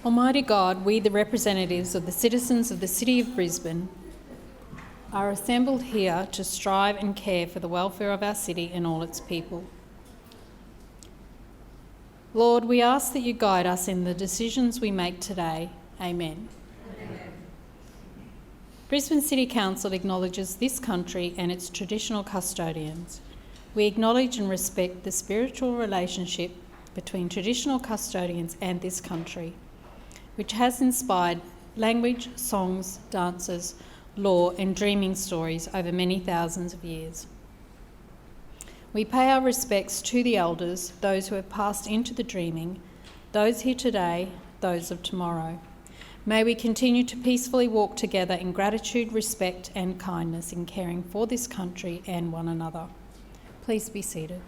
Almighty God, we, the representatives of the citizens of the City of Brisbane, are assembled here to strive and care for the welfare of our city and all its people. Lord, we ask that you guide us in the decisions we make today. Amen. Amen. Brisbane City Council acknowledges this country and its traditional custodians. We acknowledge and respect the spiritual relationship between traditional custodians and this country, which has inspired language, songs, dances, law and dreaming stories over many thousands of years. We pay our respects to the elders, those who have passed into the dreaming, those here today, those of tomorrow. May we continue to peacefully walk together in gratitude, respect and kindness in caring for this country and one another. Please be seated.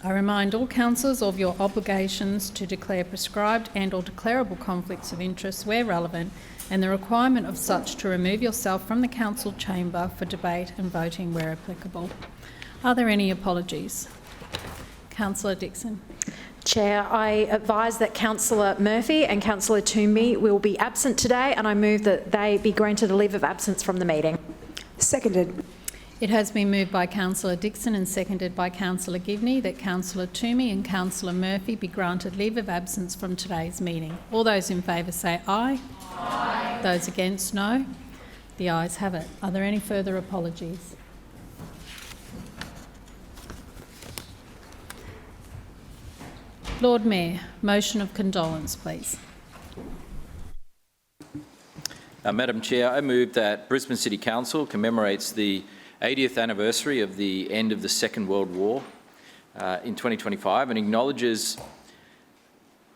I remind all councillors of your obligations to declare prescribed and or declarable conflicts of interest where relevant, and the requirement of such to remove yourself from the council chamber for debate and voting where applicable. Are there any apologies? Councillor Dixon. Chair, I advise that Councillor Murphy and Councillor Toomey will be absent today, and I move that they be granted a leave of absence from the meeting. Seconded. It has been moved by Councillor Dixon and seconded by Councillor Givney that Councillor Toomey and Councillor Murphy be granted leave of absence from today's meeting. All those in favour say aye. Aye. Those against, no. The ayes have it. Are there any further apologies? Lord Mayor, motion of condolence, please. Madam Chair, I move that Brisbane City Council commemorates the 80th anniversary of the end of the Second World War in 2025 and acknowledges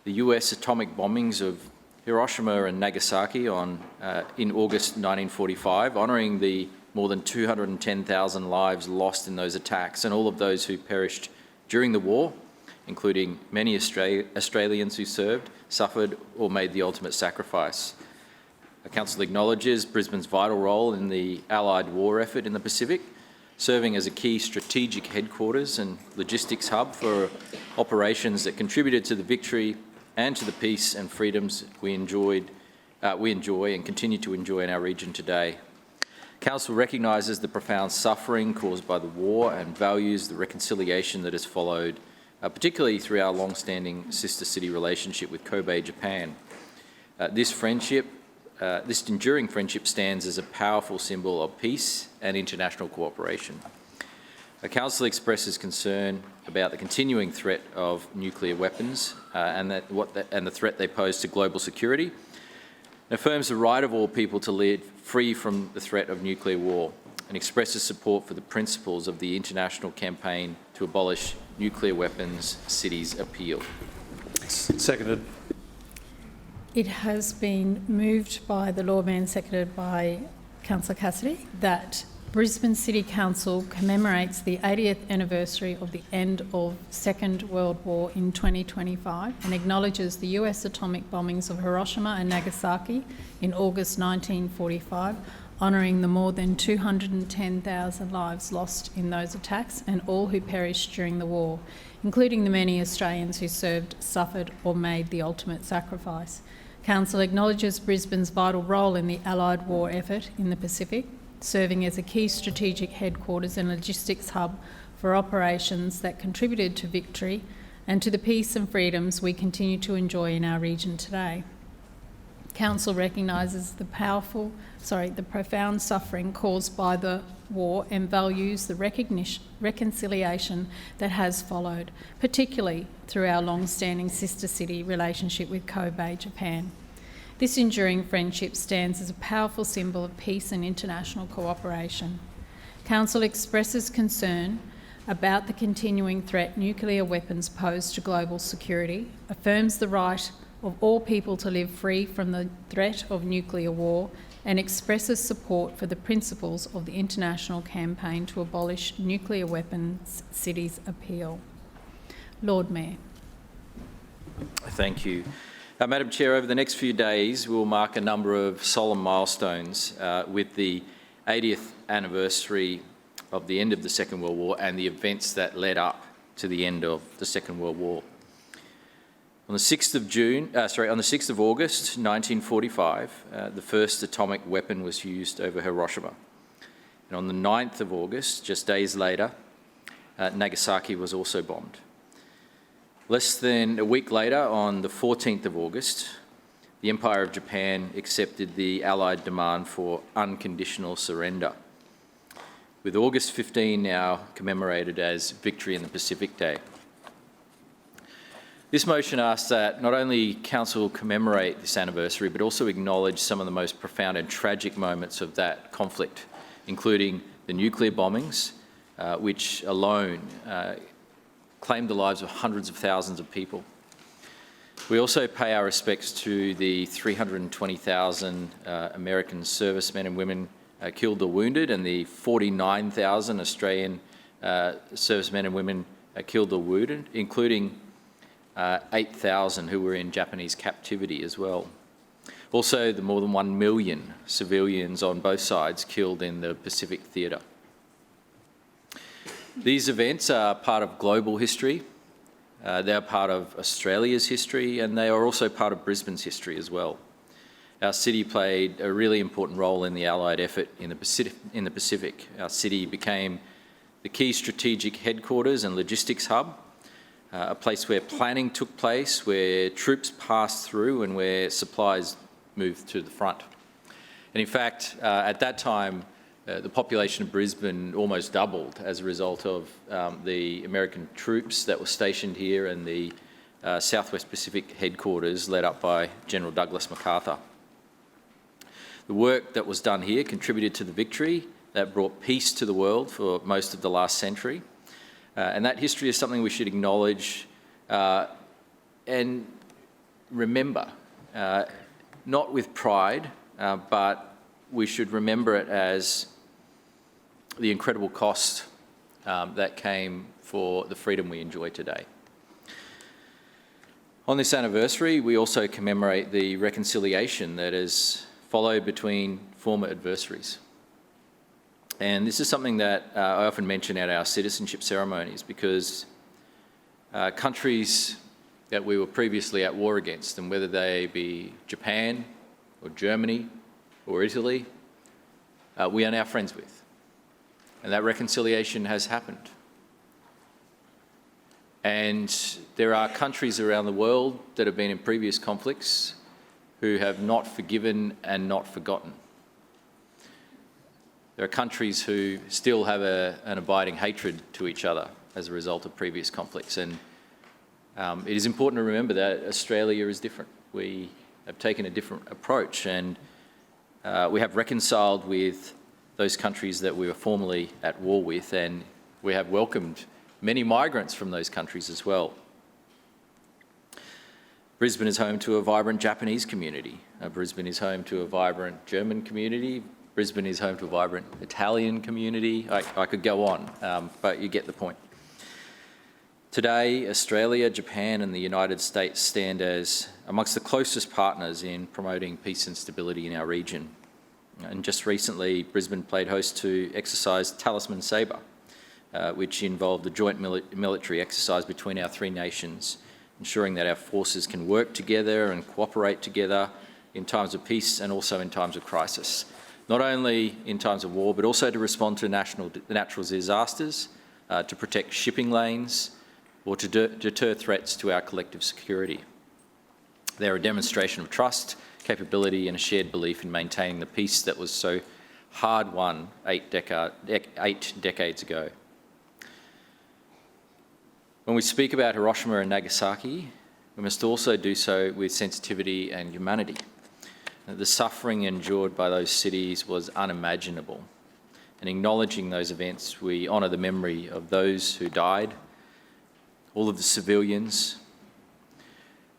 the US atomic bombings of Hiroshima and Nagasaki in August 1945, honouring the more than 210,000 lives lost in those attacks and all of those who perished during the war, including many Australians who served, suffered or made the ultimate sacrifice. The Council acknowledges Brisbane's vital role in the Allied war effort in the Pacific, serving as a key strategic headquarters and logistics hub for operations that contributed to the victory and to the peace and freedoms we enjoy and continue to enjoy in our region today. Council recognises the profound suffering caused by the war and values the reconciliation that has followed, particularly through our long-standing sister city relationship with Kobe, Japan. This enduring friendship stands as a powerful symbol of peace and international cooperation. The Council expresses concern about the continuing threat of nuclear weapons and the threat they pose to global security. It affirms the right of all people to live free from the threat of nuclear war and expresses support for the principles of the international campaign to abolish nuclear weapons cities appeal. Seconded. It has been moved by the Lord Mayor and seconded by Councillor Cassidy that Brisbane City Council commemorates the 80th anniversary of the end of Second World War in 2025 and acknowledges the US atomic bombings of Hiroshima and Nagasaki in August 1945, honouring the more than 210,000 lives lost in those attacks and all who perished during the war, including the many Australians who served, suffered or made the ultimate sacrifice. Council acknowledges Brisbane's vital role in the Allied war effort in the Pacific, serving as a key strategic headquarters and logistics hub for operations that contributed to victory and to the peace and freedoms we continue to enjoy in our region today. Council recognises the profound suffering caused by the war and values the reconciliation that has followed, particularly through our long-standing sister city relationship with Kobe, Japan. This enduring friendship stands as a powerful symbol of peace and international cooperation. Council expresses concern about the continuing threat nuclear weapons pose to global security, affirms the right of all people to live free from the threat of nuclear war, and expresses support for the principles of the international campaign to abolish nuclear weapons cities appeal. Lord Mayor. Thank you. Madam Chair, over the next few days we will mark a number of solemn milestones with the 80th anniversary of the end of the Second World War and the events that led up to the end of the Second World War. On the 6th of August 1945, the first atomic weapon was used over Hiroshima. And on the 9th of August, just days later, Nagasaki was also bombed. Less than a week later, on the 14th of August, the Empire of Japan accepted the Allied demand for unconditional surrender, with August 15 now commemorated as Victory in the Pacific Day. This motion asks that not only Council commemorate this anniversary, but also acknowledge some of the most profound and tragic moments of that conflict, including the nuclear bombings, which alone claimed the lives of hundreds of thousands of people. We also pay our respects to the 320,000 American servicemen and women killed or wounded, and the 49,000 Australian servicemen and women killed or wounded, including 8,000 who were in Japanese captivity as well. Also, the more than 1 million civilians on both sides killed in the Pacific Theatre. These events are part of global history. They are part of Australia's history, and they are also part of Brisbane's history as well. Our city played a really important role in the Allied effort in the Pacific. Our city became the key strategic headquarters and logistics hub, a place where planning took place, where troops passed through, and where supplies moved to the front. And in fact, at that time, the population of Brisbane almost doubled as a result of the American troops that were stationed here and the Southwest Pacific headquarters led up by General Douglas MacArthur. The work that was done here contributed to the victory that brought peace to the world for most of the last century. And that history is something we should acknowledge and remember, not with pride, but we should remember it as the incredible cost that came for the freedom we enjoy today. On this anniversary, we also commemorate the reconciliation that has followed between former adversaries. And this is something that I often mention at our citizenship ceremonies, because countries that we were previously at war against, and whether they be Japan or Germany or Italy, we are now friends with. And that reconciliation has happened. And there are countries around the world that have been in previous conflicts who have not forgiven and not forgotten. There are countries who still have an abiding hatred to each other as a result of previous conflicts. And it is important to remember that Australia is different. We have taken a different approach, and we have reconciled with those countries that we were formerly at war with, and we have welcomed many migrants from those countries as well. Brisbane is home to a vibrant Japanese community. Brisbane is home to a vibrant German community. Brisbane is home to a vibrant Italian community. I could go on, but you get the point. Today, Australia, Japan and the United States stand as amongst the closest partners in promoting peace and stability in our region. And just recently, Brisbane played host to exercise Talisman Sabre, which involved a joint military exercise between our three nations, ensuring that our forces can work together and cooperate together in times of peace and also in times of crisis. Not only in times of war, but also to respond to natural disasters, to protect shipping lanes, or to deter threats to our collective security. They're a demonstration of trust, capability, and a shared belief in maintaining the peace that was so hard won 8 decades ago. When we speak about Hiroshima and Nagasaki, we must also do so with sensitivity and humanity. The suffering endured by those cities was unimaginable. And acknowledging those events, we honour the memory of those who died, all of the civilians,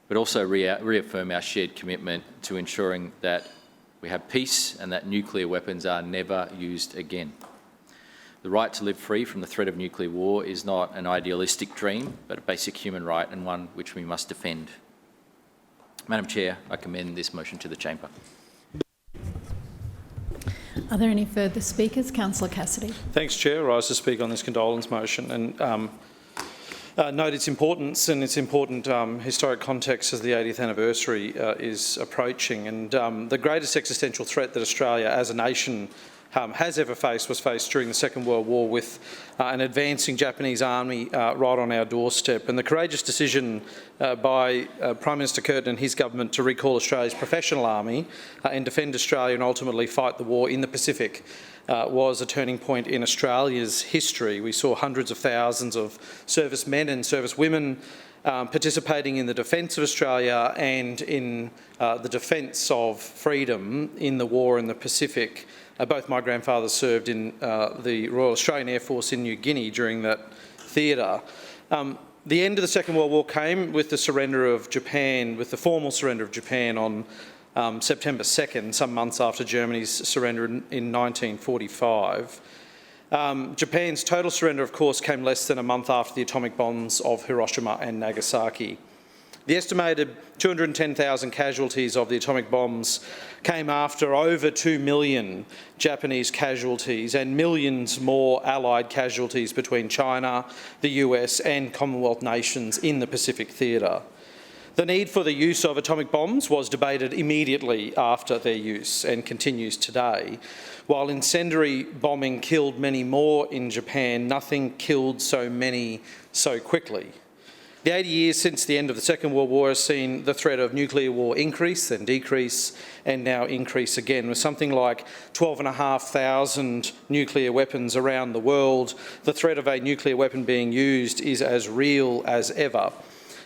but also reaffirm our shared commitment to ensuring that we have peace and that nuclear weapons are never used again. The right to live free from the threat of nuclear war is not an idealistic dream, but a basic human right, and one which we must defend. Madam Chair, I commend this motion to the chamber. Are there any further speakers? Councillor Cassidy. Thanks, Chair. I rise to speak on this condolence motion. And note its importance and its important historic context as the 80th anniversary is approaching. And the greatest existential threat that Australia as a nation has ever faced was faced during the Second World War with an advancing Japanese army right on our doorstep. And the courageous decision by Prime Minister Curtin and his government to recall Australia's professional army and defend Australia and ultimately fight the war in the Pacific was a turning point in Australia's history. We saw hundreds of thousands of servicemen and servicewomen participating in the defence of Australia and in the defence of freedom in the war in the Pacific. Both my grandfathers served in the Royal Australian Air Force in New Guinea during that theatre. The end of the Second World War came with the surrender of Japan, with the formal surrender of Japan on September 2nd, some months after Germany's surrender in 1945. Japan's total surrender, of course, came less than a month after the atomic bombs of Hiroshima and Nagasaki. The estimated 210,000 casualties of the atomic bombs came after over 2 million Japanese casualties and millions more Allied casualties between China, the US and Commonwealth nations in the Pacific theatre. The need for the use of atomic bombs was debated immediately after their use and continues today. While incendiary bombing killed many more in Japan, nothing killed so many so quickly. The 80 years since the end of the Second World War has seen the threat of nuclear war increase, then decrease, and now increase again. With something like 12,500 nuclear weapons around the world, the threat of a nuclear weapon being used is as real as ever.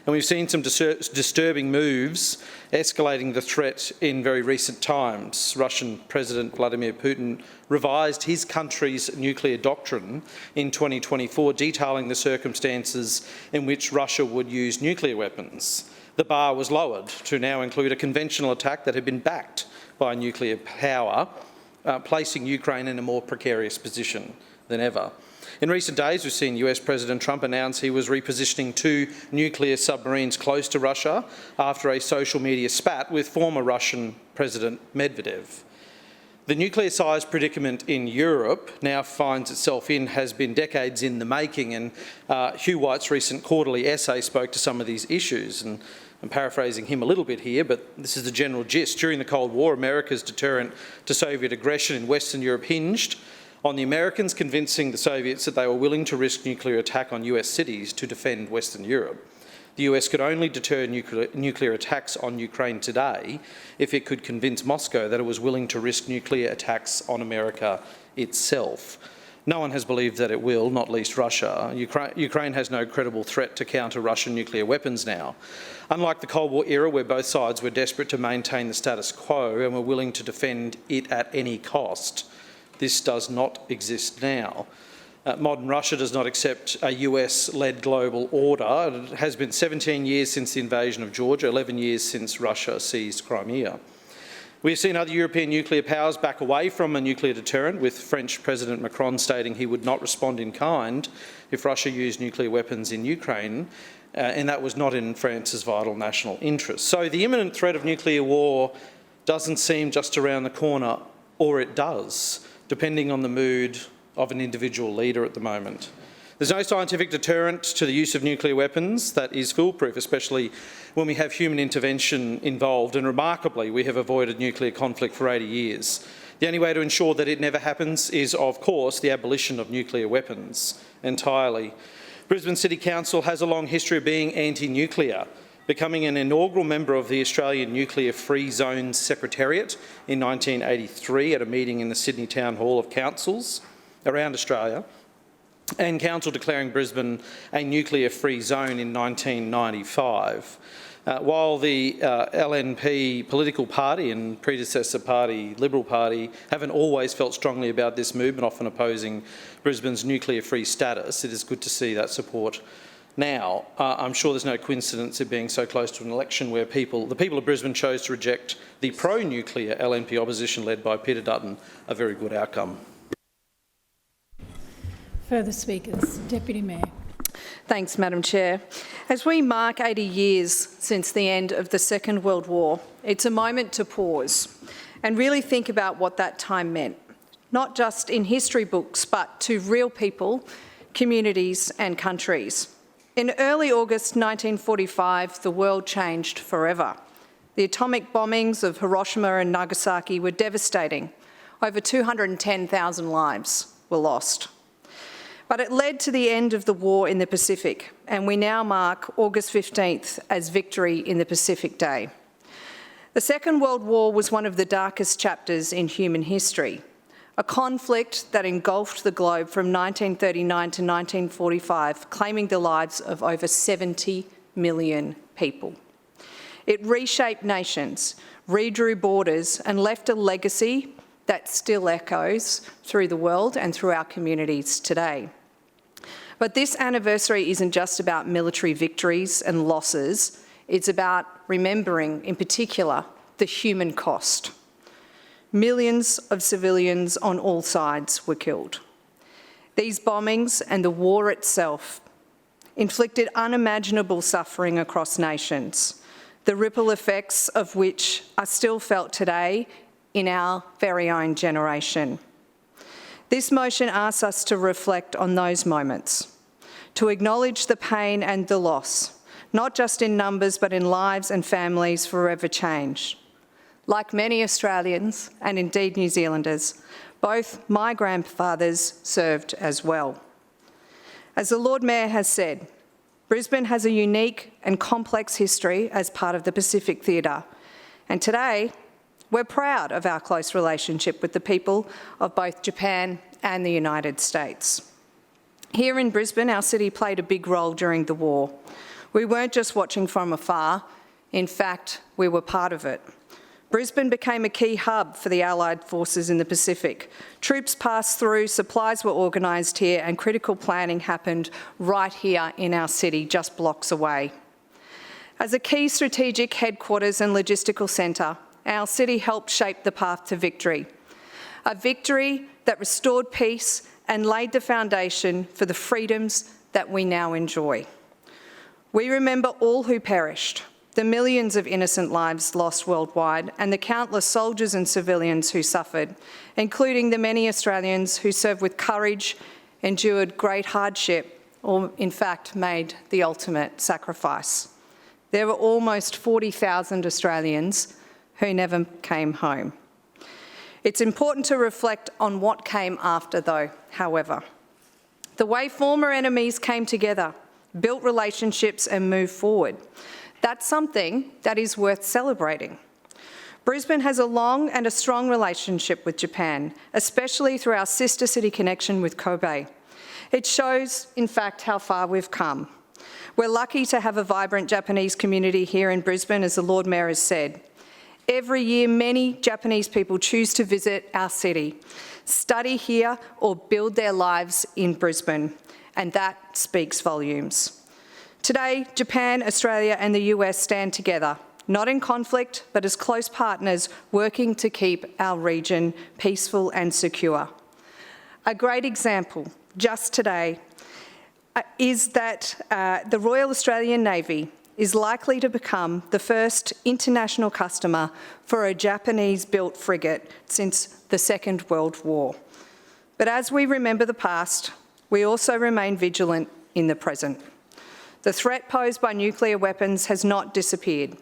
And we've seen some disturbing moves escalating the threat in very recent times. Russian President Vladimir Putin revised his country's nuclear doctrine in 2024, detailing the circumstances in which Russia would use nuclear weapons. The bar was lowered to now include a conventional attack that had been backed by nuclear power, placing Ukraine in a more precarious position than ever. In recent days, we've seen US President Trump announce he was repositioning 2 nuclear submarines close to Russia after a social media spat with former Russian President Medvedev. The nuclear-sized predicament in Europe now finds itself in has been decades in the making, and Hugh White's recent quarterly essay spoke to some of these issues. And I'm paraphrasing him a little bit here, but this is the general gist. During the Cold War, America's deterrent to Soviet aggression in Western Europe hinged on the Americans convincing the Soviets that they were willing to risk nuclear attack on US cities to defend Western Europe. The US could only deter nuclear attacks on Ukraine today if it could convince Moscow that it was willing to risk nuclear attacks on America itself. No one has believed that it will, not least Russia. Ukraine has no credible threat to counter Russian nuclear weapons now. Unlike the Cold War era, where both sides were desperate to maintain the status quo and were willing to defend it at any cost, this does not exist now. Modern Russia does not accept a US-led global order. It has been 17 years since the invasion of Georgia, 11 years since Russia seized Crimea. We have seen other European nuclear powers back away from a nuclear deterrent, with French President Macron stating he would not respond in kind if Russia used nuclear weapons in Ukraine, and that was not in France's vital national interest. So the imminent threat of nuclear war doesn't seem just around the corner, or it does, depending on the mood of an individual leader at the moment. There's no scientific deterrent to the use of nuclear weapons that is foolproof, especially when we have human intervention involved, and remarkably, we have avoided nuclear conflict for 80 years. The only way to ensure that it never happens is, of course, the abolition of nuclear weapons entirely. Brisbane City Council has a long history of being anti-nuclear, becoming an inaugural member of the Australian Nuclear Free Zones Secretariat in 1983 at a meeting in the Sydney Town Hall of Councils around Australia, and Council declaring Brisbane a nuclear-free zone in 1995. While the LNP political party and predecessor party, Liberal Party, haven't always felt strongly about this movement, often opposing Brisbane's nuclear-free status, it is good to see that support now. I'm sure there's no coincidence it being so close to an election where the people of Brisbane chose to reject the pro-nuclear LNP opposition led by Peter Dutton, a very good outcome. Further speakers. Deputy Mayor. Thanks, Madam Chair. As we mark 80 years since the end of the Second World War, it's a moment to pause and really think about what that time meant, not just in history books, but to real people, communities and countries. In early August 1945, the world changed forever. The atomic bombings of Hiroshima and Nagasaki were devastating. Over 210,000 lives were lost. But it led to the end of the war in the Pacific, and we now mark August 15th as Victory in the Pacific Day. The Second World War was one of the darkest chapters in human history, a conflict that engulfed the globe from 1939 to 1945, claiming the lives of over 70 million people. It reshaped nations, redrew borders, and left a legacy that still echoes through the world and through our communities today. But this anniversary isn't just about military victories and losses, it's about remembering, in particular, the human cost. Millions of civilians on all sides were killed. These bombings and the war itself inflicted unimaginable suffering across nations, the ripple effects of which are still felt today in our very own generation. This motion asks us to reflect on those moments, to acknowledge the pain and the loss, not just in numbers but in lives and families forever changed. Like many Australians, and indeed New Zealanders, both my grandfathers served as well. As the Lord Mayor has said, Brisbane has a unique and complex history as part of the Pacific Theatre, and today we're proud of our close relationship with the people of both Japan and the United States. Here in Brisbane, our city played a big role during the war. We weren't just watching from afar, in fact, we were part of it. Brisbane became a key hub for the Allied forces in the Pacific. Troops passed through, supplies were organised here, and critical planning happened right here in our city, just blocks away. As a key strategic headquarters and logistical centre, our city helped shape the path to victory. A victory that restored peace and laid the foundation for the freedoms that we now enjoy. We remember all who perished, the millions of innocent lives lost worldwide, and the countless soldiers and civilians who suffered, including the many Australians who served with courage, endured great hardship, or in fact made the ultimate sacrifice. There were almost 40,000 Australians who never came home. It's important to reflect on what came after though, however. The way former enemies came together, built relationships and moved forward. That's something that is worth celebrating. Brisbane has a long and a strong relationship with Japan, especially through our sister city connection with Kobe. It shows, in fact, how far we've come. We're lucky to have a vibrant Japanese community here in Brisbane, as the Lord Mayor has said. Every year, many Japanese people choose to visit our city, study here or build their lives in Brisbane, and that speaks volumes. Today, Japan, Australia and the US stand together, not in conflict, but as close partners working to keep our region peaceful and secure. A great example, just today, is that the Royal Australian Navy is likely to become the first international customer for a Japanese-built frigate since the Second World War. But as we remember the past, we also remain vigilant in the present. The threat posed by nuclear weapons has not disappeared.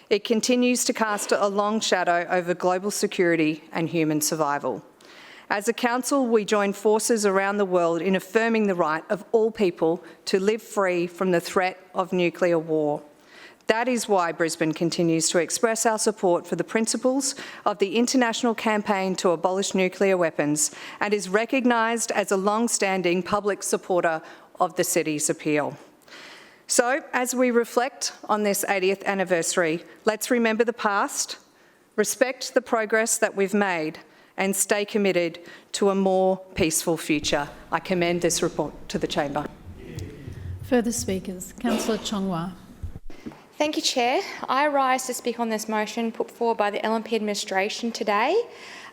It continues to cast a long shadow over global security and human survival. As a council, we join forces around the world in affirming the right of all people to live free from the threat of nuclear war. That is why Brisbane continues to express our support for the principles of the international campaign to abolish nuclear weapons and is recognised as a long-standing public supporter of the city's appeal. So, as we reflect on this 80th anniversary, let's remember the past, respect the progress that we've made, and stay committed to a more peaceful future. I commend this report to the Chamber. Further speakers. Councillor Chongwa. Thank you, Chair. I rise to speak on this motion put forward by the LNP administration today,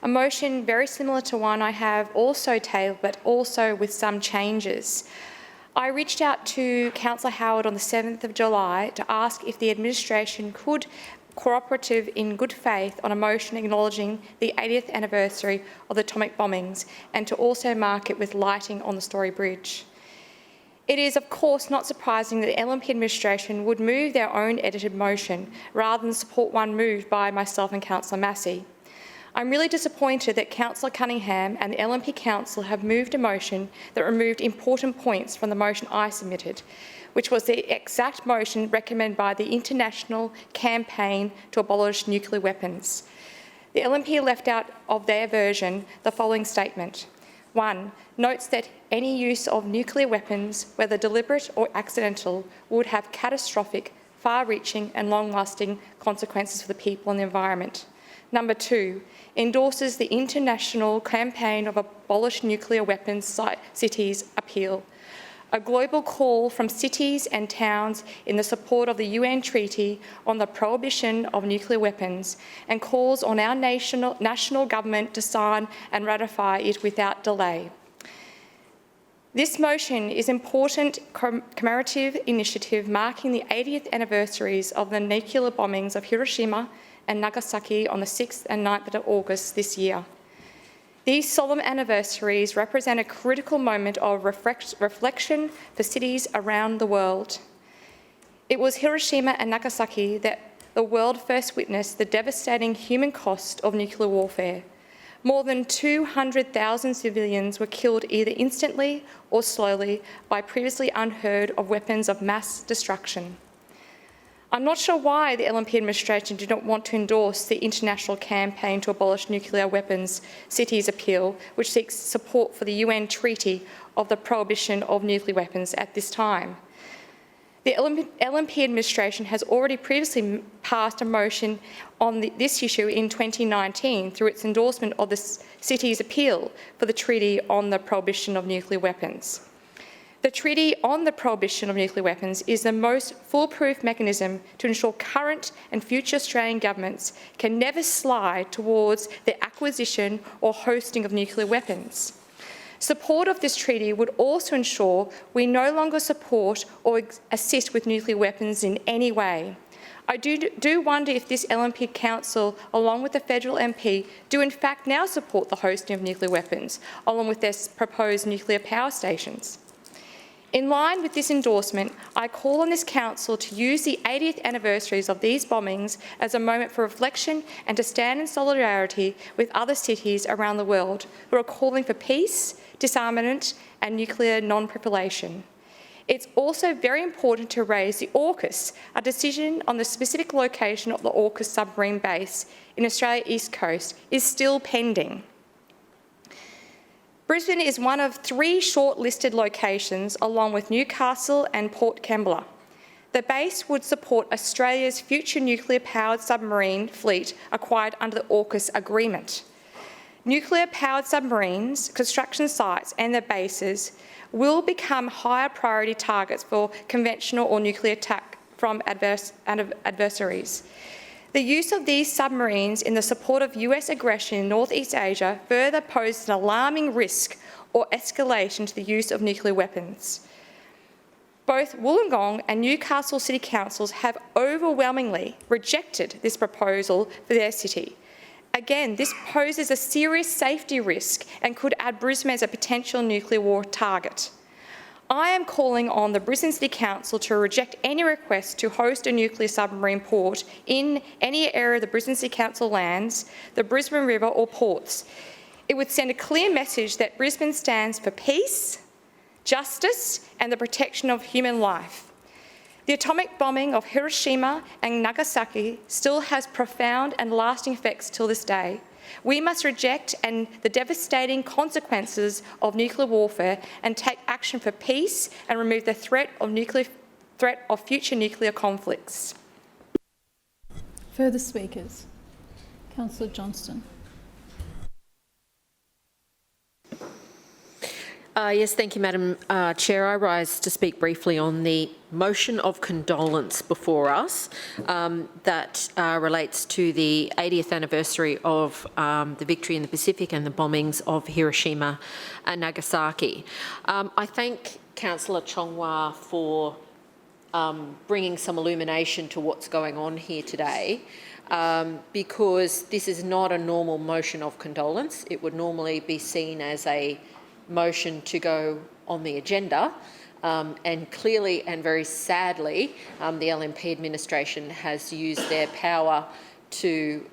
a motion very similar to one I have also tabled, but also with some changes. I reached out to Councillor Howard on the 7th of July to ask if the administration could cooperative in good faith on a motion acknowledging the 80th anniversary of the atomic bombings and to also mark it with lighting on the Story Bridge. It is, of course, not surprising that the LNP administration would move their own edited motion rather than support one moved by myself and Councillor Massey. I'm really disappointed that Councillor Cunningham and the LNP Council have moved a motion that removed important points from the motion I submitted, which was the exact motion recommended by the International Campaign to Abolish Nuclear Weapons. The LNP left out of their version the following statement. 1. Notes that any use of nuclear weapons, whether deliberate or accidental, would have catastrophic, far-reaching and long-lasting consequences for the people and the environment. Number 2, endorses the International Campaign of Abolish Nuclear Weapons Cities appeal, a global call from cities and towns in the support of the UN Treaty on the Prohibition of Nuclear Weapons, and calls on our national government to sign and ratify it without delay. This motion is an important commemorative initiative marking the 80th anniversaries of the nuclear bombings of Hiroshima and Nagasaki on the 6th and 9th of August this year. These solemn anniversaries represent a critical moment of reflection for cities around the world. It was Hiroshima and Nagasaki that the world first witnessed the devastating human cost of nuclear warfare. More than 200,000 civilians were killed either instantly or slowly by previously unheard of weapons of mass destruction. I'm not sure why the LNP administration did not want to endorse the International Campaign to Abolish Nuclear Weapons Cities appeal, which seeks support for the UN Treaty of the Prohibition of Nuclear Weapons at this time. The LNP administration has already previously passed a motion on this issue in 2019 through its endorsement of the city's appeal for the Treaty on the Prohibition of Nuclear Weapons. The Treaty on the Prohibition of Nuclear Weapons is the most foolproof mechanism to ensure current and future Australian governments can never slide towards the acquisition or hosting of nuclear weapons. Support of this treaty would also ensure we no longer support or assist with nuclear weapons in any way. I do wonder if this LNP Council, along with the federal MP, do in fact now support the hosting of nuclear weapons, along with their proposed nuclear power stations. In line with this endorsement, I call on this Council to use the 80th anniversaries of these bombings as a moment for reflection and to stand in solidarity with other cities around the world who are calling for peace, disarmament and nuclear non-proliferation. It's also very important to raise the AUKUS. A decision on the specific location of the AUKUS submarine base in Australia's East Coast is still pending. Brisbane is one of 3 shortlisted locations, along with Newcastle and Port Kembla. The base would support Australia's future nuclear-powered submarine fleet acquired under the AUKUS agreement. Nuclear-powered submarines, construction sites and their bases will become higher priority targets for conventional or nuclear attack from adversaries. The use of these submarines in the support of US aggression in Northeast Asia further poses an alarming risk or escalation to the use of nuclear weapons. Both Wollongong and Newcastle City Councils have overwhelmingly rejected this proposal for their city. Again, this poses a serious safety risk and could add Brisbane as a potential nuclear war target. I am calling on the Brisbane City Council to reject any request to host a nuclear submarine port in any area of the Brisbane City Council lands, the Brisbane River or ports. It would send a clear message that Brisbane stands for peace, justice and the protection of human life. The atomic bombing of Hiroshima and Nagasaki still has profound and lasting effects till this day. We must reject the devastating consequences of nuclear warfare and take action for peace and remove the threat of future nuclear conflicts. Further speakers? Councillor Johnston. Yes, thank you, Madam Chair. I rise to speak briefly on the motion of condolence before us that relates to the 80th anniversary of the victory in the Pacific and the bombings of Hiroshima and Nagasaki. I thank Councillor Chongwa for bringing some illumination to what's going on here today, because this is not a normal motion of condolence. It would normally be seen as a motion to go on the agenda, And clearly and very sadly, the LNP administration has used their power to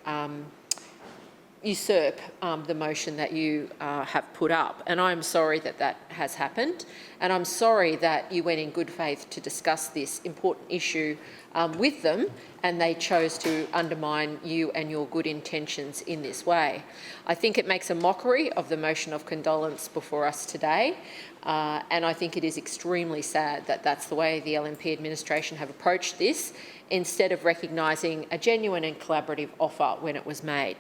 usurp the motion that you have put up. And I'm sorry that that has happened. And I'm sorry that you went in good faith to discuss this important issue with them, and they chose to undermine you and your good intentions in this way. I think it makes a mockery of the motion of condolence before us today. And I think it is extremely sad that that's the way the LNP administration have approached this, instead of recognising a genuine and collaborative offer when it was made.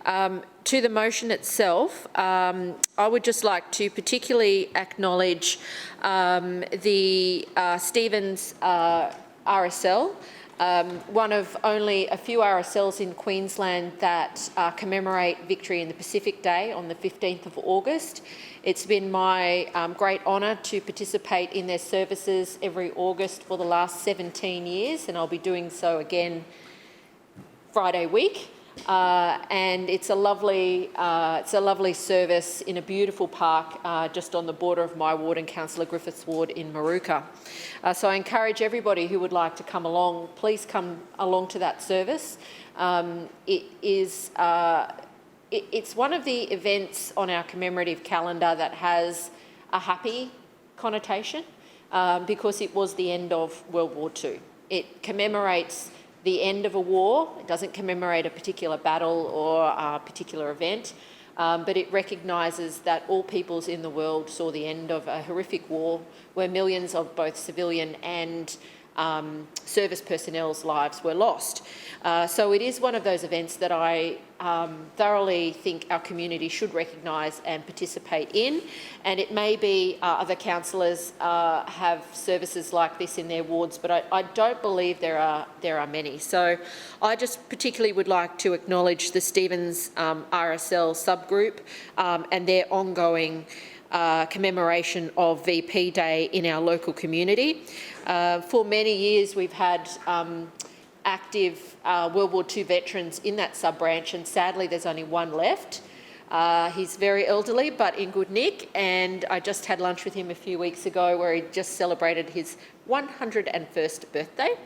To the motion itself, I would just like to particularly acknowledge the Stevens RSL, one of only a few RSLs in Queensland that commemorate Victory in the Pacific Day on the 15th of August. It's been my great honour to participate in their services every August for the last 17 years, and I'll be doing so again Friday week. And it's a lovely service in a beautiful park just on the border of my ward and Councillor Griffith's ward in Maruka. So I encourage everybody who would like to come along, please come along to that service. It's one of the events on our commemorative calendar that has a happy connotation because it was the end of World War II. It commemorates the end of a war. It doesn't commemorate a particular battle or a particular event, but it recognises that all peoples in the world saw the end of a horrific war where millions of both civilian and service personnel's lives were lost. So it is one of those events that I thoroughly think our community should recognise and participate in, and it may be other councillors have services like this in their wards, but I don't believe there are many. So I just particularly would like to acknowledge the Stevens RSL subgroup and their ongoing commemoration of VP Day in our local community. For many years we've had active World War II veterans in that sub-branch, and sadly there's only one left. He's very elderly but in good nick, and I just had lunch with him a few weeks ago where he just celebrated his 101st birthday.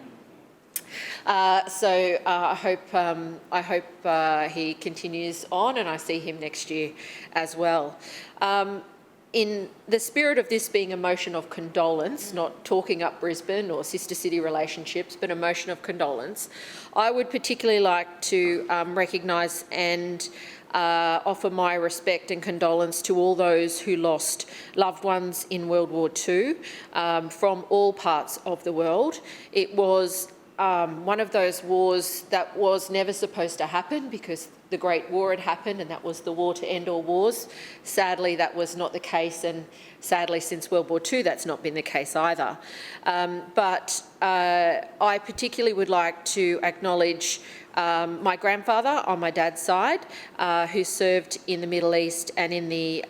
So I hope he continues on, and I see him next year as well. In the spirit of this being a motion of condolence, not talking up Brisbane or sister city relationships, but a motion of condolence, I would particularly like to recognise and offer my respect and condolence to all those who lost loved ones in World War II from all parts of the world. It was one of those wars that was never supposed to happen because the Great War had happened, and that was the war to end all wars. Sadly, that was not the case, and sadly, since World War II, that's not been the case either. But I particularly would like to acknowledge my grandfather on my dad's side, who served in the Middle East and in the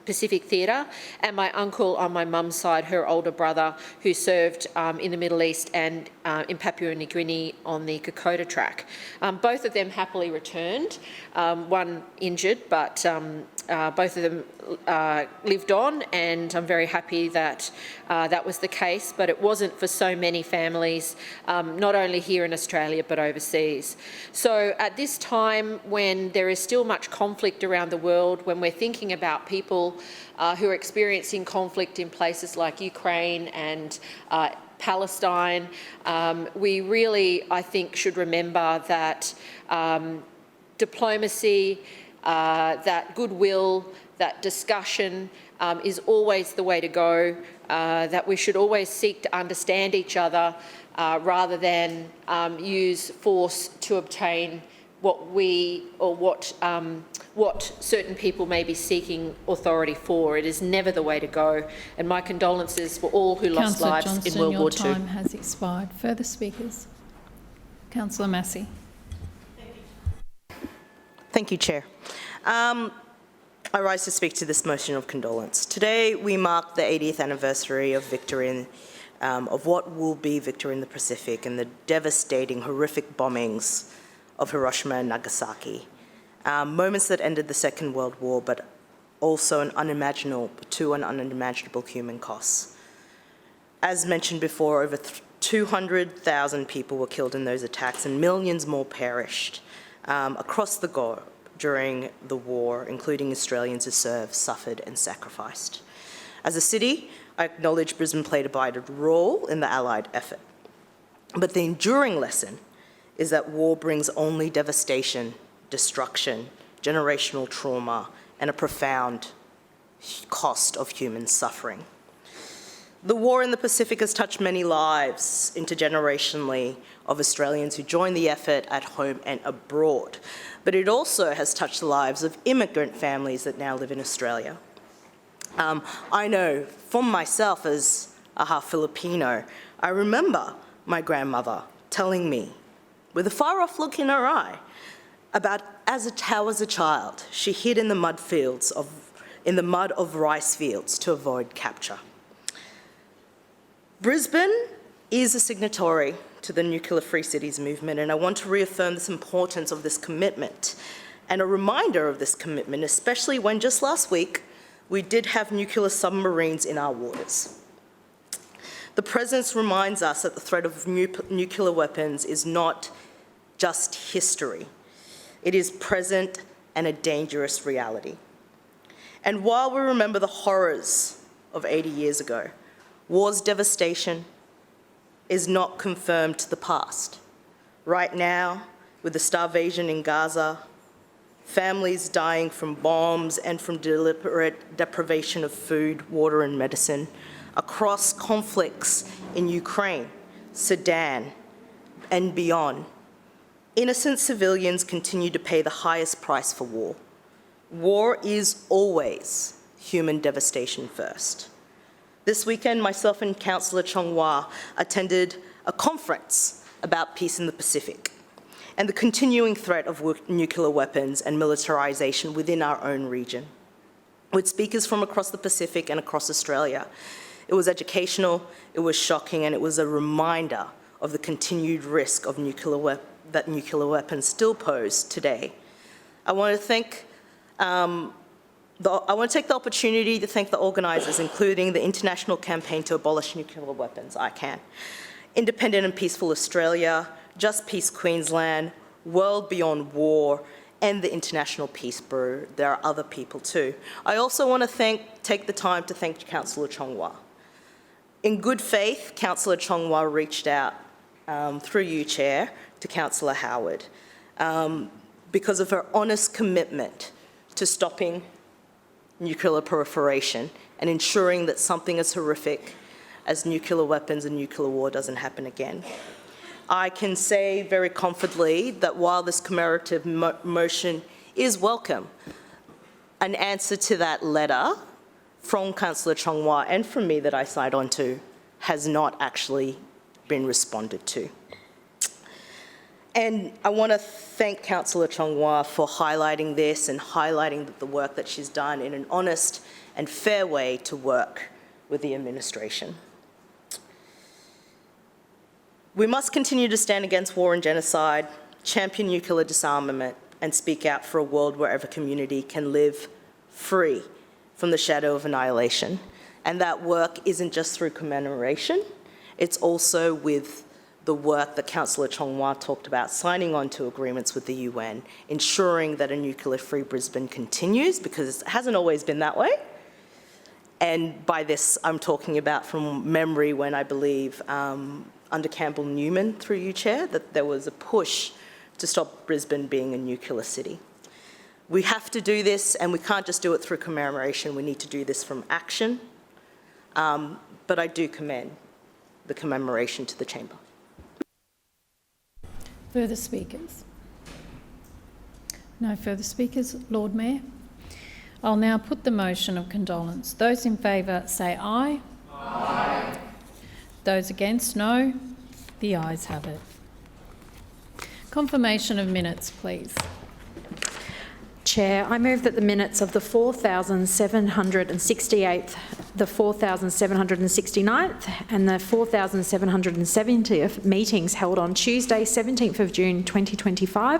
Pacific Theatre, and my uncle on my mum's side, her older brother, who served in the Middle East and in Papua New Guinea on the Kokoda track. Both of them happily returned, one injured, but both of them lived on, and I'm very happy that that was the case, but it wasn't for so many families, not only here in Australia but overseas. So at this time, when there is still much conflict around the world, when we're thinking about people who are experiencing conflict in places like Ukraine and Palestine, we really, I think, should remember that diplomacy, that goodwill, that discussion is always the way to go, that we should always seek to understand each other rather than use force to obtain what certain people may be seeking authority for. It is never the way to go. And my condolences for all who lost lives Johnson, in World War II. your time has expired. Further speakers? Councillor Massey. Thank you, Chair. I rise to speak to this motion of condolence. Today we mark the 80th anniversary of victory of what will be victory in the Pacific and the devastating, horrific bombings of Hiroshima and Nagasaki. Moments that ended the Second World War, but also an unimaginable human costs. As mentioned before, over 200,000 people were killed in those attacks and millions more perished across the globe during the war, including Australians who served, suffered and sacrificed. As a city, I acknowledge Brisbane played a vital role in the Allied effort. But the enduring lesson is that war brings only devastation, destruction, generational trauma, and a profound cost of human suffering. The war in the Pacific has touched many lives intergenerationally of Australians who joined the effort at home and abroad, but it also has touched the lives of immigrant families that now live in Australia. I know from myself as a half Filipino, I remember my grandmother telling me, with a far-off look in her eye, about how as a child she hid in the mud of rice fields to avoid capture. Brisbane is a signatory to the Nuclear Free Cities movement, and I want to reaffirm the importance of this commitment and a reminder of this commitment, especially when just last week we did have nuclear submarines in our waters. The presence reminds us that the threat of nuclear weapons is not just history. It is present and a dangerous reality. And while we remember the horrors of 80 years ago, war's devastation is not confirmed to the past. Right now, with the starvation in Gaza, families dying from bombs and from deliberate deprivation of food, water and medicine, across conflicts in Ukraine, Sudan and beyond, innocent civilians continue to pay the highest price for war. War is always human devastation first. This weekend, myself and Councillor Chong Wah attended a conference about peace in the Pacific and the continuing threat of nuclear weapons and militarisation within our own region, with speakers from across the Pacific and across Australia. It was educational, it was shocking, and it was a reminder of the continued risk of that nuclear weapons still pose today. I want to take the opportunity to thank the organisers, including the International Campaign to Abolish Nuclear Weapons, ICAN, Independent and Peaceful Australia, Just Peace Queensland, World Beyond War, and the International Peace Bureau. There are other people too. I also want to take the time to thank Councillor Chong Wah. In good faith, Councillor Chong Wah reached out through you, Chair, to Councillor Howard because of her honest commitment to stopping nuclear proliferation and ensuring that something as horrific as nuclear weapons and nuclear war doesn't happen again. I can say very confidently that while this commemorative motion is welcome, an answer to that letter from Councillor Chong Wah and from me that I signed on to has not actually been responded to. And I want to thank Councillor Chong Wah for highlighting this and highlighting the work that she's done in an honest and fair way to work with the administration. We must continue to stand against war and genocide, champion nuclear disarmament, and speak out for a world where every community can live free from the shadow of annihilation. And that work isn't just through commemoration, it's also with the work that Councillor Chong Wah talked about, signing on to agreements with the UN, ensuring that a nuclear-free Brisbane continues, because it hasn't always been that way. And by this, I'm talking about from memory when I believe under Campbell Newman, through you, Chair, that there was a push to stop Brisbane being a nuclear city. We have to do this, and we can't just do it through commemoration. We need to do this from action. But I do commend the commemoration to the Chamber. Further speakers? No further speakers. Lord Mayor, I'll now put the motion of condolence. Those in favour say aye. Aye. Those against, no. The ayes have it. Confirmation of minutes, please. Chair, I move that the minutes of the 4,768th, the 4,769th and the 4,770th meetings held on Tuesday 17th of June 2025,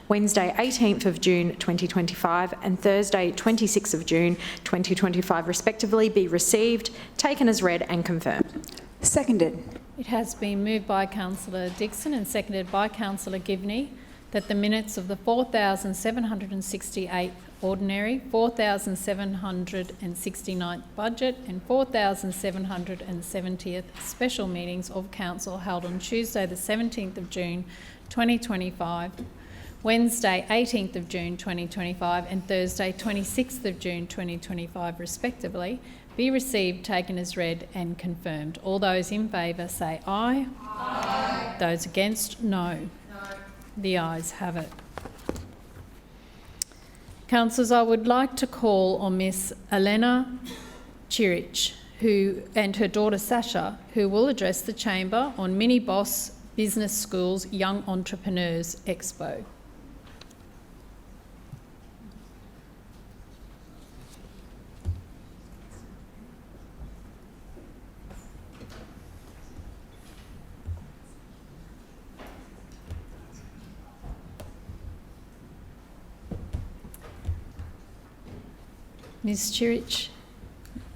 Wednesday 18th of June 2025 and Thursday 26th of June 2025 respectively be received, taken as read and confirmed. Seconded. It has been moved by Councillor Dixon and seconded by Councillor Givney that the minutes of the 4,768th Ordinary, 4,769th Budget and 4,770th Special Meetings of Council held on Tuesday the 17th of June 2025, Wednesday 18th of June 2025 and Thursday 26th of June 2025 respectively, be received, taken as read and confirmed. All those in favour say aye. Aye. Those against, no. No. The ayes have it. Councillors, I would like to call on Miss Elena Chirich and her daughter Sasha, who will address the Chamber on Mini Boss Business School's Young Entrepreneurs Expo. Ms Chirich,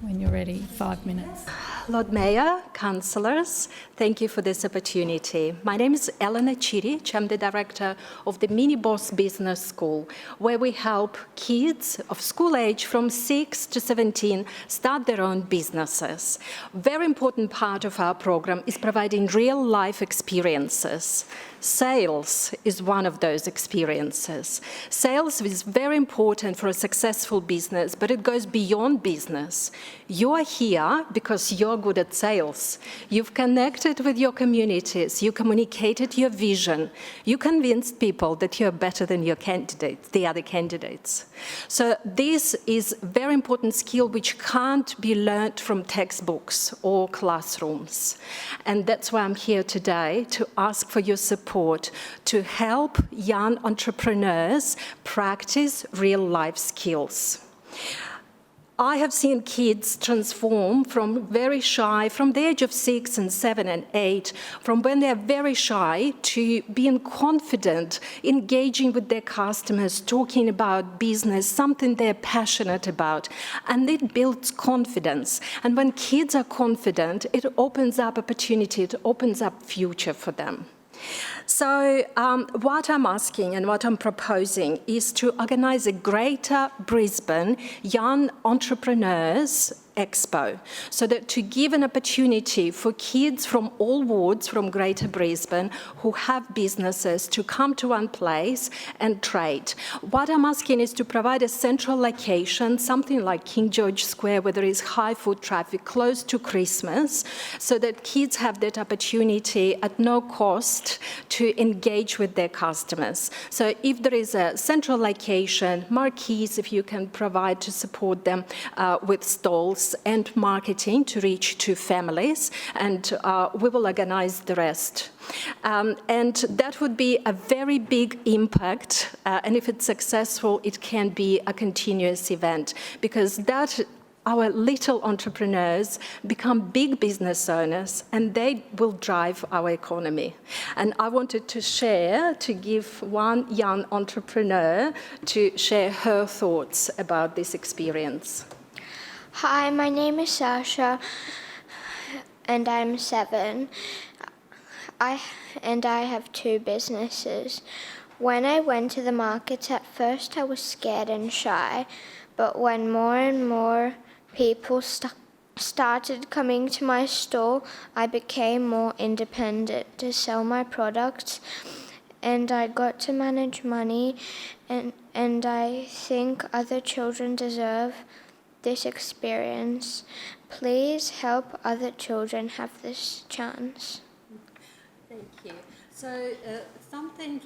when you're ready, 5 minutes. Lord Mayor, councillors, thank you for this opportunity. My name is Elena Chirich. I'm the director of the Mini Boss Business School, where we help kids of school age from 6 to 17 start their own businesses. Very important part of our program is providing real life experiences. Sales is one of those experiences. Sales is very important for a successful business, but it goes beyond business. You are here because you're good at sales. You've connected with your communities. You communicated your vision. You convinced people that you're better than your candidates, the other candidates. So this is a very important skill which can't be learned from textbooks or classrooms. And that's why I'm here today, to ask for your support to help young entrepreneurs practice real-life skills. I have seen kids transform from very shy, from the age of 6 and 7 and 8, from when they're very shy to being confident, engaging with their customers, talking about business, something they're passionate about, and it builds confidence. And when kids are confident, it opens up opportunity, it opens up future for them. So what I'm asking and what I'm proposing is to organise a Greater Brisbane Young Entrepreneurs Expo, so that to give an opportunity for kids from all wards from Greater Brisbane who have businesses to come to one place and trade. What I'm asking is to provide a central location, something like King George Square, where there is high foot traffic, close to Christmas, so that kids have that opportunity at no cost to engage with their customers. So if there is a central location, marquees, if you can provide to support them with stalls and marketing to reach to families, and we will organize the rest. And that would be a very big impact, and if it's successful, it can be a continuous event, because that our little entrepreneurs become big business owners, and they will drive our economy. And I wanted to share, to give one young entrepreneur to share her thoughts about this experience. Hi, my name is Sasha, and I'm 7. I have 2 businesses. When I went to the markets, at first I was scared and shy, but when more and more people started coming to my store, I became more independent to sell my products, and I got to manage money, and I think other children deserve this experience. Please help other children have this chance. Thank you. So something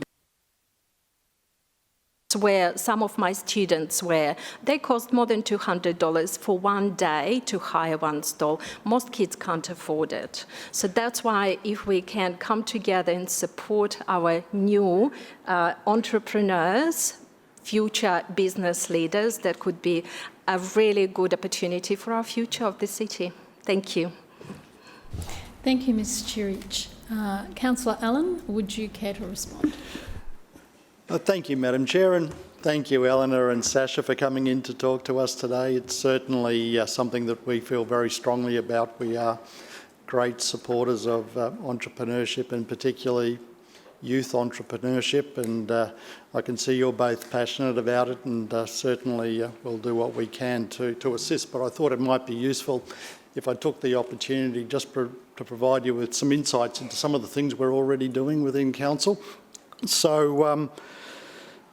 where some of my students were, they cost more than $200 for one day to hire one stall. Most kids can't afford it. So that's why if we can come together and support our new entrepreneurs, future business leaders, that could be a really good opportunity for our future of the city. Thank you. Thank you, Ms Chirich. Councillor Allen, would you care to respond? Thank you, Madam Chair, and thank you, Eleanor and Sasha, for coming in to talk to us today. It's certainly something that we feel very strongly about. We are great supporters of entrepreneurship and particularly youth entrepreneurship, and I can see you're both passionate about it, and certainly we'll do what we can to assist. But I thought it might be useful if I took the opportunity just to provide you with some insights into some of the things we're already doing within Council. So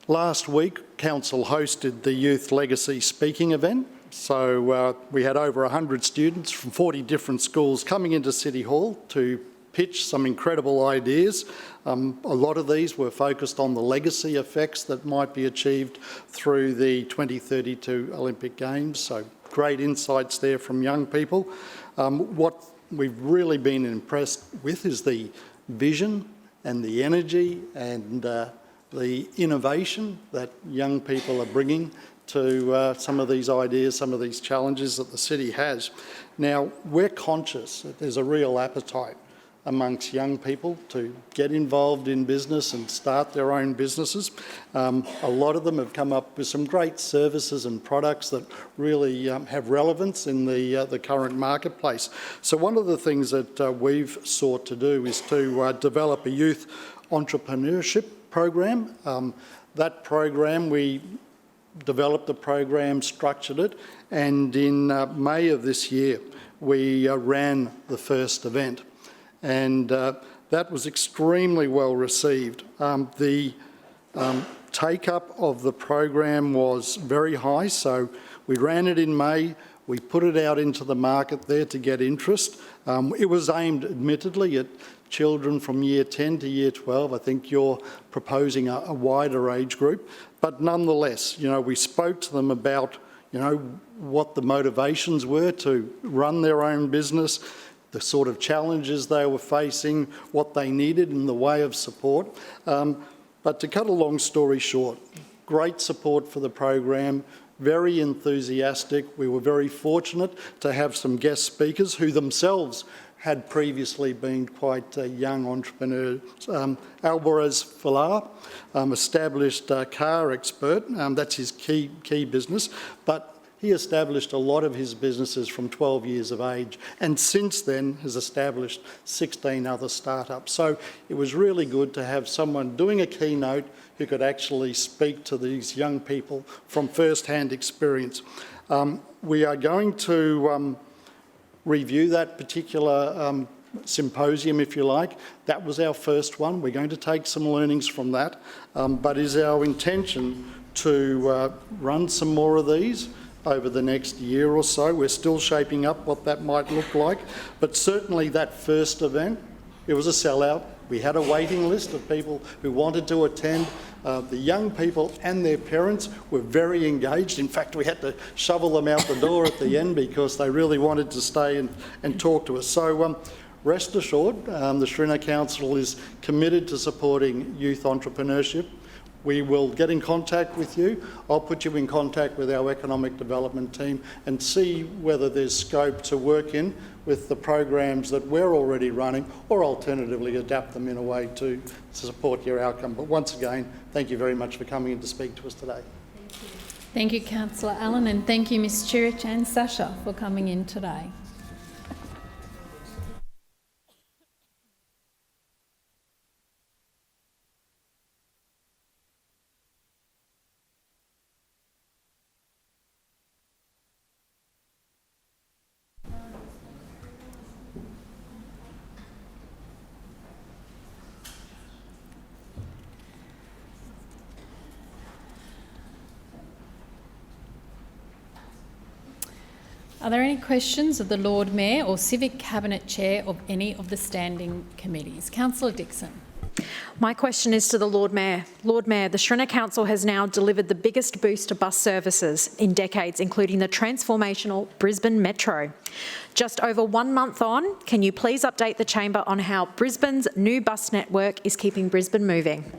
last week, Council hosted the Youth Legacy Speaking event. So we had over 100 students from 40 different schools coming into City Hall to pitch some incredible ideas. A lot of these were focused on the legacy effects that might be achieved through the 2032 Olympic Games. So great insights there from young people. What we've really been impressed with is the vision and the energy and the innovation that young people are bringing to some of these ideas, some of these challenges that the city has. Now, we're conscious that there's a real appetite amongst young people to get involved in business and start their own businesses. A lot of them have come up with some great services and products that really have relevance in the current marketplace. So one of the things that we've sought to do is to develop a youth entrepreneurship program. That program, we developed the program, structured it, and in May of this year we ran the first event. And that was extremely well received. The take-up of the program was very high, so we ran it in May, we put it out into the market there to get interest. It was aimed, admittedly, at children from year 10 to year 12. I think you're proposing a wider age group, but nonetheless, you know, we spoke to them about, you know, what the motivations were to run their own business, the sort of challenges they were facing, what they needed in the way of support. But to cut a long story short, great support for the program, very enthusiastic. We were very fortunate to have some guest speakers who themselves had previously been quite young entrepreneurs. Alvarez Falar, established car expert, that's his key business, but he established a lot of his businesses from 12 years of age, and since then has established 16 other startups. So it was really good to have someone doing a keynote who could actually speak to these young people from first-hand experience. We are going to review that particular symposium, if you like. That was our first one. We're going to take some learnings from that, but is our intention to run some more of these over the next year or so. We're still shaping up what that might look like, but certainly that first event, it was a sellout. We had a waiting list of people who wanted to attend. The young people and their parents were very engaged. In fact, we had to shovel them out the door at the end because they really wanted to stay and talk to us. So rest assured, the Shrinner Council is committed to supporting youth entrepreneurship. We will get in contact with you. I'll put you in contact with our economic development team and see whether there's scope to work in with the programs that we're already running, or alternatively adapt them in a way to support your outcome. But once again, thank you very much for coming in to speak to us today. Thank you, Councillor Allen, and thank you, Ms Church and Sasha, for coming in today. Are there any questions of the Lord Mayor or Civic Cabinet Chair of any of the standing committees? Councillor Dixon. My question is to the Lord Mayor. Lord Mayor, the Shrinner Council has now delivered the biggest boost to bus services in decades, including the transformational Brisbane Metro. Just over 1 month on, can you please update the Chamber on how Brisbane's new bus network is keeping Brisbane moving?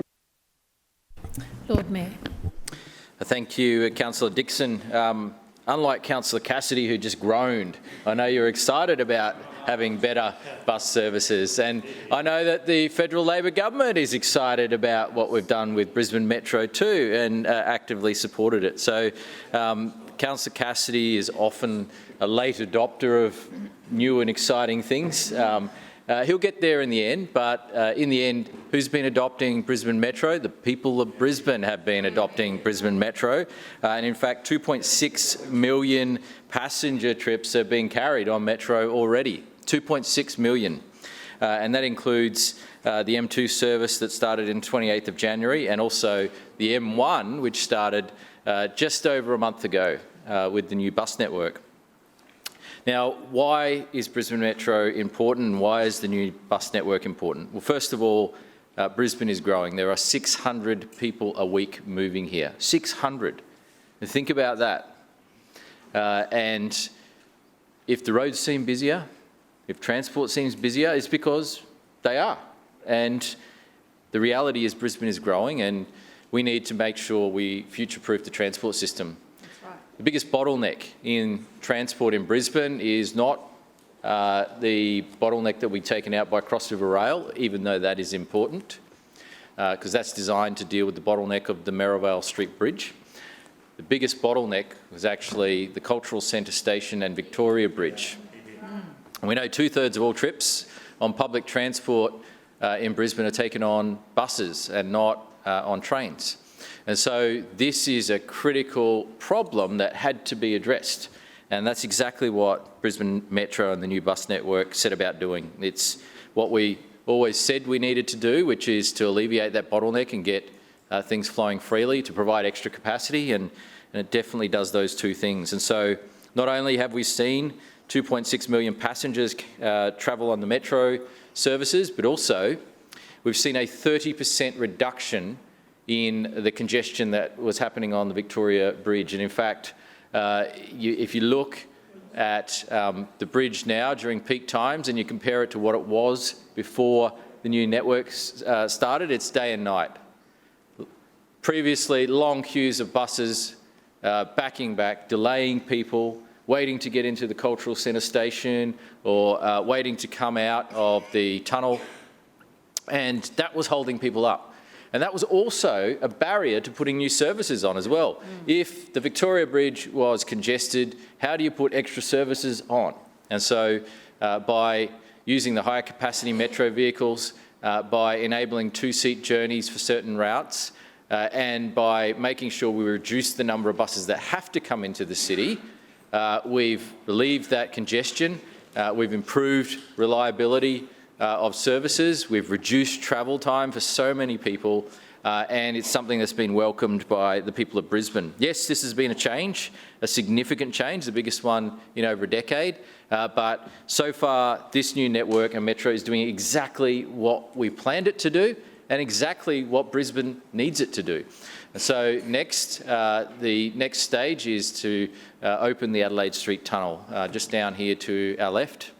Lord Mayor. Thank you, Councillor Dixon. Unlike Councillor Cassidy, who just groaned, I know you're excited about having better bus services, and I know that the federal Labor government is excited about what we've done with Brisbane Metro too, and actively supported it. So Councillor Cassidy is often late adopter of new and exciting things. He'll get there in the end, but in the end, who's been adopting Brisbane Metro? The people of Brisbane have been adopting Brisbane Metro. And in fact, 2.6 million passenger trips are being carried on Metro already. 2.6 million. And that includes the M2 service that started in 28th of January and also the M1, which started just over a month ago with the new bus network. Now, why is Brisbane Metro important and why is the new bus network important? Well, first of all, Brisbane is growing. There are 600 people a week moving here. 600. And think about that. And if the roads seem busier, if transport seems busier, it's because they are. And the reality is Brisbane is growing and we need to make sure we future-proof the transport system. The biggest bottleneck in transport in Brisbane is not the bottleneck that we've taken out by Cross River Rail, even though that is important, because that's designed to deal with the bottleneck of the Merivale Street Bridge. The biggest bottleneck was actually the Cultural Centre Station and Victoria Bridge. And we know 2/3 of all trips on public transport in Brisbane are taken on buses and not on trains. And so this is a critical problem that had to be addressed. And that's exactly what Brisbane Metro and the new bus network set about doing. It's what we always said we needed to do, which is to alleviate that bottleneck and get things flowing freely, to provide extra capacity, and it definitely does those two things. And so not only have we seen 2.6 million passengers travel on the Metro services, but also we've seen a 30% reduction in the congestion that was happening on the Victoria Bridge. And in fact, if you look at the bridge now during peak times and you compare it to what it was before the new networks started, it's day and night. Previously, long queues of buses backing back, delaying people, waiting to get into the Cultural Centre station or waiting to come out of the tunnel. And that was holding people up. And that was also a barrier to putting new services on as well. If the Victoria Bridge was congested, how do you put extra services on? And so by using the higher capacity Metro vehicles, by enabling two-seat journeys for certain routes, and by making sure we reduce the number of buses that have to come into the city, we've relieved that congestion, we've improved reliability of services, we've reduced travel time for so many people, and it's something that's been welcomed by the people of Brisbane. Yes, this has been a change, a significant change, the biggest one in over a decade, but so far this new network and Metro is doing exactly what we planned it to do and exactly what Brisbane needs it to do. And so next, the next stage is to open the Adelaide Street Tunnel, just down here to our left.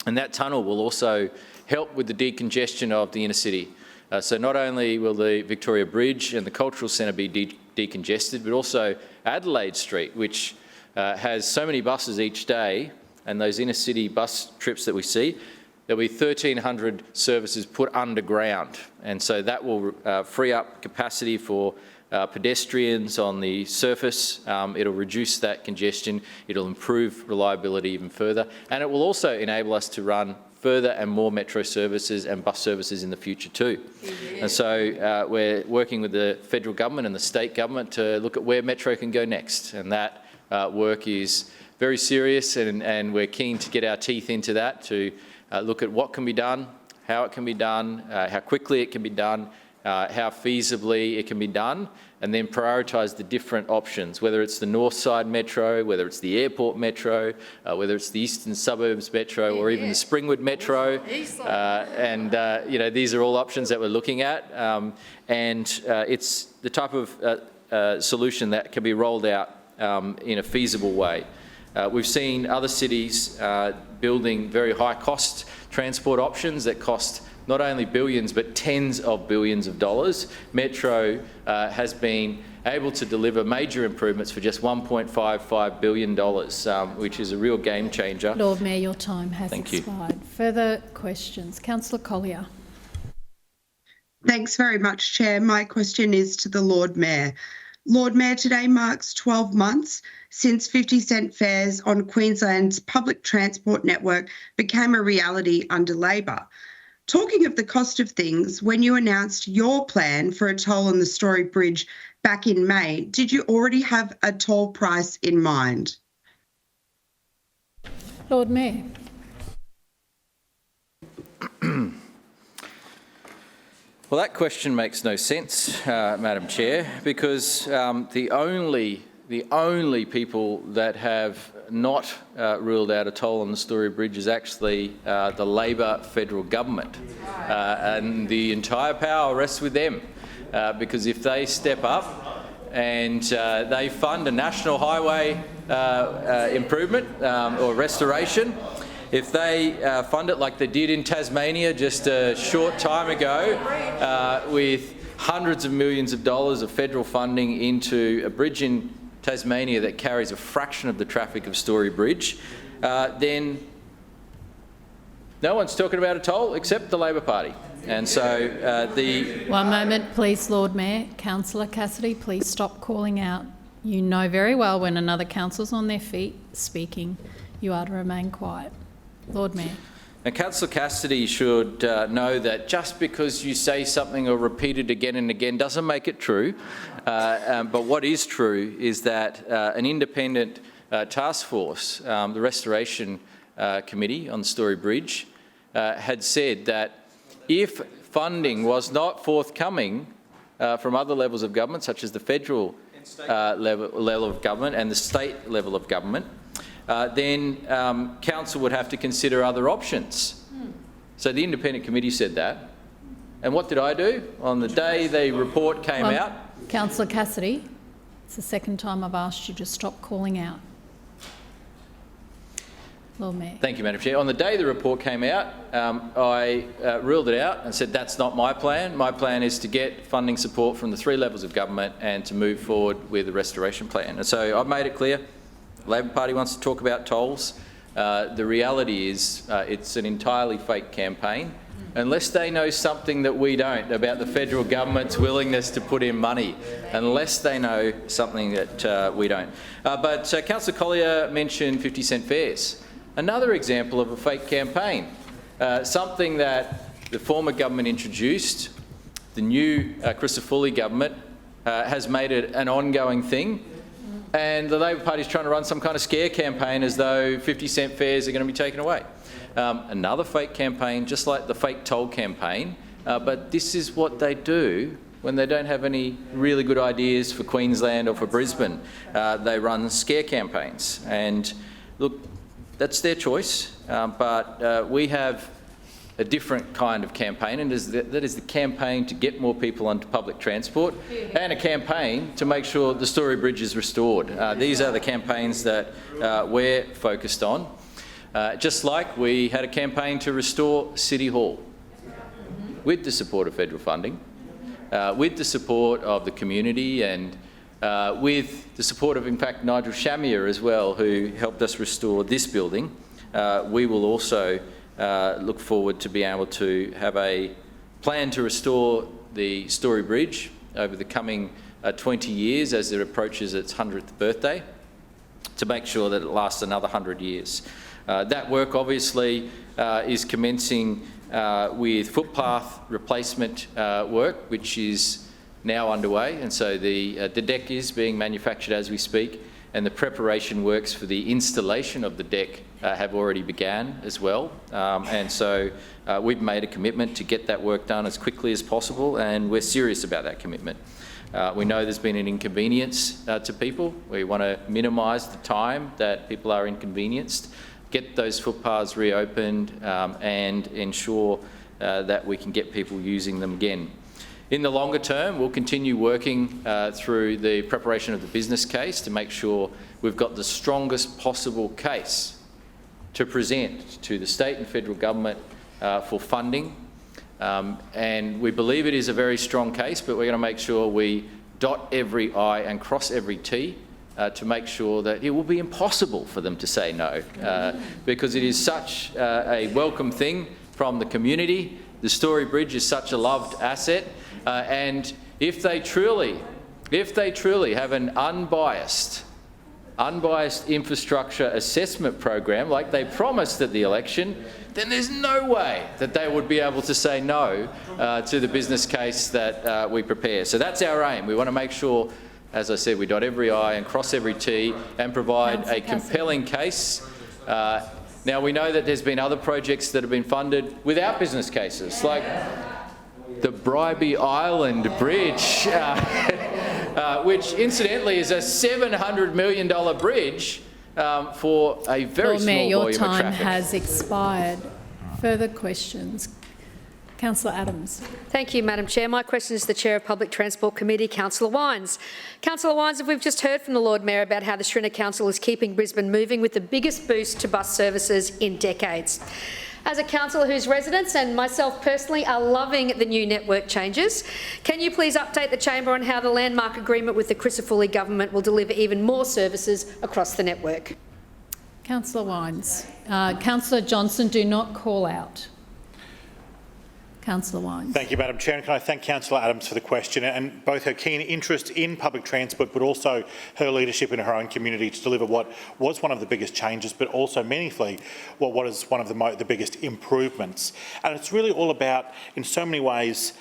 And that tunnel will also help with the decongestion of the inner city. So not only will the Victoria Bridge and the Cultural Centre be decongested, but also Adelaide Street, which has so many buses each day, and those inner city bus trips that we see, there'll be 1,300 services put underground. And so that will free up capacity for pedestrians on the surface. It'll reduce that congestion. It'll improve reliability even further. And it will also enable us to run further and more Metro services and bus services in the future too. Yeah. And so we're working with the federal government and the state government to look at where Metro can go next. And that work is very serious, and we're keen to get our teeth into that, to look at what can be done, how it can be done, how quickly it can be done, how feasibly it can be done, and then prioritise the different options, whether it's the North Side Metro, whether it's the Airport Metro, whether it's the Eastern Suburbs Metro, or even the Springwood Metro. And you know, these are all options that we're looking at, and it's the type of solution that can be rolled out in a feasible way. We've seen other cities building very high-cost transport options that cost not only billions, but tens of billions of dollars. Metro has been able to deliver major improvements for just $1.55 billion, which is a real game changer. Lord Mayor, your time has Thank expired. You. Further questions? Councillor Collier. Thanks very much, Chair. My question is to the Lord Mayor. Lord Mayor, today marks 12 months since 50-cent fares on Queensland's public transport network became a reality under Labor. Talking of the cost of things, when you announced your plan for a toll on the Story Bridge back in May, did you already have a toll price in mind? Lord Mayor. Well, that question makes no sense, Madam Chair, because the only people that have not ruled out a toll on the Story Bridge is actually the Labor federal government, and the entire power rests with them, because if they step up and they fund a national highway improvement or restoration, if they fund it like they did in Tasmania just a short time ago, with hundreds of millions of dollars of federal funding into a bridge in Tasmania that carries a fraction of the traffic of Story Bridge, then no one's talking about a toll except the Labor Party. And so One moment, please, Lord Mayor. Councillor Cassidy, please stop calling out. You know very well when another councillor's on their feet speaking, you are to remain quiet. Lord Mayor. And Councillor Cassidy should know that just because you say something or repeat it again and again doesn't make it true. But what is true is that an independent task force, the Restoration Committee on Story Bridge, had said that if funding was not forthcoming from other levels of government, such as the federal level of government and the state level of government, then council would have to consider other options. So the independent committee said that. And what did I do? On the day the report came out... Councillor Cassidy, it's the second time I've asked you to stop calling out. Lord Mayor. Thank you, Madam Chair. On the day the report came out, I ruled it out and said that's not my plan. My plan is to get funding support from the three levels of government and to move forward with the restoration plan. And so I've made it clear. The Labor Party wants to talk about tolls. The reality is it's an entirely fake campaign, unless they know something that we don't about the federal government's willingness to put in money, unless they know something that we don't. But Councillor Collier mentioned 50-cent fares. Another example of a fake campaign, something that the former government introduced, the new Christopherly government has made it an ongoing thing. And the Labor Party is trying to run some kind of scare campaign as though 50-cent fares are going to be taken away. Another fake campaign, just like the fake toll campaign, but this is what they do when they don't have any really good ideas for Queensland or for Brisbane. They run scare campaigns. And look, that's their choice, but we have a different kind of campaign, and that is the campaign to get more people onto public transport and a campaign to make sure the Story Bridge is restored. These are the campaigns that we're focused on. Just like we had a campaign to restore City Hall with the support of federal funding, with the support of the community, and with the support of, in fact, Nigel Shamier as well, who helped us restore this building. We will also look forward to being able to have a plan to restore the Story Bridge over the coming 20 years as it approaches its 100th birthday, to make sure that it lasts another 100 years. That work obviously is commencing with footpath replacement work, which is now underway, and so the deck is being manufactured as we speak, and the preparation works for the installation of the deck have already began as well. And so we've made a commitment to get that work done as quickly as possible, and we're serious about that commitment. We know there's been an inconvenience to people. We want to minimise the time that people are inconvenienced, get those footpaths reopened, and ensure that we can get people using them again. In the longer term, we'll continue working through the preparation of the business case to make sure we've got the strongest possible case to present to the state and federal government for funding. And we believe it is a very strong case, but we're going to make sure we dot every I and cross every T to make sure that it will be impossible for them to say no, because it is such a welcome thing from the community. The Story Bridge is such a loved asset, and if they truly if they truly have an unbiased infrastructure assessment program like they promised at the election, then there's no way that they would be able to say no to the business case that we prepare. So that's our aim. We want to make sure, as I said, we dot every I and cross every T and provide a compelling case. Now, we know that there's been other projects that have been funded without business cases, like the Bribie Island Bridge, which incidentally is a $700 million bridge for a very Lord Mayor, small volume your of time traffic. has expired. Further questions? Councillor Adams. Thank you, Madam Chair. My question is to the Chair of Public Transport Committee, Councillor Wines. Councillor Wines, we've just heard from the Lord Mayor about how the Schrinner Council is keeping Brisbane moving with the biggest boost to bus services in decades. As a councillor whose residents and myself personally are loving the new network changes, can you please update the chamber on how the landmark agreement with the Crisafulli government will deliver even more services across the network? Councillor Wines. Councillor Johnson, do not call out. Councillor Wines. Thank you, Madam Chair. And can I thank Councillor Adams for the question and both her keen interest in public transport but also her leadership in her own community to deliver what was one of the biggest changes but also meaningfully what is one of the biggest improvements. And it's really all about, in so many ways,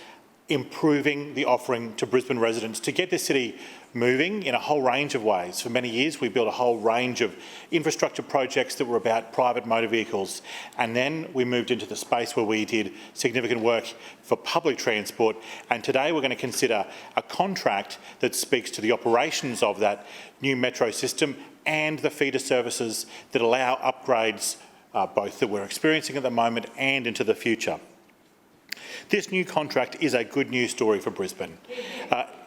improving the offering to Brisbane residents to get the city moving in a whole range of ways. For many years, we built a whole range of infrastructure projects that were about private motor vehicles, and then we moved into the space where we did significant work for public transport, and today we're going to consider a contract that speaks to the operations of that new metro system and the feeder services that allow upgrades, both that we're experiencing at the moment and into the future. This new contract is a good news story for Brisbane.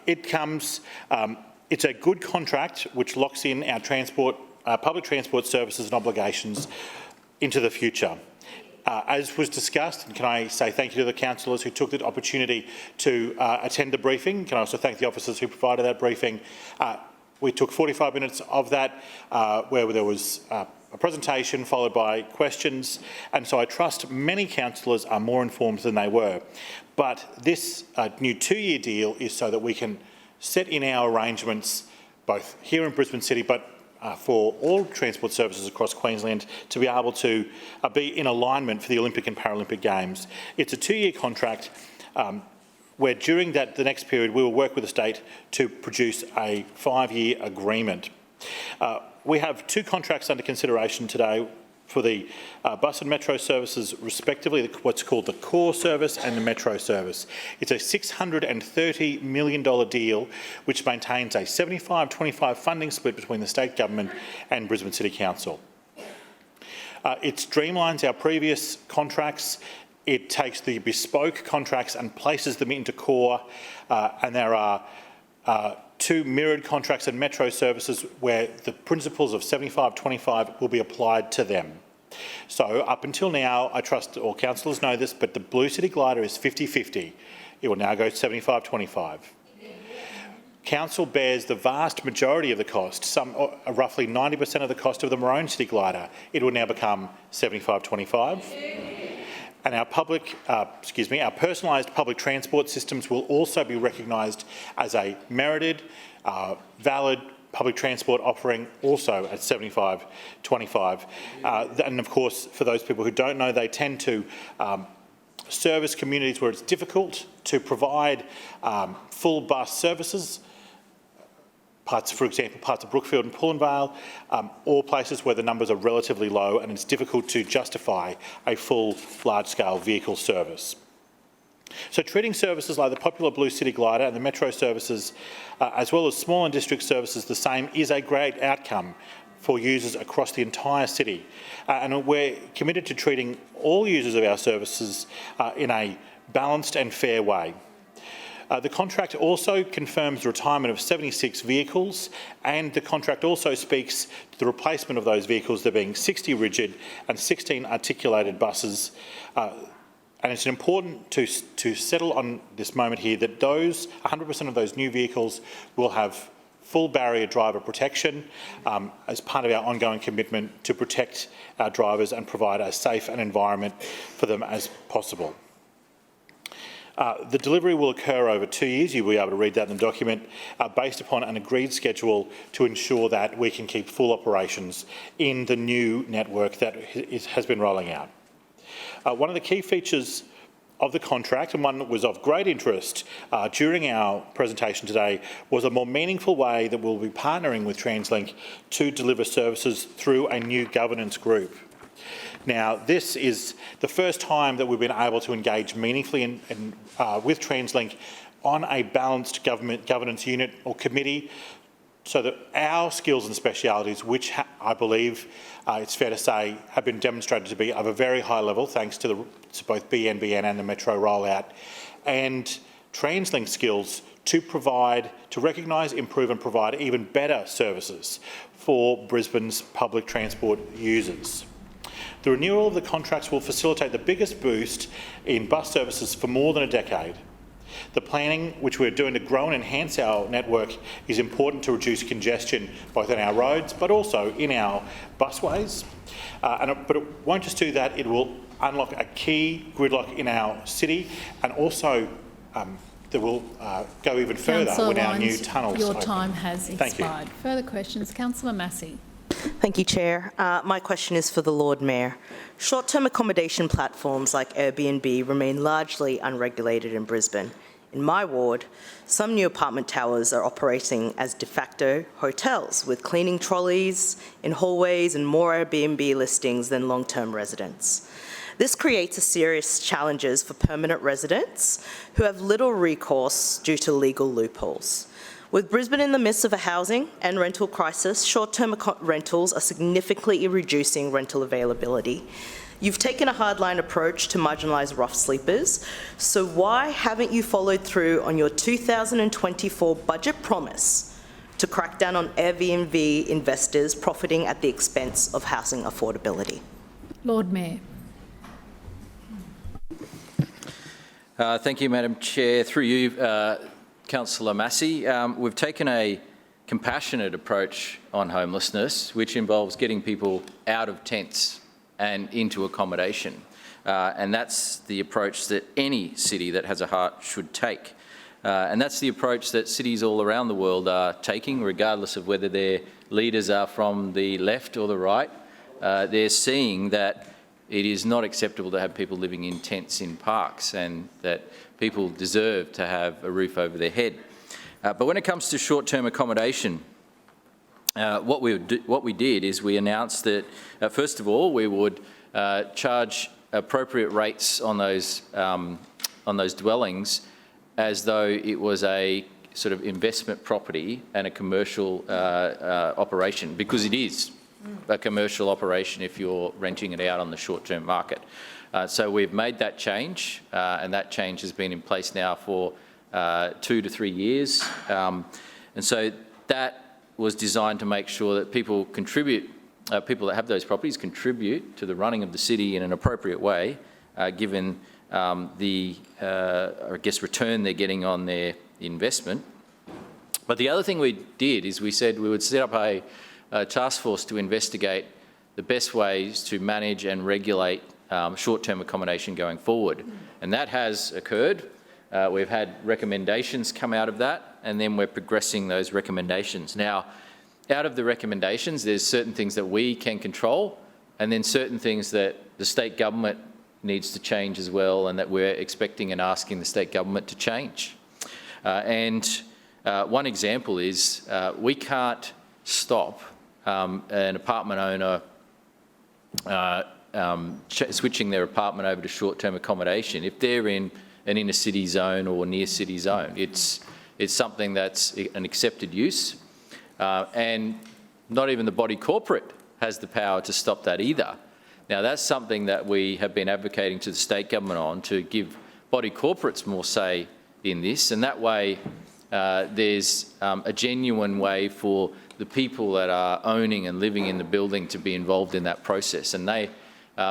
It's a good contract which locks in our public transport services and obligations into the future. As was discussed, and can I say thank you to the councillors who took the opportunity to attend the briefing. Can I also thank the officers who provided that briefing. We took 45 minutes of that where there was a presentation followed by questions, and so I trust many councillors are more informed than they were. But this new 2-year deal is so that we can set in our arrangements, both here in Brisbane City, but for all transport services across Queensland, to be able to be in alignment for the Olympic and Paralympic Games. It's a 2-year contract where during the next period we will work with the state to produce a 5-year agreement. We have 2 contracts under consideration today for the bus and metro services respectively, what's called the core service and the metro service. It's a $630 million deal which maintains a 75-25 funding split between the state government and Brisbane City Council. It streamlines our previous contracts. It takes the bespoke contracts and places them into core, and there are 2 mirrored contracts and metro services where the principles of 75-25 will be applied to them. So up until now, I trust all councillors know this, but the Blue City Glider is 50-50. It will now go 75-25. Council bears the vast majority of the cost, roughly 90% of the cost of the Maroon City Glider. It will now become 75-25. And our personalised public transport systems will also be recognised as a merited, valid public transport offering, also at 75-25. And of course, for those people who don't know, they tend to service communities where it's difficult to provide full bus services. For example, parts of Brookfield and Pullenvale, or places where the numbers are relatively low and it's difficult to justify a full large-scale vehicle service. So treating services like the popular Blue City Glider and the metro services, as well as small and district services the same, is a great outcome for users across the entire city. And we're committed to treating all users of our services in a balanced and fair way. The contract also confirms the retirement of 76 vehicles, and the contract also speaks to the replacement of those vehicles, there being 60 rigid and 16 articulated buses. And it's important to settle on this moment here that 100% of those new vehicles will have full barrier driver protection as part of our ongoing commitment to protect our drivers and provide as safe an environment for them as possible. The delivery will occur over 2 years. You'll be able to read that in the document, based upon an agreed schedule to ensure that we can keep full operations in the new network that has been rolling out. One of the key features of the contract, and one that was of great interest during our presentation today, was a more meaningful way that we'll be partnering with TransLink to deliver services through a new governance group. Now, this is the first time that we've been able to engage meaningfully with TransLink on a balanced governance unit or committee, so that our skills and specialities, which I believe it's fair to say have been demonstrated to be of a very high level thanks to both BNBN and the Metro rollout, and TransLink skills to recognise, improve and provide even better services for Brisbane's public transport users. The renewal of the contracts will facilitate the biggest boost in bus services for more than a decade. The planning which we're doing to grow and enhance our network is important to reduce congestion both on our roads but also in our busways. But it won't just do that, it will unlock a key gridlock in our city, and also that will go even further Councillor when our new Wines, tunnels your open. time has Thank you. expired. Further questions? Councillor Massey. Thank you, Chair. My question is for the Lord Mayor. Short-term accommodation platforms like Airbnb remain largely unregulated in Brisbane. In my ward, some new apartment towers are operating as de facto hotels with cleaning trolleys in hallways and more Airbnb listings than long-term residents. This creates serious challenges for permanent residents who have little recourse due to legal loopholes. With Brisbane in the midst of a housing and rental crisis, short-term rentals are significantly reducing rental availability. You've taken a hardline approach to marginalise rough sleepers, so why haven't you followed through on your 2024 budget promise to crack down on Airbnb investors profiting at the expense of housing affordability? Lord Mayor. Thank you, Madam Chair. Through you, Councillor Massey, we've taken a compassionate approach on homelessness, which involves getting people out of tents and into accommodation. And that's the approach that any city that has a heart should take. And that's the approach that cities all around the world are taking, regardless of whether their leaders are from the left or the right. They're seeing that it is not acceptable to have people living in tents in parks, and that people deserve to have a roof over their head. But when it comes to short-term accommodation, what we did is we announced that, first of all, we would charge appropriate rates on those dwellings as though it was a sort of investment property and a commercial operation, because it is a commercial operation if you're renting it out on the short-term market. So we've made that change, and that change has been in place now for 2 to 3 years. And so that was designed to make sure that people contribute, people that have those properties contribute to the running of the city in an appropriate way, given the, I guess, return they're getting on their investment. But the other thing we did is we said we would set up a task force to investigate the best ways to manage and regulate short-term accommodation going forward. And that has occurred. We've had recommendations come out of that, and then we're progressing those recommendations. Now, out of the recommendations, there's certain things that we can control, and then certain things that the state government needs to change as well, and that we're expecting and asking the state government to change. One example is we can't stop an apartment owner switching their apartment over to short-term accommodation if they're in an inner-city zone or near-city zone. It's something that's an accepted use, and not even the body corporate has the power to stop that either. Now, that's something that we have been advocating to the state government on, to give body corporates more say in this, and that way there's a genuine way for the people that are owning and living in the building to be involved in that process. And they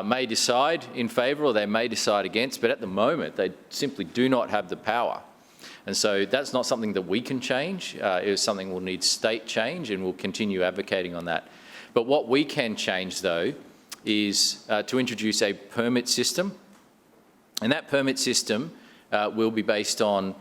may decide in favour or they may decide against, but at the moment they simply do not have the power. And so that's not something that we can change. It is something we'll need state change, and we'll continue advocating on that. But what we can change, though, is to introduce a permit system. And that permit system will be based on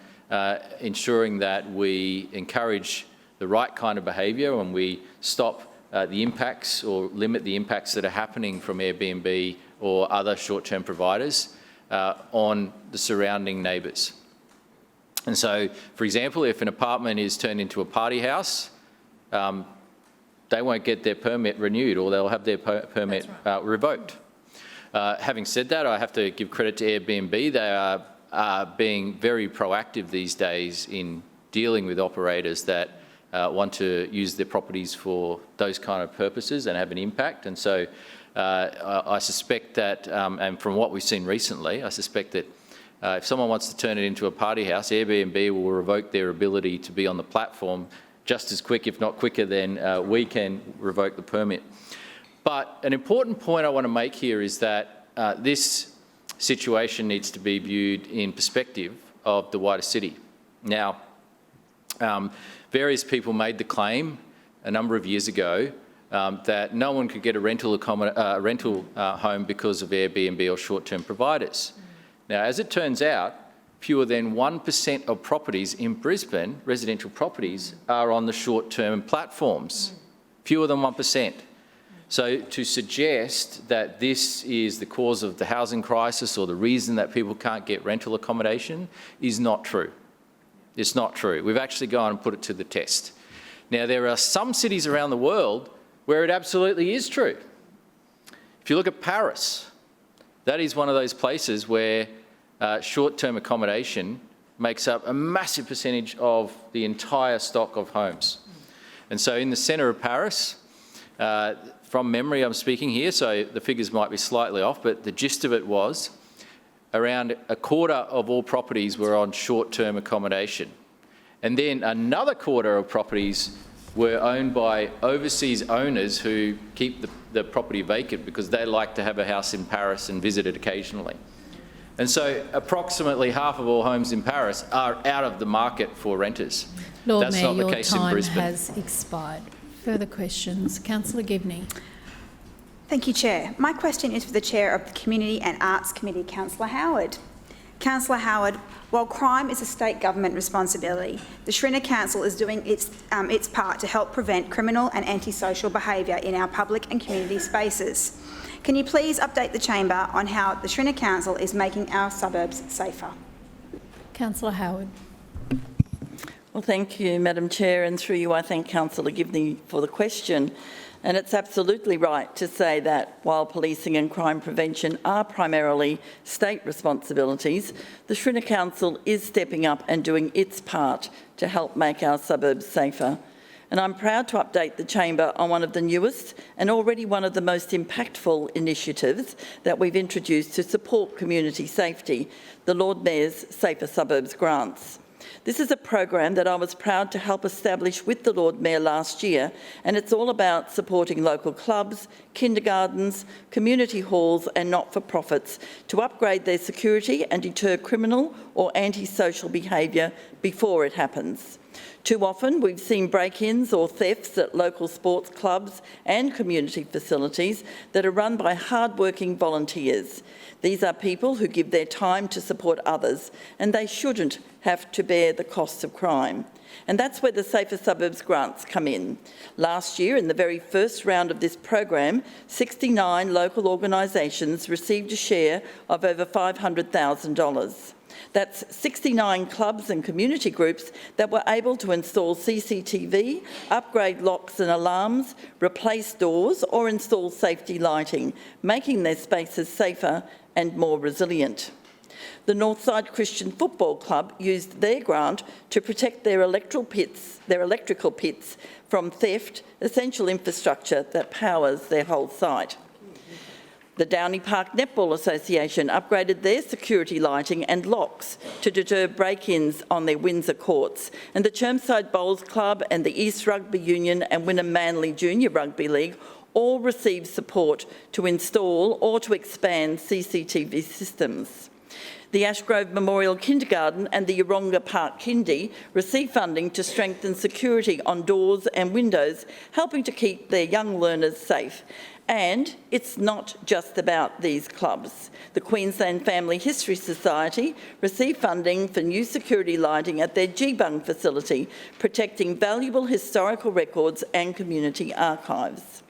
ensuring that we encourage the right kind of behaviour and we stop the impacts or limit the impacts that are happening from Airbnb or other short-term providers on the surrounding neighbours. And so, for example, if an apartment is turned into a party house, they won't get their permit renewed or they'll have their permit revoked. Having said that, I have to give credit to Airbnb. They are being very proactive these days in dealing with operators that want to use their properties for those kind of purposes and have an impact. And so I suspect that, and from what we've seen recently, I suspect that if someone wants to turn it into a party house, Airbnb will revoke their ability to be on the platform just as quick, if not quicker, than we can revoke the permit. But an important point I want to make here is that this situation needs to be viewed in perspective of the wider city. Now, various people made the claim a number of years ago that no one could get a rental home because of Airbnb or short-term providers. Now, as it turns out, fewer than 1% of properties in Brisbane, residential properties, are on the short-term platforms. Fewer than 1%. So to suggest that this is the cause of the housing crisis or the reason that people can't get rental accommodation is not true. It's not true. We've actually gone and put it to the test. Now, there are some cities around the world where it absolutely is true. If you look at Paris, that is one of those places where short-term accommodation makes up a massive percentage of the entire stock of homes. And so in the centre of Paris, from memory I'm speaking here, so the figures might be slightly off, but the gist of it was around a quarter of all properties were on short-term accommodation. And then another quarter of properties were owned by overseas owners who keep the property vacant because they like to have a house in Paris and visit it occasionally. And so approximately half of all homes in Paris are out of the market for renters. Lord That's Mayor, not the your case in time Brisbane. has expired. Further questions? Councillor Gibney. Thank you, Chair. My question is for the Chair of the Community and Arts Committee, Councillor Howard. Councillor Howard, while crime is a state government responsibility, the Schrinner Council is doing its part to help prevent criminal and antisocial behaviour in our public and community spaces. Can you please update the Chamber on how the Schrinner Council is making our suburbs safer? Councillor Howard. Well, thank you, Madam Chair, and through you I thank Councillor Gibney for the question. And it's absolutely right to say that while policing and crime prevention are primarily state responsibilities, the Schrinner Council is stepping up and doing its part to help make our suburbs safer. And I'm proud to update the Chamber on one of the newest and already one of the most impactful initiatives that we've introduced to support community safety, the Lord Mayor's Safer Suburbs Grants. This is a program that I was proud to help establish with the Lord Mayor last year, and it's all about supporting local clubs, kindergartens, community halls and not-for-profits to upgrade their security and deter criminal or antisocial behaviour before it happens. Too often we've seen break-ins or thefts at local sports clubs and community facilities that are run by hard-working volunteers. These are people who give their time to support others, and they shouldn't have to bear the costs of crime. And that's where the Safer Suburbs grants come in. Last year, in the very first round of this program, 69 local organisations received a share of over $500,000. That's 69 clubs and community groups that were able to install CCTV, upgrade locks and alarms, replace doors or install safety lighting, making their spaces safer and more resilient. The Northside Christian Football Club used their grant to protect their electrical pits from theft, essential infrastructure that powers their whole site. The Downey Park Netball Association upgraded their security lighting and locks to deter break-ins on their Windsor courts, and the Chermside Bowls Club and the East Rugby Union and Wynnum Manly Junior Rugby League all received support to install or to expand CCTV systems. The Ashgrove Memorial Kindergarten and the Yeronga Park Kindy received funding to strengthen security on doors and windows, helping to keep their young learners safe. And it's not just about these clubs. The Queensland Family History Society received funding for new security lighting at their Geebung facility, protecting valuable historical records and community archives.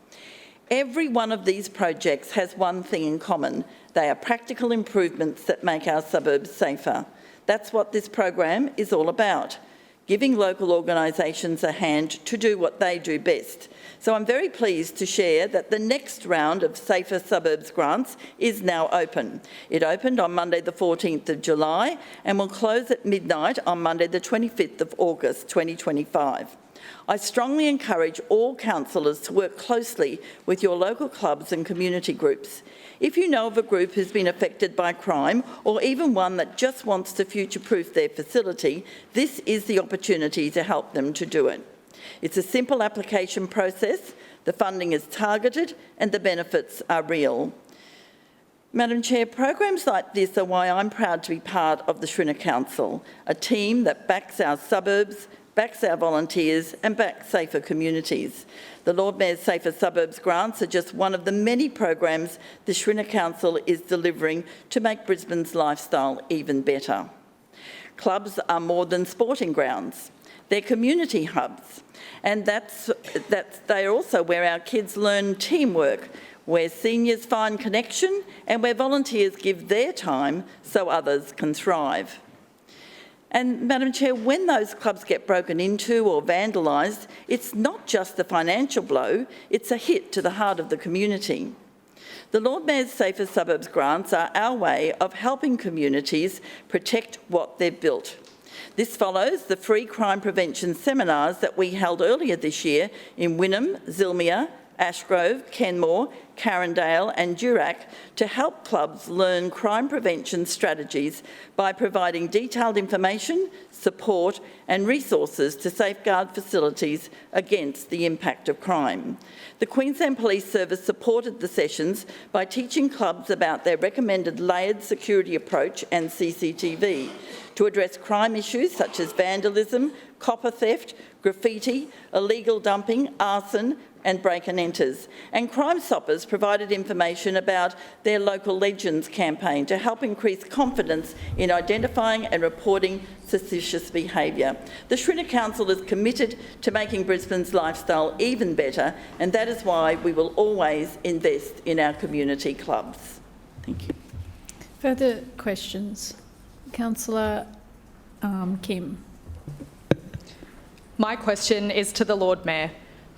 Every one of these projects has one thing in common. They are practical improvements that make our suburbs safer. That's what this program is all about, giving local organisations a hand to do what they do best. So I'm very pleased to share that the next round of Safer Suburbs grants is now open. It opened on Monday the 14th of July and will close at midnight on Monday the 25th of August 2025. I strongly encourage all councillors to work closely with your local clubs and community groups. If you know of a group who's been affected by crime, or even one that just wants to future-proof their facility, this is the opportunity to help them to do it. It's a simple application process, the funding is targeted and the benefits are real. Madam Chair, programs like this are why I'm proud to be part of the Shriner Council, a team that backs our suburbs, backs our volunteers and backs safer communities. The Lord Mayor's Safer Suburbs grants are just one of the many programs the Shriner Council is delivering to make Brisbane's lifestyle even better. Clubs are more than sporting grounds. They're community hubs, and they're also where our kids learn teamwork, where seniors find connection and where volunteers give their time so others can thrive. And Madam Chair, when those clubs get broken into or vandalised, it's not just a financial blow, it's a hit to the heart of the community. The Lord Mayor's Safer Suburbs grants are our way of helping communities protect what they've built. This follows the free crime prevention seminars that we held earlier this year in Wynnum, Zilmia, Ashgrove, Kenmore, Carindale and Durack to help clubs learn crime prevention strategies by providing detailed information, support and resources to safeguard facilities against the impact of crime. The Queensland Police Service supported the sessions by teaching clubs about their recommended layered security approach and CCTV to address crime issues such as vandalism, copper theft, graffiti, illegal dumping, arson and break and enters. And Crime Stoppers provided information about their Local Legends campaign to help increase confidence in identifying and reporting suspicious behaviour. The Shriner Council is committed to making Brisbane's lifestyle even better, and that is why we will always invest in our community clubs. Thank you. Further questions? Councillor Kim. My question is to the Lord Mayor.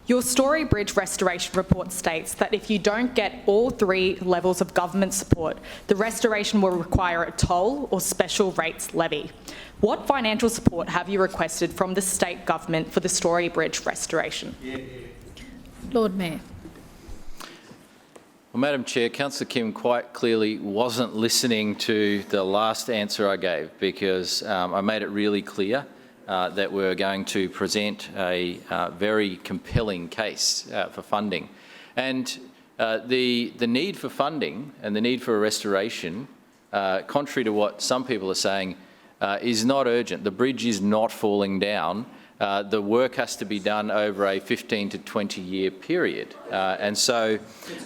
Your Story Bridge restoration report states that if you don't get all 3 levels of government support, the restoration will require a toll or special rates levy. What financial support have you requested from the state government for the Story Bridge restoration? Lord Mayor. Well, Madam Chair, Councillor Kim quite clearly wasn't listening to the last answer I gave, because I made it really clear that we're going to present a very compelling case for funding. And the need for funding and the need for a restoration, contrary to what some people are saying, is not urgent. The bridge is not falling down. The work has to be done over a 15 to 20-year period. And so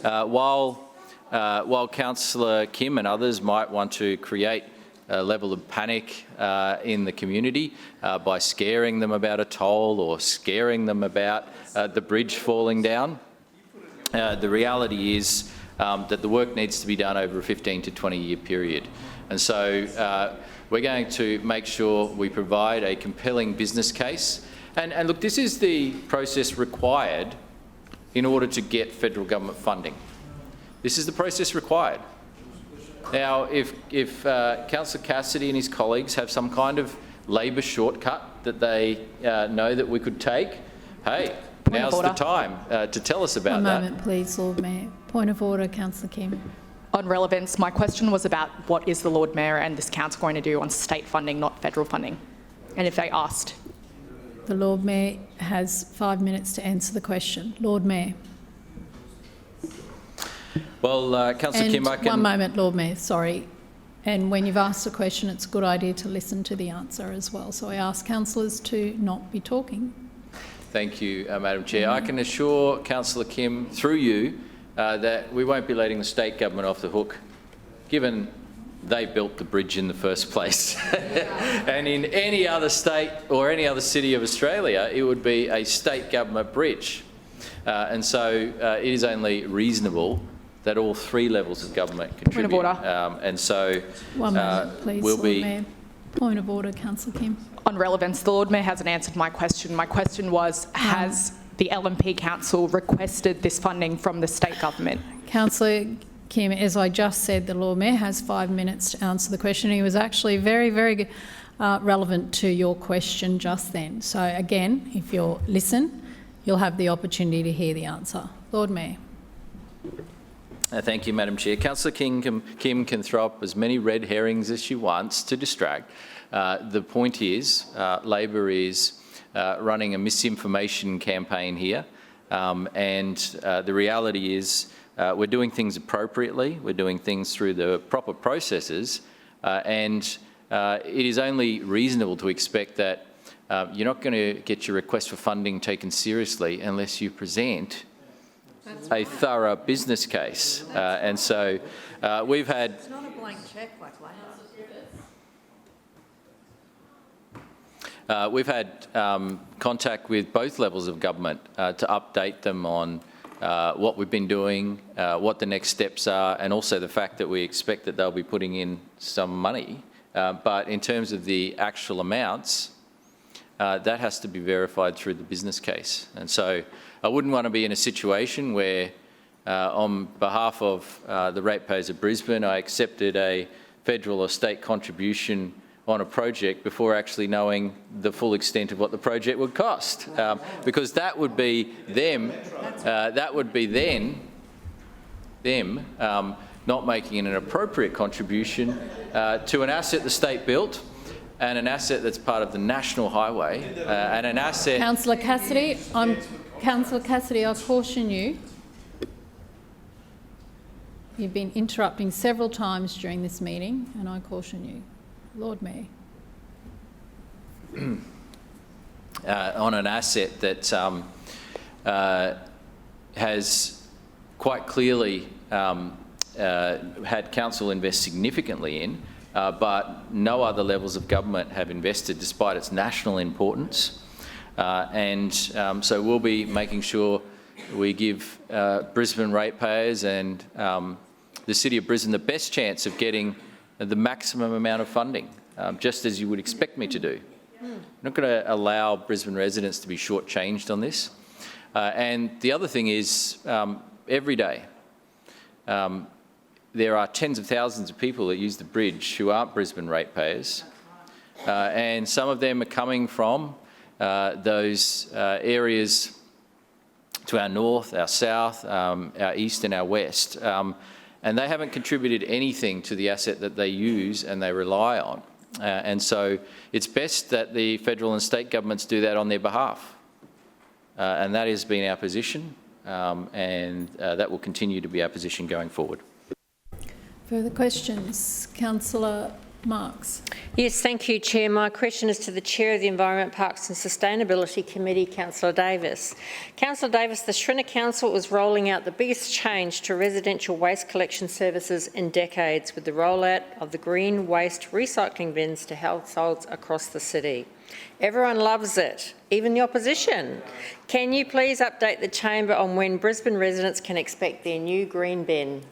while Councillor Kim and others might want to create a level of panic in the community by scaring them about a toll or scaring them about the bridge falling down, the reality is that the work needs to be done over a 15 to 20-year period. And so we're going to make sure we provide a compelling business case. And look, this is the process required in order to get federal government funding. This is the process required. Now, if Councillor Cassidy and his colleagues have some kind of Labor shortcut that they know that we could take, hey, now's the time to tell us about that. One moment, please, Lord Mayor. Point of order, Councillor Kim. On relevance, my question was about what is the Lord Mayor and this council going to do on state funding, not federal funding, and if they asked. The Lord Mayor has 5 minutes to answer the question. Lord Mayor. Well, Councillor Kim, I can... One moment, Lord Mayor, sorry. And when you've asked a question, it's a good idea to listen to the answer as well. So I ask councillors to not be talking. Thank you, Madam Chair. I can assure Councillor Kim, through you, that we won't be letting the state government off the hook, given they built the bridge in the first place. And in any other state or any other city of Australia, it would be a state government bridge. And so it is only reasonable that all three levels of government contribute. Point of order. And so 1 moment, please, we'll Lord be... Mayor. Point of order, Councillor Kim. On relevance, the Lord Mayor hasn't answered my question. My question was, has the LNP Council requested this funding from the state government? Councillor Kim, as I just said, the Lord Mayor has 5 minutes to answer the question. He was actually very, very relevant to your question just then. So again, if you'll listen, you'll have the opportunity to hear the answer. Lord Mayor. Thank you, Madam Chair. Councillor Kim can throw up as many red herrings as she wants to distract. The point is, Labor is running a misinformation campaign here, and the reality is we're doing things appropriately, we're doing things through the proper processes, and it is only reasonable to expect that you're not going to get your request for funding taken seriously unless you present a thorough business case. And so we've had... It's not a blank cheque like Labor. We've had contact with both levels of government to update them on what we've been doing, what the next steps are, and also the fact that we expect that they'll be putting in some money. But in terms of the actual amounts, that has to be verified through the business case. And so I wouldn't want to be in a situation where, on behalf of the ratepayers of Brisbane, I accepted a federal or state contribution on a project before actually knowing the full extent of what the project would cost, because that would be them. That would be them not making an appropriate contribution to an asset the state built, and an asset that's part of the national highway, and an asset... Councillor Cassidy, Councillor Cassidy, I caution you. You've been interrupting several times during this meeting, and I caution you. Lord Mayor. On an asset that has quite clearly had council invest significantly in, but no other levels of government have invested despite its national importance. So we'll be making sure we give Brisbane ratepayers and the City of Brisbane the best chance of getting the maximum amount of funding, just as you would expect me to do. I'm not going to allow Brisbane residents to be shortchanged on this. And the other thing is, every day, there are tens of thousands of people that use the bridge who aren't Brisbane ratepayers, and some of them are coming from those areas to our north, our south, our east and our west, and they haven't contributed anything to the asset that they use and they rely on. And so it's best that the federal and state governments do that on their behalf. And that has been our position, and that will continue to be our position going forward. Further questions? Councillor Marx. Yes, thank you, Chair. My question is to the Chair of the Environment, Parks and Sustainability Committee, Councillor Davis. Councillor Davis, the Shrinner Council is rolling out the biggest change to residential waste collection services in decades with the rollout of the green waste recycling bins to households across the city. Everyone loves it, even the opposition. Can you please update the Chamber on when Brisbane residents can expect their new green bin?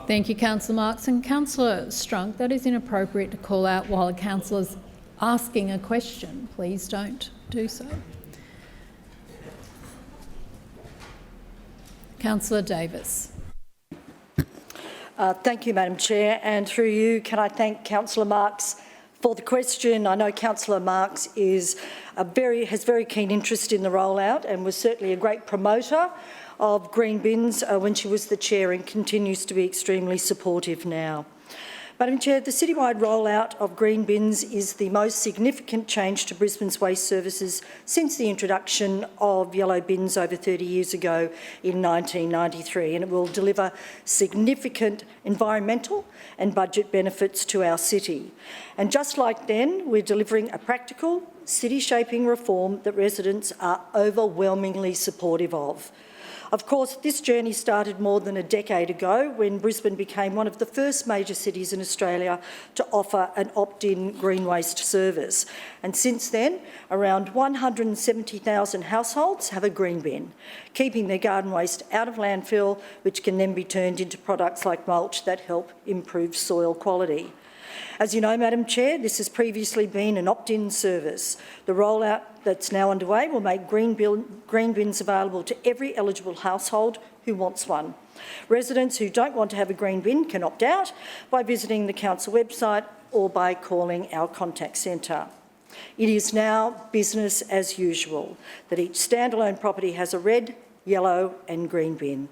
Thank you, Councillor Marx. And Councillor Strunk, that is inappropriate to call out while a councillor is asking a question. Please don't do so. Councillor Davis. Thank you, Madam Chair. And through you, can I thank Councillor Marx for the question. I know Councillor Marx has very keen interest in the rollout and was certainly a great promoter of green bins when she was the chair, and continues to be extremely supportive now. Madam Chair, the citywide rollout of green bins is the most significant change to Brisbane's waste services since the introduction of yellow bins over 30 years ago in 1993, and it will deliver significant environmental and budget benefits to our city. And just like then, we're delivering a practical, city-shaping reform that residents are overwhelmingly supportive of. Of course, this journey started more than a decade ago when Brisbane became one of the first major cities in Australia to offer an opt-in green waste service. And since then, around 170,000 households have a green bin, keeping their garden waste out of landfill, which can then be turned into products like mulch that help improve soil quality. As you know, Madam Chair, this has previously been an opt-in service. The rollout that's now underway will make green bins available to every eligible household who wants one. Residents who don't want to have a green bin can opt out by visiting the council website or by calling our contact centre. It is now business as usual that each standalone property has a red, yellow and green bin.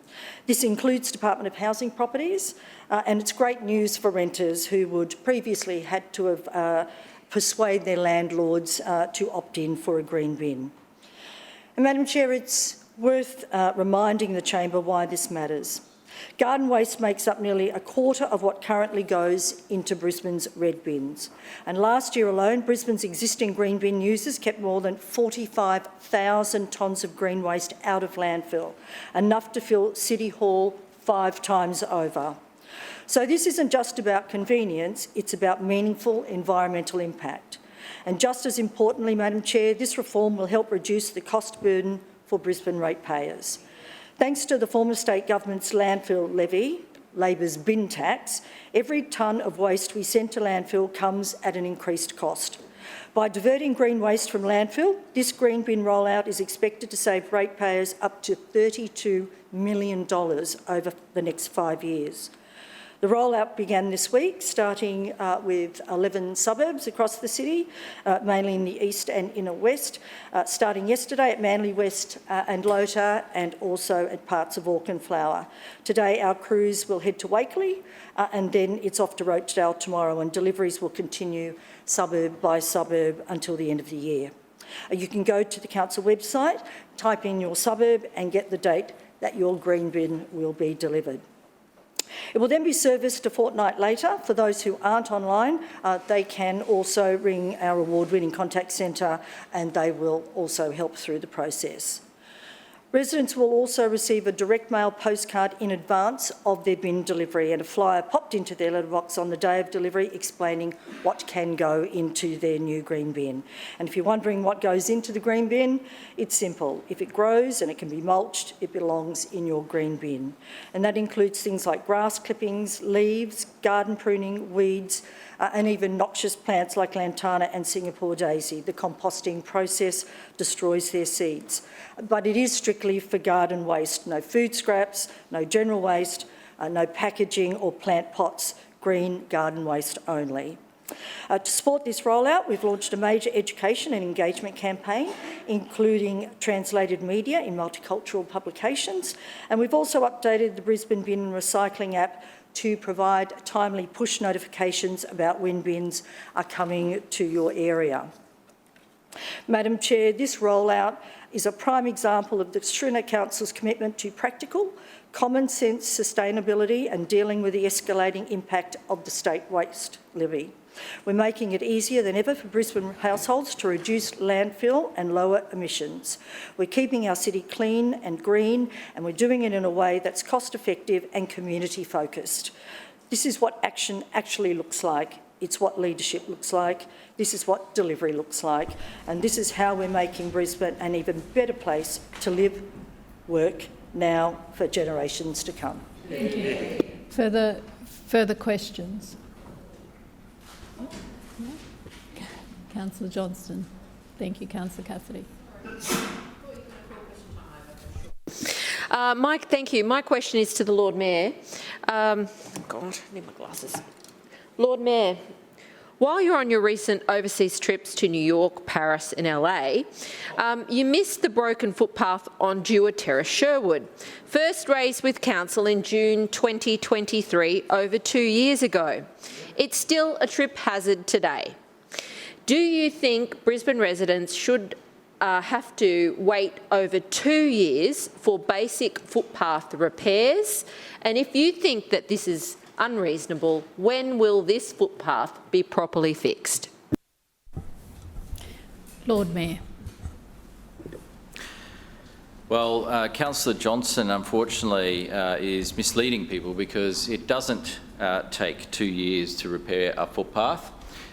This includes Department of Housing properties, and it's great news for renters who would previously had to have persuade their landlords to opt in for a green bin. And Madam Chair, it's worth reminding the chamber why this matters. Garden waste makes up nearly a quarter of what currently goes into Brisbane's red bins. And last year alone, Brisbane's existing green bin users kept more than 45,000 tonnes of green waste out of landfill, enough to fill City Hall 5 times over. So this isn't just about convenience, it's about meaningful environmental impact. And just as importantly, Madam Chair, this reform will help reduce the cost burden for Brisbane ratepayers. Thanks to the former state government's landfill levy, Labor's bin tax, every tonne of waste we send to landfill comes at an increased cost. By diverting green waste from landfill, this green bin rollout is expected to save ratepayers up to $32 million over the next 5 years. The rollout began this week, starting with 11 suburbs across the city, mainly in the east and inner west, starting yesterday at Manly West and Lota, and also at parts of Auchenflower. Today our crews will head to Wakeley, and then it's off to Rochedale tomorrow, and deliveries will continue suburb by suburb until the end of the year. You can go to the council website, type in your suburb and get the date that your green bin will be delivered. It will then be serviced a fortnight later. For those who aren't online, they can also ring our award-winning contact centre and they will also help through the process. Residents will also receive a direct mail postcard in advance of their bin delivery and a flyer popped into their letterbox on the day of delivery explaining what can go into their new green bin. And if you're wondering what goes into the green bin, it's simple. If it grows and it can be mulched, it belongs in your green bin. And that includes things like grass clippings, leaves, garden pruning, weeds, and even noxious plants like lantana and Singapore daisy. The composting process destroys their seeds. But it is strictly for garden waste. No food scraps, no general waste, no packaging or plant pots, green garden waste only. To support this rollout, we've launched a major education and engagement campaign, including translated media in multicultural publications, and we've also updated the Brisbane Bin and Recycling app to provide timely push notifications about when bins are coming to your area. Madam Chair, this rollout is a prime example of the Srina Council's commitment to practical, common sense sustainability and dealing with the escalating impact of the state waste levy. We're making it easier than ever for Brisbane households to reduce landfill and lower emissions. We're keeping our city clean and green, and we're doing it in a way that's cost-effective and community-focused. This is what action actually looks like. It's what leadership looks like. This is what delivery looks like. And this is how we're making Brisbane an even better place to live, work, now for generations to come. Thank you. Further questions? Councillor Johnston. Thank you, Councillor Cassidy. Thank you. My question is to the Lord Mayor. God, I need my glasses. Lord Mayor, while you're on your recent overseas trips to New York, Paris and LA, you missed the broken footpath on Dewar Terrace, Sherwood, first raised with Council in June 2023, over 2 years ago. It's still a trip hazard today. Do you think Brisbane residents should have to wait over 2 years for basic footpath repairs? And if you think that this is unreasonable, when will this footpath be properly fixed? Lord Mayor. Well, Councillor Johnson, unfortunately, is misleading people because it doesn't take 2 years to repair a footpath.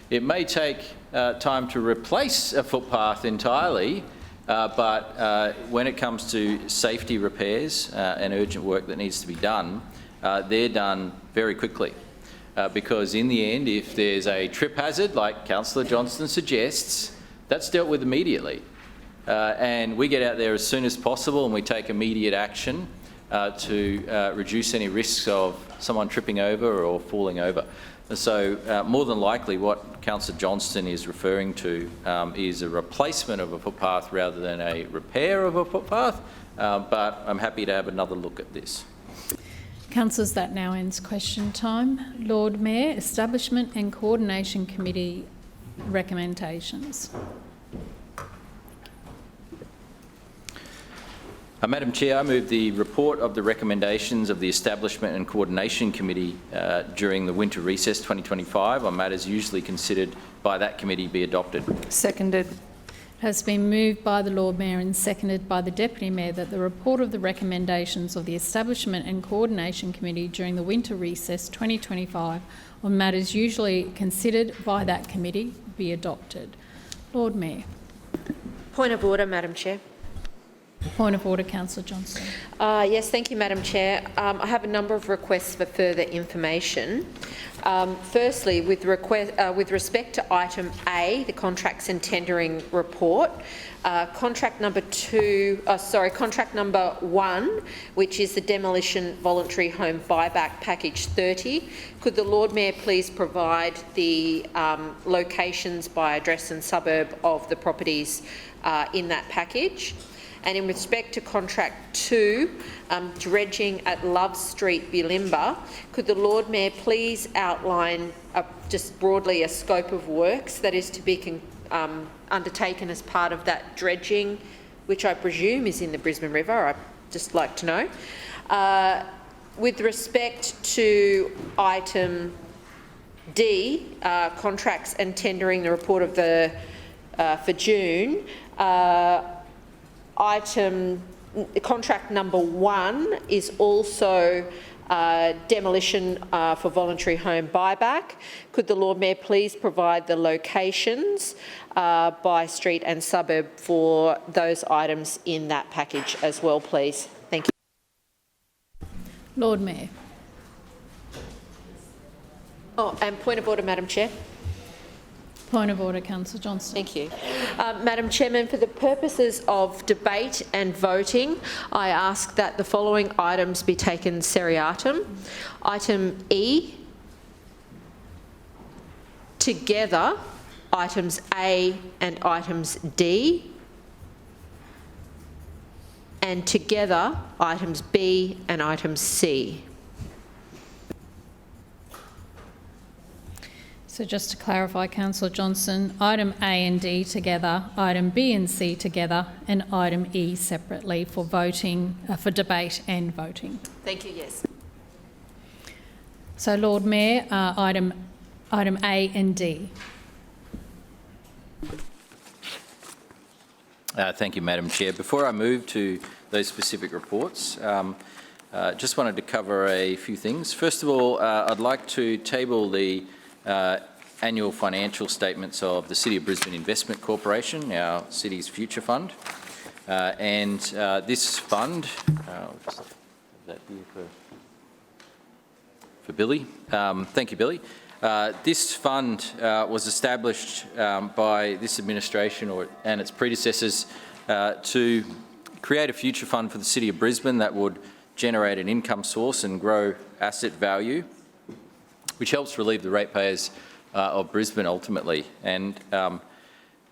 It may take time to replace a footpath entirely, but when it comes to safety repairs and urgent work that needs to be done, they're done very quickly. Because in the end, if there's a trip hazard, like Councillor Johnston suggests, that's dealt with immediately. And we get out there as soon as possible and we take immediate action to reduce any risks of someone tripping over or falling over. And so more than likely what Councillor Johnston is referring to is a replacement of a footpath rather than a repair of a footpath, but I'm happy to have another look at this. Councillors, that now ends question time. Lord Mayor, Establishment and Coordination Committee recommendations. Madam Chair, I move the report of the recommendations of the Establishment and Coordination Committee during the winter recess 2025 on matters usually considered by that committee be adopted. Seconded. It has been moved by the Lord Mayor and seconded by the Deputy Mayor that the report of the recommendations of the Establishment and Coordination Committee during the winter recess 2025 on matters usually considered by that committee be adopted. Lord Mayor. Point of order, Madam Chair. Point of order, Councillor Johnston. Yes, thank you, Madam Chair. I have a number of requests for further information. Firstly, with respect to item A, the contracts and tendering report, contract number 1, which is the demolition voluntary home buyback package 30. Could the Lord Mayor please provide the locations by address and suburb of the properties in that package? And in respect to contract 2, dredging at Love Street, Bulimba, could the Lord Mayor please outline just broadly a scope of works that is to be undertaken as part of that dredging, which I presume is in the Brisbane River? I'd just like to know. With respect to item D, contracts and tendering the report of the for June, contract number 1 is also demolition for voluntary home buyback. Could the Lord Mayor please provide the locations by street and suburb for those items in that package as well, please? Thank you. Lord Mayor. Oh, and point of order, Madam Chair. Point of order, Councillor Johnston. Thank you. Madam Chairman, for the purposes of debate and voting, I ask that the following items be taken seriatim. Item E, together, items A and items D, and together, items B and items C. So just to clarify, Councillor Johnston, item A and D together, item B and C together, and item E separately for voting, for debate and voting. Thank you, yes. So, Lord Mayor, item A and D. Thank you, Madam Chair. Before I move to those specific reports, just wanted to cover a few things. First of all, I'd like to table the annual financial statements of the City of Brisbane Investment Corporation, our city's future fund. This fund, I'll just have that here for Billy. Thank you, Billy. This fund was established by this administration and its predecessors to create a future fund for the City of Brisbane that would generate an income source and grow asset value, which helps relieve the ratepayers of Brisbane ultimately. And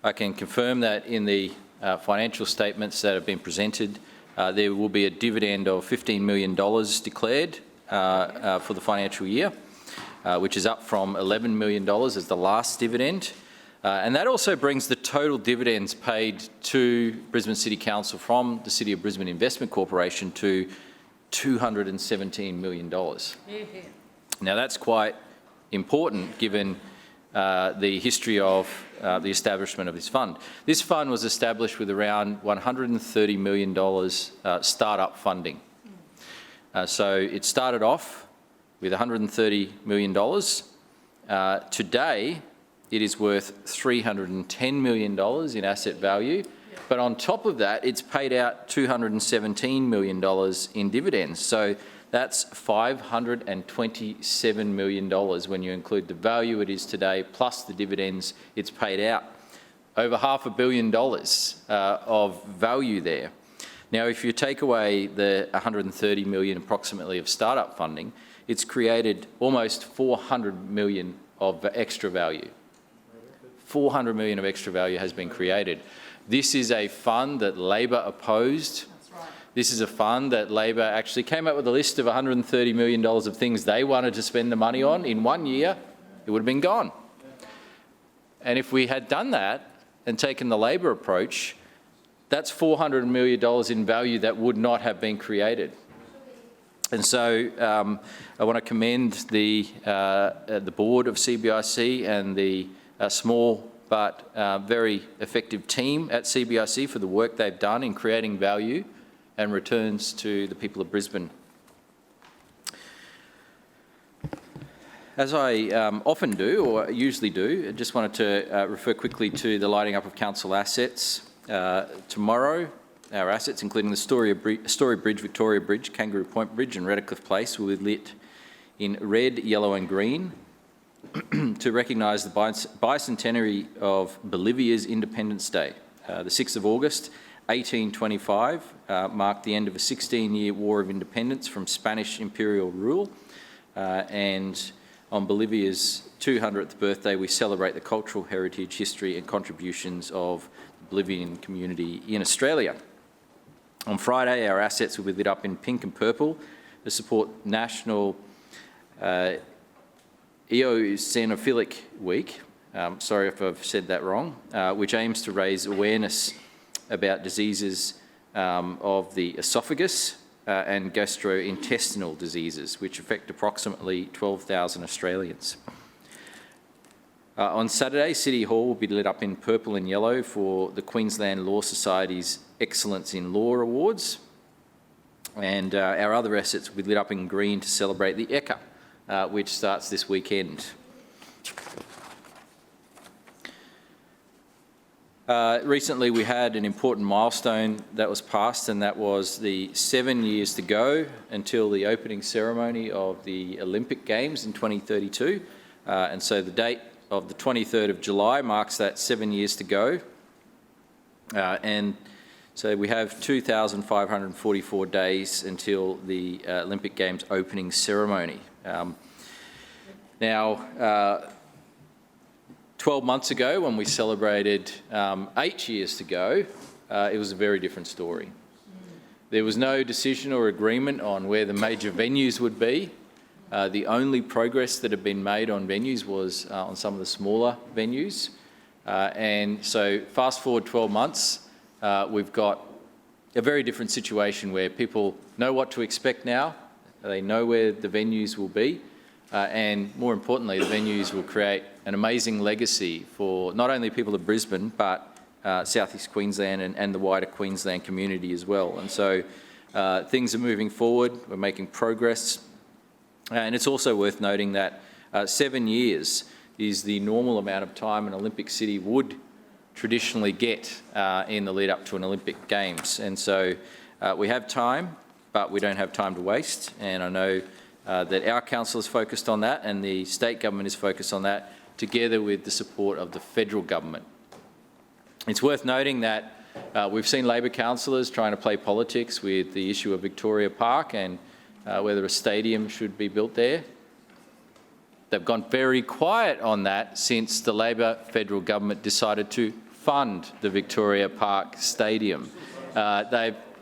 I can confirm that in the financial statements that have been presented, there will be a dividend of $15 million declared for the financial year, which is up from $11 million as the last dividend. And that also brings the total dividends paid to Brisbane City Council from the City of Brisbane Investment Corporation to $217 million. Now that's quite important given the history of the establishment of this fund. This fund was established with around $130 million start-up funding. So it started off with $130 million. Today, it is worth $310 million in asset value. But on top of that, it's paid out $217 million in dividends. So that's $527 million when you include the value it is today plus the dividends it's paid out. Over $500 million of value there. Now, if you take away the $130 million approximately of startup funding, it's created almost $400 million of extra value. $400 million of extra value has been created. This is a fund that Labor opposed. This is a fund that Labor actually came up with a list of $130 million of things they wanted to spend the money on. In 1 year, it would have been gone. And if we had done that and taken the Labor approach, that's $400 million in value that would not have been created. And so I want to commend the board of CBIC and the small but very effective team at CBIC for the work they've done in creating value and returns to the people of Brisbane. As I often do, or usually do, I just wanted to refer quickly to the lighting up of council assets. Tomorrow, our assets, including the Story Bridge, Victoria Bridge, Kangaroo Point Bridge and Redcliffe Place, will be lit in red, yellow and green to recognise the bicentenary of Bolivia's Independence Day. The 6th of August, 1825, marked the end of a 16-year war of independence from Spanish imperial rule. And on Bolivia's 200th birthday, we celebrate the cultural heritage, history and contributions of the Bolivian community in Australia. On Friday, our assets will be lit up in pink and purple to support National Eosinophilic Week, sorry if I've said that wrong, which aims to raise awareness about diseases of the esophagus and gastrointestinal diseases, which affect approximately 12,000 Australians. On Saturday, City Hall will be lit up in purple and yellow for the Queensland Law Society's Excellence in Law Awards. And our other assets will be lit up in green to celebrate the ECA, which starts this weekend. Recently, we had an important milestone that was passed, and that was the 7 years to go until the opening ceremony of the Olympic Games in 2032. And so the date of the 23rd of July marks that 7 years to go. And so we have 2,544 days until the Olympic Games opening ceremony. Now, 12 months ago, when we celebrated 8 years to go, it was a very different story. There was no decision or agreement on where the major venues would be. The only progress that had been made on venues was on some of the smaller venues. And so fast forward 12 months, we've got a very different situation where people know what to expect now. They know where the venues will be. And more importantly, the venues will create an amazing legacy for not only people of Brisbane, but South East Queensland and the wider Queensland community as well. And so things are moving forward, we're making progress. And it's also worth noting that 7 years is the normal amount of time an Olympic city would traditionally get in the lead up to an Olympic Games. And so we have time, but we don't have time to waste. And I know that our council is focused on that and the state government is focused on that, together with the support of the federal government. It's worth noting that we've seen Labor councillors trying to play politics with the issue of Victoria Park and whether a stadium should be built there. They've gone very quiet on that since the Labor federal government decided to fund the Victoria Park Stadium.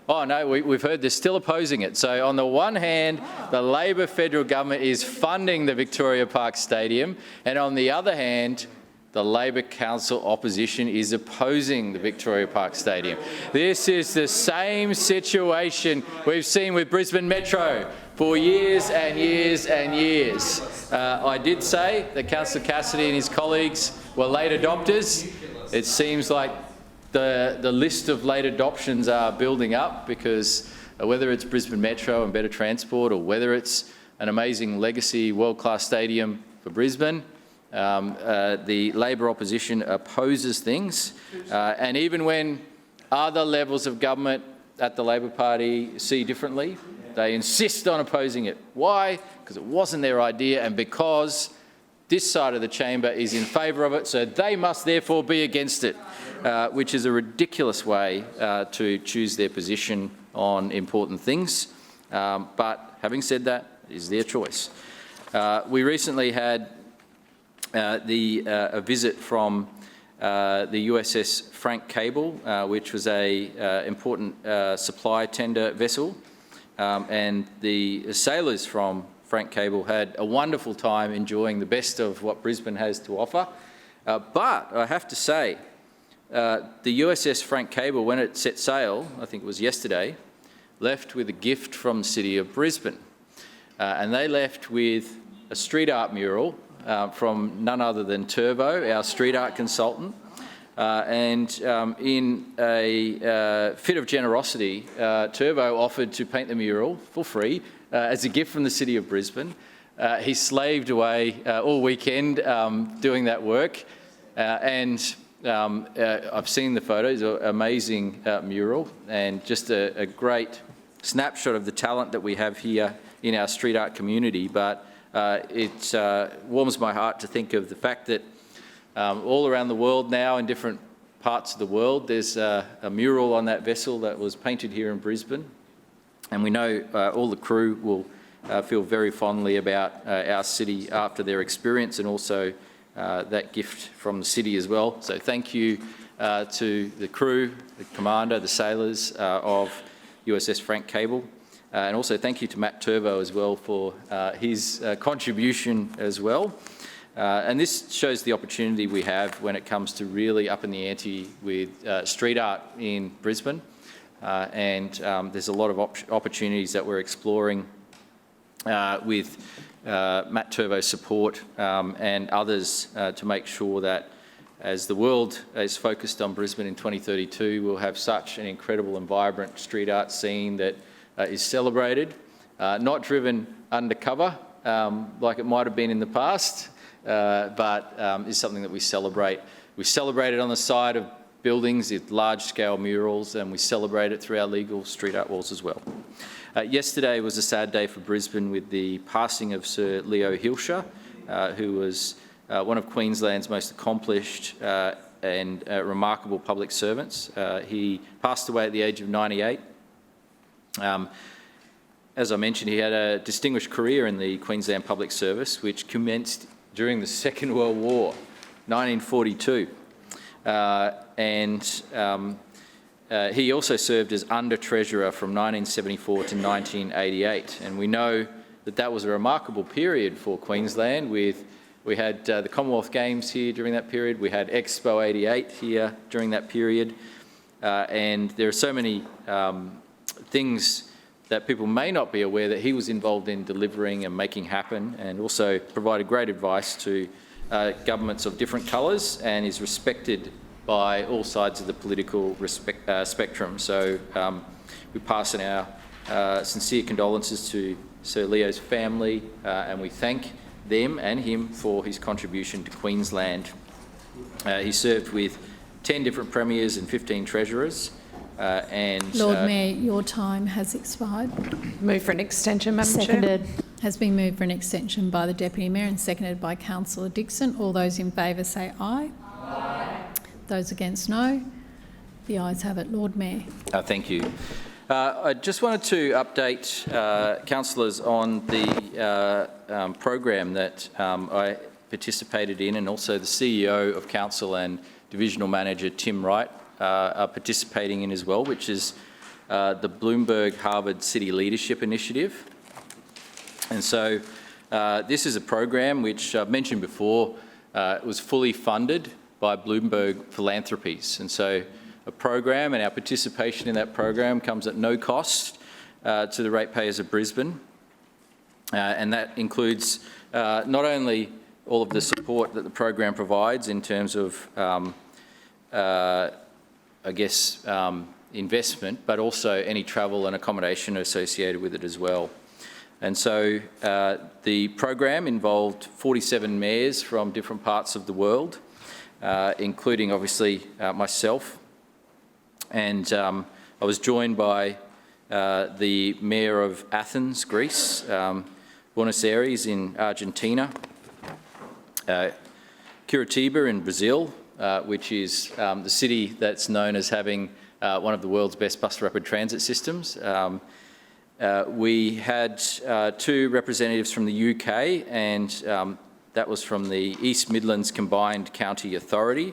Oh no, we've heard they're still opposing it. So on the one hand, the Labor federal government is funding the Victoria Park Stadium, and on the other hand, the Labor council opposition is opposing the Victoria Park Stadium. This is the same situation we've seen with Brisbane Metro. for years and years and years. I did say that Councillor Cassidy and his colleagues were late adopters. It seems like the list of late adoptions are building up, because whether it's Brisbane Metro and better transport, or whether it's an amazing legacy world-class stadium for Brisbane, the Labor opposition opposes things. And even when other levels of government at the Labor Party see differently, they insist on opposing it. Why? Because it wasn't their idea, and because this side of the chamber is in favour of it, so they must therefore be against it, which is a ridiculous way to choose their position on important things. But having said that, it is their choice. We recently had a visit from the USS Frank Cable, which was a important supply tender vessel, and the sailors from Frank Cable had a wonderful time enjoying the best of what Brisbane has to offer. But I have to say, the USS Frank Cable, when it set sail, I think it was yesterday, left with a gift from the City of Brisbane. And they left with a street art mural from none other than Turbo, our street art consultant. In a fit of generosity, Turbo offered to paint the mural for free as a gift from the City of Brisbane. He slaved away all weekend doing that work, and I've seen the photos, an amazing mural, and just a great snapshot of the talent that we have here in our street art community. But it warms my heart to think of the fact that all around the world now, in different parts of the world, there's a mural on that vessel that was painted here in Brisbane. And we know all the crew will feel very fondly about our city after their experience, and also that gift from the city as well. So thank you to the crew, the commander, the sailors of USS Frank Cable. And also thank you to Matt Turbo as well for his contribution as well. And this shows the opportunity we have when it comes to really upping the ante with street art in Brisbane. There's a lot of opportunities that we're exploring with Matt Turbo's support and others to make sure that as the world is focused on Brisbane in 2032, we'll have such an incredible and vibrant street art scene that is celebrated, not driven undercover like it might have been in the past, but is something that we celebrate. We celebrate it on the side of buildings with large-scale murals, and we celebrate it through our legal street art walls as well. Yesterday was a sad day for Brisbane with the passing of Sir Leo Hilscher, who was one of Queensland's most accomplished and remarkable public servants. He passed away at the age of 98. As I mentioned, he had a distinguished career in the Queensland Public Service, which commenced during the Second World War, 1942. He also served as Under-Treasurer from 1974 to 1988. And we know that that was a remarkable period for Queensland. We had the Commonwealth Games here during that period. We had Expo 88 here during that period. And there are so many things that people may not be aware that he was involved in delivering and making happen, and also provided great advice to governments of different colours, and is respected by all sides of the political spectrum. So we pass on our sincere condolences to Sir Leo's family, and we thank them and him for his contribution to Queensland. He served with 10 different premiers and 15 treasurers. Lord Mayor, your time has expired. Move for an extension, Madam Chair. Seconded. Has been moved for an extension by the Deputy Mayor and seconded by Councillor Dixon. All those in favour say aye. Aye. Those against, no. The ayes have it. Lord Mayor. Thank you. I just wanted to update councillors on the program that I participated in, and also the CEO of Council and Divisional Manager Tim Wright are participating in as well, which is the Bloomberg Harvard City Leadership Initiative. And so this is a program which I've mentioned before, was fully funded by Bloomberg Philanthropies. And so a program and our participation in that program comes at no cost to the ratepayers of Brisbane. And that includes not only all of the support that the program provides in terms of, investment, but also any travel and accommodation associated with it as well. And so the program involved 47 mayors from different parts of the world, including obviously myself. And I was joined by the mayor of Athens, Greece, Buenos Aires in Argentina, Curitiba in Brazil, which is the city that's known as having one of the world's best bus rapid transit systems. We had 2 representatives from the UK, and that was from the East Midlands Combined County Authority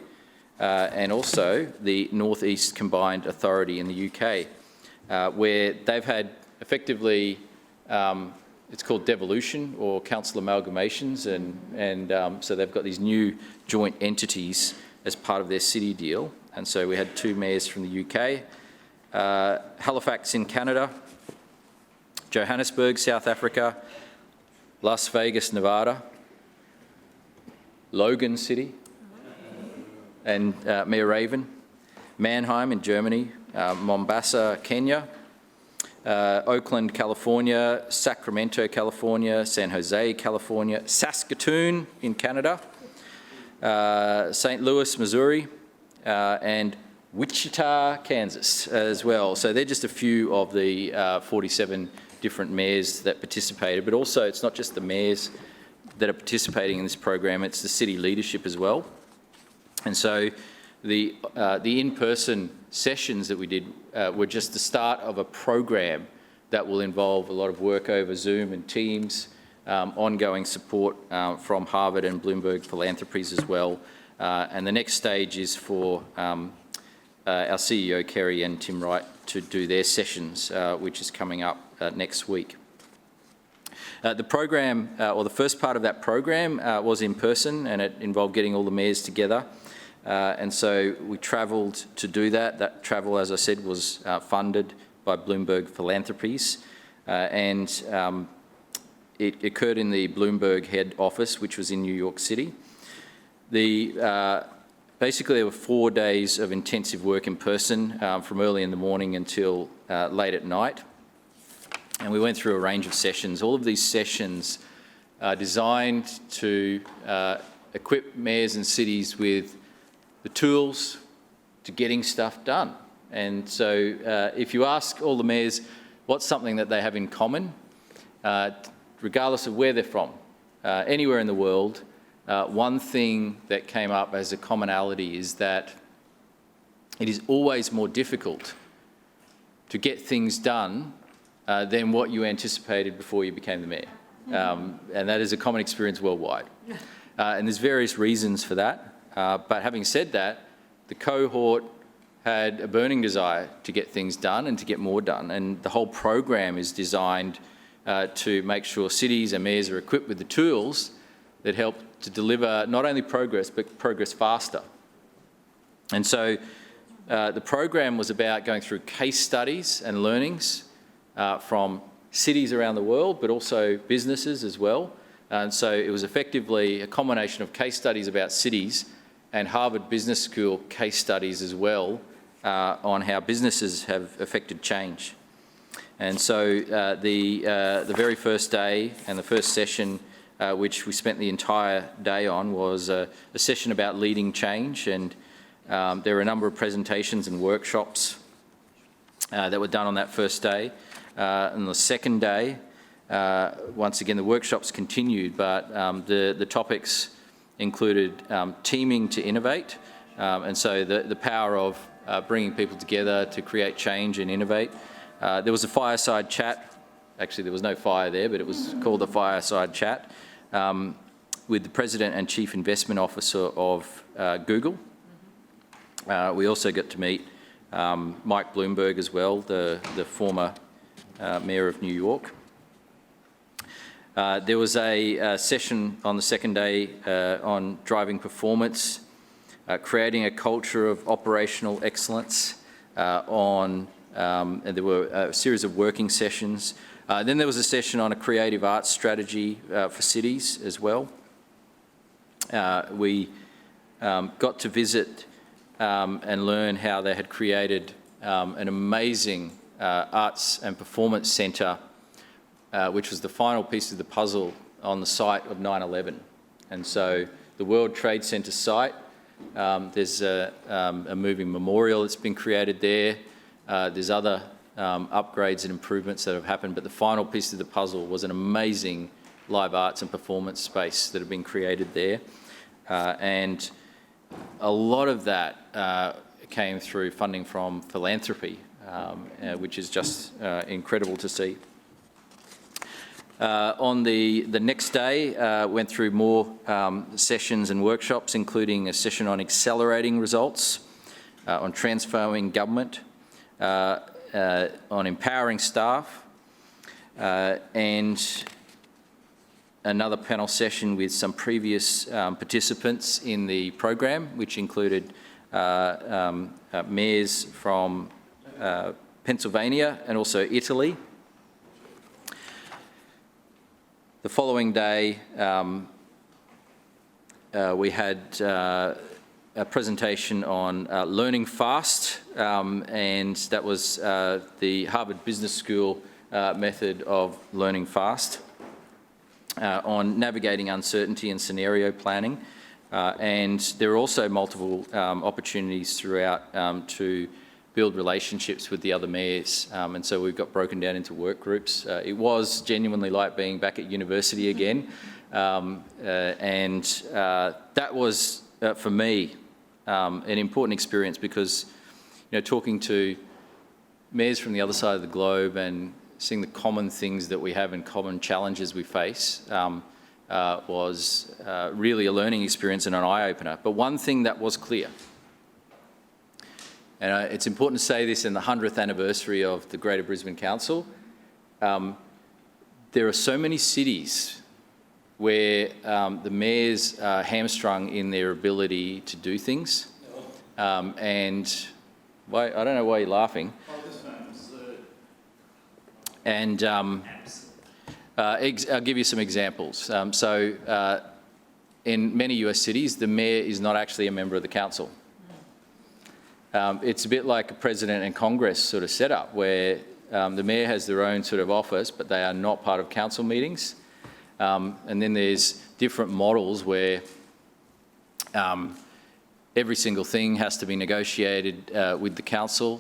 and also the North East Combined Authority in the UK, where they've had effectively, it's called devolution or council amalgamations, and so they've got these new joint entities as part of their city deal. And so we had 2 mayors from the UK, Halifax in Canada, Johannesburg, South Africa, Las Vegas, Nevada, Logan City, and Mayor Raven, Mannheim in Germany, Mombasa, Kenya, Oakland, California, Sacramento, California, San Jose, California, Saskatoon in Canada, St. Louis, Missouri, and Wichita, Kansas as well. So they're just a few of the 47 different mayors that participated, but also it's not just the mayors that are participating in this program, it's the city leadership as well. And so the in-person sessions that we did were just the start of a program that will involve a lot of work over Zoom and Teams, ongoing support from Harvard and Bloomberg Philanthropies as well. And the next stage is for our CEO, Kerry, and Tim Wright to do their sessions, which is coming up next week. The program, or the first part of that program, was in person, and it involved getting all the mayors together. And so we travelled to do that. That travel, as I said, was funded by Bloomberg Philanthropies. And it occurred in the Bloomberg head office, which was in New York City. Basically, there were 4 days of intensive work in person from early in the morning until late at night. And we went through a range of sessions. All of these sessions are designed to equip mayors and cities with the tools to getting stuff done. And so if you ask all the mayors what's something that they have in common, regardless of where they're from, anywhere in the world, one thing that came up as a commonality is that it is always more difficult to get things done than what you anticipated before you became the mayor. And that is a common experience worldwide. And there's various reasons for that. But having said that, the cohort had a burning desire to get things done and to get more done. And the whole program is designed to make sure cities and mayors are equipped with the tools that help to deliver not only progress, but progress faster. And so the program was about going through case studies and learnings from cities around the world, but also businesses as well. And so it was effectively a combination of case studies about cities and Harvard Business School case studies as well on how businesses have affected change. And so the very first day and the first session, which we spent the entire day on, was a session about leading change. And there were a number of presentations and workshops that were done on that first day. And the second day, once again, the workshops continued, but the topics included teaming to innovate. And so the power of bringing people together to create change and innovate. There was a fireside chat. Actually, there was no fire there, but it was called a fireside chat with the President and Chief Investment Officer of Google. We also got to meet Mike Bloomberg as well, the former Mayor of New York. There was a session on the second day on driving performance, creating a culture of operational excellence, and there were a series of working sessions Then there was a session on a creative arts strategy for cities as well. We got to visit and learn how they had created an amazing arts and performance centre, which was the final piece of the puzzle on the site of 9/11. And so the World Trade Centre site, there's a moving memorial that's been created there. There's other upgrades and improvements that have happened, but the final piece of the puzzle was an amazing live arts and performance space that have been created there. And a lot of that came through funding from philanthropy, which is just incredible to see. On the next day, went through more sessions and workshops, including a session on accelerating results, on transforming government, on empowering staff, and another panel session with some previous participants in the program, which included mayors from Pennsylvania and also Italy. The following day, we had a presentation on learning fast, and that was the Harvard Business School method of learning fast, on navigating uncertainty and scenario planning. And there are also multiple opportunities throughout to build relationships with the other mayors. And so we've got broken down into work groups. It was genuinely like being back at university again. And that was, for me, an important experience because, you know, talking to mayors from the other side of the globe and seeing the common things that we have and common challenges we face was really a learning experience and an eye-opener. But one thing that was clear, and it's important to say this in the 100th anniversary of the Greater Brisbane Council, there are so many cities where the mayors are hamstrung in their ability to do things. And I don't know why you're laughing. And I'll give you some examples. In many US cities, the mayor is not actually a member of the council. It's a bit like a president and Congress sort of setup where the mayor has their own sort of office, but they are not part of council meetings. And then there's different models where every single thing has to be negotiated with the council,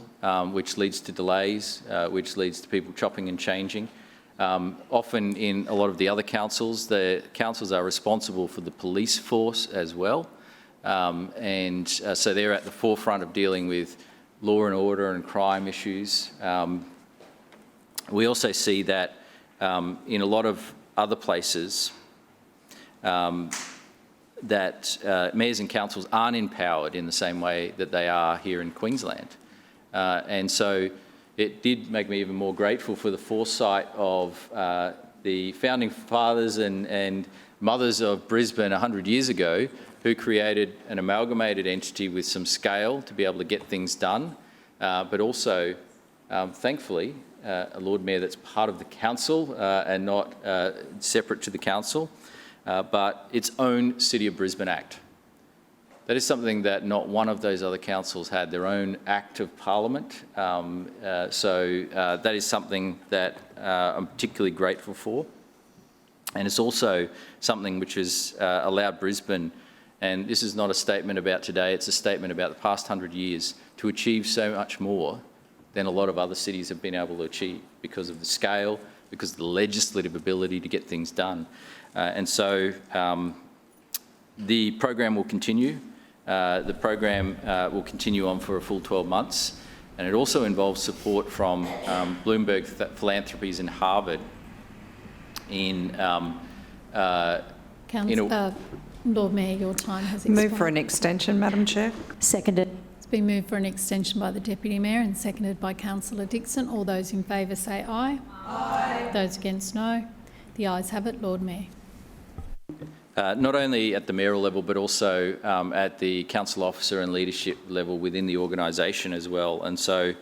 which leads to delays, which leads to people chopping and changing. Often in a lot of the other councils, the councils are responsible for the police force as well. So they're at the forefront of dealing with law and order and crime issues. We also see that in a lot of other places that mayors and councils aren't empowered in the same way that they are here in Queensland. And so it did make me even more grateful for the foresight of the founding fathers and mothers of Brisbane 100 years ago, who created an amalgamated entity with some scale to be able to get things done, but also, thankfully, a Lord Mayor that's part of the council and not separate to the council, but its own City of Brisbane Act. That is something that not one of those other councils had, their own Act of Parliament. So that is something that I'm particularly grateful for. And it's also something which has allowed Brisbane, and this is not a statement about today, it's a statement about the past 100 years, to achieve so much more than a lot of other cities have been able to achieve because of the scale, because of the legislative ability to get things done. And so the program will continue. The program will continue on for a full 12 months. And it also involves support from Bloomberg Philanthropies in Harvard in Lord Mayor, your time has expired. Move for an extension, Madam Chair. Seconded. It's been moved for an extension by the Deputy Mayor and seconded by Councillor Dixon. All those in favour say aye. Aye. Those against no. The ayes have it. Lord Mayor. Not only at the mayoral level, but also at the council officer and leadership level within the organisation as well. And so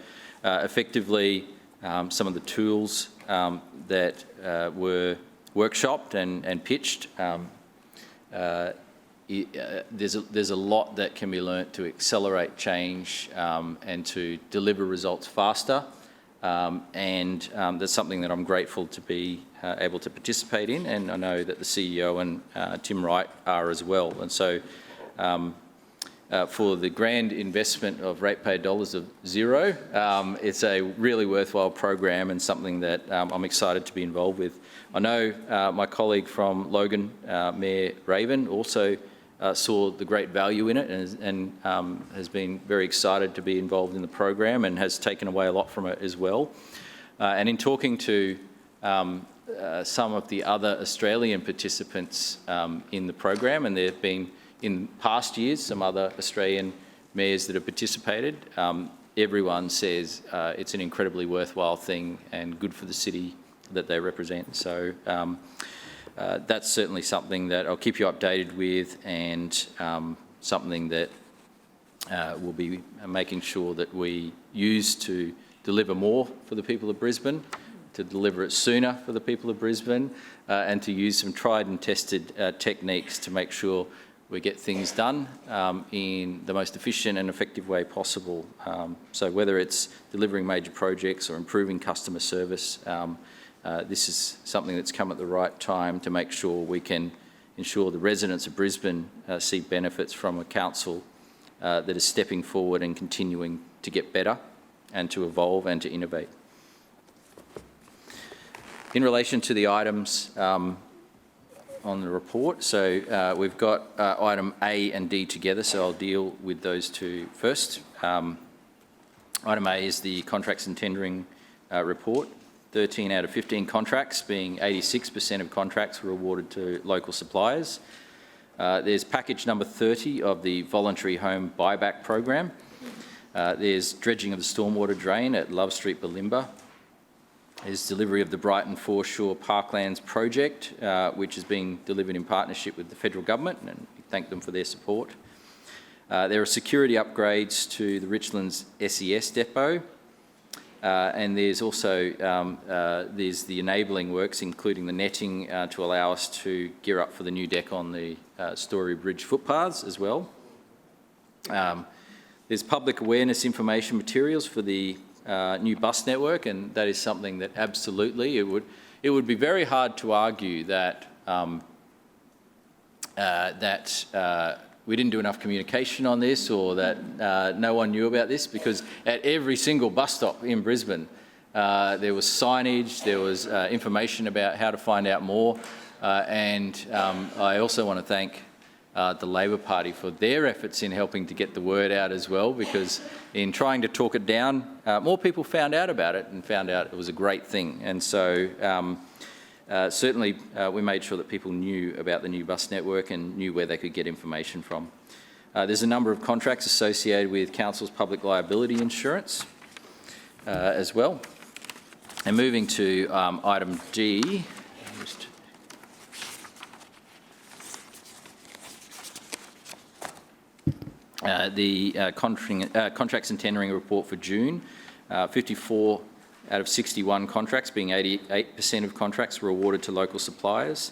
effectively, some of the tools that were workshopped and pitched. There's a lot that can be learnt to accelerate change and to deliver results faster. And that's something that I'm grateful to be able to participate in, and I know that the CEO and Tim Wright are as well. And so for the grand investment of ratepayer dollars of zero, it's a really worthwhile program and something that I'm excited to be involved with. I know my colleague from Logan, Mayor Raven, also saw the great value in it and has been very excited to be involved in the program and has taken away a lot from it as well. And in talking to some of the other Australian participants in the program, and there have been in past years some other Australian mayors that have participated, everyone says it's an incredibly worthwhile thing and good for the city that they represent. So that's certainly something that I'll keep you updated with, and something that we'll be making sure that we use to deliver more for the people of Brisbane, to deliver it sooner for the people of Brisbane, and to use some tried and tested techniques to make sure we get things done in the most efficient and effective way possible. So whether it's delivering major projects or improving customer service, this is something that's come at the right time to make sure we can ensure the residents of Brisbane see benefits from a council that is stepping forward and continuing to get better and to evolve and to innovate. In relation to the items on the report, so we've got item A and D together, so I'll deal with those two first. Item A is the contracts and tendering report. 13 out of 15 contracts, being 86% of contracts, were awarded to local suppliers. There's package number 30 of the voluntary home buyback program. There's dredging of the stormwater drain at Love Street, Bulimba. There's delivery of the Brighton Foreshore Parklands project, which is being delivered in partnership with the federal government, and we thank them for their support. There are security upgrades to the Richlands SES depot. And there's also there's the enabling works, including the netting to allow us to gear up for the new deck on the Story Bridge footpaths as well. There's public awareness information materials for the new bus network, and that is something that absolutely it would be very hard to argue that we didn't do enough communication on this, or that no one knew about this, because at every single bus stop in Brisbane there was signage, there was information about how to find out more, and I also want to thank the Labor Party for their efforts in helping to get the word out as well, because in trying to talk it down, more people found out about it and found out it was a great thing. And so certainly we made sure that people knew about the new bus network and knew where they could get information from. There's a number of contracts associated with Council's public liability insurance as well. And moving to item D, the contracts and tendering report for June. 54 out of 61 contracts, being 88% of contracts, were awarded to local suppliers.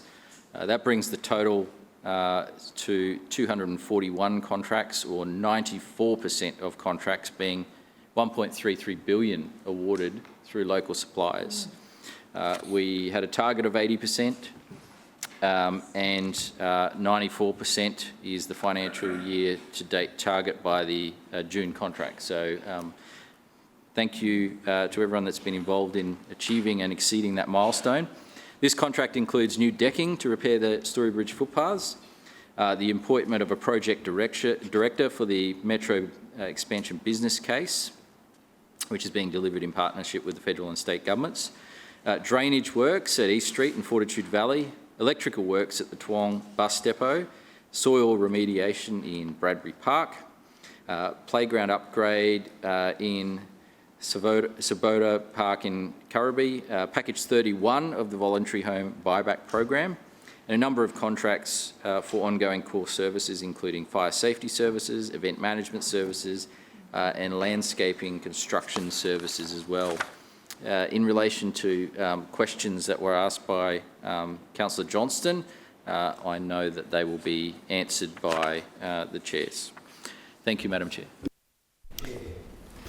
That brings the total to 241 contracts, or 94% of contracts, being 1.33 billion awarded through local suppliers. We had a target of 80%, and 94% is the financial year to date target by the June contract. So thank you to everyone that's been involved in achieving and exceeding that milestone. This contract includes new decking to repair the Story Bridge footpaths, the appointment of a project director for the Metro expansion business case, which is being delivered in partnership with the federal and state governments, drainage works at East Street and Fortitude Valley, electrical works at the Toowong bus depot, soil remediation in Bradbury Park, playground upgrade in Sabota Park in Currabee, package 31 of the voluntary home buyback program, and a number of contracts for ongoing core services, including fire safety services, event management services, and landscaping construction services as well. in relation to questions that were asked by Councillor Johnston, I know that they will be answered by the chairs. Thank you, Madam Chair.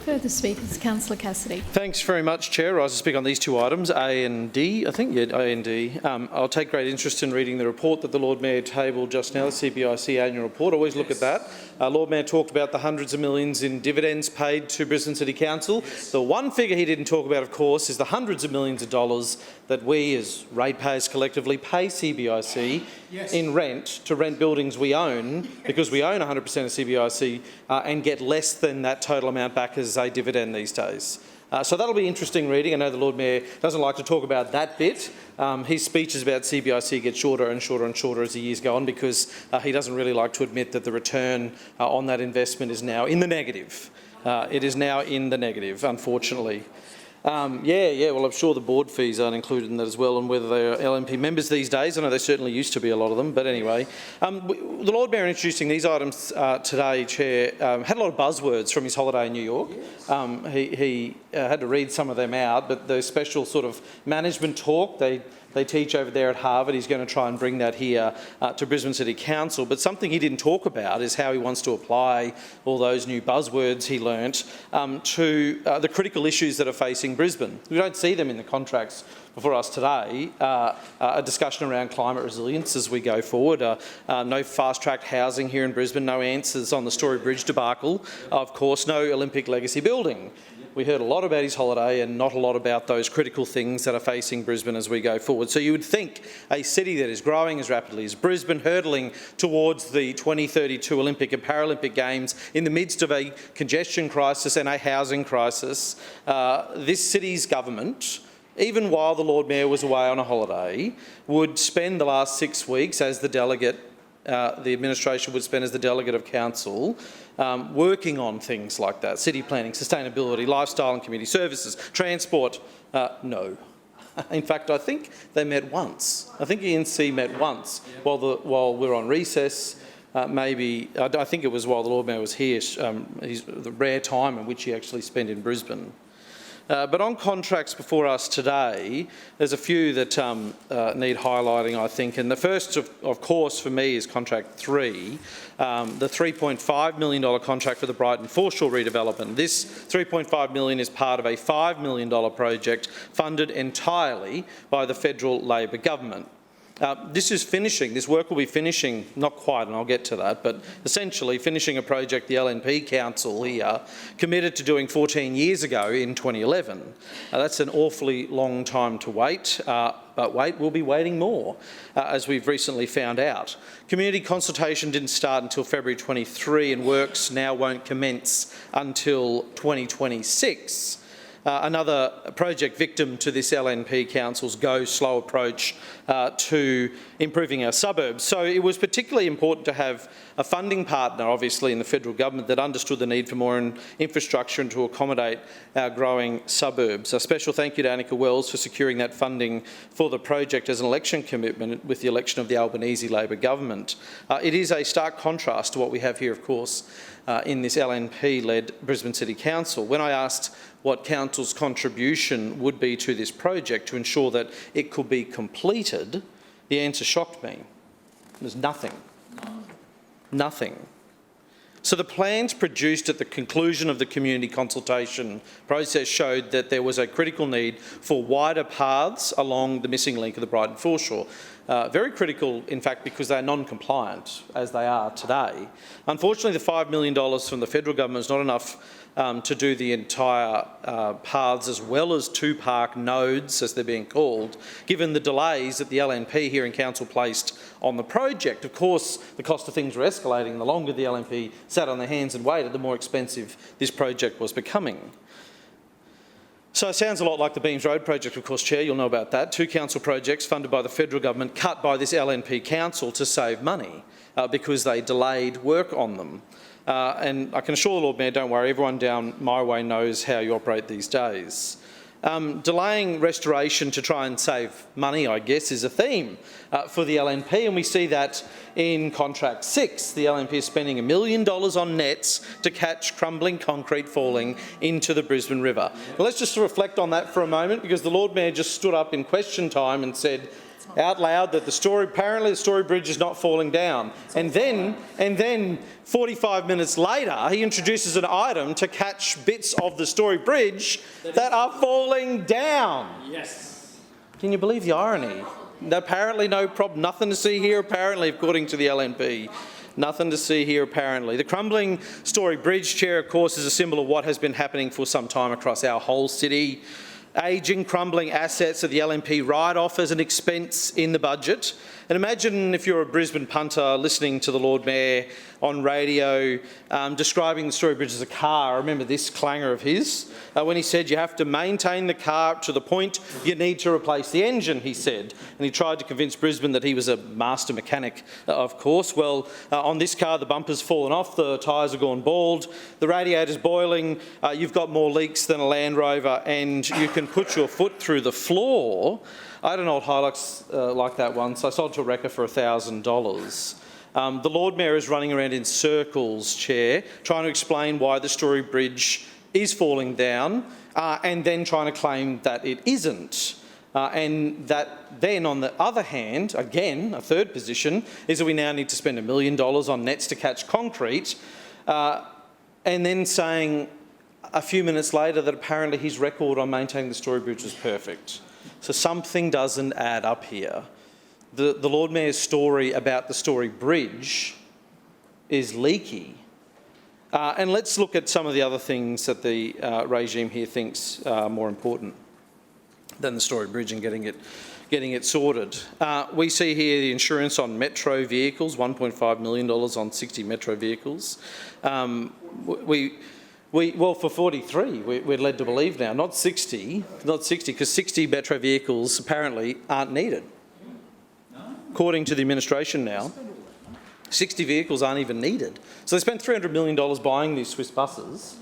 Further speakers, Councillor Cassidy. Thanks very much, Chair. I rise to speak on these two items, A and D. I think, yeah, A and D. I'll take great interest in reading the report that the Lord Mayor tabled just now, the CBIC annual report. I always look at that. Lord Mayor talked about the hundreds of millions in dividends paid to Brisbane City Council. The one figure he didn't talk about, of course, is the hundreds of millions of dollars that we as ratepayers collectively pay CBIC in rent to rent buildings we own, because we own 100% of CBIC and get less than that total amount back as a dividend these days. So that'll be interesting reading. I know the Lord Mayor doesn't like to talk about that bit. His speeches about CBIC get shorter and shorter and shorter as the years go on, because he doesn't really like to admit that the return on that investment is now in the negative. It is now in the negative, unfortunately. Well, I'm sure the board fees aren't included in that as well, and whether they are LNP members these days. I know they certainly used to be, a lot of them, but anyway. The Lord Mayor introducing these items today, Chair, had a lot of buzzwords from his holiday in New York. He had to read some of them out, but the special sort of management talk they teach over there at Harvard, he's going to try and bring that here to Brisbane City Council. But something he didn't talk about is how he wants to apply all those new buzzwords he learnt to the critical issues that are facing Brisbane. We don't see them in the contracts before us today. A discussion around climate resilience as we go forward. No fast-track housing here in Brisbane, no answers on the Story Bridge debacle. Of course, no Olympic legacy building. We heard a lot about his holiday and not a lot about those critical things that are facing Brisbane as we go forward. So you would think a city that is growing as rapidly as Brisbane, hurtling towards the 2032 Olympic and Paralympic Games in the midst of a congestion crisis and a housing crisis, this city's government, even while the Lord Mayor was away on a holiday, would spend the last 6 weeks as the delegate, the administration would spend as the delegate of council, working on things like that: city planning, sustainability, lifestyle and community services, transport. No. In fact, I think they met once. I think ENC met once while we're on recess. Maybe, I think it was while the Lord Mayor was here, the rare time in which he actually spent in Brisbane. But on contracts before us today, there's a few that need highlighting, I think. And the first, of course, for me is contract 3, the $3.5 million contract for the Brighton Foreshore redevelopment. This $3.5 million is part of a $5 million project funded entirely by the federal Labor government. This work will be finishing, not quite, and I'll get to that, but essentially finishing a project the LNP Council here committed to doing 14 years ago in 2011. That's an awfully long time to wait, but we'll be waiting more, as we've recently found out. Community consultation didn't start until February 23, and works now won't commence until 2026. Another project victim to this LNP Council's go slow approach to improving our suburbs. So it was particularly important to have a funding partner, obviously, in the federal government that understood the need for more infrastructure and to accommodate our growing suburbs. A special thank you to Annika Wells for securing that funding for the project as an election commitment with the election of the Albanese Labor government. It is a stark contrast to what we have here, of course, in this LNP-led Brisbane City Council. When I asked what Council's contribution would be to this project to ensure that it could be completed, the answer shocked me. There's nothing. Nothing. So the plans produced at the conclusion of the community consultation process showed that there was a critical need for wider paths along the missing link of the Brighton Foreshore. Very critical, in fact, because they're non-compliant, as they are today. Unfortunately, the $5 million from the federal government is not enough to do the entire paths as well as 2 park nodes, as they're being called, given the delays that the LNP here in Council placed on the project. Of course, the cost of things were escalating. The longer the LNP sat on their hands and waited, the more expensive this project was becoming. So it sounds a lot like the Beams Road project, of course, Chair, you'll know about that. 2 council projects funded by the federal government cut by this LNP Council to save money because they delayed work on them. And I can assure the Lord Mayor, don't worry, everyone down my way knows how you operate these days. Delaying restoration to try and save money, I guess, is a theme for the LNP, and we see that in Contract 6. The LNP is spending $1 million on nets to catch crumbling concrete falling into the Brisbane River. Now, let's just reflect on that for a moment, because the Lord Mayor just stood up in question time and said out loud that apparently the Story Bridge is not falling down. And then 45 minutes later, he introduces an item to catch bits of the Story Bridge that are falling down. Yes. Can you believe the irony? Apparently no problem, nothing to see here apparently, according to the LNP. Nothing to see here apparently. The crumbling Story Bridge, Chair, of course, is a symbol of what has been happening for some time across our whole city. Ageing, crumbling assets that the LNP write off as an expense in the budget. And imagine if you're a Brisbane punter listening to the Lord Mayor on radio describing the Story Bridge as a car. I remember this clangor of his when he said you have to maintain the car up to the point you need to replace the engine, he said. And he tried to convince Brisbane that he was a master mechanic, of course. Well, on this car, the bumper's fallen off, the tyres have gone bald, the radiator's boiling, you've got more leaks than a Land Rover, and you can put your foot through the floor. I had an old Hilux like that once. I sold to a wrecker for $1,000. The Lord Mayor is running around in circles, Chair, trying to explain why the Story Bridge is falling down and then trying to claim that it isn't. And that then, on the other hand, again, a third position, is that we now need to spend $1 million on nets to catch concrete, and then saying a few minutes later that apparently his record on maintaining the Story Bridge was perfect. So something doesn't add up here. The Lord Mayor's story about the Story Bridge is leaky. And let's look at some of the other things that the regime here thinks are more important than the Story Bridge and getting it sorted. We see here the insurance on metro vehicles, $1.5 million on 60 metro vehicles. Well, for 43, we're led to believe now, not 60, because 60 metro vehicles apparently aren't needed. According to the administration now, 60 vehicles aren't even needed. So they spent $300 million buying these Swiss buses,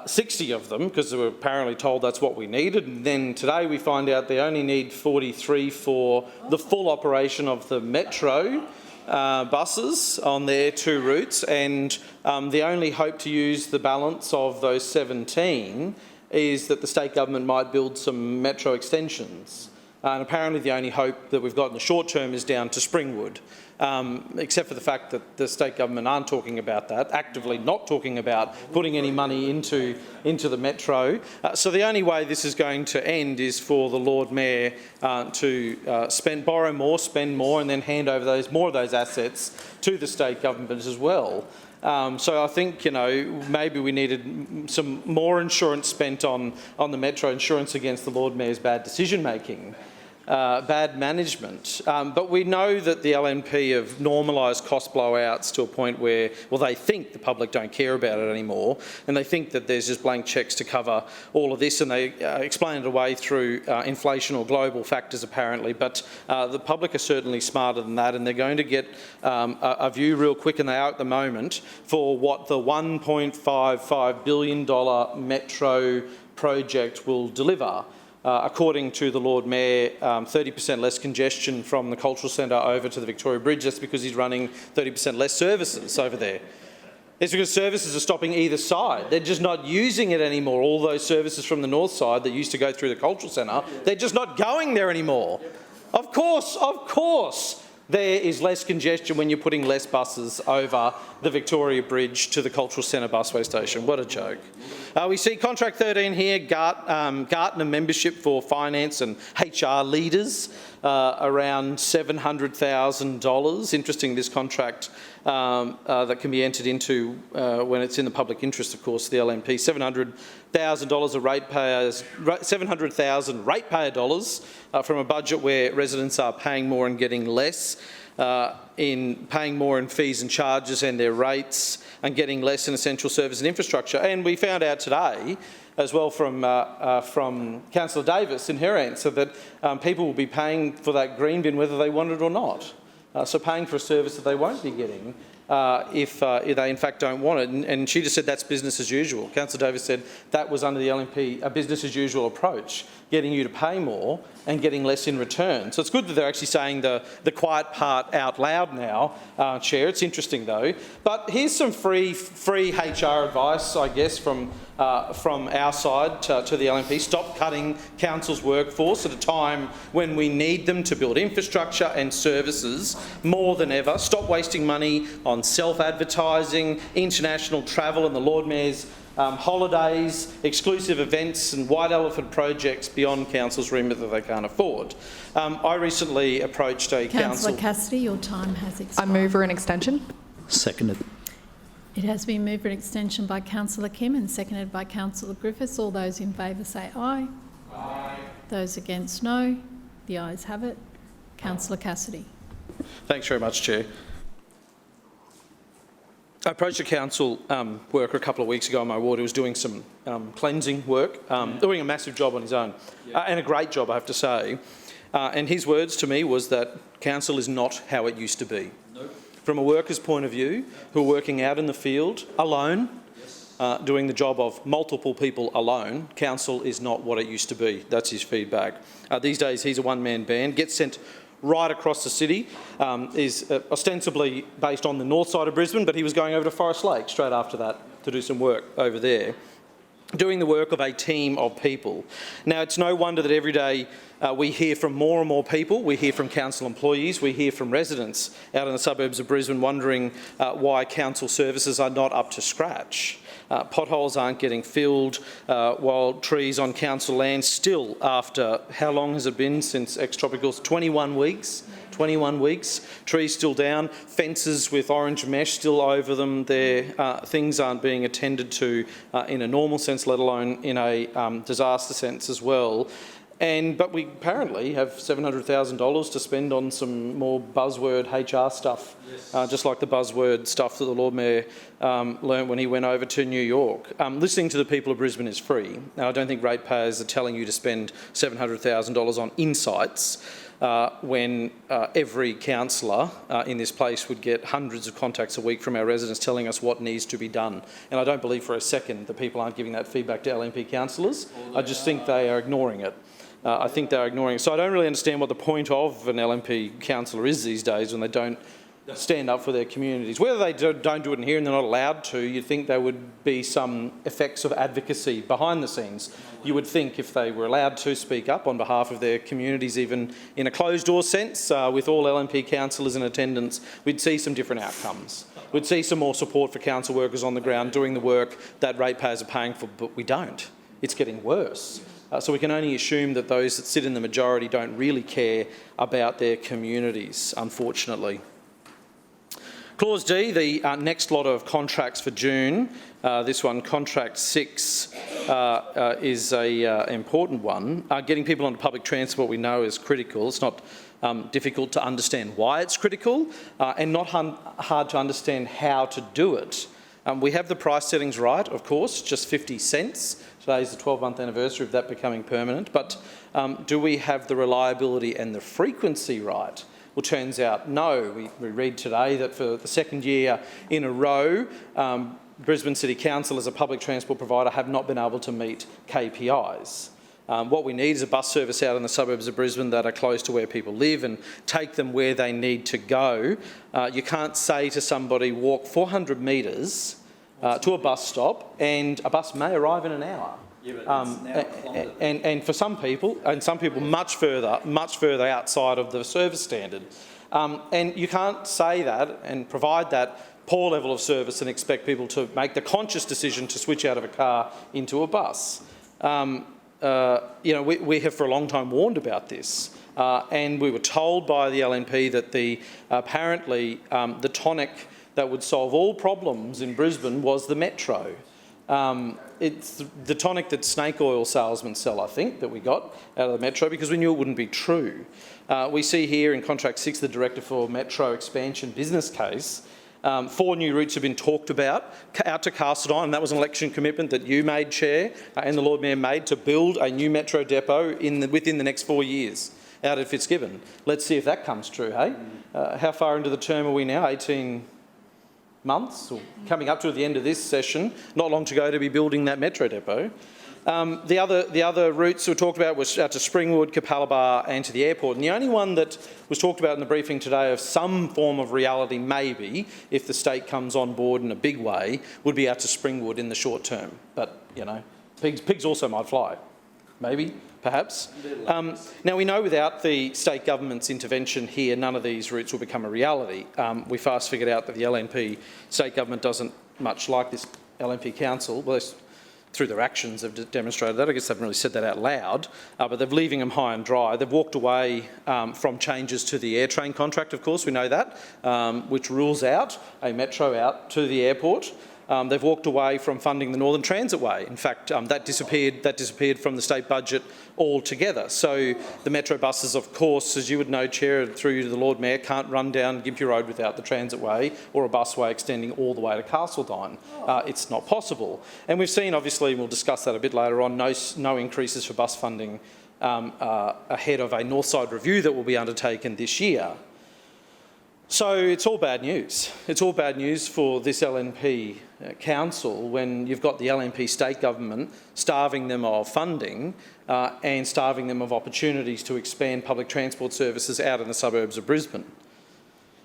60 of them, because they were apparently told that's what we needed. And then today we find out they only need 43 for the full operation of the metro buses on their 2 routes, and the only hope to use the balance of those 17 is that the state government might build some metro extensions. And apparently the only hope that we've got in the short term is down to Springwood, except for the fact that the state government aren't talking about that, actively not talking about putting any money into the metro. So the only way this is going to end is for the Lord Mayor to borrow more, spend more, and then hand over more of those assets to the state government as well. So I think, maybe we needed some more insurance spent on the metro, insurance against the Lord Mayor's bad decision-making, bad management. But we know that the LNP have normalised cost blowouts to a point where, well, they think the public don't care about it anymore, and they think that there's just blank cheques to cover all of this, and they explain it away through inflation or global factors, apparently. But the public are certainly smarter than that, and they're going to get a view real quick, and they are at the moment, for what the $1.55 billion metro project will deliver. According to the Lord Mayor, 30% less congestion from the Cultural Centre over to the Victoria Bridge. That's because he's running 30% less services over there. It's because services are stopping either side. They're just not using it anymore. All those services from the north side that used to go through the Cultural Centre, they're just not going there anymore. Of course. There is less congestion when you're putting less buses over the Victoria Bridge to the Cultural Centre busway station. What a joke. We see Contract 13 here, Gartner membership for finance and HR leaders, around $700,000. Interesting, this contract that can be entered into when it's in the public interest, of course, the LNP. $700,000 of ratepayers, $700,000 ratepayer dollars from a budget where residents are paying more and getting less, paying more in fees and charges and their rates, and getting less in essential service and infrastructure. And we found out today, as well from Councillor Davis in her answer, that people will be paying for that green bin whether they want it or not. So paying for a service that they won't be getting if they in fact don't want it. And she just said that's business as usual. Councillor Davis said that was under the LNP a business as usual approach, getting you to pay more and getting less in return. So it's good that they're actually saying the quiet part out loud now, Chair. It's interesting though. But here's some free HR advice, I guess, from our side to the LNP. Stop cutting council's workforce at a time when we need them to build infrastructure and services more than ever. Stop wasting money on self-advertising, international travel and the Lord Mayor's holidays, exclusive events and white elephant projects beyond council's remit that they can't afford. I recently approached a council... Councillor Cassidy, your time has expired. I move for an extension. Seconded. It has been moved for an extension by Councillor Kim and seconded by Councillor Griffiths. All those in favour say aye. Aye. Those against no. The ayes have it. Councillor Cassidy. Thanks very much, Chair. I approached a council worker a couple of weeks ago in my ward who was doing some cleansing work, doing a massive job on his own, and a great job, I have to say. And his words to me was that council is not how it used to be. Nope. From a worker's point of view, who are working out in the field alone, doing the job of multiple people alone, council is not what it used to be. That's his feedback. These days, he's a one-man band, gets sent right across the city, is ostensibly based on the north side of Brisbane, but he was going over to Forest Lake straight after that to do some work over there, doing the work of a team of people. Now, it's no wonder that every day we hear from more and more people. We hear from council employees, we hear from residents out in the suburbs of Brisbane wondering why council services are not up to scratch. Potholes aren't getting filled, while trees on council land still, after how long has it been since ex-tropicals? 21 weeks. 21 weeks, trees still down, fences with orange mesh still over them. Things aren't being attended to in a normal sense, let alone in a disaster sense as well. But we apparently have $700,000 to spend on some more buzzword HR stuff, just like the buzzword stuff that the Lord Mayor learnt when he went over to New York. Listening to the people of Brisbane is free. Now, I don't think ratepayers are telling you to spend $700,000 on insights when every councillor in this place would get hundreds of contacts a week from our residents telling us what needs to be done. And I don't believe for a second that people aren't giving that feedback to LNP councillors. I just think they are ignoring it. I think they're ignoring it. So I don't really understand what the point of an LNP councillor is these days when they don't stand up for their communities. Whether they don't do it in here and they're not allowed to, you'd think there would be some effects of advocacy behind the scenes. You would think if they were allowed to speak up on behalf of their communities, even in a closed-door sense, with all LNP councillors in attendance, we'd see some different outcomes. We'd see some more support for council workers on the ground doing the work that ratepayers are paying for, but we don't. It's getting worse. So we can only assume that those that sit in the majority don't really care about their communities, unfortunately. Clause D, the next lot of contracts for June, this one, Contract 6, is an important one. Getting people onto public transport we know is critical. It's not difficult to understand why it's critical and not hard to understand how to do it. We have the price settings right, of course, just 50 cents. Today is the 12-month anniversary of that becoming permanent. But do we have the reliability and the frequency right? Well, turns out no. We read today that for the second year in a row, Brisbane City Council as a public transport provider have not been able to meet KPIs. What we need is a bus service out in the suburbs of Brisbane that are close to where people live and take them where they need to go. You can't say to somebody, walk 400 metres to a bus stop and a bus may arrive in an hour. And for some people, much further outside of the service standard. And you can't say that and provide that poor level of service and expect people to make the conscious decision to switch out of a car into a bus. We have for a long time warned about this, and we were told by the LNP that apparently the tonic that would solve all problems in Brisbane was the metro. It's the tonic that snake oil salesmen sell, I think, that we got out of the metro because we knew it wouldn't be true. We see here in Contract 6 the Director for Metro Expansion business case. 4 new routes have been talked about out to Castledine, and that was an election commitment that you made, Chair, and the Lord Mayor made to build a new metro depot within the next 4 years out at Fitzgibbon. Let's see if that comes true, hey? How far into the term are we now? 18 months, or coming up to the end of this session, not long to go to be building that metro depot. The other routes that were talked about was out to Springwood, Capalaba and to the airport. And the only one that was talked about in the briefing today of some form of reality, maybe, if the state comes on board in a big way, would be out to Springwood in the short term. But, you know, pigs also might fly. Maybe, perhaps. Now, we know without the state government's intervention here, none of these routes will become a reality. We fast figured out that the LNP state government doesn't much like this LNP council. Well, through their actions have demonstrated that. I guess they haven't really said that out loud, but they're leaving them high and dry. They've walked away from changes to the air train contract, of course, we know that, which rules out a metro out to the airport. They've walked away from funding the Northern Transitway. In fact, that disappeared from the state budget altogether. So the metro buses, of course, as you would know, Chair, through you to the Lord Mayor, can't run down Gympie Road without the Transitway or a busway extending all the way to Castledine. It's not possible. And we've seen, obviously, and we'll discuss that a bit later on, no increases for bus funding ahead of a Northside review that will be undertaken this year. So it's all bad news. It's all bad news for this LNP council when you've got the LNP state government starving them of funding and starving them of opportunities to expand public transport services out in the suburbs of Brisbane.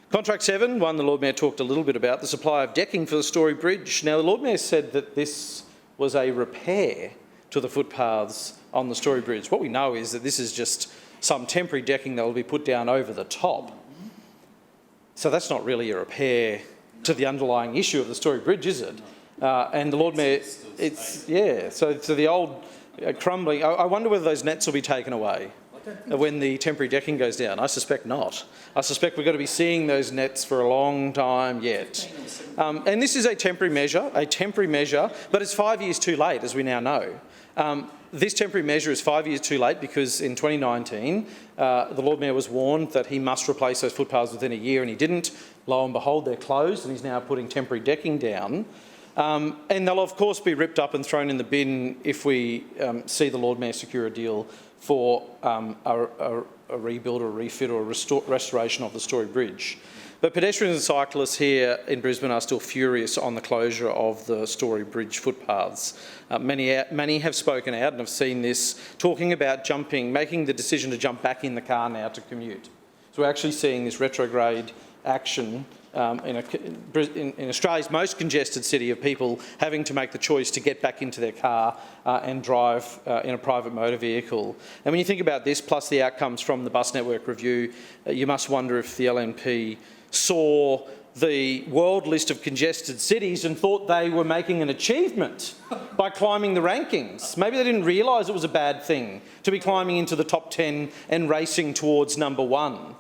Contract 7, one the Lord Mayor talked a little bit about, the supply of decking for the Story Bridge. Now, the Lord Mayor said that this was a repair to the footpaths on the Story Bridge. What we know is that this is just some temporary decking that will be put down over the top. So that's not really a repair to the underlying issue of the Story Bridge, is it? And the Lord Mayor, so the old crumbling, I wonder whether those nets will be taken away when the temporary decking goes down. I suspect not. I suspect we're going to be seeing those nets for a long time yet. And this is a temporary measure, but it's 5 years too late, as we now know. This temporary measure is 5 years too late because in 2019, the Lord Mayor was warned that he must replace those footpaths within a year, and he didn't. Lo and behold, they're closed, and he's now putting temporary decking down. And they'll, of course, be ripped up and thrown in the bin if we see the Lord Mayor secure a deal for a rebuild or a refit or a restoration of the Story Bridge. But pedestrians and cyclists here in Brisbane are still furious on the closure of the Story Bridge footpaths. Many have spoken out and have seen this, talking about making the decision to jump back in the car now to commute. So we're actually seeing this retrograde action in Australia's most congested city of people having to make the choice to get back into their car and drive in a private motor vehicle. And when you think about this, plus the outcomes from the bus network review, you must wonder if the LNP saw the world list of congested cities and thought they were making an achievement by climbing the rankings. Maybe they didn't realise it was a bad thing to be climbing into the top 10 and racing towards number 1.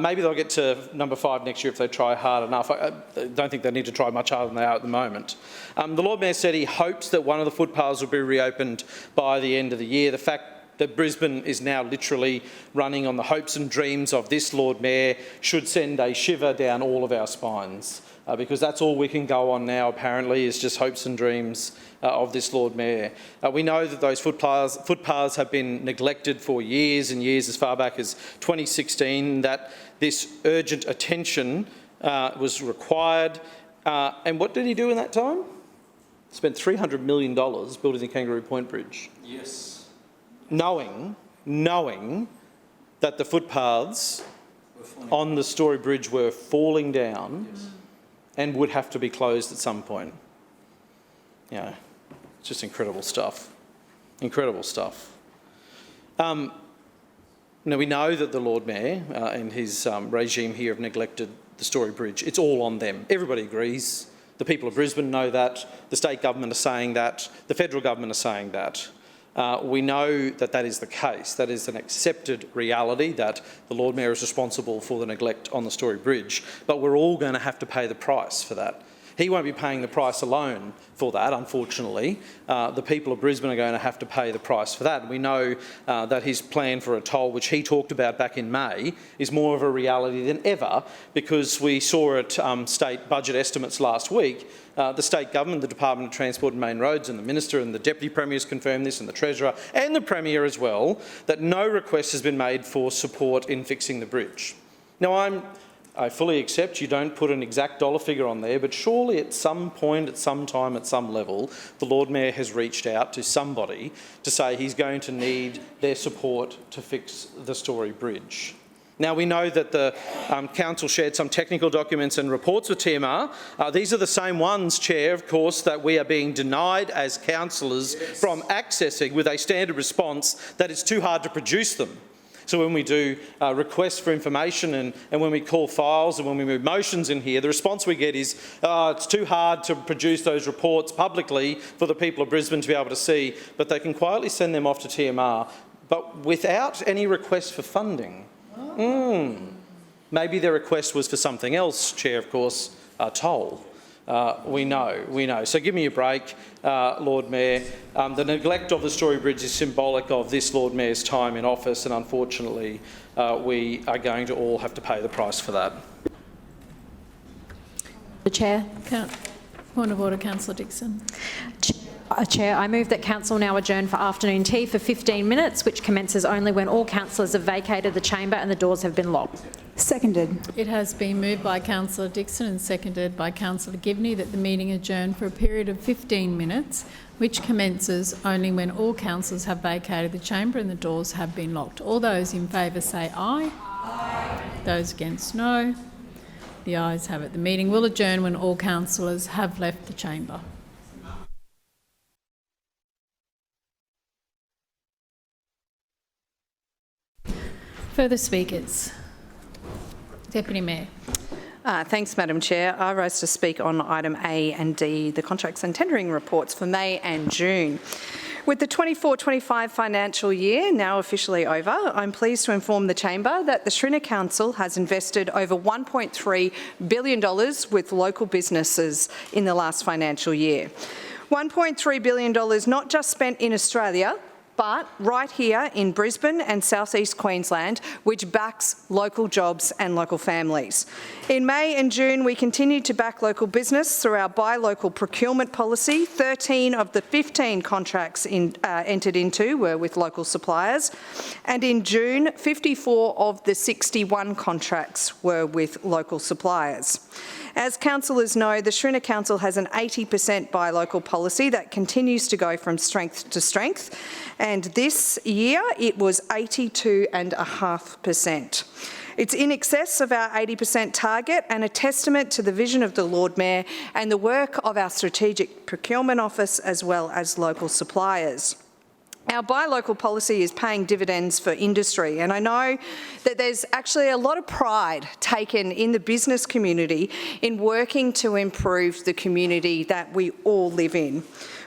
Maybe they'll get to number 5 next year if they try hard enough. I don't think they need to try much harder than they are at the moment. The Lord Mayor said he hopes that one of the footpaths will be reopened by the end of the year. The fact that Brisbane is now literally running on the hopes and dreams of this Lord Mayor should send a shiver down all of our spines, because that's all we can go on now, apparently, is just hopes and dreams of this Lord Mayor. We know that those footpaths have been neglected for years and years, as far back as 2016, that this urgent attention was required. And what did he do in that time? Spent $300 million building the Kangaroo Point Bridge. Yes. Knowing that the footpaths on the Story Bridge were falling down and would have to be closed at some point. You know, it's just incredible stuff. Incredible stuff. Now, we know that the Lord Mayor and his regime here have neglected the Story Bridge. It's all on them. Everybody agrees. The people of Brisbane know that. The state government are saying that. The federal government are saying that. We know that that is the case. That is an accepted reality, that the Lord Mayor is responsible for the neglect on the Story Bridge, but we're all going to have to pay the price for that. He won't be paying the price alone for that, unfortunately. The people of Brisbane are going to have to pay the price for that. We know that his plan for a toll, which he talked about back in May, is more of a reality than ever, because we saw at state budget estimates last week, the state government, the Department of Transport and Main Roads, and the Minister and the Deputy Premiers confirmed this, and the Treasurer and the Premier as well, that no request has been made for support in fixing the bridge. Now, I'm I fully accept you don't put an exact dollar figure on there, but surely at some point, at some time, at some level, the Lord Mayor has reached out to somebody to say he's going to need their support to fix the Story Bridge. Now, we know that the Council shared some technical documents and reports with TMR. These are the same ones, Chair, of course, that we are being denied as councillors from accessing with a standard response that it's too hard to produce them. So when we do requests for information and when we call files and when we move motions in here, the response we get is, it's too hard to produce those reports publicly for the people of Brisbane to be able to see, but they can quietly send them off to TMR, but without any request for funding. Maybe their request was for something else, Chair, of course, toll. We know. So give me a break, Lord Mayor. The neglect of the Story Bridge is symbolic of this Lord Mayor's time in office, and unfortunately we are going to all have to pay the price for that. The Chair. Point of order, Councillor Dixon. Chair, I move that Council now adjourn for afternoon tea for 15 minutes, which commences only when all councillors have vacated the chamber and the doors have been locked. Seconded. It has been moved by Councillor Dixon and seconded by Councillor Givney that the meeting adjourn for a period of 15 minutes, which commences only when all councillors have vacated the chamber and the doors have been locked. All those in favour say aye. Aye. Those against no. The ayes have it. The meeting will adjourn when all councillors have left the chamber. Further speakers. Deputy Mayor. Thanks, Madam Chair. I rise to speak on item A and D, the contracts and tendering reports for May and June. With the 24-25 financial year now officially over, I'm pleased to inform the Chamber that the Srina Council has invested over $1.3 billion with local businesses in the last financial year. $1.3 billion not just spent in Australia, but right here in Brisbane and South East Queensland, which backs local jobs and local families. In May and June, we continued to back local business through our buy local procurement policy. 13 of the 15 contracts entered into were with local suppliers, and in June, 54 of the 61 contracts were with local suppliers. As councillors know, the Srina Council has an 80% buy local policy that continues to go from strength to strength, and this year it was 82.5%. It's in excess of our 80% target and a testament to the vision of the Lord Mayor and the work of our Strategic Procurement Office as well as local suppliers. Our buy local policy is paying dividends for industry, and I know that there's actually a lot of pride taken in the business community in working to improve the community that we all live in.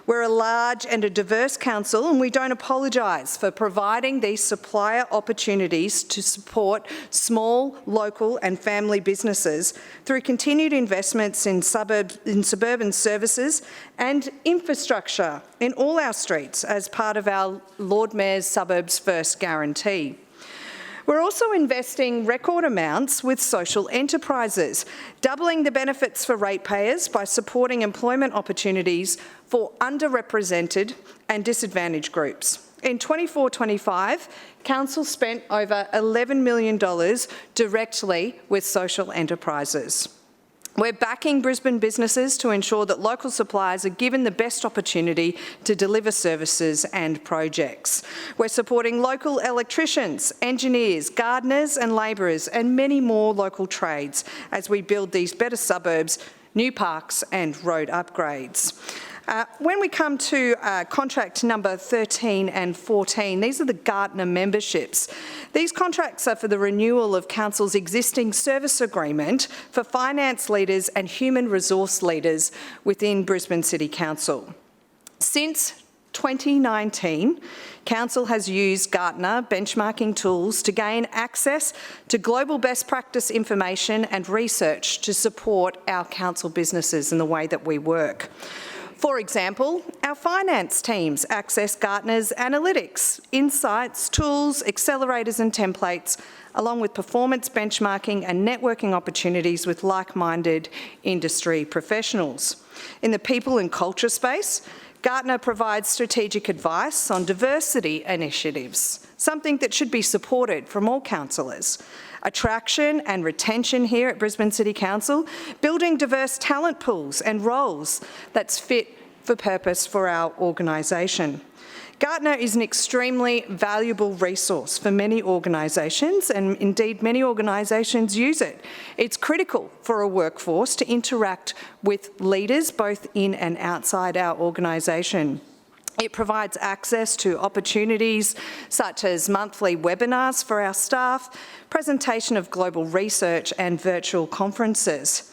We're a large and a diverse council, and we don't apologise for providing these supplier opportunities to support small, local and family businesses through continued investments in suburban services and infrastructure in all our streets as part of our Lord Mayor's Suburbs First guarantee. We're also investing record amounts with social enterprises, doubling the benefits for ratepayers by supporting employment opportunities for underrepresented and disadvantaged groups. In 24-25, Council spent over $11 million directly with social enterprises. We're backing Brisbane businesses to ensure that local suppliers are given the best opportunity to deliver services and projects. We're supporting local electricians, engineers, gardeners and labourers and many more local trades as we build these better suburbs, new parks and road upgrades. When we come to contract number 13 and 14, these are the Gartner memberships. These contracts are for the renewal of Council's existing service agreement for finance leaders and human resource leaders within Brisbane City Council. Since 2019, Council has used Gartner benchmarking tools to gain access to global best practice information and research to support our council businesses in the way that we work. For example, our finance teams access Gartner's analytics, insights, tools, accelerators and templates, along with performance benchmarking and networking opportunities with like-minded industry professionals. In the people and culture space, Gartner provides strategic advice on diversity initiatives, something that should be supported from all councillors. Attraction and retention here at Brisbane City Council, building diverse talent pools and roles that's fit for purpose for our organisation. Gartner is an extremely valuable resource for many organisations, and indeed many organisations use it. It's critical for a workforce to interact with leaders both in and outside our organisation. It provides access to opportunities such as monthly webinars for our staff, presentation of global research and virtual conferences.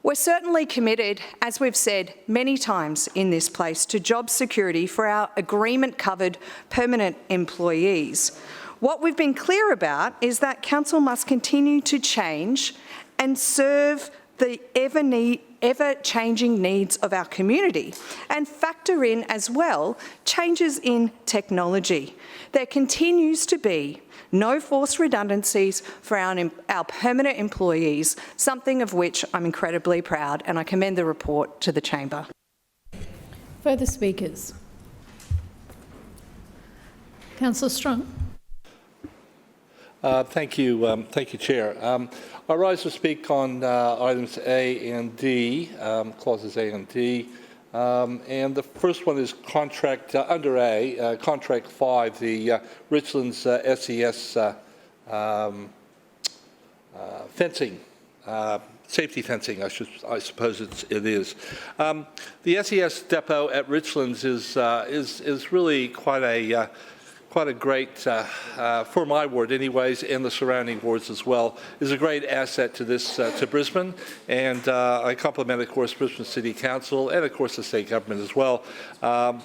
We're certainly committed, as we've said many times in this place, to job security for our agreement-covered permanent employees. What we've been clear about is that Council must continue to change and serve the ever-changing needs of our community and factor in as well changes in technology. There continues to be no forced redundancies for our permanent employees, something of which I'm incredibly proud, and I commend the report to the Chamber. Further speakers? Councillor Strong. Thank you, Chair. I rise to speak on items A and D, clauses A and D. And the first one is contract, under A, contract 5, the Richlands SES fencing, safety fencing, I suppose it is. The SES depot at Richlands is really quite a great, for my ward anyways, and the surrounding wards as well, is a great asset to this, to Brisbane. And I compliment, of course, Brisbane City Council and, of course, the state government as well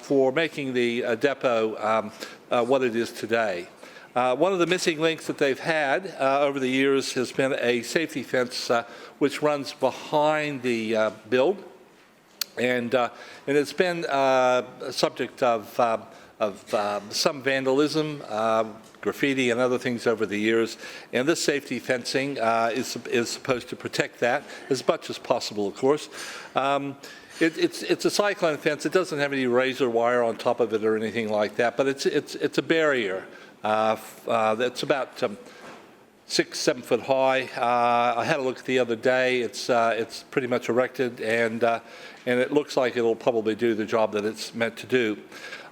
for making the depot what it is today. One of the missing links that they've had over the years has been a safety fence which runs behind the build. And it's been a subject of some vandalism, graffiti and other things over the years, and this safety fencing is supposed to protect that as much as possible, of course. It's a cyclone fence. It doesn't have any razor wire on top of it or anything like that, but it's a barrier that's about 6-7 foot high. I had a look the other day. It's pretty much erected, and it looks like it'll probably do the job that it's meant to do.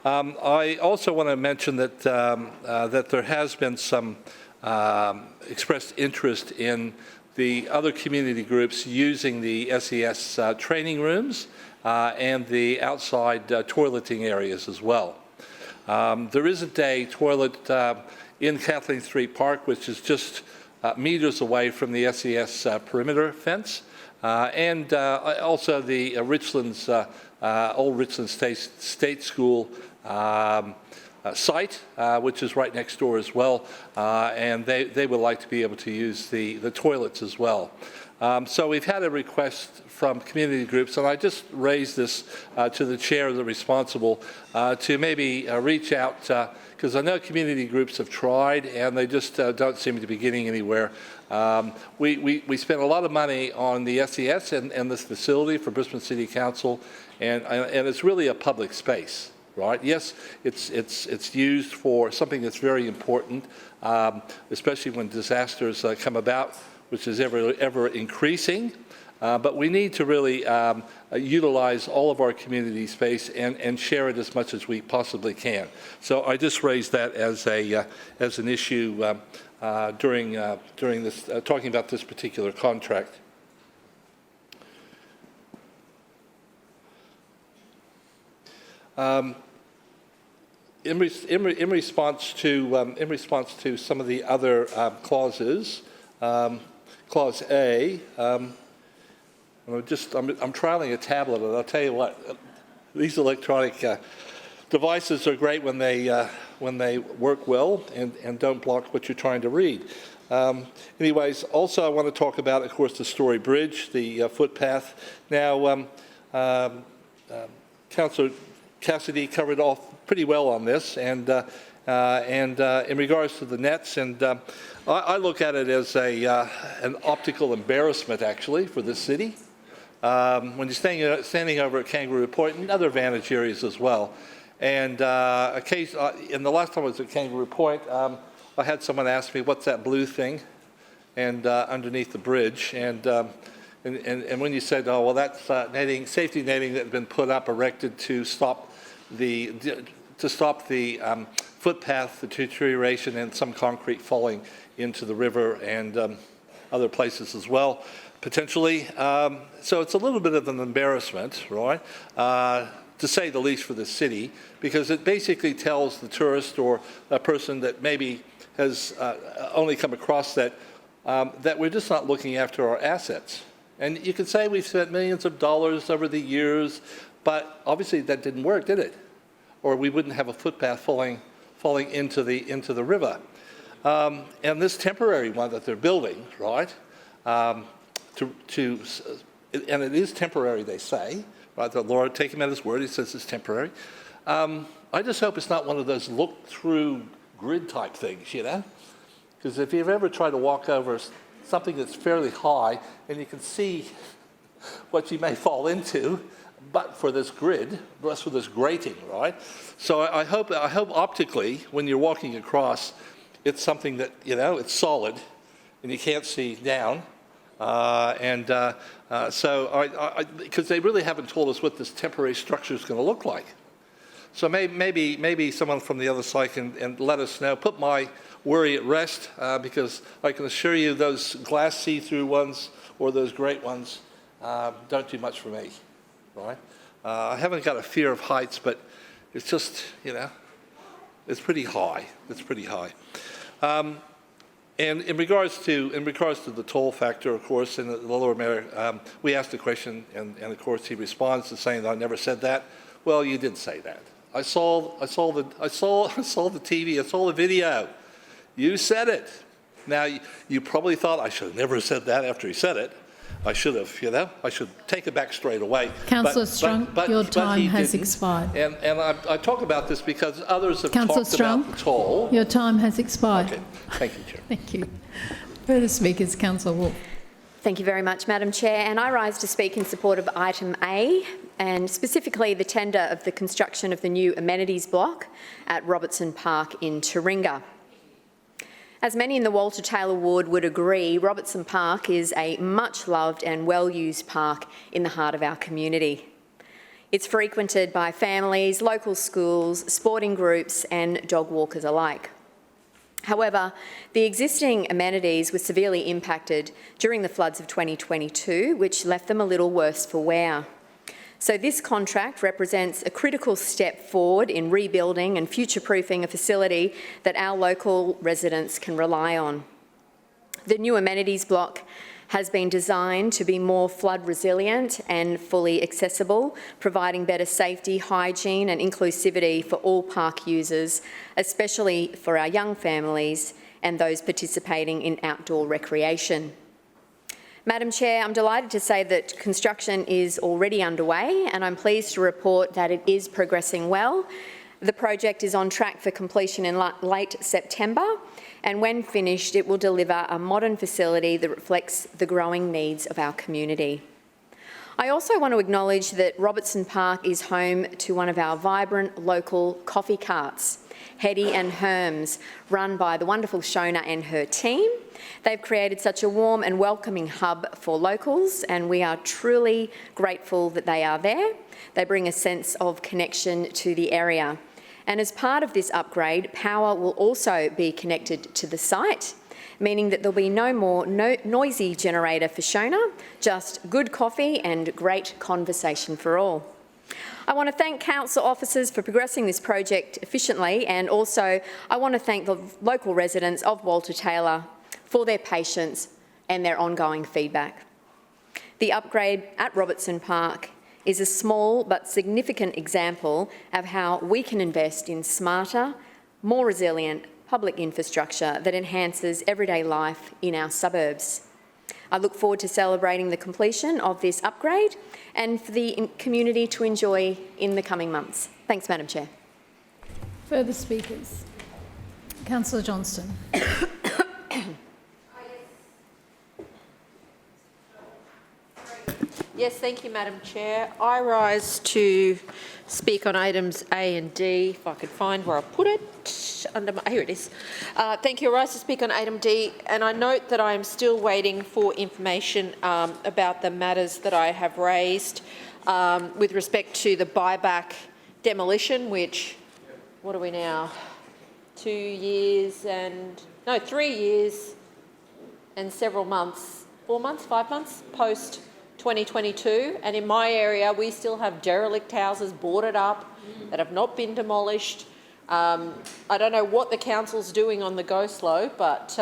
I also want to mention that that there has been some expressed interest in the other community groups using the SES training rooms and the outside toileting areas as well. There isn't a toilet in Kathleen Street Park, which is just meters away from the SES perimeter fence, and also the Richlands, Old Richlands State School site, which is right next door as well, and they would like to be able to use the toilets as well. So we've had a request from community groups, and I just raised this to the chair, the responsible, to maybe reach out, because I know community groups have tried and they just don't seem to be getting anywhere. We spent a lot of money on the SES and this facility for Brisbane City Council, and it's really a public space. Right? Yes, it's used for something that's very important, especially when disasters come about, which is ever increasing. But we need to really utilize all of our community space and share it as much as we possibly can. So I just raised that as an issue during this talking about this particular contract. In response to some of the other clauses, clause A, I'm trialing a tablet, and I'll tell you what, these electronic devices are great when they work well and don't block what you're trying to read. Anyways, also I want to talk about, of course, the Story Bridge, the footpath. Now, Councillor Cassidy covered off pretty well on this, and in regards to the nets, and I look at it as an optical embarrassment, actually, for this city. when you're standing over at Kangaroo Point and other vantage areas as well. And and the last time I was at Kangaroo Point, I had someone ask me, what's that blue thing? And underneath the bridge. And when you said, oh, well, that's netting, safety netting that had been put up, erected to stop the footpath, the deterioration, and some concrete falling into the river and other places as well, potentially. So it's a little bit of an embarrassment, right, to say the least, for the city, because it basically tells the tourist or a person that maybe has only come across that, that we're just not looking after our assets. And you could say we've spent millions of dollars over the years, but obviously that didn't work, did it? Or we wouldn't have a footpath falling into the river. And this temporary one that they're building, right? And it is temporary, they say, right? The Lord, take him at his word. He says it's temporary. I just hope it's not one of those look-through grid type things, you know? Because if you've ever tried to walk over something that's fairly high and you can see what you may fall into, but for this grid, but for this grating, right? So I hope optically, when you're walking across, it's something that, you know, it's solid and you can't see down. Because they really haven't told us what this temporary structure is going to look like. So maybe someone from the other side can let us know, put my worry at rest, because I can assure you those glass see-through ones or those great ones don't do much for me, right? I haven't got a fear of heights, but it's just, you know, it's pretty high. It's pretty high. And in regards to the toll factor, of course, and the Lord Mayor, we asked the question, and of course he responds to saying that I never said that. Well, you did say that. I saw the TV. I saw the video. You said it. Now you probably thought I should have never said that after he said it. I should have, you know. I should take it back straight away. Councillor Strong, your time has expired. And I talk about this because others have Councillor talked Strong, about the toll. Your time has expired. Okay. Thank you, Chair. Thank you. Further speakers, Councillor Wolf. Thank you very much, Madam Chair. And I rise to speak in support of item A, and specifically the tender of the construction of the new amenities block at Robertson Park in Taringa. As many in the Walter Taylor ward would agree, Robertson Park is a much-loved and well-used park in the heart of our community. It's frequented by families, local schools, sporting groups and dog walkers alike. However, the existing amenities were severely impacted during the floods of 2022, which left them a little worse for wear. So this contract represents a critical step forward in rebuilding and future-proofing a facility that our local residents can rely on. The new amenities block has been designed to be more flood resilient and fully accessible, providing better safety, hygiene and inclusivity for all park users, especially for our young families and those participating in outdoor recreation. Madam Chair, I'm delighted to say that construction is already underway, and I'm pleased to report that it is progressing well. The project is on track for completion in late September, and when finished, it will deliver a modern facility that reflects the growing needs of our community. I also want to acknowledge that Robertson Park is home to one of our vibrant local coffee carts, Hetty and Herms, run by the wonderful Shona and her team. They've created such a warm and welcoming hub for locals, and we are truly grateful that they are there. They bring a sense of connection to the area. And as part of this upgrade, power will also be connected to the site, meaning that there'll be no more noisy generator for Shona, just good coffee and great conversation for all. I want to thank council officers for progressing this project efficiently, and also I want to thank the local residents of Walter Taylor for their patience and their ongoing feedback. The upgrade at Robertson Park is a small but significant example of how we can invest in smarter, more resilient public infrastructure that enhances everyday life in our suburbs. I look forward to celebrating the completion of this upgrade and for the community to enjoy in the coming months. Thanks, Madam Chair. Further speakers. Councillor Johnston. Yes, thank you, Madam Chair. I rise to speak on items A and D, if I could find where I put it. Here it is. Thank you. I rise to speak on item D, and I note that I am still waiting for information about the matters that I have raised with respect to the buyback demolition, which, what are we now? 3 years and several months, 4 months, 5 months post 2022, and in my area we still have derelict houses boarded up that have not been demolished. I don't know what the council's doing on the go slow, but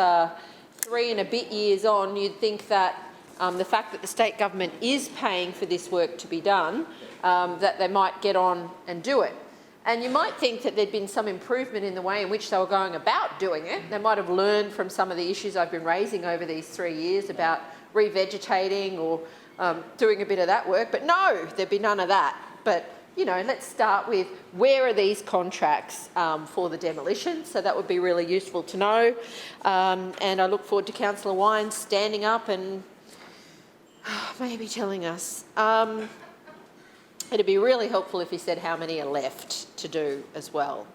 3 and a bit years on, you'd think that the fact that the state government is paying for this work to be done, that they might get on and do it. And you might think that there'd been some improvement in the way in which they were going about doing it. They might have learned from some of the issues I've been raising over these 3 years about revegetating or doing a bit of that work, but no, there'd be none of that. But, you know, let's start with where are these contracts for the demolition? So that would be really useful to know. And I look forward to Councillor Wines standing up and maybe telling us. It'd be really helpful if he said how many are left to do as well.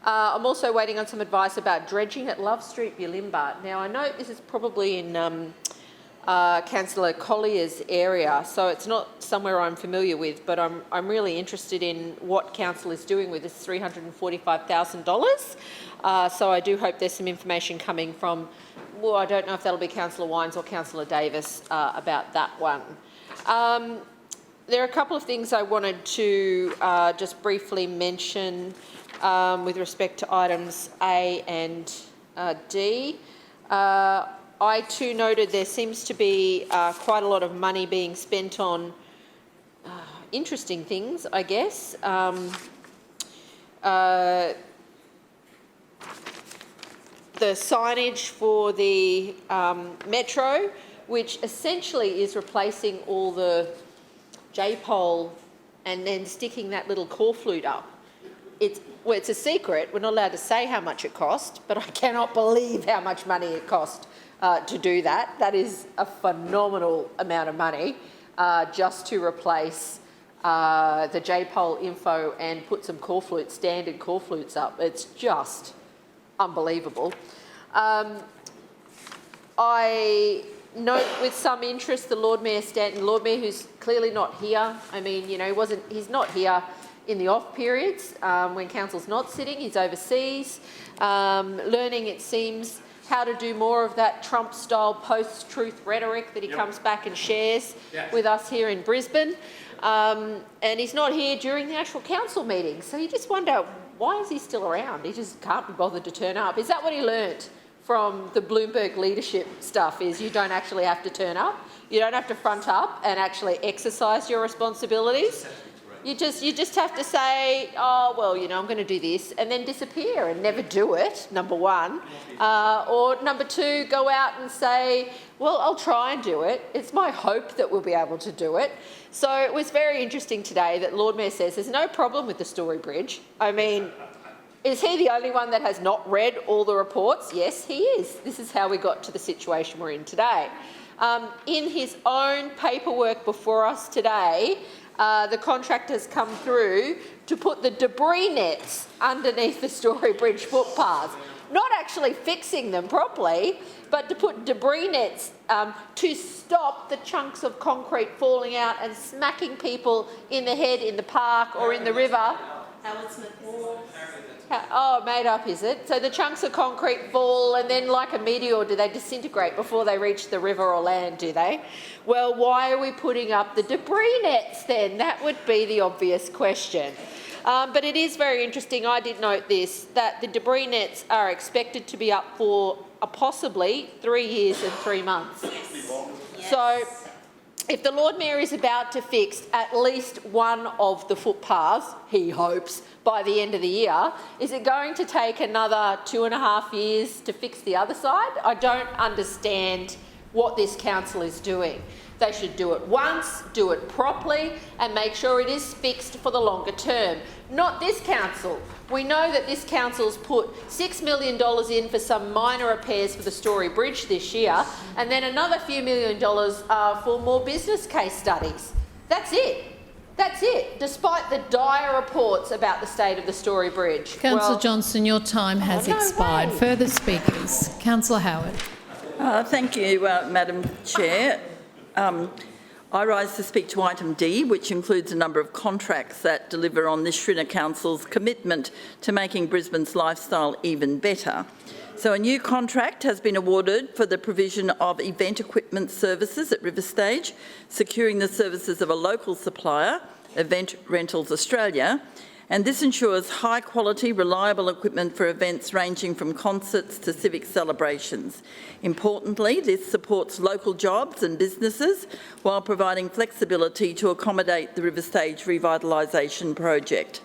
I'm also waiting on some advice about dredging at Love Street, Bulimba. Now, I know this is probably in Councillor Collier's area, so it's not somewhere I'm familiar with, but I'm really interested in what council is doing with this $345,000. So I do hope there's some information coming from, well, I don't know if that'll be Councillor Wines or Councillor Davis about that one. There are a couple of things I wanted to just briefly mention with respect to items A and D. I too noted there seems to be quite a lot of money being spent on interesting things, I guess. The signage for the metro, which essentially is replacing all the J-pole and then sticking that little core flute up. It's a secret. We're not allowed to say how much it cost, but I cannot believe how much money it cost to do that. That is a phenomenal amount of money just to replace the J-pole info and put some core flutes, standard core flutes up. It's just unbelievable. I note with some interest the Lord Mayor Stanton, Lord Mayor who's clearly not here. I mean, you know, he's not here in the off periods when council's not sitting. He's overseas, learning, it seems, how to do more of that Trump-style post-truth rhetoric that he comes back and shares with us here in Brisbane. And he's not here during the actual council meetings. So you just wonder, why is he still around? He just can't be bothered to turn up. Is that what he learnt from the Bloomberg leadership stuff, is you don't actually have to turn up? You don't have to front up and actually exercise your responsibilities? You just have to say, oh, well, you know, I'm going to do this, and then disappear and never do it, number one. Or number two, go out and say, well, I'll try and do it. It's my hope that we'll be able to do it. So it was very interesting today that Lord Mayor says there's no problem with the Story Bridge. I mean, is he the only one that has not read all the reports? Yes, he is. This is how we got to the situation we're in today. In his own paperwork before us today, the contractors come through to put the debris nets underneath the Story Bridge footpaths. Not actually fixing them properly, but to put debris nets to stop the chunks of concrete falling out and smacking people in the head in the park or in the river. Oh, made up, is it? So the chunks of concrete fall and then like a meteor, do they disintegrate before they reach the river or land, do they? Well, why are we putting up the debris nets then? That would be the obvious question. But it is very interesting, I did note this, that the debris nets are expected to be up for possibly 3 years and 3 months. Yes. So if the Lord Mayor is about to fix at least one of the footpaths, he hopes, by the end of the year, is it going to take another 2.5 years to fix the other side? I don't understand what this council is doing. They should do it once, do it properly, and make sure it is fixed for the longer term. Not this council. We know that this council's put $6 million in for some minor repairs for the Story Bridge this year, and then another few $1 million for more business case studies. That's it. That's it, despite the dire reports about the state of the Story Bridge. Councillor Johnston, your time has expired. Further speakers. Councillor Howard. Thank you, Madam Chair. I rise to speak to item D, which includes a number of contracts that deliver on this Schrinner Council's commitment to making Brisbane's lifestyle even better. So a new contract has been awarded for the provision of event equipment services at River Stage, securing the services of a local supplier, Event Rentals Australia, and this ensures high-quality, reliable equipment for events ranging from concerts to civic celebrations. Importantly, this supports local jobs and businesses while providing flexibility to accommodate the River Stage revitalisation project.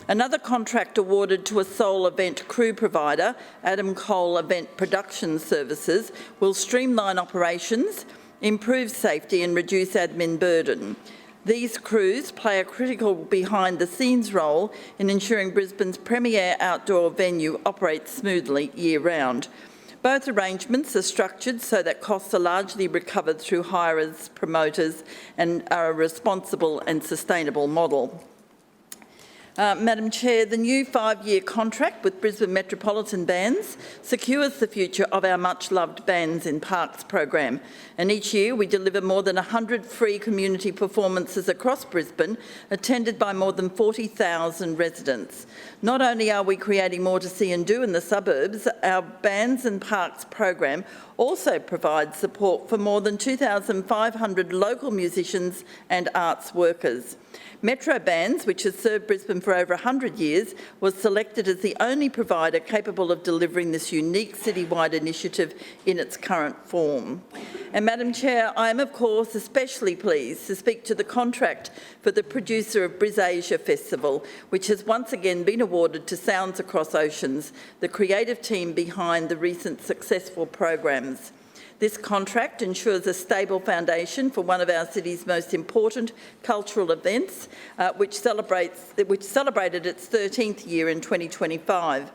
Another contract awarded to a sole event crew provider, Adam Cole Event Production Services, will streamline operations, improve safety and reduce admin burden. These crews play a critical behind-the-scenes role in ensuring Brisbane's premier outdoor venue operates smoothly year-round. Both arrangements are structured so that costs are largely recovered through hirers, promoters, and are a responsible and sustainable model. Madam Chair, the new 5-year contract with Brisbane Metropolitan Bands secures the future of our much-loved Bands in Parks program, and each year we deliver more than 100 free community performances across Brisbane, attended by more than 40,000 residents. Not only are we creating more to see and do in the suburbs, our Bands and Parks program also provides support for more than 2,500 local musicians and arts workers. Metro Bands, which has served Brisbane for over 100 years, was selected as the only provider capable of delivering this unique citywide initiative in its current form. And Madam Chair, I am of course especially pleased to speak to the contract for the producer of BrisAsia Festival, which has once again been awarded to Sounds Across Oceans, the creative team behind the recent successful programs. This contract ensures a stable foundation for one of our city's most important cultural events, which celebrated its 13th year in 2025.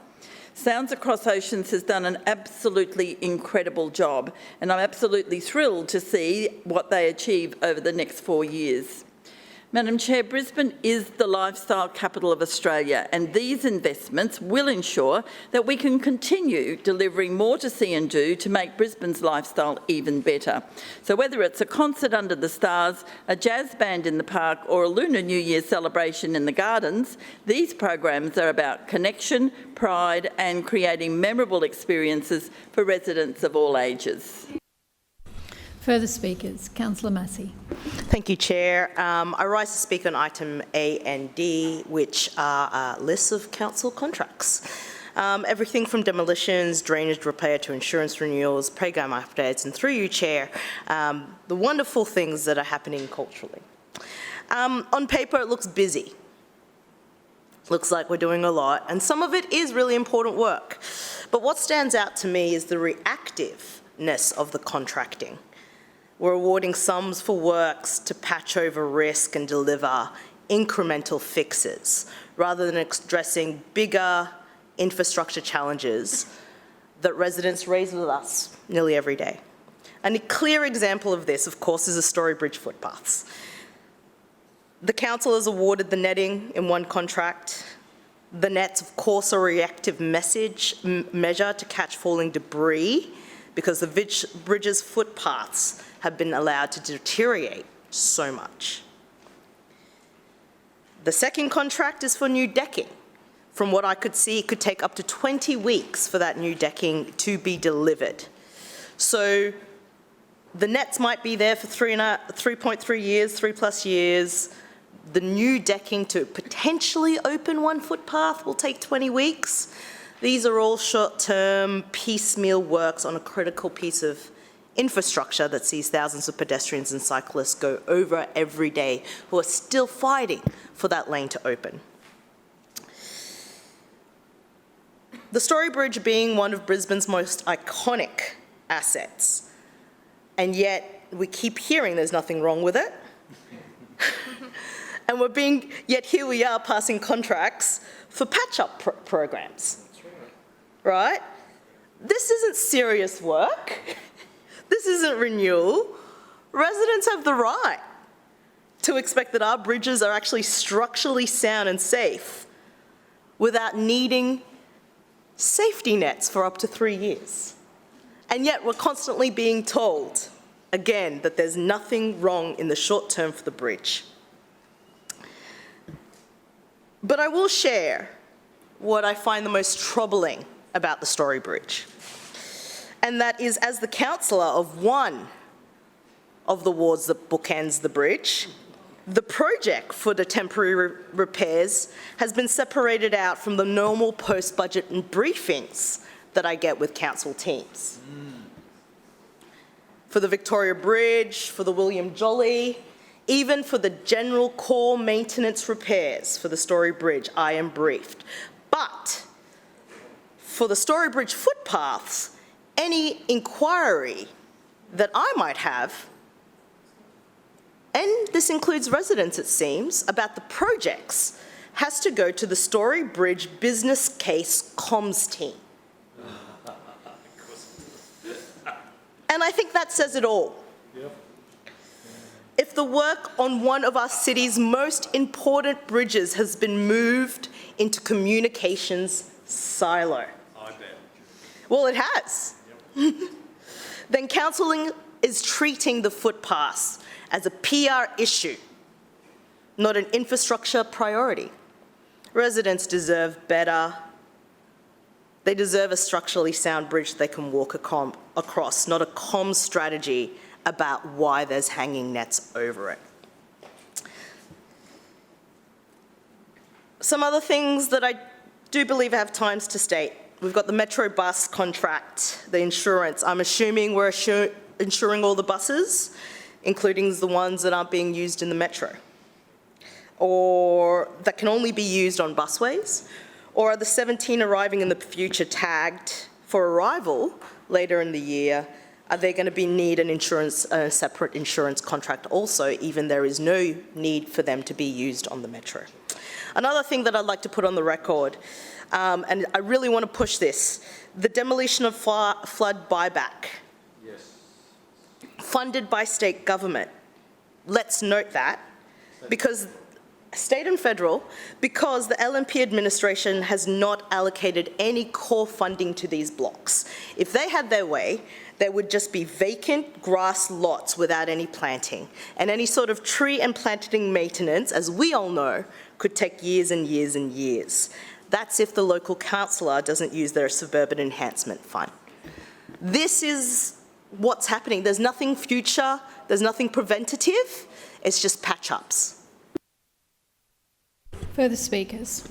Sounds Across Oceans has done an absolutely incredible job, and I'm absolutely thrilled to see what they achieve over the next 4 years. Madam Chair, Brisbane is the lifestyle capital of Australia, and these investments will ensure that we can continue delivering more to see and do to make Brisbane's lifestyle even better. So whether it's a concert under the stars, a jazz band in the park or a Lunar New Year celebration in the gardens, these programs are about connection, pride and creating memorable experiences for residents of all ages. Further speakers. Councillor Massey. Thank you, Chair. I rise to speak on item A and D, which are lists of council contracts. Everything from demolitions, drainage repair to insurance renewals, program updates, and through you, Chair, the wonderful things that are happening culturally. On paper, it looks busy. Looks like we're doing a lot, and some of it is really important work. But what stands out to me is the reactiveness of the contracting. We're awarding sums for works to patch over risk and deliver incremental fixes, rather than addressing bigger infrastructure challenges that residents raise with us nearly every day. And a clear example of this, of course, is the Story Bridge footpaths. The council has awarded the netting in one contract. The nets, of course, are a reactive measure to catch falling debris, because the bridge's footpaths have been allowed to deteriorate so much. The second contract is for new decking. From what I could see, it could take up to 20 weeks for that new decking to be delivered. So the nets might be there for 3.3 years, 3+ years. The new decking to potentially open one footpath will take 20 weeks. These are all short-term, piecemeal works on a critical piece of infrastructure that sees thousands of pedestrians and cyclists go over every day, who are still fighting for that lane to open. The Story Bridge being one of Brisbane's most iconic assets, and yet we keep hearing there's nothing wrong with it. And yet here we are passing contracts for patch-up programs, right? This isn't serious work. This isn't renewal. Residents have the right to expect that our bridges are actually structurally sound and safe without needing safety nets for up to 3 years. And yet we're constantly being told, again, that there's nothing wrong in the short term for the bridge. But I will share what I find the most troubling about the Story Bridge. And that is, as the councillor of one of the wards that bookends the bridge, the project for the temporary repairs has been separated out from the normal post-budget briefings that I get with council teams. For the Victoria Bridge, for the William Jolly, even for the general core maintenance repairs for the Story Bridge, I am briefed. But for the Story Bridge footpaths, any inquiry that I might have, and this includes residents it seems, about the projects, has to go to the Story Bridge business case comms team. And I think that says it all. Yep. If the work on one of our city's most important bridges has been moved into communications silo. I bet. Well, it has. Yep. Then council is treating the footpaths as a PR issue, not an infrastructure priority. Residents deserve better. They deserve a structurally sound bridge they can walk across, not a comm strategy about why there's hanging nets over it. Some other things that I do believe I have times to state. We've got the Metro bus contract, the insurance. I'm assuming we're insuring all the buses, including the ones that aren't being used in the Metro, or that can only be used on busways, or are the 17 arriving in the future tagged for arrival later in the year? Are they going to need a separate insurance contract also, even there is no need for them to be used on the Metro? Another thing that I'd like to put on the record, and I really want to push this, the demolition of flood buyback. Yes. Funded by state government. Let's note that, because state and federal, because the LNP administration has not allocated any core funding to these blocks. If they had their way, there would just be vacant grass lots without any planting. And any sort of tree and planting maintenance, as we all know, could take years and years and years. That's if the local councillor doesn't use their suburban enhancement fund. This is what's happening. There's nothing future, there's nothing preventative, it's just patch-ups. Further speakers.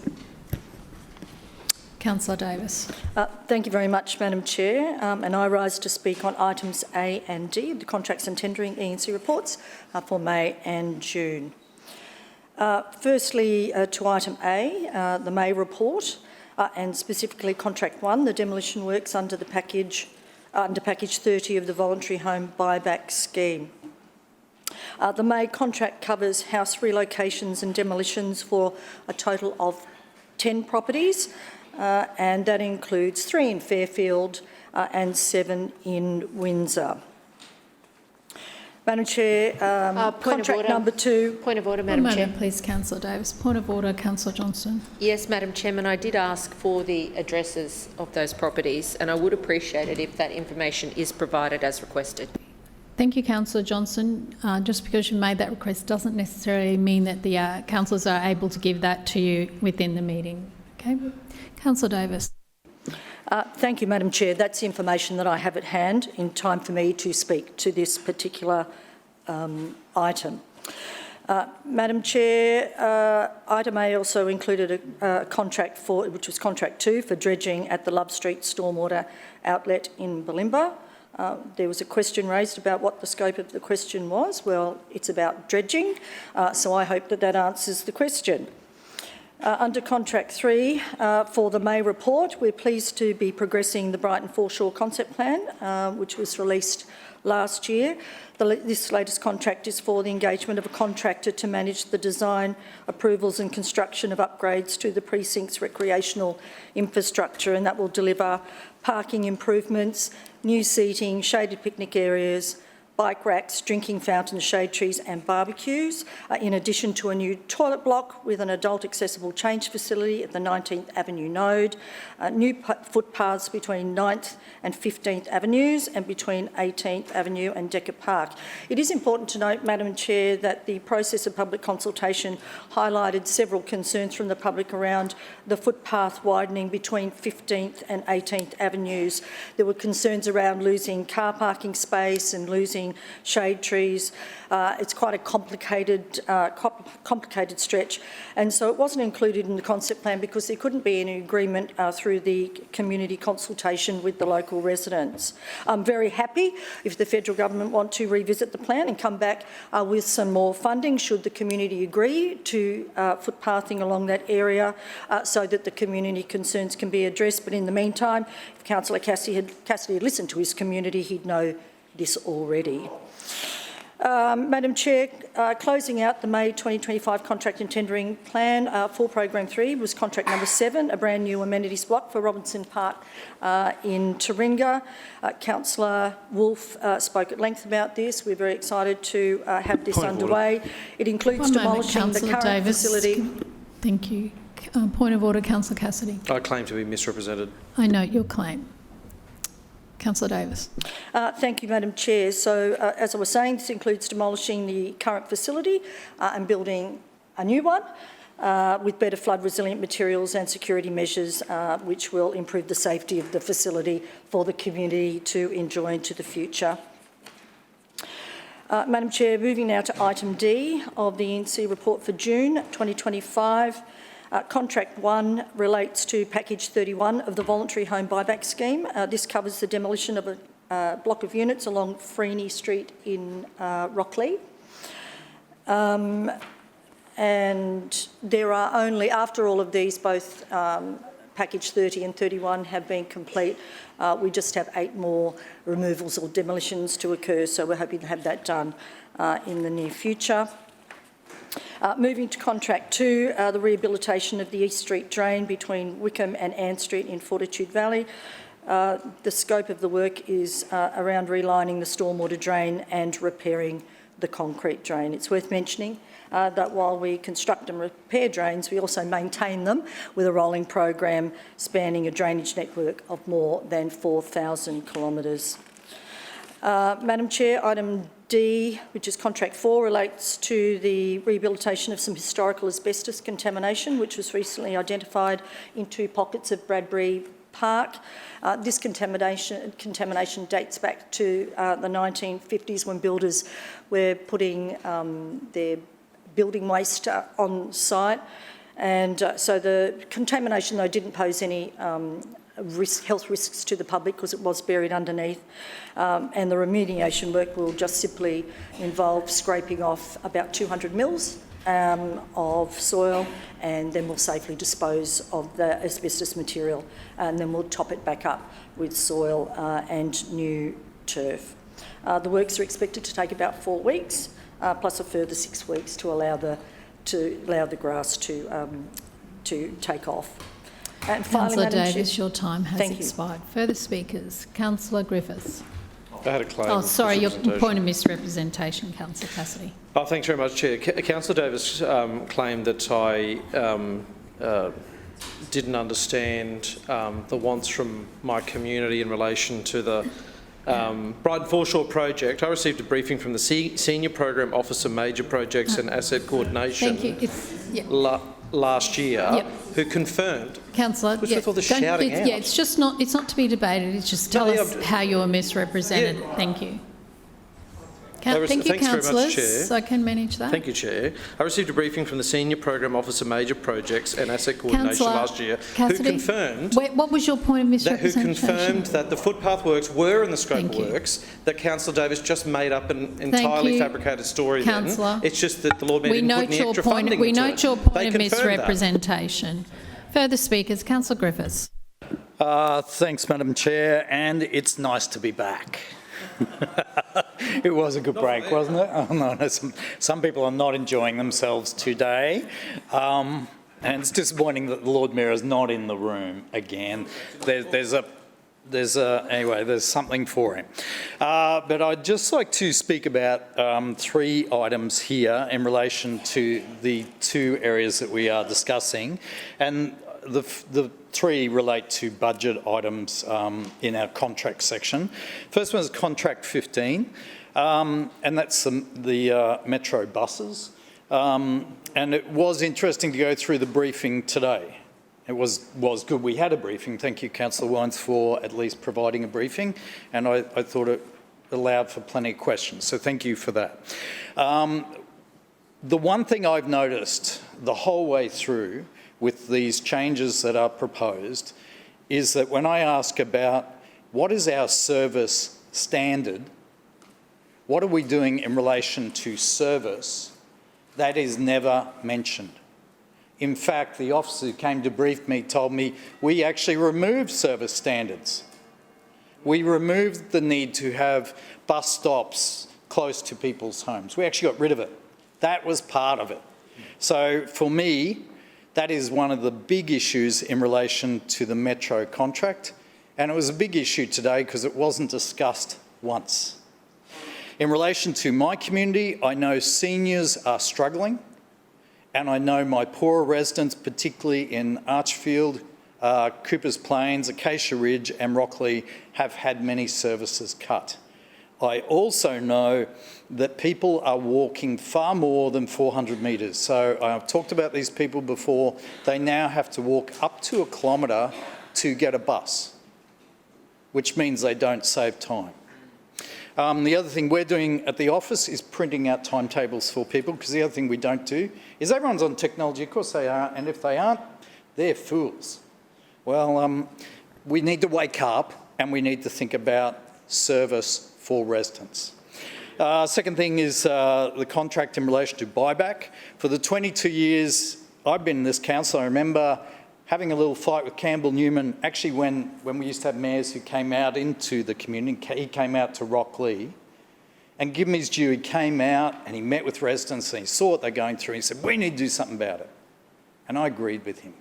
Councillor Davis. Thank you very much, Madam Chair. And I rise to speak on items A and D, the contracts and tendering E&C reports for May and June. Firstly, to item A, the May report, and specifically contract 1, the demolition works under the package 30 of the voluntary home buyback scheme. The May contract covers house relocations and demolitions for a total of 10 properties, and that includes 3 in Fairfield and 7 in Windsor. Madam Chair, contract number 2. Point of order, Madam Chair. One moment, please, Councillor Davis. Point of order, Councillor Johnston. Yes, Madam Chairman, I did ask for the addresses of those properties, and I would appreciate it if that information is provided as requested. Thank you, Councillor Johnston. Just because you made that request doesn't necessarily mean that the councillors are able to give that to you within the meeting. Okay, Councillor Davis. Thank you, Madam Chair. That's the information that I have at hand in time for me to speak to this particular item. Madam Chair, item A also included a contract which was contract 2 for dredging at the Love Street Stormwater Outlet in Bulimba. There was a question raised about what the scope of the question was. Well, it's about dredging, so I hope that answers the question. Under contract 3, for the May report, we're pleased to be progressing the Brighton Foreshore concept plan, which was released last year. This latest contract is for the engagement of a contractor to manage the design, approvals and construction of upgrades to the precinct's recreational infrastructure, and that will deliver parking improvements, new seating, shaded picnic areas, bike racks, drinking fountains, shade trees and barbecues, in addition to a new toilet block with an adult accessible change facility at the 19th Avenue node, new footpaths between 9th and 15th Avenues and between 18th Avenue and Decker Park. It is important to note, Madam Chair, that the process of public consultation highlighted several concerns from the public around the footpath widening between 15th and 18th Avenues. There were concerns around losing car parking space and losing shade trees. It's quite a complicated stretch, and so it wasn't included in the concept plan because there couldn't be any agreement through the community consultation with the local residents. I'm very happy if the federal government want to revisit the plan and come back with some more funding should the community agree to footpathing along that area so that the community concerns can be addressed. But in the meantime, if Councillor Cassidy had listened to his community, he'd know this already. Madam Chair, closing out the May 2025 contract and tendering plan for Program 3 was contract number 7, a brand new amenities block for Robinson Park in Taringa. Councillor Wolfe spoke at length about this. We're very excited to have this underway. It includes demolishing the current facility. Thank you. Point of order, Councillor Cassidy. I claim to be misrepresented. I note your claim. Councillor Davis. Thank you, Madam Chair. So, as I was saying, this includes demolishing the current facility and building a new one with better flood-resilient materials and security measures, which will improve the safety of the facility for the community to enjoy into the future. Madam Chair, moving now to item D of the ENC report for June 2025. Contract 1 relates to package 31 of the voluntary home buyback scheme. This covers the demolition of a block of units along Freeney Street in Rockley. And there are only, after all of these, both package 30 and 31 have been complete. We just have 8 more removals or demolitions to occur, so we're hoping to have that done in the near future. Moving to contract 2, the rehabilitation of the East Street drain between Wickham and Ann Street in Fortitude Valley. The scope of the work is around relining the stormwater drain and repairing the concrete drain. It's worth mentioning that while we construct and repair drains, we also maintain them with a rolling program spanning a drainage network of more than 4,000 kilometres. Madam Chair, item D, which is contract 4, relates to the rehabilitation of some historical asbestos contamination, which was recently identified in 2 pockets of Bradbury Park. This contamination dates back to the 1950s when builders were putting their building waste on site. And so the contamination, though, didn't pose any health risks to the public because it was buried underneath, and the remediation work will just simply involve scraping off about 200 mils of soil, and then we'll safely dispose of the asbestos material, and then we'll top it back up with soil and new turf. The works are expected to take about 4 weeks, plus a further 6 weeks to allow the grass to take off. And finally, Councillor Madam Davis, Chair, your time has expired. Further speakers. Councillor Griffiths. I had a claim. Oh, sorry, your point of misrepresentation, Councillor Cassidy. Oh, thanks very much, Chair. Councillor Davis claimed that I didn't understand the wants from my community in relation to the Brighton Foreshore project. I received a briefing from the Senior Program Officer, Major Projects and Asset Coordination. Thank you. Last year, who confirmed. Councillor, with all the shouting out. Yeah, it's not to be debated. It's just tell us how you were misrepresented. Yeah. Thank you. Thank you, councillors. I can manage that. Thank you, Chair. I received a briefing from the Senior Program Officer, Major Projects and Asset Coordination last year, Cassidy, who confirmed. What was your point of misrepresentation? Who confirmed that the footpath works were in the scope of works. That Councillor Davis just made up an entirely fabricated story. Councillor, it's just that the Lord Mayor didn't put any extra funding into it. We note your point of misrepresentation. Further speakers, Councillor Griffiths. Thanks, Madam Chair, and it's nice to be back. It was a good break, wasn't it? Oh, no, some people are not enjoying themselves today. And it's disappointing that the Lord Mayor is not in the room again. There's something for him. But I'd just like to speak about 3 items here in relation to the 2 areas that we are discussing. And the 3 relate to budget items in our contract section. First one is contract 15, and that's the metro buses. And it was interesting to go through the briefing today. It was good. We had a briefing. Thank you, Councillor Wines, for at least providing a briefing, and I thought it allowed for plenty of questions, so thank you for that. The one thing I've noticed the whole way through with these changes that are proposed is that when I ask about what is our service standard, what are we doing in relation to service, that is never mentioned. In fact, the officer who came to brief me told me we actually removed service standards. We removed the need to have bus stops close to people's homes. We actually got rid of it. That was part of it. So for me, that is one of the big issues in relation to the metro contract. And it was a big issue today because it wasn't discussed once. In relation to my community, I know seniors are struggling, and I know my poorer residents, particularly in Archfield, Coopers Plains, Acacia Ridge and Rockley, have had many services cut. I also know that people are walking far more than 400 metres. So I've talked about these people before. They now have to walk up to 1 kilometre to get a bus, which means they don't save time. The other thing we're doing at the office is printing out timetables for people, because the other thing we don't do is everyone's on technology. Of course they are, and if they aren't, they're fools. Well, we need to wake up and we need to think about service for residents. Second thing is the contract in relation to buyback. For the 22 years I've been in this council, I remember having a little fight with Campbell Newman, actually when we used to have mayors who came out into the community. He came out to Rockley, and give him his due, he came out and he met with residents and he saw what they're going through. He said, we need to do something about it. And I agreed with him.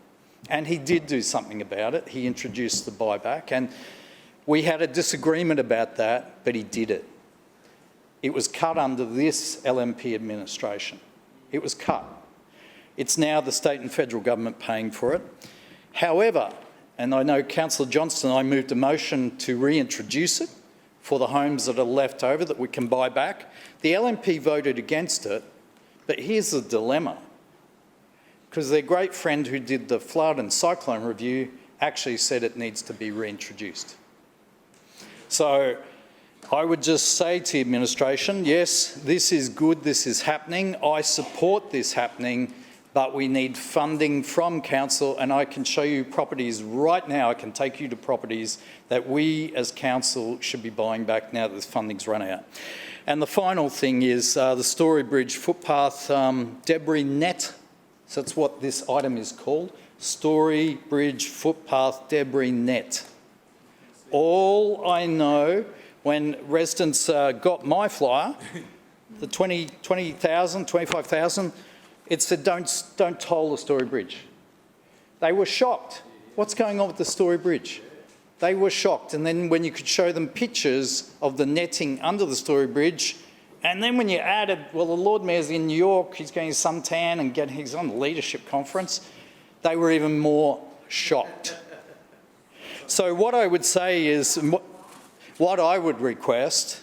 And he did do something about it. He introduced the buyback, and we had a disagreement about that, but he did it. It was cut under this LNP administration. It was cut. It's now the state and federal government paying for it. However, and I know Councillor Johnston and I moved a motion to reintroduce it for the homes that are left over that we can buy back. The LNP voted against it, but here's the dilemma. Because their great friend who did the flood and cyclone review actually said it needs to be reintroduced. So I would just say to the administration, yes, this is good, this is happening. I support this happening, but we need funding from council, and I can show you properties right now. I can take you to properties that we as council should be buying back now that the funding's run out. And the final thing is the Story Bridge footpath debris net. So that's what this item is called, Story Bridge footpath debris net. All I know, when residents got my flyer, the 20,000, 25,000, it said don't toll the Story Bridge. They were shocked. What's going on with the Story Bridge? They were shocked. And then when you could show them pictures of the netting under the Story Bridge, and then when you added, well, the Lord Mayor's in New York, he's going to suntan and he's on the leadership conference, they were even more shocked. So what I would say is, what I would request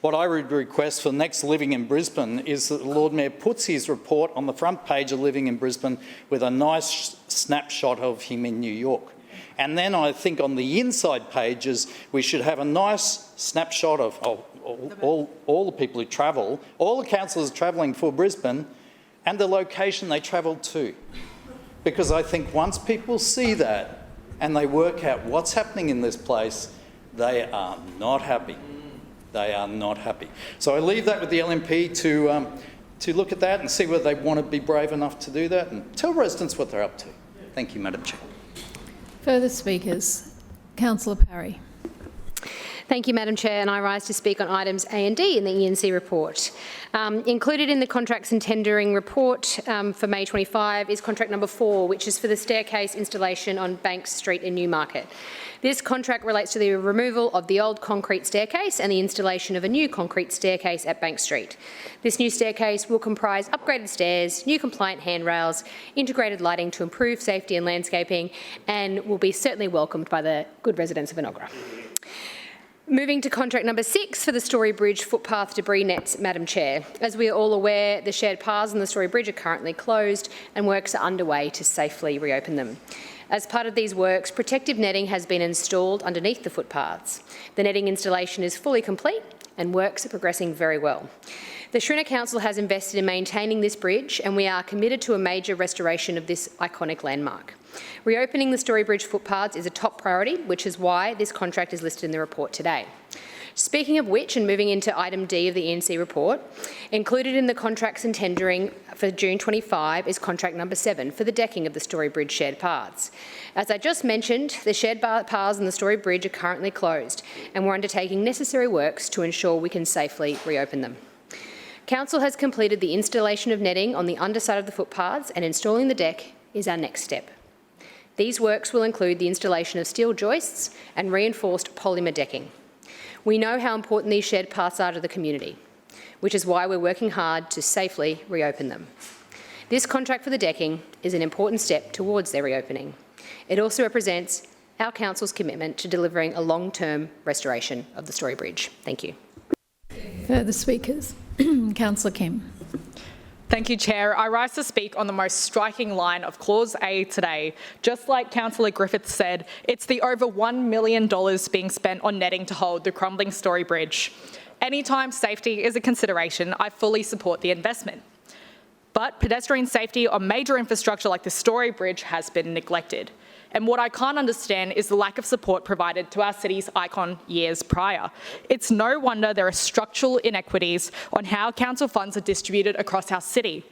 for the next Living in Brisbane is that the Lord Mayor puts his report on the front page of Living in Brisbane with a nice snapshot of him in New York. And then I think on the inside pages, we should have a nice snapshot of all the people who travel, all the councillors travelling for Brisbane, and the location they travelled to. Because I think once people see that and they work out what's happening in this place, they are not happy. They are not happy. So I leave that with the LNP to look at that and see whether they want to be brave enough to do that and tell residents what they're up to. Thank you, Madam Chair. Further speakers. Councillor Parry. Thank you, Madam Chair, and I rise to speak on items A and D in the ENC report. Included in the contracts and tendering report for May 25 is contract number 4, which is for the staircase installation on Bank Street in Newmarket. This contract relates to the removal of the old concrete staircase and the installation of a new concrete staircase at Bank Street. This new staircase will comprise upgraded stairs, new compliant handrails, integrated lighting to improve safety and landscaping, and will be certainly welcomed by the good residents of Enoggera. Moving to contract number 6 for the Story Bridge footpath debris nets, Madam Chair. As we are all aware, the shared paths on the Story Bridge are currently closed and works are underway to safely reopen them. As part of these works, protective netting has been installed underneath the footpaths. The netting installation is fully complete and works are progressing very well. The Shriner Council has invested in maintaining this bridge and we are committed to a major restoration of this iconic landmark. Reopening the Story Bridge footpaths is a top priority, which is why this contract is listed in the report today. Speaking of which, and moving into item D of the ENC report, included in the contracts and tendering for June 25 is contract number 7 for the decking of the Story Bridge shared paths. As I just mentioned, the shared paths on the Story Bridge are currently closed and we're undertaking necessary works to ensure we can safely reopen them. Council has completed the installation of netting on the underside of the footpaths and installing the deck is our next step. These works will include the installation of steel joists and reinforced polymer decking. We know how important these shared paths are to the community, which is why we're working hard to safely reopen them. This contract for the decking is an important step towards their reopening. It also represents our council's commitment to delivering a long-term restoration of the Story Bridge. Thank you. Further speakers? Councillor Kim. Thank you, Chair. I rise to speak on the most striking line of Clause A today. Just like Councillor Griffith said, it's the over $1 million being spent on netting to hold the crumbling Story Bridge. Anytime safety is a consideration, I fully support the investment. But pedestrian safety on major infrastructure like the Story Bridge has been neglected. And what I can't understand is the lack of support provided to our city's icon years prior. It's no wonder there are structural inequities on how council funds are distributed across our city.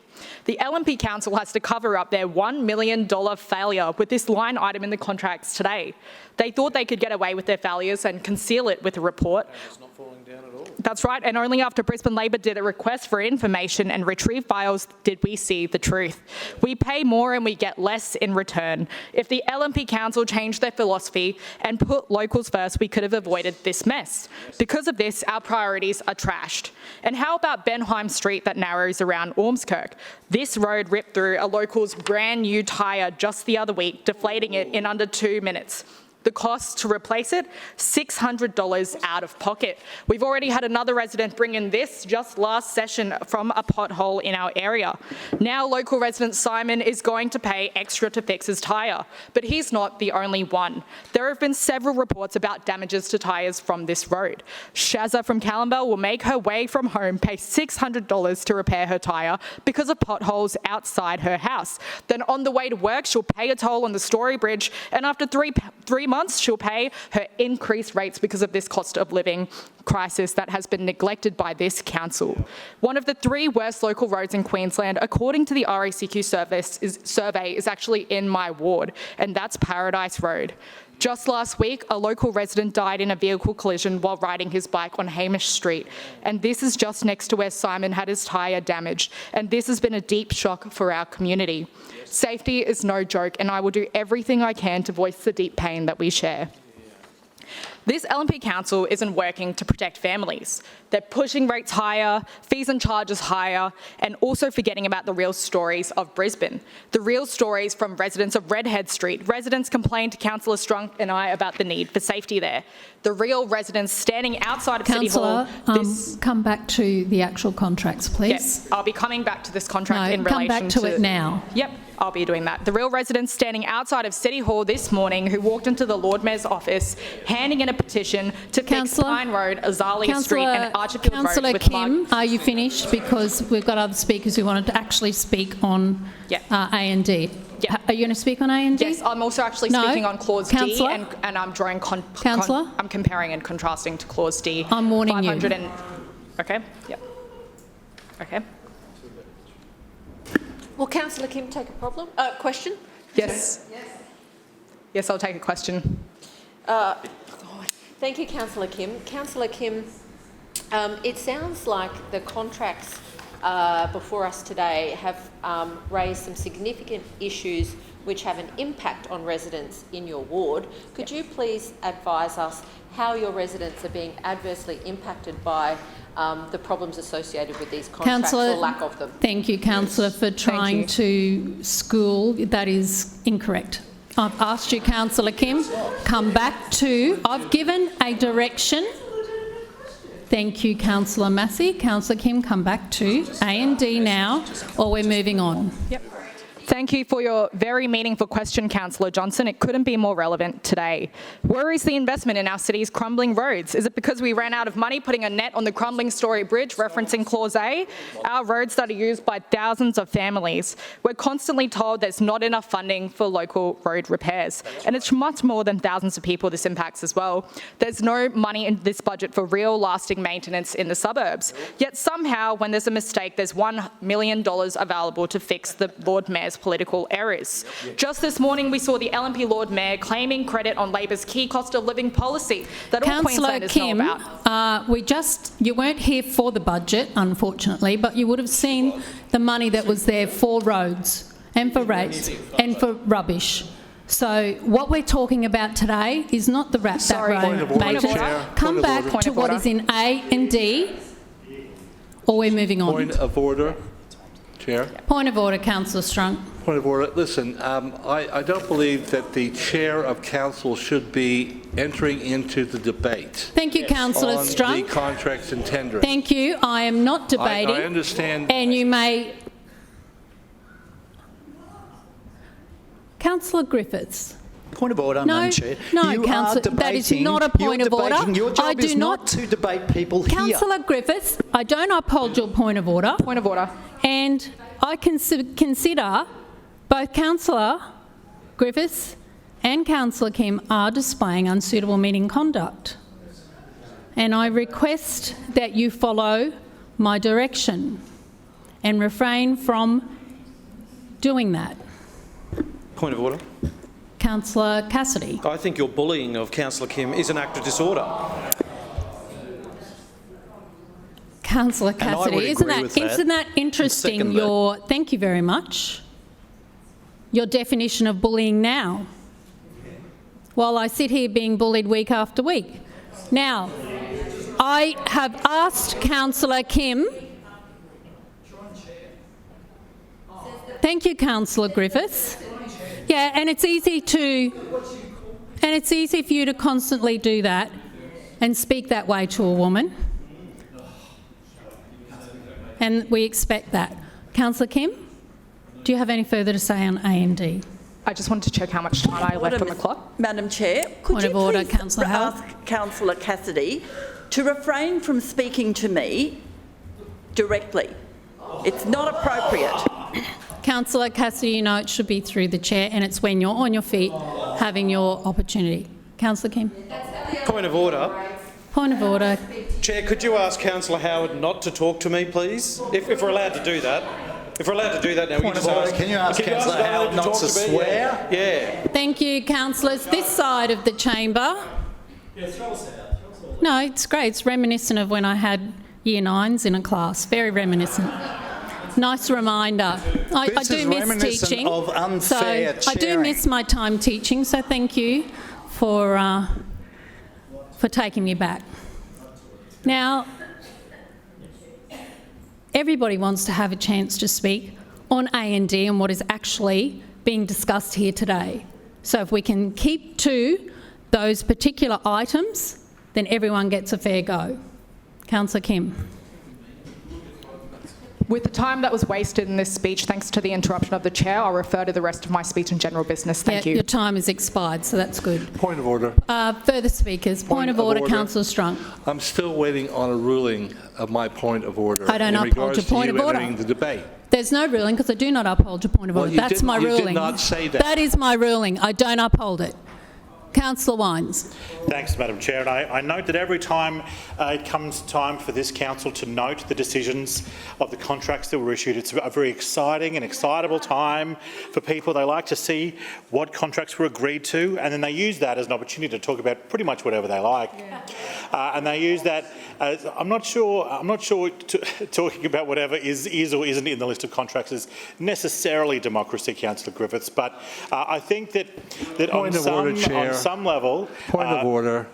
The LNP Council has to cover up their $1 million failure with this line item in the contracts today. They thought they could get away with their failures and conceal it with a report. It's not falling down at all. That's right, and only after Brisbane Labor did a request for information and retrieved files did we see the truth. We pay more and we get less in return. If the LNP Council changed their philosophy and put locals first, we could have avoided this mess. Because of this, our priorities are trashed. And how about Benheim Street that narrows around Ormskirk? This road ripped through a local's brand new tyre just the other week, deflating it in under 2 minutes. The cost to replace it, $600 out of pocket. We've already had another resident bring in this just last session from a pothole in our area. Now local resident Simon is going to pay extra to fix his tyre, but he's not the only one. There have been several reports about damages to tyres from this road. Shazza from Callambell will make her way from home, pay $600 to repair her tyre because of potholes outside her house. Then on the way to work, she'll pay a toll on the Story Bridge, and after three months, she'll pay her increased rates because of this cost of living crisis that has been neglected by this council. One of the 3 worst local roads in Queensland, according to the RACQ survey, is actually in my ward, and that's Paradise Road. Just last week, a local resident died in a vehicle collision while riding his bike on Hamish Street, and this is just next to where Simon had his tyre damaged, and this has been a deep shock for our community. Safety is no joke, and I will do everything I can to voice the deep pain that we share. This LNP Council isn't working to protect families. They're pushing rates higher, fees and charges higher, and also forgetting about the real stories of Brisbane. The real stories from residents of Redhead Street. Residents complained to Councillor Strunk and I about the need for safety there. The real residents standing outside of City Hall. Come back to the actual contracts, please. Yes, I'll be coming back to this contract in come relation back to it now. Yep, I'll be doing that. The real residents standing outside of City Hall this morning who walked into the Lord Mayor's office handing in a petition to fix Pine Road, Azalia Street and Archerfield Road. Councillor Kim, are you finished? Because we've got other speakers who wanted to actually speak on A and D. Yeah. Are you going to speak on A and D? Yes, I'm also actually speaking on Clause D, and I'm drawing I'm comparing and contrasting to Clause D. I'm warning you. Okay. Yep. Okay. Will Councillor Kim take a question? Yes. Yes, I'll take a question. Thank you, Councillor Kim. Councillor Kim, it sounds like the contracts before us today have raised some significant issues which have an impact on residents in your ward. Could you please advise us how your residents are being adversely impacted by the problems associated with these contracts or lack of them? Thank you, Councillor, for trying to school. That is incorrect. I've asked you, Councillor Kim, come back to... I've given a direction. Thank you, Councillor Massey. Councillor Kim, come back to A&D now, or we're moving on. Yep. Thank you for your very meaningful question, Councillor Johnson. It couldn't be more relevant today. Where is the investment in our city's crumbling roads? Is it because we ran out of money putting a net on the crumbling Story Bridge, referencing Clause A? Our roads that are used by thousands of families. We're constantly told there's not enough funding for local road repairs. And it's much more than thousands of people this impacts as well. There's no money in this budget for real lasting maintenance in the suburbs. Yet somehow, when there's a mistake, there's $1 million available to fix the Lord Mayor's political errors. Just this morning, we saw the LNP Lord Mayor claiming credit on Labor's key cost of living policy that all Queenslanders know about. You weren't here for the budget, unfortunately, but you would have seen the money that was there for roads and for rates and for rubbish. So what we're talking about today is not the rat that road. Come back to what is in A and D, or we're moving on. Point of order. Chair. Point of order, Councillor Strunk. Point of order. Listen, I don't believe that the Chair of Council should be entering into the debate. Thank you, Councillor Strunk. On the contracts and tendering. Thank you. I am not debating. I understand. And you may... Councillor Griffiths. Point of order, Madam Chair. No, Councillor, that is not a point of order. Your job is not to debate people here. Councillor Griffiths, I don't uphold your point of order. Point of order. And I consider both Councillor Griffiths and Councillor Kim are displaying unsuitable meeting conduct. And I request that you follow my direction and refrain from doing that. Point of order. Councillor Cassidy. I think your bullying of Councillor Kim is an act of disorder. Councillor Cassidy, isn't that interesting? Thank you very much. Your definition of bullying now, while I sit here being bullied week after week. Now, I have asked Councillor Kim. Thank you, Councillor Griffiths. Yeah, and it's easy for you to constantly do that and speak that way to a woman. And we expect that. Councillor Kim, do you have any further to say on A&D? I just wanted to check how much time I left on the clock. Madam Chair, could you please ask Councillor Cassidy to refrain from speaking to me directly? It's not appropriate. Councillor Cassidy, you know it should be through the chair, and it's when you're on your feet having your opportunity. Councillor Kim. Point of order. Point of order. Chair, could you ask Councillor Howard not to talk to me, please? If we're allowed to do that. If we're allowed to do that now, can you ask Councillor Howard not to swear? Yeah. Thank you, councillors. This side of the chamber. No, it's great. It's reminiscent of when I had year 9s in a class. Very reminiscent. Nice reminder. I do miss teaching. Of unfair I do miss my time teaching, so thank you for taking me back. Now, everybody wants to have a chance to speak on A&D and what is actually being discussed here today. So if we can keep to those particular items, then everyone gets a fair go. Councillor Kim. With the time that was wasted in this speech, thanks to the interruption of the chair, I'll refer to the rest of my speech in general business. Thank you. Your time has expired, so that's good. Point of order. Further speakers. Point of order, Councillor Strunk. I'm still waiting on a ruling of my point of order. I don't uphold your point of order. The debate. There's no ruling because I do not uphold your point of order. That's my ruling. You did not say that. That is my ruling. I don't uphold it. Councillor Wines. Thanks, Madam Chair. And I note that every time it comes time for this council to note the decisions of the contracts that were issued, it's a very exciting and excitable time for people. They like to see what contracts were agreed to, and then they use that as an opportunity to talk about pretty much whatever they like. And they use that as, I'm not sure talking about whatever is or isn't in the list of contracts is necessarily democracy, Councillor Griffiths, but I think that on some level... Point of order.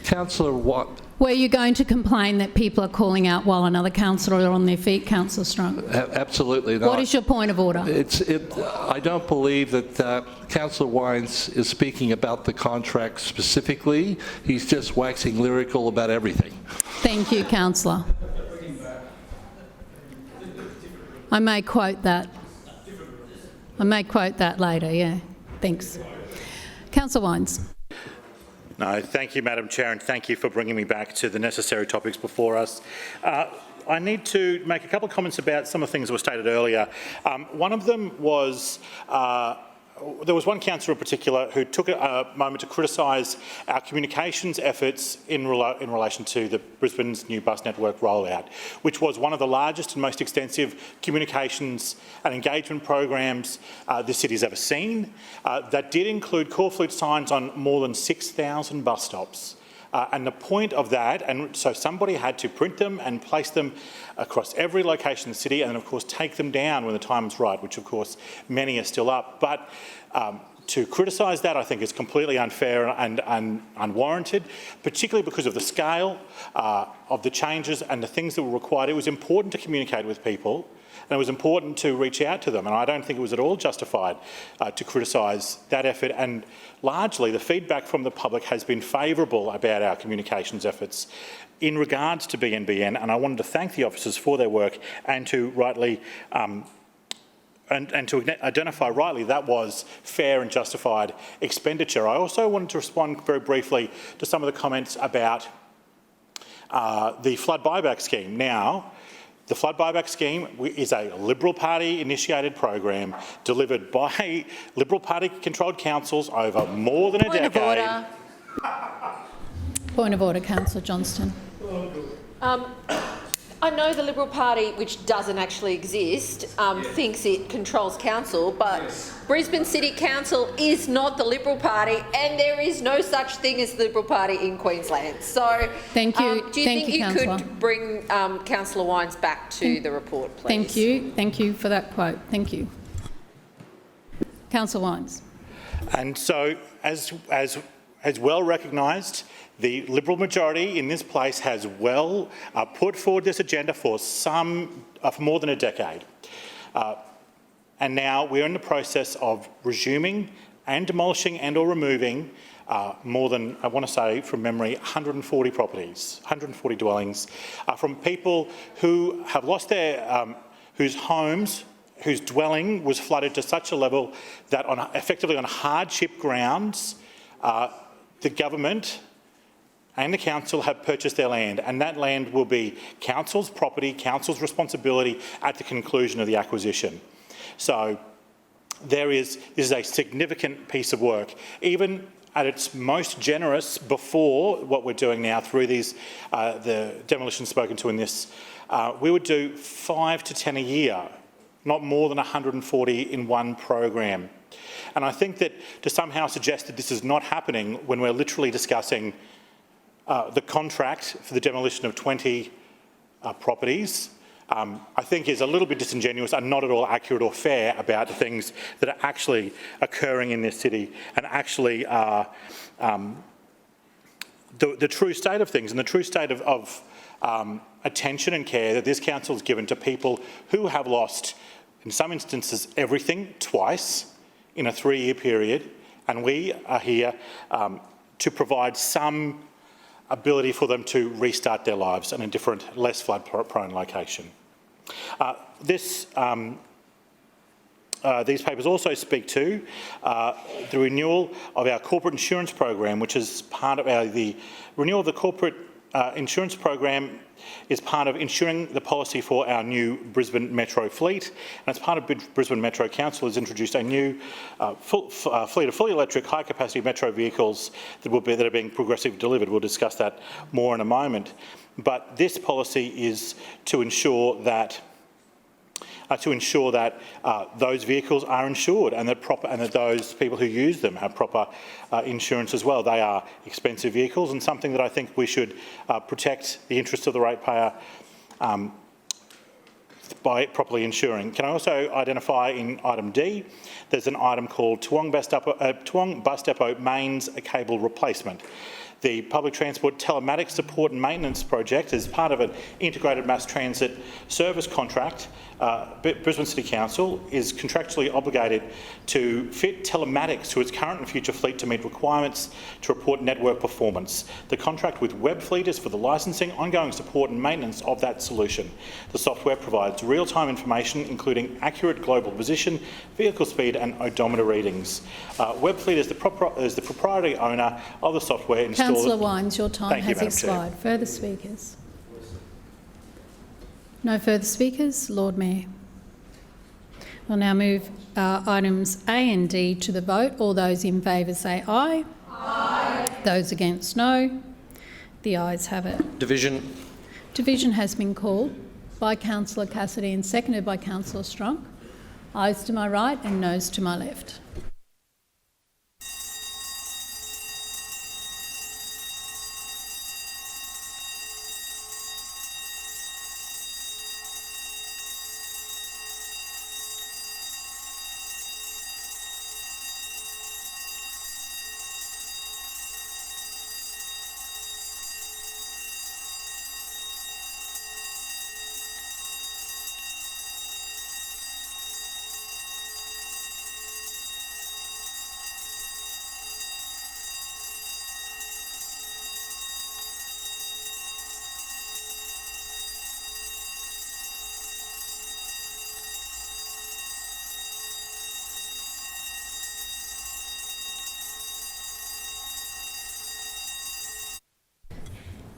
Councillor Watt. Were you going to complain that people are calling out while another councillor are on their feet, Councillor Strunk? Absolutely not. What is your point of order? I don't believe that Councillor Wines is speaking about the contract specifically. He's just waxing lyrical about everything. Thank you, Councillor. I may quote that. I may quote that later, yeah. Thanks. Councillor Wines. No, thank you, Madam Chair, and thank you for bringing me back to the necessary topics before us. I need to make a couple of comments about some of the things that were stated earlier. One of them was there was one councillor in particular who took a moment to criticise our communications efforts in relation to the Brisbane's new bus network rollout, which was one of the largest and most extensive communications and engagement programs the city's ever seen. That did include call flute signs on more than 6,000 bus stops. And the point of that, and so somebody had to print them and place them across every location in the city and then of course take them down when the time is right, which of course many are still up. But to criticise that I think is completely unfair and unwarranted, particularly because of the scale of the changes and the things that were required. It was important to communicate with people and it was important to reach out to them, and I don't think it was at all justified to criticise that effort, and largely the feedback from the public has been favourable about our communications efforts in regards to BNBN, and I wanted to thank the officers for their work and to rightly and to identify rightly that was fair and justified expenditure. I also wanted to respond very briefly to some of the comments about the flood buyback scheme. Now, the flood buyback scheme is a Liberal Party initiated program delivered by Liberal Party controlled councils over more than a decade. Point of order, Councillor Johnston. I know the Liberal Party, which doesn't actually exist, thinks it controls council, but Brisbane City Council is not the Liberal Party, and there is no such thing as the Liberal Party in Queensland. So, thank you. Do you think you could bring Councillor Wines back to the report, please? Thank you. Thank you for that quote. Thank you. Councillor Wines. And so, as well recognised, the Liberal majority in this place has well put forward this agenda for more than a decade. And now we're in the process of resuming and demolishing and or removing more than, I want to say from memory, 140 properties, 140 dwellings from people who have lost their, whose homes, whose dwelling was flooded to such a level that effectively on hardship grounds, the government and the council have purchased their land, and that land will be council's property, council's responsibility at the conclusion of the acquisition. So this is a significant piece of work. Even at its most generous before what we're doing now through these, the demolition spoken to in this, we would do 5 to 10 a year, not more than 140 in one program. And I think that to somehow suggest that this is not happening when we're literally discussing the contract for the demolition of 20 properties, I think is a little bit disingenuous and not at all accurate or fair about the things that are actually occurring in this city and actually are the true state of things and the true state of attention and care that this council has given to people who have lost, in some instances, everything twice in a 3-year period, and we are here to provide some ability for them to restart their lives in a different, less flood-prone location. These papers also speak to the renewal of our corporate insurance program, which is part of the renewal of the corporate insurance program is part of ensuring the policy for our new Brisbane Metro fleet. And as part of Brisbane Metro Council has introduced a new fleet of fully electric high-capacity metro vehicles that are being progressively delivered. We'll discuss that more in a moment. But this policy is to ensure that those vehicles are insured and that those people who use them have proper insurance as well. They are expensive vehicles and something that I think we should protect the interests of the ratepayer by properly insuring. Can I also identify in item D, there's an item called Toowong Bus Depot Mains Cable Replacement. The Public Transport Telematics Support and Maintenance Project is part of an integrated mass transit service contract. Brisbane City Council is contractually obligated to fit telematics to its current and future fleet to meet requirements to report network performance. The contract with Webfleet is for the licensing, ongoing support and maintenance of that solution. The software provides real-time information including accurate global position, vehicle speed and odometer readings. Webfleet is the proprietary owner of the software installed. Councillor Wines, your time has expired. Chair. Further speakers? No further speakers. Lord Mayor. We'll now move items A and D to the vote. All those in favour say aye. Aye. Those against no. The ayes have it. Division. Division has been called by Councillor Cassidy and seconded by Councillor Strunk. Ayes to my right and noes to my left.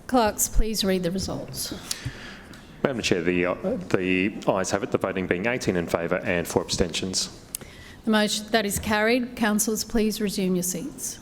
Clerks, please read the results. Madam Chair, the ayes have it, the voting being 18 in favour and 4 abstentions. The motion that is carried. Councillors, please resume your seats.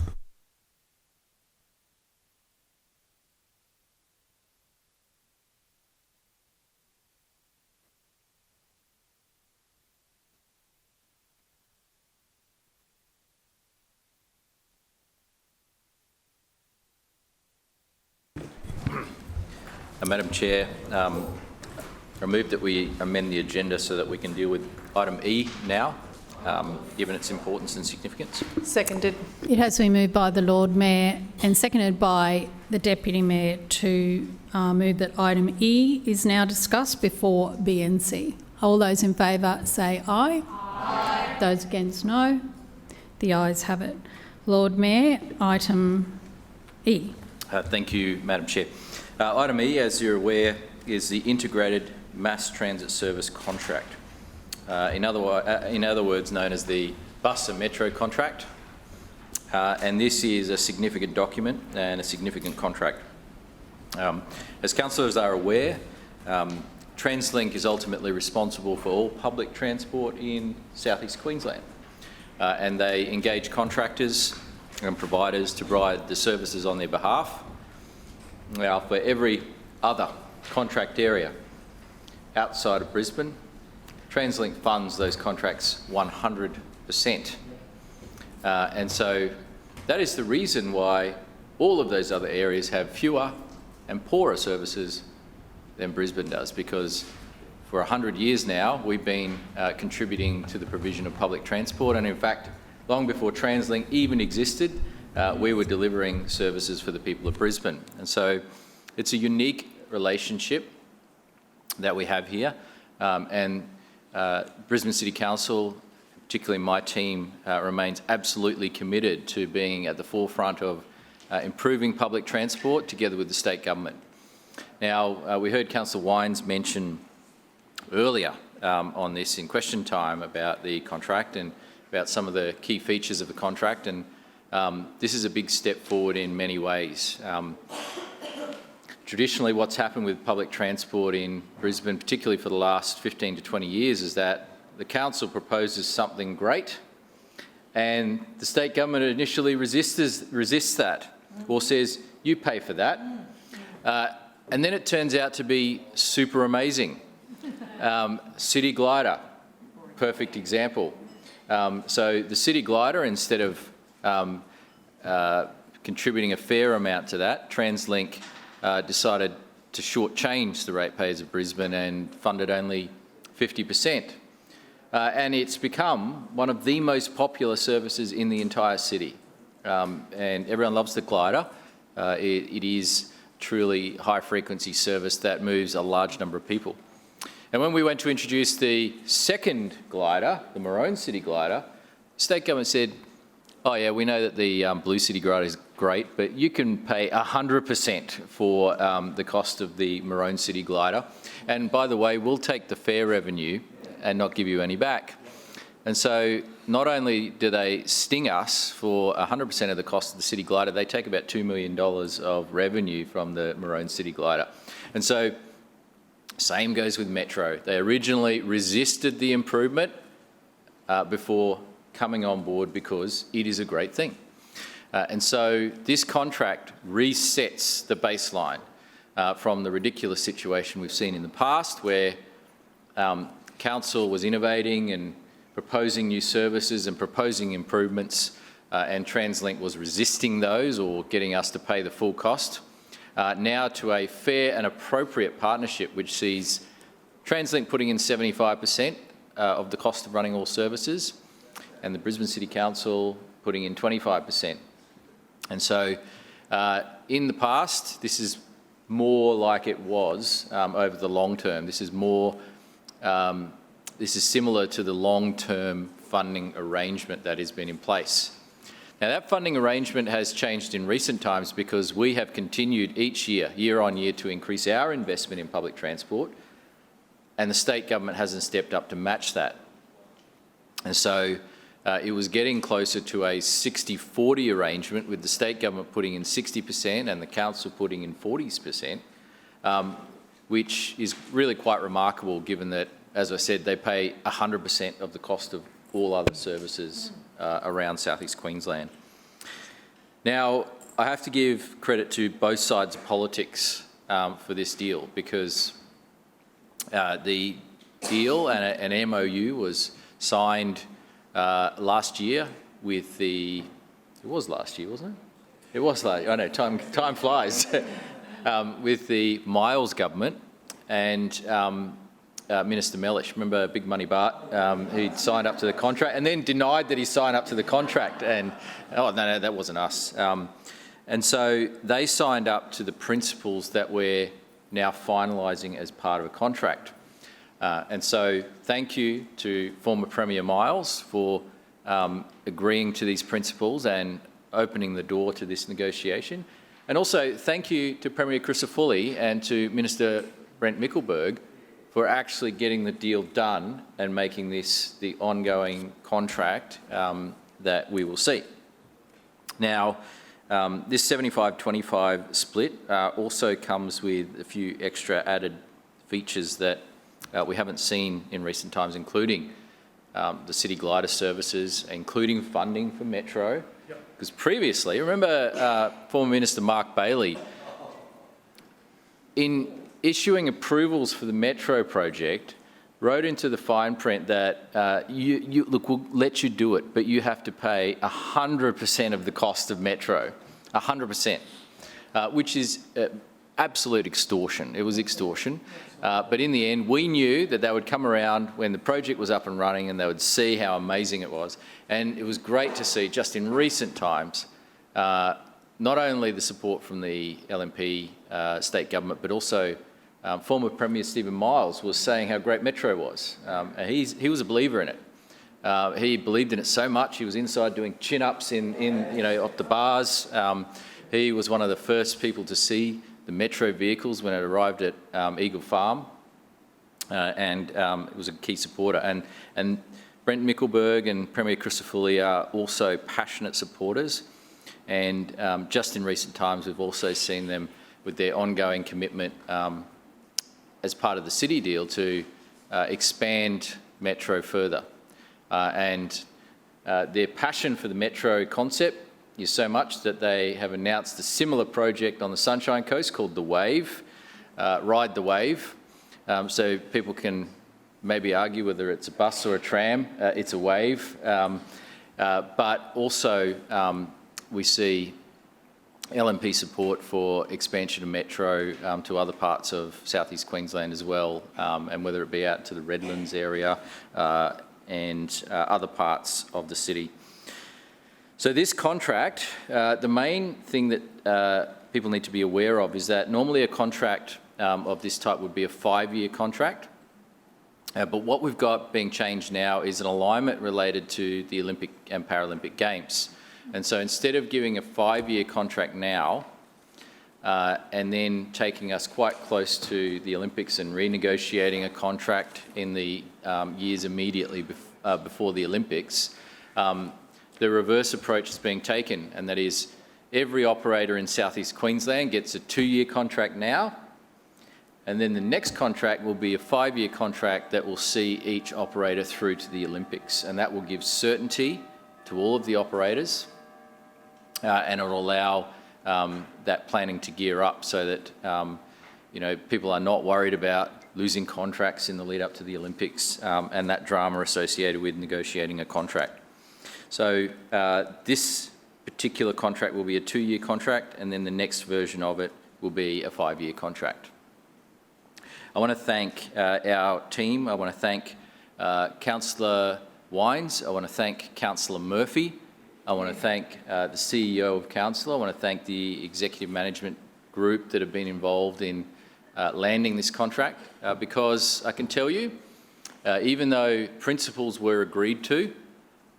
Madam Chair, I move that we amend the agenda so that we can deal with item E now, given its importance and significance. Seconded. It has been moved by the Lord Mayor and seconded by the Deputy Mayor to move that item E is now discussed before B and C. All those in favour say aye. Aye. Those against no. The ayes have it. Lord Mayor, item E. Thank you, Madam Chair. Item E, as you're aware, is the Integrated Mass Transit Service Contract, in other words known as the Bus and Metro Contract, and this is a significant document and a significant contract. As councillors are aware, TransLink is ultimately responsible for all public transport in South East Queensland, and they engage contractors and providers to provide the services on their behalf. Now, for every other contract area outside of Brisbane, TransLink funds those contracts 100%. And so that is the reason why all of those other areas have fewer and poorer services than Brisbane does, because for 100 years now we've been contributing to the provision of public transport, and in fact long before TransLink even existed, we were delivering services for the people of Brisbane. And so it's a unique relationship that we have here. Brisbane City Council, particularly my team, remains absolutely committed to being at the forefront of improving public transport together with the state government. Now, we heard Councillor Wines mention earlier on this in question time about the contract and about some of the key features of the contract, and this is a big step forward in many ways. traditionally what's happened with public transport in Brisbane, particularly for the last 15 to 20 years, is that the council proposes something great and the state government initially resists that or says, you pay for that. And then it turns out to be super amazing. City Glider, perfect example. So the City Glider, instead of contributing a fair amount to that, TransLink decided to shortchange the ratepayers of Brisbane and funded only 50%. And it's become one of the most popular services in the entire city. And everyone loves the Glider. It is truly high-frequency service that moves a large number of people. And when we went to introduce the second glider, the Maroon City Glider, the state government said, oh yeah, we know that the Blue City Glider is great, but you can pay 100% for the cost of the Maroon City Glider. And by the way, we'll take the fare revenue and not give you any back. And so not only do they sting us for 100% of the cost of the City Glider, they take about $2 million of revenue from the Maroon City Glider. And so same goes with Metro. They originally resisted the improvement before coming on board because it is a great thing. And so this contract resets the baseline from the ridiculous situation we've seen in the past where council was innovating and proposing new services and proposing improvements and TransLink was resisting those or getting us to pay the full cost. Now to a fair and appropriate partnership which sees TransLink putting in 75% of the cost of running all services and the Brisbane City Council putting in 25%. And so in the past, this is more like it was over the long term. This is more, this is similar to the long-term funding arrangement that has been in place. Now that funding arrangement has changed in recent times because we have continued each year, year on year, to increase our investment in public transport and the state government hasn't stepped up to match that. And so it was getting closer to a 60-40 arrangement with the state government putting in 60% and the council putting in 40%, which is really quite remarkable given that, as I said, they pay 100% of the cost of all other services around South East Queensland. Now, I have to give credit to both sides of politics for this deal because the deal and an MOU was signed last year with the, it was last year, wasn't it? It was last year, I know, time flies, with the Miles government and Minister Mellish, remember Big Money Bart, he'd signed up to the contract and then denied that he signed up to the contract and, oh no, that wasn't us. And so they signed up to the principles that we're now finalising as part of a contract. And so thank you to former Premier Miles for agreeing to these principles and opening the door to this negotiation. And also thank you to Premier Crisafulli and to Minister Brent Mickelberg for actually getting the deal done and making this the ongoing contract that we will see. Now, this 75-25 split also comes with a few extra added features that we haven't seen in recent times, including the City Glider services, including funding for Metro. Because previously, remember former Minister Mark Bailey, in issuing approvals for the Metro project, wrote into the fine print that, look, we'll let you do it, but you have to pay 100% of the cost of Metro, 100%, which is absolute extortion. It was extortion. But in the end, we knew that they would come around when the project was up and running and they would see how amazing it was. And it was great to see, just in recent times, not only the support from the LNP state government, but also former Premier Stephen Miles was saying how great Metro was. And he was a believer in it. He believed in it so much, he was inside doing chin-ups off the bars. He was one of the first people to see the Metro vehicles when it arrived at Eagle Farm, and it was a key supporter. And Brent Mickelberg and Premier Crisafulli are also passionate supporters, and just in recent times we've also seen them with their ongoing commitment as part of the city deal to expand Metro further. And their passion for the Metro concept is so much that they have announced a similar project on the Sunshine Coast called The Wave, Ride the Wave. So people can maybe argue whether it's a bus or a tram, it's a wave. But also we see LNP support for expansion of Metro to other parts of southeast Queensland as well, and whether it be out to the Redlands area and other parts of the city. So this contract, the main thing that people need to be aware of is that normally a contract of this type would be a 5-year contract. But what we've got being changed now is an alignment related to the Olympic and Paralympic Games. And so instead of giving a 5-year contract now and then taking us quite close to the Olympics and renegotiating a contract in the years immediately before the Olympics, the reverse approach is being taken, and that is every operator in southeast Queensland gets a 2-year contract now, and then the next contract will be a 5-year contract that will see each operator through to the Olympics, and that will give certainty to all of the operators, and it will allow that planning to gear up so that people are not worried about losing contracts in the lead up to the Olympics and that drama associated with negotiating a contract. So this particular contract will be a 2-year contract, and then the next version of it will be a 5-year contract. I want to thank our team. I want to thank Councillor Wines. I want to thank Councillor Murphy. I want to thank the CEO of Council. I want to thank the executive management group that have been involved in landing this contract, because I can tell you, even though principles were agreed to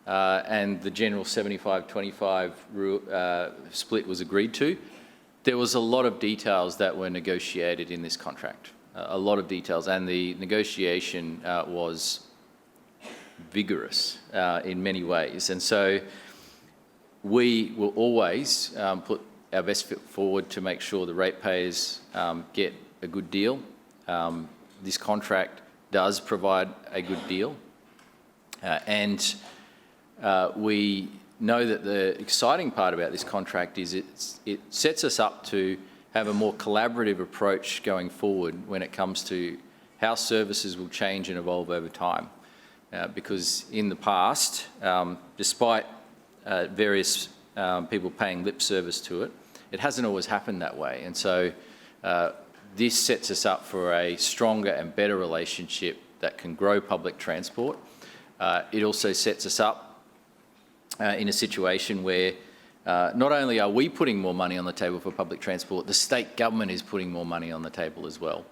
and the general 75-25 split was agreed to, there was a lot of details that were negotiated in this contract, a lot of details, and the negotiation was vigorous in many ways. And so we will always put our best foot forward to make sure the ratepayers get a good deal. This contract does provide a good deal, and we know that the exciting part about this contract is it sets us up to have a more collaborative approach going forward when it comes to how services will change and evolve over time. Because in the past, despite various people paying lip service to it, it hasn't always happened that way. And so this sets us up for a stronger and better relationship that can grow public transport. It also sets us up in a situation where not only are we putting more money on the table for public transport, the state government is putting more money on the table as well.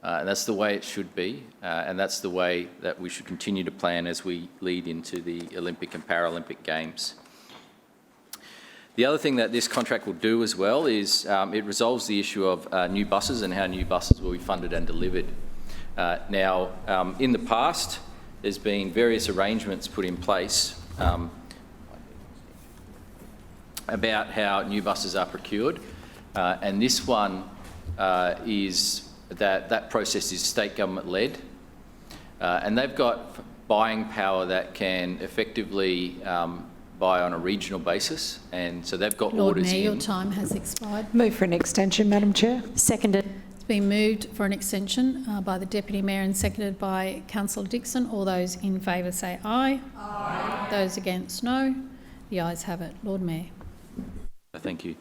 And that's the way it should be, and that's the way that we should continue to plan as we lead into the Olympic and Paralympic Games. The other thing that this contract will do as well is it resolves the issue of new buses and how new buses will be funded and delivered. Now, in the past, there's been various arrangements put in place about how new buses are procured, and this one is that process is state government led, and they've got buying power that can effectively buy on a regional basis, and so they've got Lord orders Mayor, in. your time has expired. Move for an extension, Madam Chair. Seconded. It's been moved for an extension by the Deputy Mayor and seconded by Councillor Dixon. All those in favour say aye. Aye. Those against, no. The ayes have it. Lord Mayor. Thank you.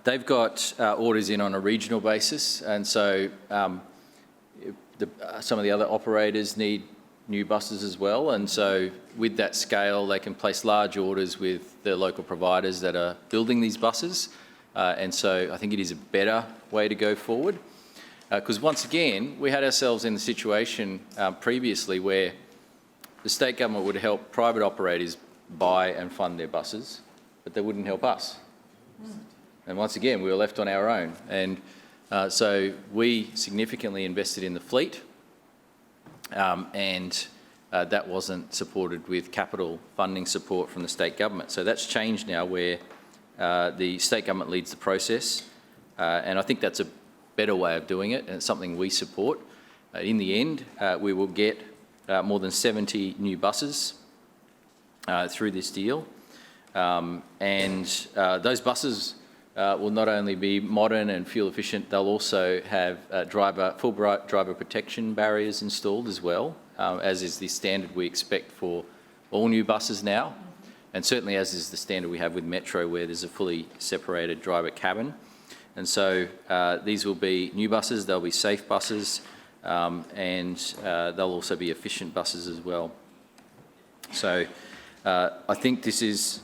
They've got orders in on a regional basis, and so some of the other operators need new buses as well, and so with that scale they can place large orders with the local providers that are building these buses, and so I think it is a better way to go forward, because once again we had ourselves in the situation previously where the state government would help private operators buy and fund their buses, but they wouldn't help us. And once again, we were left on our own. And so we significantly invested in the fleet, and that wasn't supported with capital funding support from the state government. So that's changed now, where the state government leads the process. And I think that's a better way of doing it, and it's something we support. In the end, we will get more than 70 new buses through this deal. Those buses will not only be modern and fuel efficient, they'll also have full driver protection barriers installed as well, as is the standard we expect for all new buses now, and certainly as is the standard we have with Metro, where there's a fully separated driver cabin. And so these will be new buses, they'll be safe buses, and they'll also be efficient buses as well. So I think this is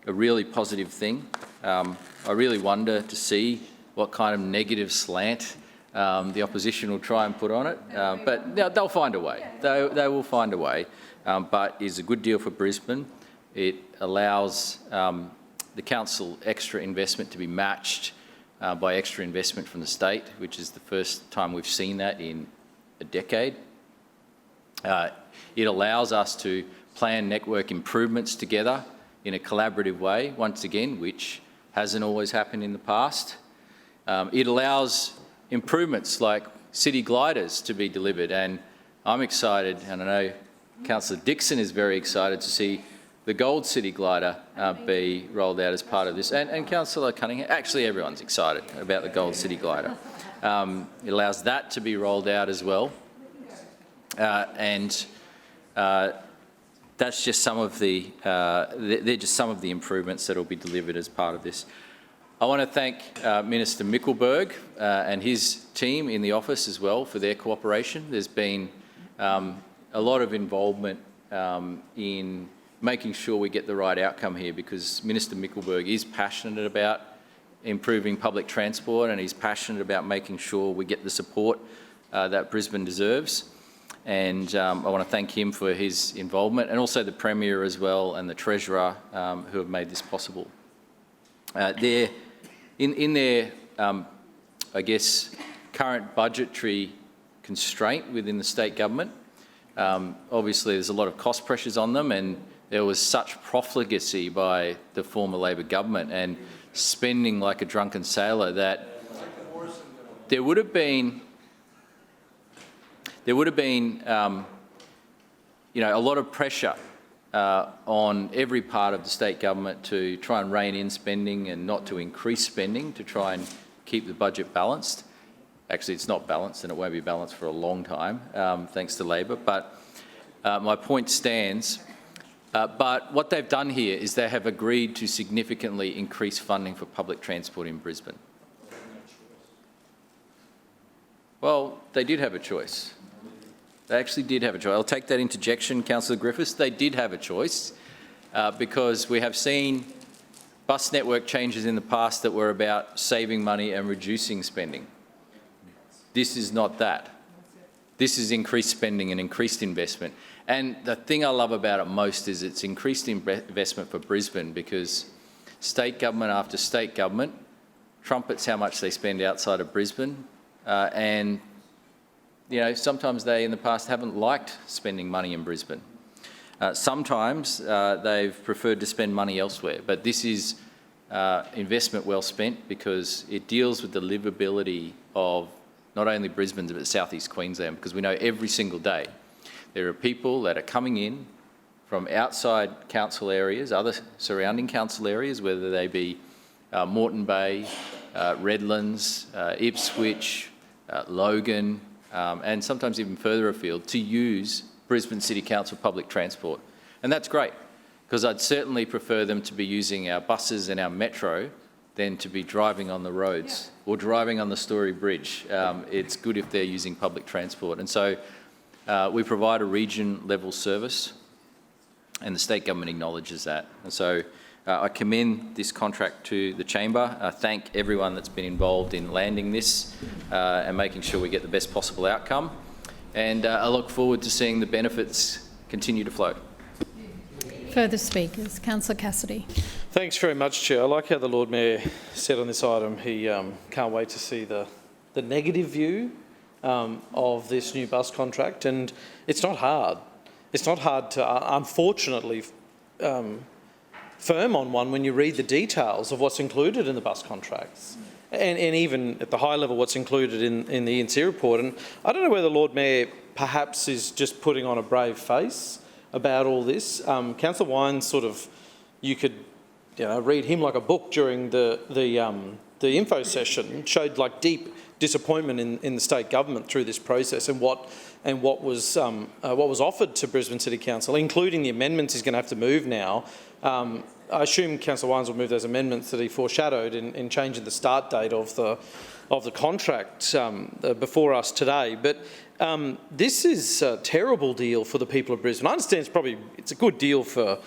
a really positive thing. I really wonder to see what kind of negative slant the opposition will try and put on it, but they'll find a way. They will find a way, but it's a good deal for Brisbane. It allows the council extra investment to be matched by extra investment from the state, which is the first time we've seen that in a decade. It allows us to plan network improvements together in a collaborative way, once again, which hasn't always happened in the past. It allows improvements like city gliders to be delivered, and I'm excited, and I know Councillor Dixon is very excited to see the Gold City glider be rolled out as part of this, and Councillor Cunningham, actually everyone's excited about the Gold City glider. It allows that to be rolled out as well, that's just some of the, they're just some of the improvements that will be delivered as part of this. I want to thank Minister Mickelberg and his team in the office as well for their cooperation. There's been a lot of involvement in making sure we get the right outcome here, because Minister Mickelberg is passionate about improving public transport, and he's passionate about making sure we get the support that Brisbane deserves. And I want to thank him for his involvement, and also the Premier as well, and the Treasurer who have made this possible. In their, I guess, current budgetary constraint within the state government, obviously there's a lot of cost pressures on them, and there was such profligacy by the former Labor government and spending like a drunken sailor that there would have been you know, a lot of pressure on every part of the state government to try and rein in spending and not to increase spending to try and keep the budget balanced. Actually, it's not balanced, and it won't be balanced for a long time, thanks to Labor. But my point stands. But what they've done here is they have agreed to significantly increase funding for public transport in Brisbane. Well, they did have a choice. They actually did have a choice. I'll take that interjection, Councillor Griffiths. They did have a choice because we have seen bus network changes in the past that were about saving money and reducing spending. This is not that. This is increased spending and increased investment. And the thing I love about it most is it's increased investment for Brisbane, because state government after state government trumpets how much they spend outside of Brisbane, and you know, sometimes they in the past haven't liked spending money in Brisbane. Sometimes they've preferred to spend money elsewhere, but this is investment well spent, because it deals with the livability of not only Brisbane but South East Queensland, because we know every single day there are people that are coming in from outside council areas, other surrounding council areas, whether they be Moreton Bay, Redlands, Ipswich, Logan, and sometimes even further afield, to use Brisbane City Council public transport. And that's great, because I'd certainly prefer them to be using our buses and our metro than to be driving on the roads or driving on the Story Bridge. It's good if they're using public transport. And so we provide a region-level service, and the state government acknowledges that. And so I commend this contract to the chamber. I thank everyone that's been involved in landing this and making sure we get the best possible outcome. And I look forward to seeing the benefits continue to flow. Further speakers. Councillor Cassidy. Thanks very much, Chair. I like how the Lord Mayor said on this item he can't wait to see the negative view of this new bus contract, and it's not hard. It's not hard to, unfortunately, firm on one when you read the details of what's included in the bus contracts. and even at the high level what's included in the ENC report. And I don't know whether the Lord Mayor perhaps is just putting on a brave face about all this. Councillor Wines sort of, you could read him like a book during the info session, showed like deep disappointment in the state government through this process and what was offered to Brisbane City Council, including the amendments he's going to have to move now. I assume Councillor Wines will move those amendments that he foreshadowed in changing the start date of the contract before us today. But this is a terrible deal for the people of Brisbane. I understand it's a good deal for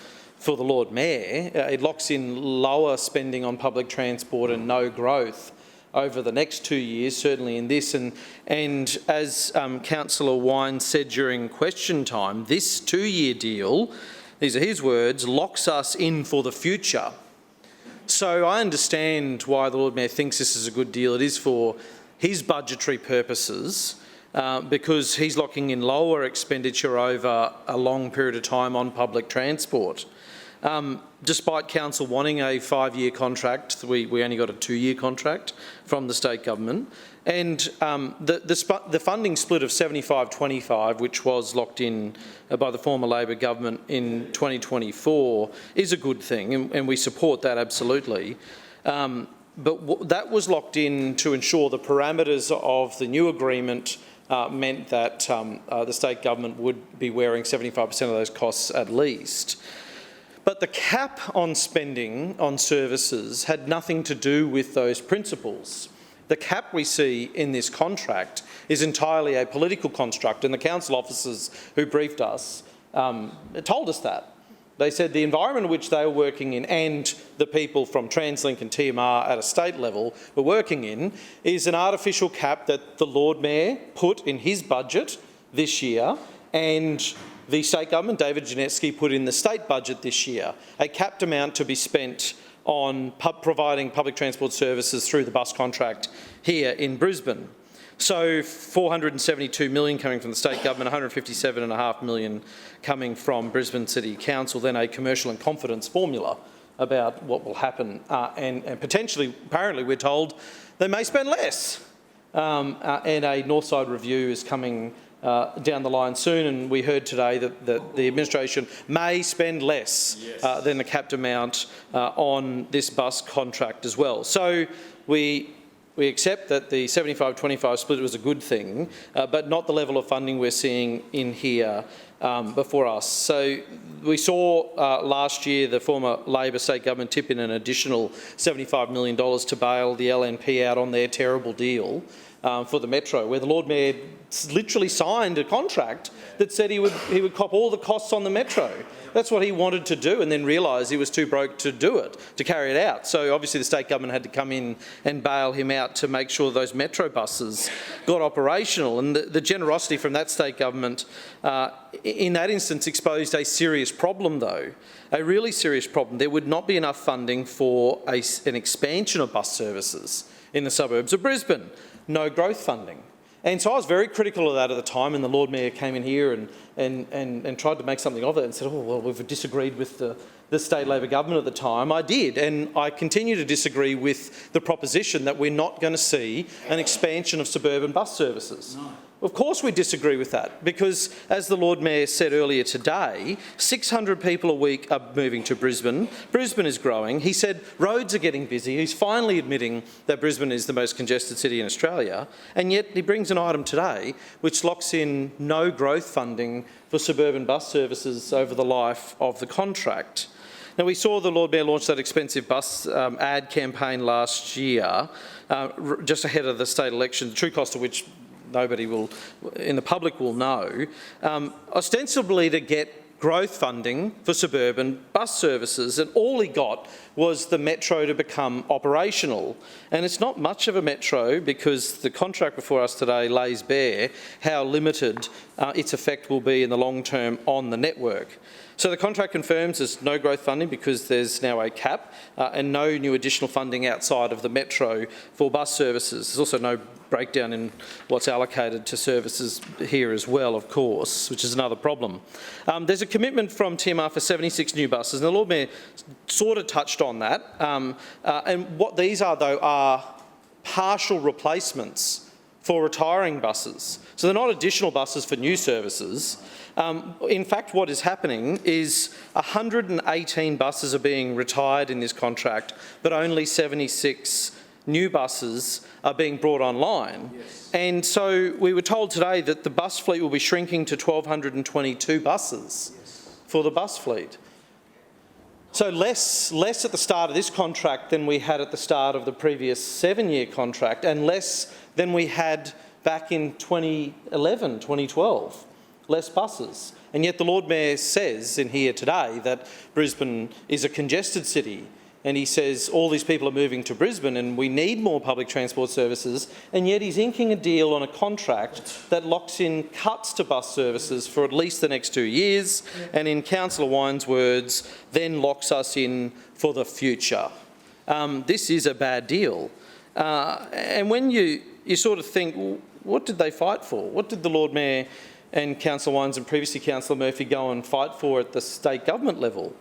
the Lord Mayor. It locks in lower spending on public transport and no growth over the next 2 years, certainly in this. And as Councillor Wines said during question time, this 2-year deal, these are his words, locks us in for the future. So I understand why the Lord Mayor thinks this is a good deal. It is for his budgetary purposes, because he's locking in lower expenditure over a long period of time on public transport. Despite council wanting a 5-year contract, we only got a 2-year contract from the state government. And the funding split of 75-25, which was locked in by the former Labor government in 2024, is a good thing, and we support that absolutely. But that was locked in to ensure the parameters of the new agreement meant that the state government would be wearing 75% of those costs at least. But the cap on spending on services had nothing to do with those principles. The cap we see in this contract is entirely a political construct, and the council officers who briefed us told us that. They said the environment in which they were working in and the people from TransLink and TMR at a state level were working in is an artificial cap that the Lord Mayor put in his budget this year, and the state government, David Janetsky, put in the state budget this year, a capped amount to be spent on providing public transport services through the bus contract here in Brisbane. So 472 million coming from the state government, 157.5 million coming from Brisbane City Council, then a commercial and confidence formula about what will happen. And potentially, apparently we're told, they may spend less. And a Northside review is coming down the line soon, and we heard today that the administration may spend less than the capped amount on this bus contract as well. So we accept that the 75-25 split was a good thing, but not the level of funding we're seeing in here before us. So we saw last year the former Labor state government tip in an additional $75 million to bail the LNP out on their terrible deal for the Metro, where the Lord Mayor literally signed a contract that said he would cop all the costs on the Metro. That's what he wanted to do, and then realised he was too broke to do it, to carry it out. So obviously the state government had to come in and bail him out to make sure those Metro buses got operational. And the generosity from that state government in that instance exposed a serious problem though, a really serious problem. There would not be enough funding for an expansion of bus services in the suburbs of Brisbane. No growth funding. And so I was very critical of that at the time, and the Lord Mayor came in here and tried to make something of it and said, oh, well, we've disagreed with the state Labor government at the time. I did, and I continue to disagree with the proposition that we're not going to see an expansion of suburban bus services. No. Of course we disagree with that, because as the Lord Mayor said earlier today, 600 people a week are moving to Brisbane. Brisbane is growing. He said roads are getting busy. He's finally admitting that Brisbane is the most congested city in Australia, and yet he brings an item today which locks in no growth funding for suburban bus services over the life of the contract. Now, we saw the Lord Mayor launch that expensive bus ad campaign last year, just ahead of the state election, the true cost of which nobody in the public will know, ostensibly to get growth funding for suburban bus services, and all he got was the Metro to become operational. And it's not much of a Metro, because the contract before us today lays bare how limited its effect will be in the long term on the network. So the contract confirms there's no growth funding because there's now a cap and no new additional funding outside of the Metro for bus services. There's also no breakdown in what's allocated to services here as well, of course, which is another problem. There's a commitment from TMR for 76 new buses, and the Lord Mayor sort of touched on that. And what these are, though, are partial replacements for retiring buses. So they're not additional buses for new services. In fact, what is happening is 118 buses are being retired in this contract, but only 76 new buses are being brought online. Yes. And so we were told today that the bus fleet will be shrinking to 1,222 buses for the bus fleet. So less at the start of this contract than we had at the start of the previous 7-year contract, and less than we had back in 2011, 2012, less buses. And yet the Lord Mayor says in here today that Brisbane is a congested city, and he says all these people are moving to Brisbane and we need more public transport services, and yet he's inking a deal on a contract that locks in cuts to bus services for at least the next 2 years, and in Councillor Wine's words, then locks us in for the future. This is a bad deal. And when you sort of think, well, what did they fight for? What did the Lord Mayor and Councillor Wines and previously Councillor Murphy go and fight for at the state government level?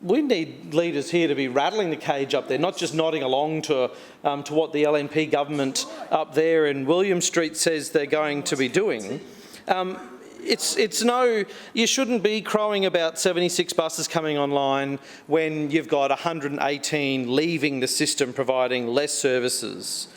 We need leaders here to be rattling the cage up there, not just nodding along to what the LNP government up there in William Street says they're going to be doing. You shouldn't be crowing about 76 buses coming online when you've got 118 leaving the system providing less services.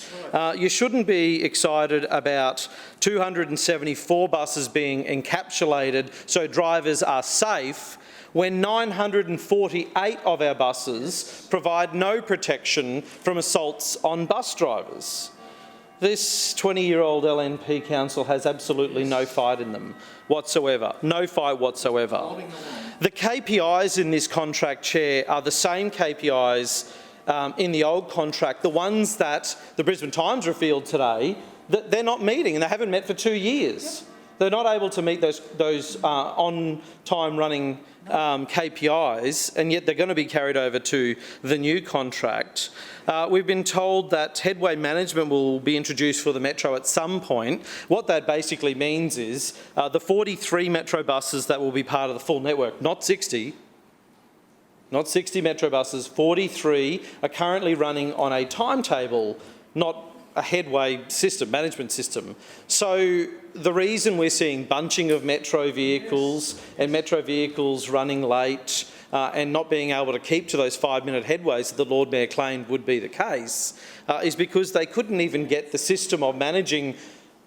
You shouldn't be excited about 274 buses being encapsulated so drivers are safe when 948 of our buses provide no protection from assaults on bus drivers. This 20-year-old LNP council has absolutely no fight in them whatsoever, no fight whatsoever. The KPIs in this contract, Chair, are the same KPIs in the old contract, the ones that the Brisbane Times revealed today, that they're not meeting, and they haven't met for 2 years. They're not able to meet those on-time running KPIs, and yet they're going to be carried over to the new contract. We've been told that headway management will be introduced for the Metro at some point. What that basically means is the 43 Metro buses that will be part of the full network, not 60 Metro buses, 43 are currently running on a timetable, not a headway system, management system. So the reason we're seeing bunching of Metro vehicles and Metro vehicles running late and not being able to keep to those 5-minute headways that the Lord Mayor claimed would be the case is because they couldn't even get the system of managing,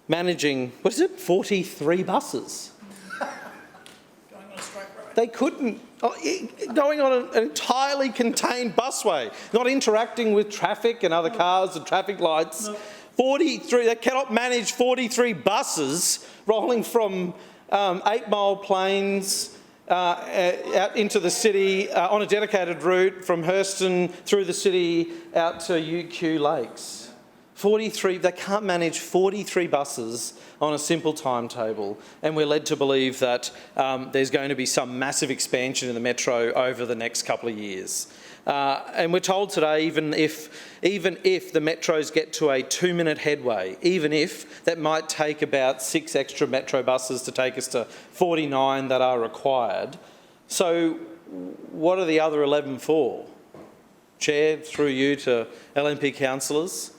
what is it, 43 buses. They couldn't, going on an entirely contained busway, not interacting with traffic and other cars and traffic lights. 43, they cannot manage 43 buses rolling from 8 Mile Plains out into the city on a dedicated route from Hurston through the city out to UQ Lakes. 43, they can't manage 43 buses on a simple timetable, and we're led to believe that there's going to be some massive expansion in the Metro over the next couple of years. And we're told today, even if the Metros get to a 2-minute headway, even if that might take about 6 extra Metro buses to take us to 49 that are required. So what are the other 11 for? Chair, through you to LNP councillors,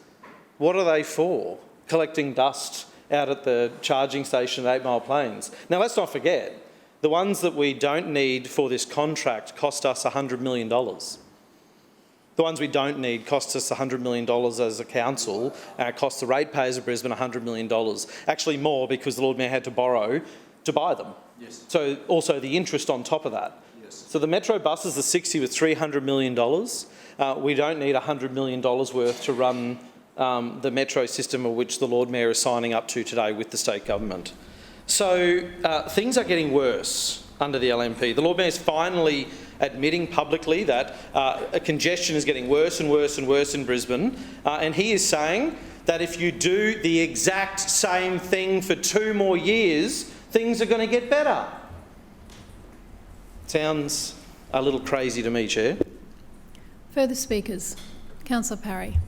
what are they for? Collecting dust out at the charging station at 8 Mile Plains. Now, let's not forget, the ones that we don't need for this contract cost us $100 million. The ones we don't need cost us $100 million as a council, and it cost the ratepayers of Brisbane $100 million. Actually more, because the Lord Mayor had to borrow to buy them. Yes. So also the interest on top of that. Yes. So the Metro buses, the 60 with $300 million. We don't need $100 million worth to run the Metro system, of which the Lord Mayor is signing up to today with the state government. So things are getting worse under the LNP. The Lord Mayor is finally admitting publicly that congestion is getting worse and worse and worse in Brisbane, and he is saying that if you do the exact same thing for 2 more years, things are going to get better. Sounds a little crazy to me, Chair. Further speakers. Councillor Parry.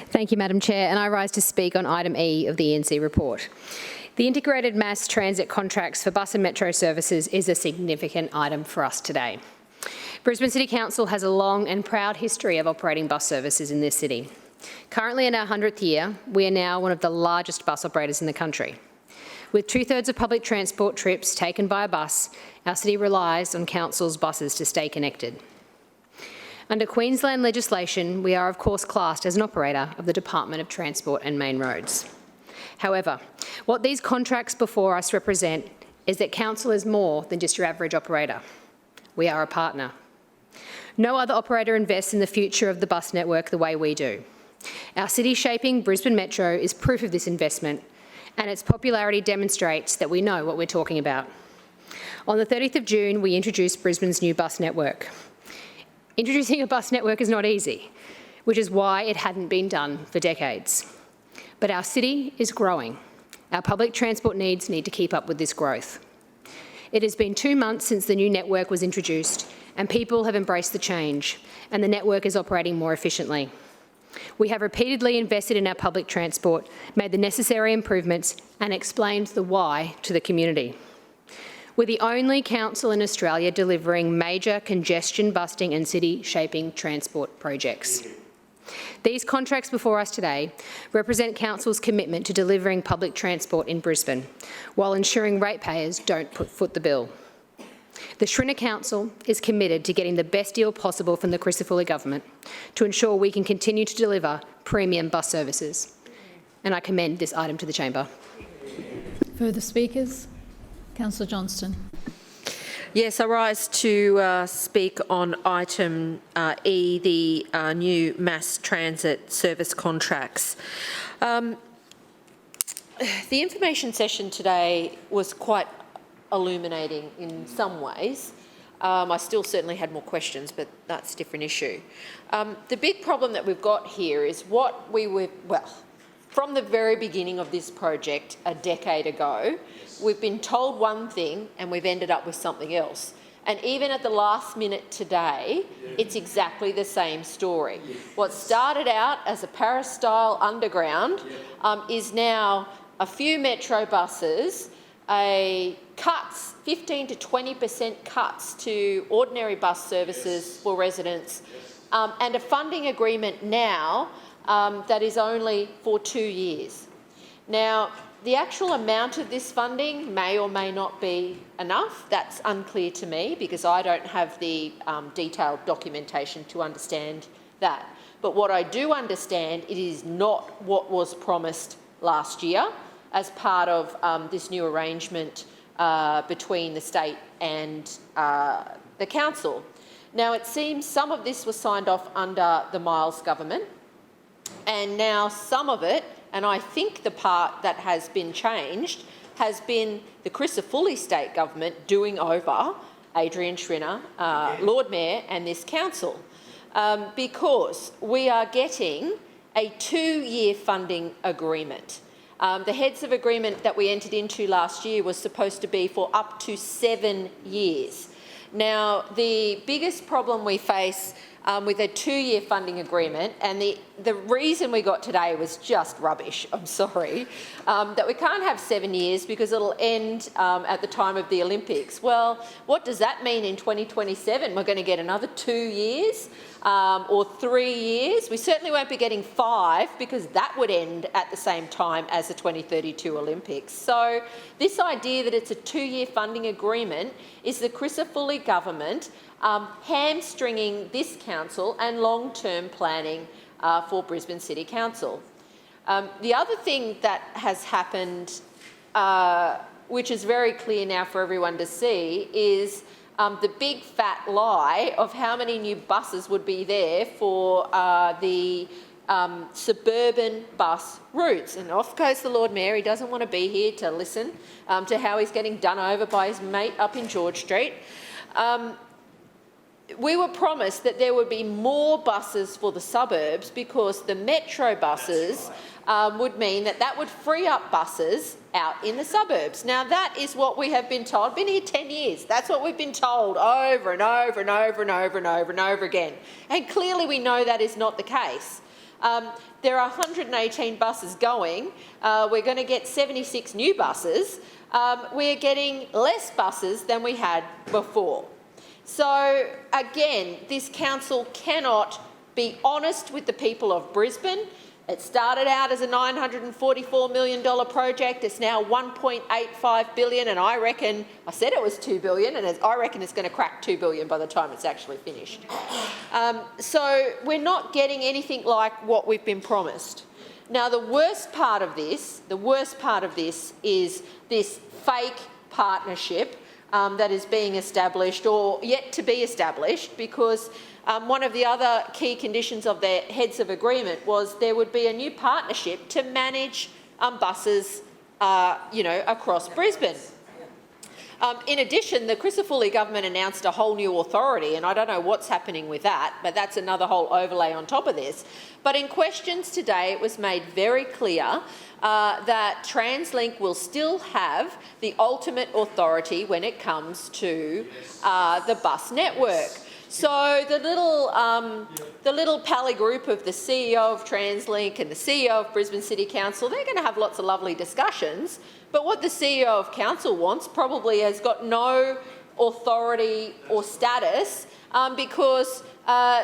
Thank you, Madam Chair, and I rise to speak on item E of the ENC report. The integrated mass transit contracts for bus and metro services is a significant item for us today. Brisbane City Council has a long and proud history of operating bus services in this city. Currently in our 100th year, we are now one of the largest bus operators in the country. With 2/3 of public transport trips taken by a bus, our city relies on council's buses to stay connected. Under Queensland legislation, we are of course classed as an operator of the Department of Transport and Main Roads. However, what these contracts before us represent is that council is more than just your average operator. We are a partner. No other operator invests in the future of the bus network the way we do. Our city-shaping Brisbane Metro is proof of this investment, and its popularity demonstrates that we know what we're talking about. On the 30th of June, we introduced Brisbane's new bus network. Introducing a bus network is not easy, which is why it hadn't been done for decades. But our city is growing. Our public transport needs need to keep up with this growth. It has been 2 months since the new network was introduced, and people have embraced the change, and the network is operating more efficiently. We have repeatedly invested in our public transport, made the necessary improvements, and explained the why to the community. We're the only council in Australia delivering major congestion-busting and city-shaping transport projects. These contracts before us today represent council's commitment to delivering public transport in Brisbane, while ensuring ratepayers don't foot the bill. The Schrinner Council is committed to getting the best deal possible from the Crisafulli government to ensure we can continue to deliver premium bus services. And I commend this item to the chamber. Further speakers? Councillor Johnston. Yes, I rise to speak on item E, the new mass transit service contracts. The information session today was quite illuminating in some ways. I still certainly had more questions, but that's a different issue. The big problem that we've got here is what we were, well, from the very beginning of this project a decade ago, we've been told one thing and we've ended up with something else. And even at the last minute today, it's exactly the same story. What started out as a Paris-style underground is now a few metro buses, cuts, 15 to 20% cuts to ordinary bus services for residents, and a funding agreement now that is only for 2 years. Now, the actual amount of this funding may or may not be enough. That's unclear to me because I don't have the detailed documentation to understand that. But what I do understand, it is not what was promised last year as part of this new arrangement between the state and the council. Now, it seems some of this was signed off under the Miles government, and now some of it, and I think the part that has been changed, has been the Crisafulli state government doing over Adrian Schrinner, Lord Mayor, and this council, because we are getting a 2-year funding agreement. The heads of agreement that we entered into last year was supposed to be for up to 7 years. Now, the biggest problem we face with a 2-year funding agreement, and the reason we got today was just rubbish, I'm sorry, that we can't have 7 years because it'll end at the time of the Olympics. Well, what does that mean in 2027? We're going to get another 2 years or 3 years? We certainly won't be getting 5 because that would end at the same time as the 2032 Olympics. So this idea that it's a 2-year funding agreement is the Crisafulli government hamstringing this council and long-term planning for Brisbane City Council. The other thing that has happened, which is very clear now for everyone to see, is the big fat lie of how many new buses would be there for the suburban bus routes. And off goes the Lord Mayor. He doesn't want to be here to listen to how he's getting done over by his mate up in George Street. We were promised that there would be more buses for the suburbs because the metro buses would mean that would free up buses out in the suburbs. Now, that is what we have been told. I've been here 10 years. That's what we've been told over and over and over and over and over and over again. And clearly we know that is not the case. There are 118 buses going. We're going to get 76 new buses. We're getting less buses than we had before. So again, this council cannot be honest with the people of Brisbane. It started out as a $944 million project. It's now $1.85 billion, and I said it was $2 billion, and I reckon it's going to crack $2 billion by the time it's actually finished. So we're not getting anything like what we've been promised. Now, the worst part of this is this fake partnership that is being established or yet to be established, because one of the other key conditions of their heads of agreement was there would be a new partnership to manage buses, across Brisbane. In addition, the Crisafulli government announced a whole new authority, and I don't know what's happening with that, but that's another whole overlay on top of this. But in questions today, it was made very clear that TransLink will still have the ultimate authority when it comes to the bus network. So the little pally group of the CEO of TransLink and the CEO of Brisbane City Council, they're going to have lots of lovely discussions, but what the CEO of Council wants probably has got no authority or status because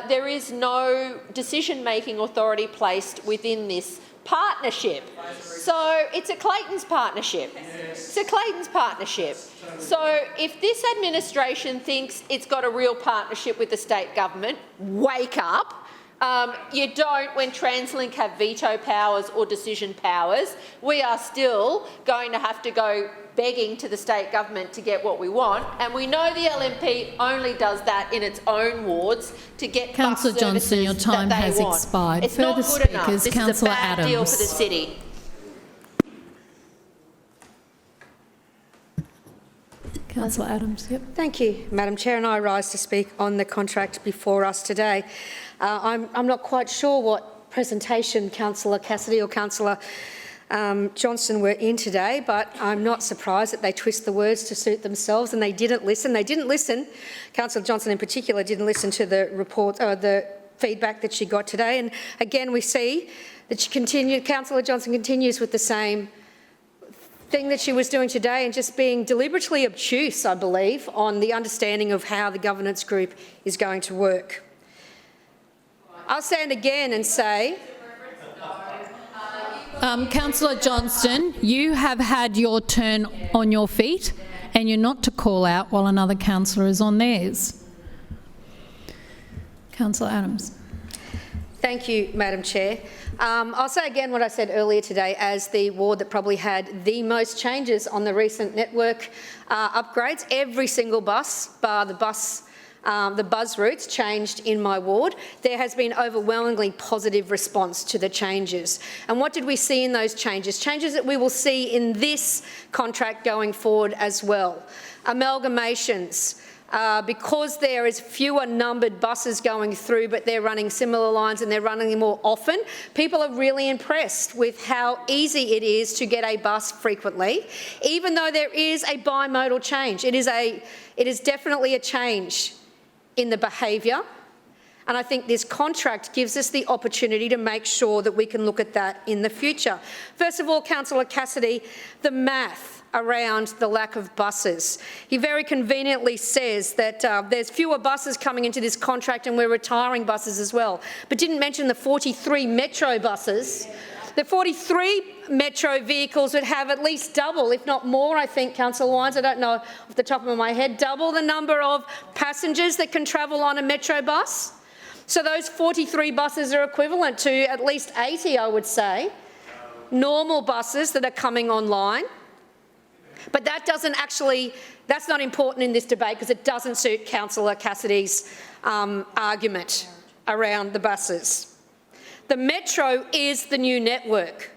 there is no decision-making authority placed within this partnership. So it's a Clayton's partnership. It's a Clayton's partnership. So if this administration thinks it's got a real partnership with the state government, wake up. You don't when TransLink have veto powers or decision powers. We are still going to have to go begging to the state government to get what we want, and we know the LNP only does that in its own wards to get Councillor bus Johnston, your services time that they has want. expired. It's Further not good enough. speakers, This Councillor is a bad Adams. deal for the city. Councillor Adams. Yep. Thank you, Madam Chair, and I rise to speak on the contract before us today. I'm not quite sure what presentation Councillor Cassidy or Councillor Johnston were in today, but I'm not surprised that they twist the words to suit themselves, and they didn't listen. They didn't listen. Councillor Johnston in particular didn't listen to the report, the feedback that she got today. And again, we see that Councillor Johnston continues with the same thing that she was doing today and just being deliberately obtuse, I believe, on the understanding of how the governance group is going to work. I'll stand again and say... Councillor Johnston, you have had your turn on your feet, and you're not to call out while another councillor is on theirs. Councillor Adams. Thank you, Madam Chair. I'll say again what I said earlier today as the ward that probably had the most changes on the recent network upgrades. Every single bus, bar the buzz routes, changed in my ward. There has been overwhelmingly positive response to the changes. And what did we see in those changes? Changes that we will see in this contract going forward as well. Amalgamations. Because there is fewer numbered buses going through, but they're running similar lines and they're running them more often, people are really impressed with how easy it is to get a bus frequently, even though there is a bimodal change. It is definitely a change in the behaviour, and I think this contract gives us the opportunity to make sure that we can look at that in the future. First of all, Councillor Cassidy, the math around the lack of buses. He very conveniently says that there's fewer buses coming into this contract and we're retiring buses as well, but didn't mention the 43 metro buses. The 43 metro vehicles would have at least double, if not more, I think, Councillor Wines, I don't know off the top of my head, double the number of passengers that can travel on a metro bus. So those 43 buses are equivalent to at least 80, I would say, normal buses that are coming online. But that doesn't actually, that's not important in this debate because it doesn't suit Councillor Cassidy's argument around the buses. The metro is the new network.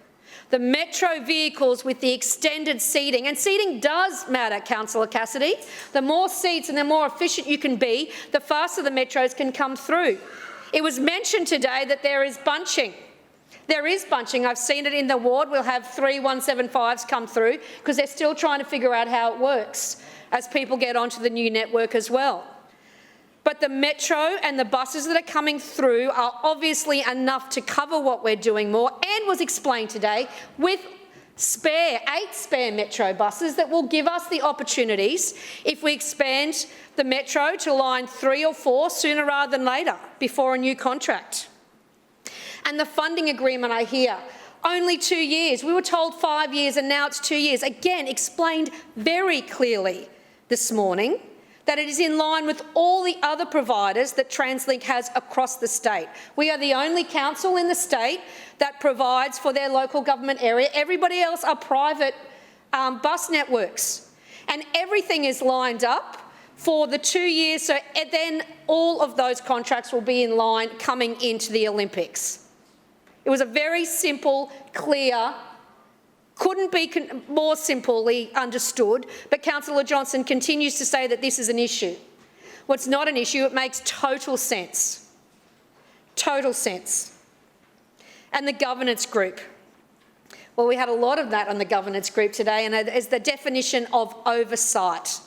The metro vehicles with the extended seating, and seating does matter, Councillor Cassidy. The more seats and the more efficient you can be, the faster the metros can come through. It was mentioned today that there is bunching. There is bunching. I've seen it in the ward. We'll have 3 175s come through because they're still trying to figure out how it works as people get onto the new network as well. But the metro and the buses that are coming through are obviously enough to cover what we're doing more, and was explained today with 8 spare Metro buses that will give us the opportunities, if we expand the Metro to line 3 or 4 sooner rather than later, before a new contract. And the funding agreement, I hear, only 2 years. We were told 5 years and now it's 2 years. Again, explained very clearly this morning that it is in line with all the other providers that TransLink has across the state. We are the only council in the state that provides for their local government area. Everybody else are private bus networks. And everything is lined up for the 2 years, so then all of those contracts will be in line coming into the Olympics. It was a very simple, clear, couldn't be more simply understood, but Councillor Johnson continues to say that this is an issue. Well, it's not an issue, it makes total sense. Total sense. And the governance group. Well, we had a lot of that on the governance group today, and it's the definition of oversight.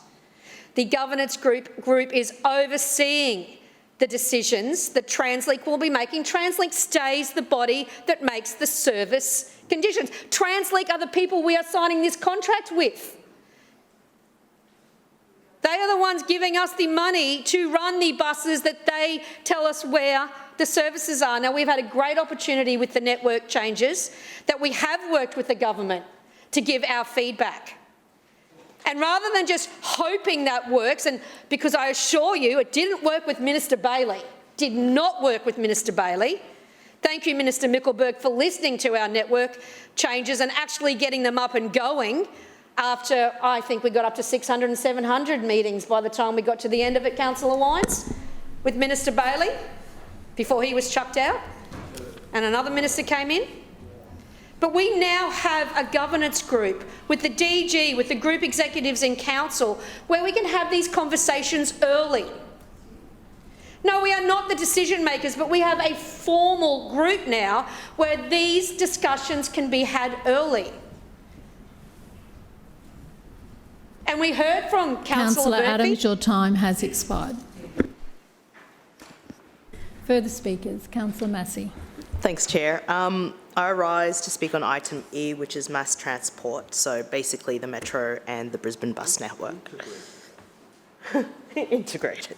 The governance group is overseeing the decisions that TransLink will be making. TransLink stays the body that makes the service conditions. TransLink are the people we are signing this contract with. They are the ones giving us the money to run the buses that they tell us where the services are. Now, we've had a great opportunity with the network changes that we have worked with the government to give our feedback. And rather than just hoping that works, and because I assure you it didn't work with Minister Bailey, did not work with Minister Bailey. Thank you, Minister Mickelberg, for listening to our network changes and actually getting them up and going after I think we got up to 600 and 700 meetings by the time we got to the end of it, Councillor Wines, with Minister Bailey, before he was chucked out and another minister came in. But we now have a governance group with the DG, with the group executives in council, where we can have these conversations early. No, we are not the decision makers, but we have a formal group now where these discussions can be had early. And we heard from Councillor Adams, your time has expired. Further speakers, Councillor Massey. Thanks, Chair. I rise to speak on item E, which is mass transport, so basically the Metro and the Brisbane bus network. Integrated.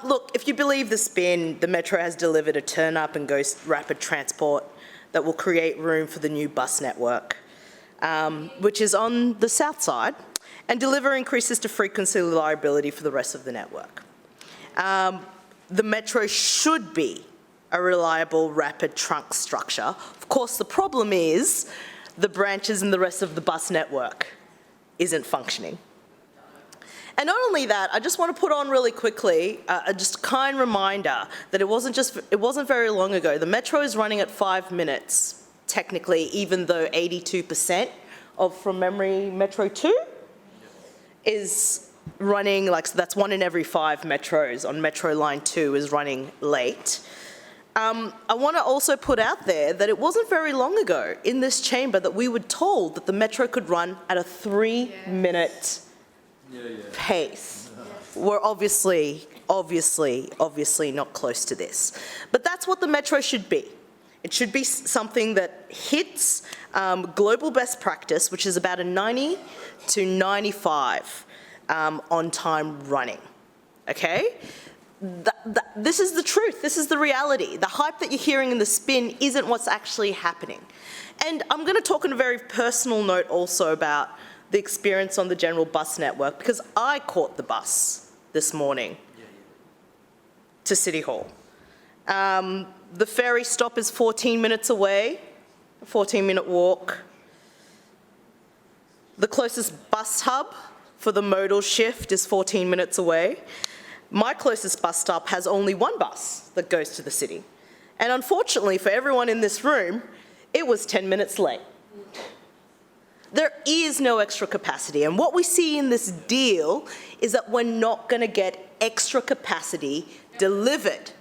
Look, if you believe the spin, the Metro has delivered a turn-up and go rapid transport that will create room for the new bus network, which is on the south side, and deliver increases to frequency reliability for the rest of the network. The Metro should be a reliable, rapid trunk structure. Of course, the problem is the branches and the rest of the bus network isn't functioning. And not only that, I just want to put on really quickly just a kind reminder that it wasn't very long ago. The Metro is running at 5 minutes, technically, even though 82% of, from memory, Metro 2 is running, like, so that's 1 in every 5 metros on Metro Line 2 is running late. I want to also put out there that it wasn't very long ago in this chamber that we were told that the Metro could run at a 3-minute pace. We're obviously not close to this. But that's what the Metro should be. It should be something that hits global best practice, which is about a 90 to 95 on-time running, okay? This is the truth, this is the reality. The hype that you're hearing in the spin isn't what's actually happening. And I'm going to talk on a very personal note also about the experience on the general bus network, because I caught the bus this morning to City Hall. The ferry stop is 14 minutes away, a 14-minute walk. The closest bus hub for the modal shift is 14 minutes away. My closest bus stop has only 1 bus that goes to the city. And unfortunately for everyone in this room, it was 10 minutes late. There is no extra capacity. And what we see in this deal is that we're not going to get extra capacity delivered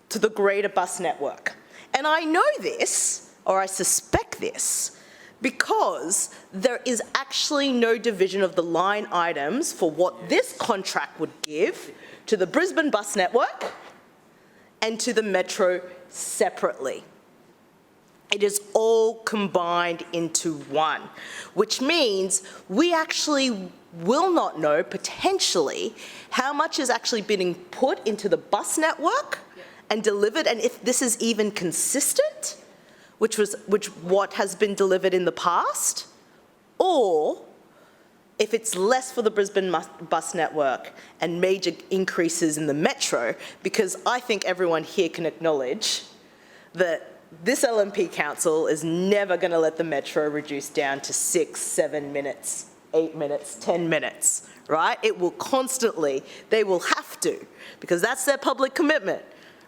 to the greater bus network. And I know this, or I suspect this, because there is actually no division of the line items for what this contract would give to the Brisbane bus network and to the Metro separately. It is all combined into one, which means we actually will not know, potentially, how much is actually being put into the bus network and delivered, and if this is even consistent, which what has been delivered in the past, or if it's less for the Brisbane bus network and major increases in the metro, because I think everyone here can acknowledge that this LNP council is never going to let the metro reduce down to 6, 7 minutes, 8 minutes, 10 minutes, right? It will constantly, they will have to, because that's their public commitment.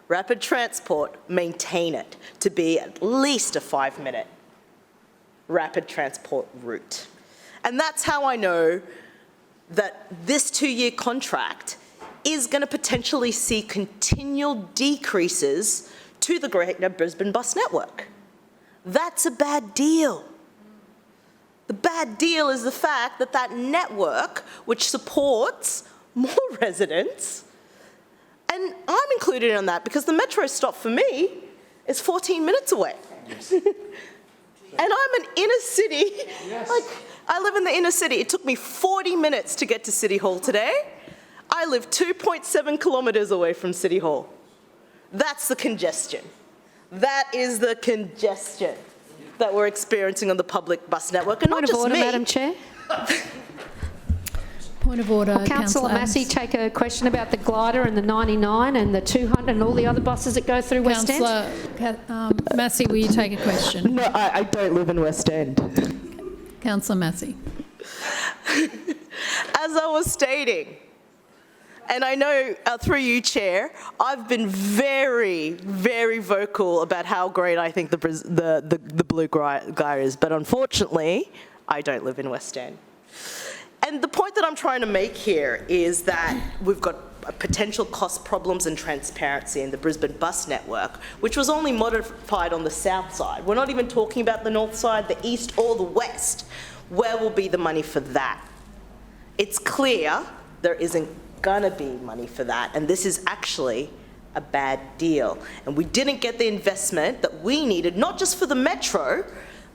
Rapid transport, maintain it to be at least a 5-minute rapid transport route. And that's how I know that this 2-year contract is going to potentially see continual decreases to the Greater Brisbane bus network. That's a bad deal. The bad deal is the fact that that network, which supports more residents, and I'm included in that because the metro stop for me is 14 minutes away. Yes. And I'm an inner city, yes. Like I live in the inner city. It took me 40 minutes to get to City Hall today. I live 2.7 kilometres away from City Hall. That's the congestion. That is the congestion that we're experiencing on the public bus network, and not just me. Point of order, Madam Chair. Point of order, Will Councillor Massey take a question about the glider and the 99 and the 200 and all the other buses that go through West End? Councillor Massey, will you take a question? No, I don't live in West End. Councillor Massey. As I was stating, and I know through you, Chair, I've been very, very vocal about how great I think the blue glider is, but unfortunately, I don't live in West End. And the point that I'm trying to make here is that we've got potential cost problems and transparency in the Brisbane bus network, which was only modified on the south side. We're not even talking about the north side, the east, or the west. Where will be the money for that? It's clear there isn't gonna be money for that, and this is actually a bad deal. And we didn't get the investment that we needed, not just for the metro,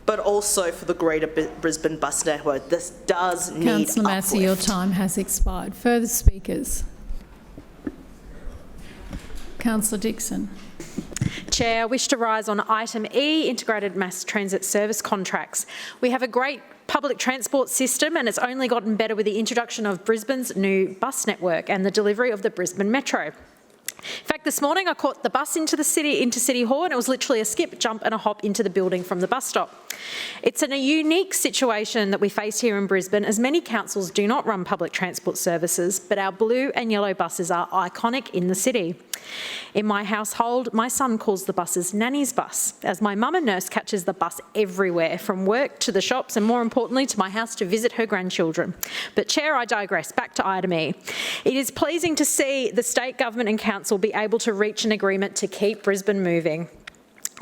but also for the Greater Brisbane bus network. This does need Councillor Massey, your time has expired. Further speakers? Councillor Dixon. Chair, I wish to rise on item E, integrated mass transit service contracts. We have a great public transport system, and it's only gotten better with the introduction of Brisbane's new bus network and the delivery of the Brisbane Metro. In fact, this morning I caught the bus into City Hall, and it was literally a skip, jump and a hop into the building from the bus stop. It's a unique situation that we face here in Brisbane, as many councils do not run public transport services, but our blue and yellow buses are iconic in the city. In my household, my son calls the buses Nanny's bus, as my mum and nurse catches the bus everywhere, from work to the shops and, more importantly, to my house to visit her grandchildren. But Chair, I digress. Back to item E. It is pleasing to see the state government and council be able to reach an agreement to keep Brisbane moving.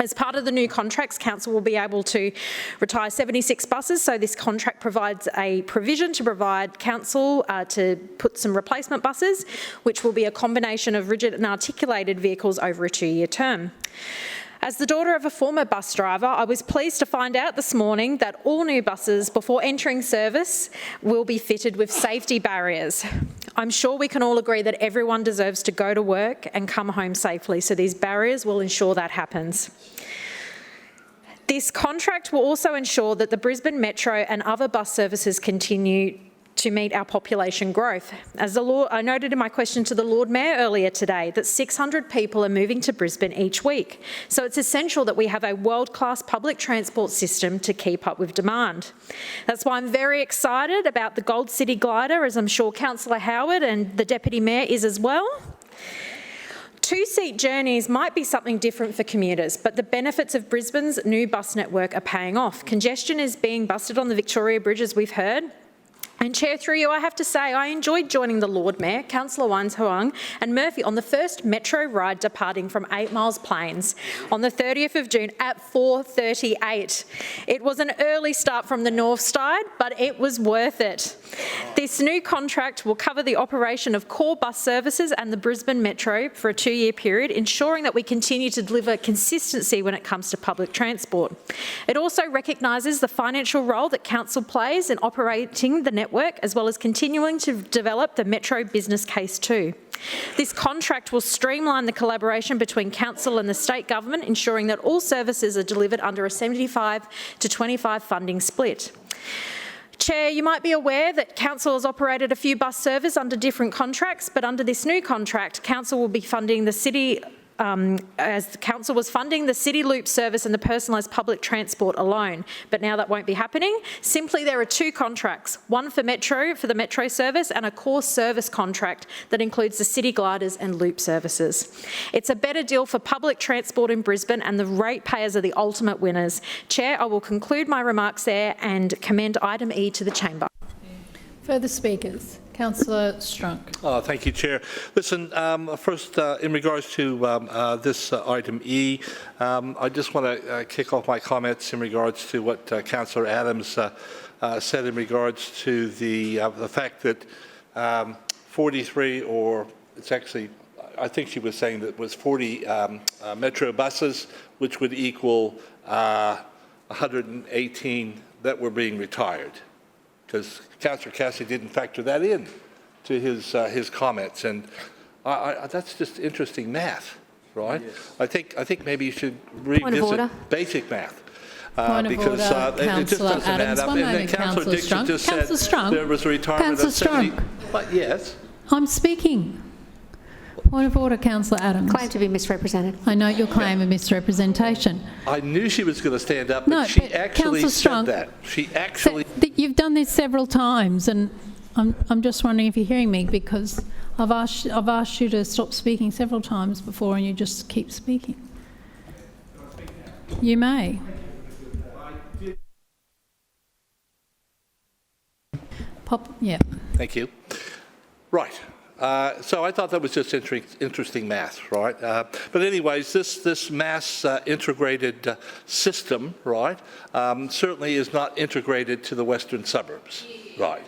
As part of the new contracts, council will be able to retire 76 buses, so this contract provides a provision to provide council to put some replacement buses, which will be a combination of rigid and articulated vehicles over a 2-year term. As the daughter of a former bus driver, I was pleased to find out this morning that all new buses before entering service will be fitted with safety barriers. I'm sure we can all agree that everyone deserves to go to work and come home safely, so these barriers will ensure that happens. This contract will also ensure that the Brisbane Metro and other bus services continue to meet our population growth. As I noted in my question to the Lord Mayor earlier today, that 600 people are moving to Brisbane each week. So it's essential that we have a world-class public transport system to keep up with demand. That's why I'm very excited about the Gold City Glider, as I'm sure Councillor Howard and the Deputy Mayor is as well. 2-seat journeys might be something different for commuters, but the benefits of Brisbane's new bus network are paying off. Congestion is being busted on the Victoria Bridge, as we've heard, And Chair, through you, I have to say I enjoyed joining the Lord Mayor, Councillor Wines Huang and Murphy on the first metro ride departing from 8 Miles Plains on the 30th of June at 4:38. It was an early start from the north side, but it was worth it. This new contract will cover the operation of core bus services and the Brisbane Metro for a 2-year period, ensuring that we continue to deliver consistency when it comes to public transport. It also recognises the financial role that Council plays in operating the network, as well as continuing to develop the Metro business case too. This contract will streamline the collaboration between Council and the State Government, ensuring that all services are delivered under a 75-25 funding split. Chair, you might be aware that Council has operated a few bus services under different contracts, but under this new contract, Council will be funding the city as the Council was funding the City Loop service and the personalised public transport alone. But now that won't be happening. Simply, there are 2 contracts, one for the Metro service and a core service contract that includes the City Gliders and Loop services. It's a better deal for public transport in Brisbane, and the ratepayers are the ultimate winners. Chair, I will conclude my remarks there and commend item E to the Chamber. Further speakers? Councillor Strunk. Thank you, Chair. Listen, first, in regards to this item E, I just want to kick off my comments in regards to what Councillor Adams said in regards to the fact that 43, or it's actually, I think she was saying that it was 40 Metro buses, which would equal 118 that were being retired, because Councillor Cassidy didn't factor that in to his comments, and that's just interesting math, right? Yes. I think maybe you should revisit basic math. Because it just doesn't add up. And then Councillor Dixon just said there was a retirement of 70. But yes. I'm speaking. Point of order, Councillor Adams. Claim to be misrepresented. I note your claim of misrepresentation. I knew she was going to stand up, but she actually said that. She actually... You've done this several times, and I'm just wondering if you're hearing me, because I've asked you to stop speaking several times before, and you just keep speaking. You may. Yeah. Thank you. Right. So I thought that was just interesting math, right? But anyways, this mass integrated system, right, certainly is not integrated to the western suburbs, right?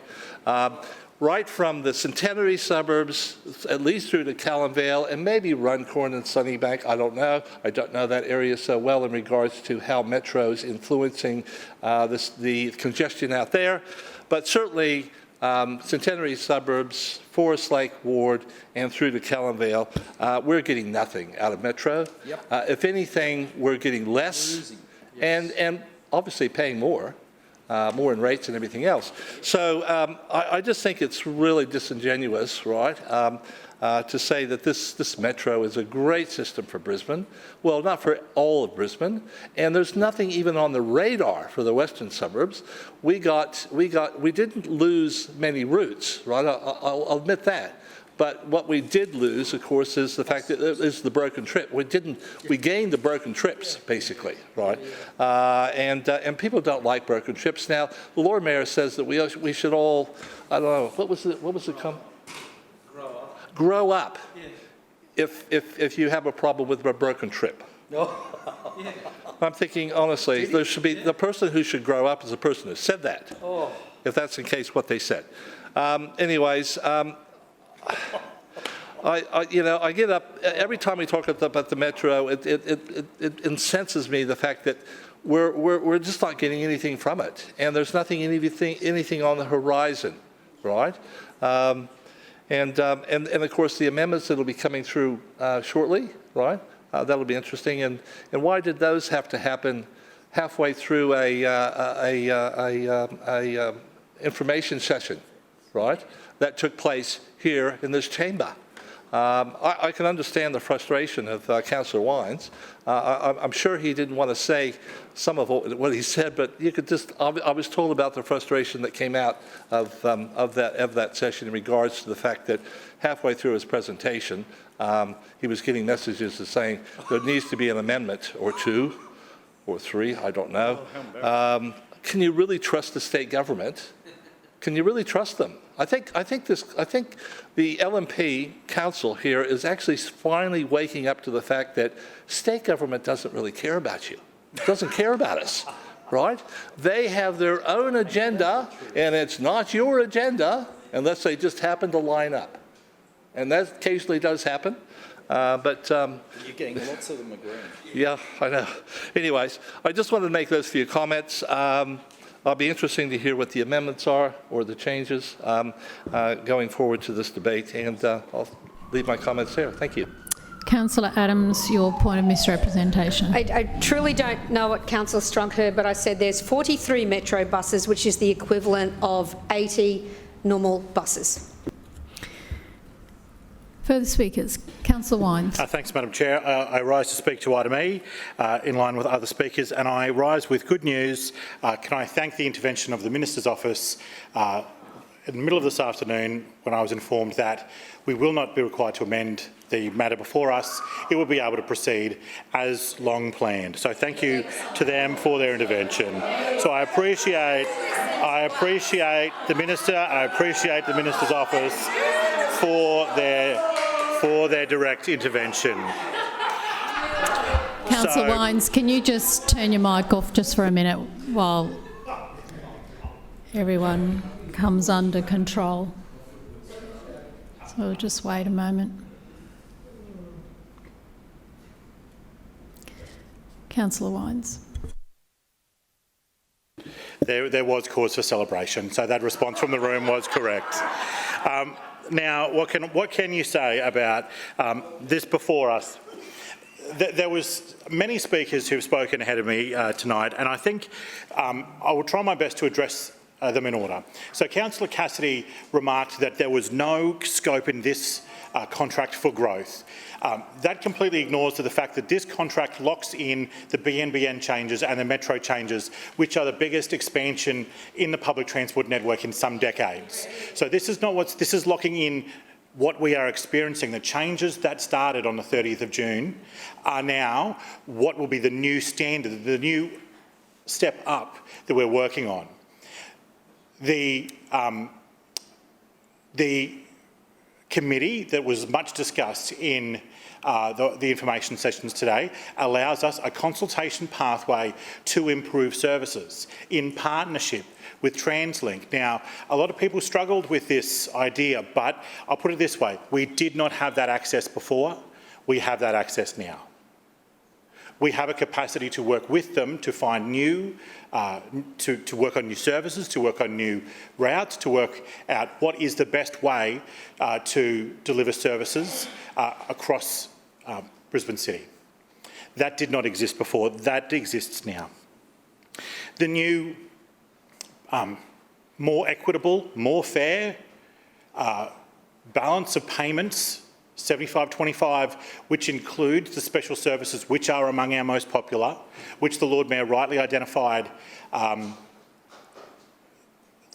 Right from the Centenary suburbs, at least through to Callan Vale, and maybe Runcorn and Sunnybank, I don't know. I don't know that area so well in regards to how Metro's influencing the congestion out there. But certainly, Centenary suburbs, Forest Lake Ward, and through to Callan Vale, we're getting nothing out of Metro. Yep. If anything, we're getting less, and obviously paying more in rates and everything else. So I just think it's really disingenuous, right, to say that this Metro is a great system for Brisbane. Well, not for all of Brisbane, and there's nothing even on the radar for the western suburbs. We didn't lose many routes, right? I'll admit that. But what we did lose, of course, is the fact that is the broken trip. We gained the broken trips, basically, right? And people don't like broken trips. Now, the Lord Mayor says that we should all, I don't know, what was the grow up. Yes. If you have a problem with a broken trip. No. I'm thinking, honestly, there should be the person who should grow up is the person who said that. Oh. If that's in case what they said. Anyways. I get up every time we talk about the Metro. It incenses me the fact that we're just not getting anything from it, and there's anything on the horizon, right? And of course the amendments that'll be coming through shortly, right? That'll be interesting. And why did those have to happen halfway through a information session, right? That took place here in this chamber. I can understand the frustration of Councillor Wines. I'm sure he didn't want to say some of what he said, but you could just. I was told about the frustration that came out of that session in regards to the fact that halfway through his presentation, he was getting messages saying there needs to be an amendment or 2 or 3. I don't know. Can you really trust the state government Can you really trust them? I think the LNP Council here is actually finally waking up to the fact that state government doesn't really care about you. It doesn't care about us, right? They have their own agenda, and it's not your agenda unless they just happen to line up. And that occasionally does happen. You're getting lots of them agreeing. Yeah, I know. Anyways, I just wanted to make those few comments. I'll be interesting to hear what the amendments are or the changes going forward to this debate, and I'll leave my comments there. Thank you. Councillor Adams, your point of misrepresentation. I truly don't know what Councillor Strunk heard, but I said there's 43 Metro buses, which is the equivalent of 80 normal buses. Further speakers. Councillor Wines. Thanks, Madam Chair. I rise to speak to item E in line with other speakers, and I rise with good news. Can I thank the intervention of the Minister's Office in the middle of this afternoon when I was informed that we will not be required to amend the matter before us. It will be able to proceed as long planned. So thank you to them for their intervention. So I appreciate the Minister, I appreciate the Minister's Office for their direct intervention. Councillor Wines, can you just turn your mic off just for a minute while everyone comes under control? So we'll just wait a moment. Councillor Wines. There was cause for celebration, so that response from the room was correct. Now, what can you say about this before us? There was many speakers who've spoken ahead of me tonight, and I think I will try my best to address them in order. So Councillor Cassidy remarked that there was no scope in this contract for growth. That completely ignores the fact that this contract locks in the BNBN changes and the Metro changes, which are the biggest expansion in the public transport network in some decades. So this is locking in what we are experiencing. The changes that started on the 30th of June are now what will be the new standard, the new step up that we're working on. The committee that was much discussed in the information sessions today allows us a consultation pathway to improve services in partnership with TransLink. Now, a lot of people struggled with this idea, but I'll put it this way. We did not have that access before. We have that access now. We have a capacity to work with them to find new, to work on new services, to work on new routes, to work out what is the best way to deliver services across Brisbane City. That did not exist before. That exists now. The new, more equitable, more fair balance of payments, 75-25, which includes the special services which are among our most popular, which the Lord Mayor rightly identified. The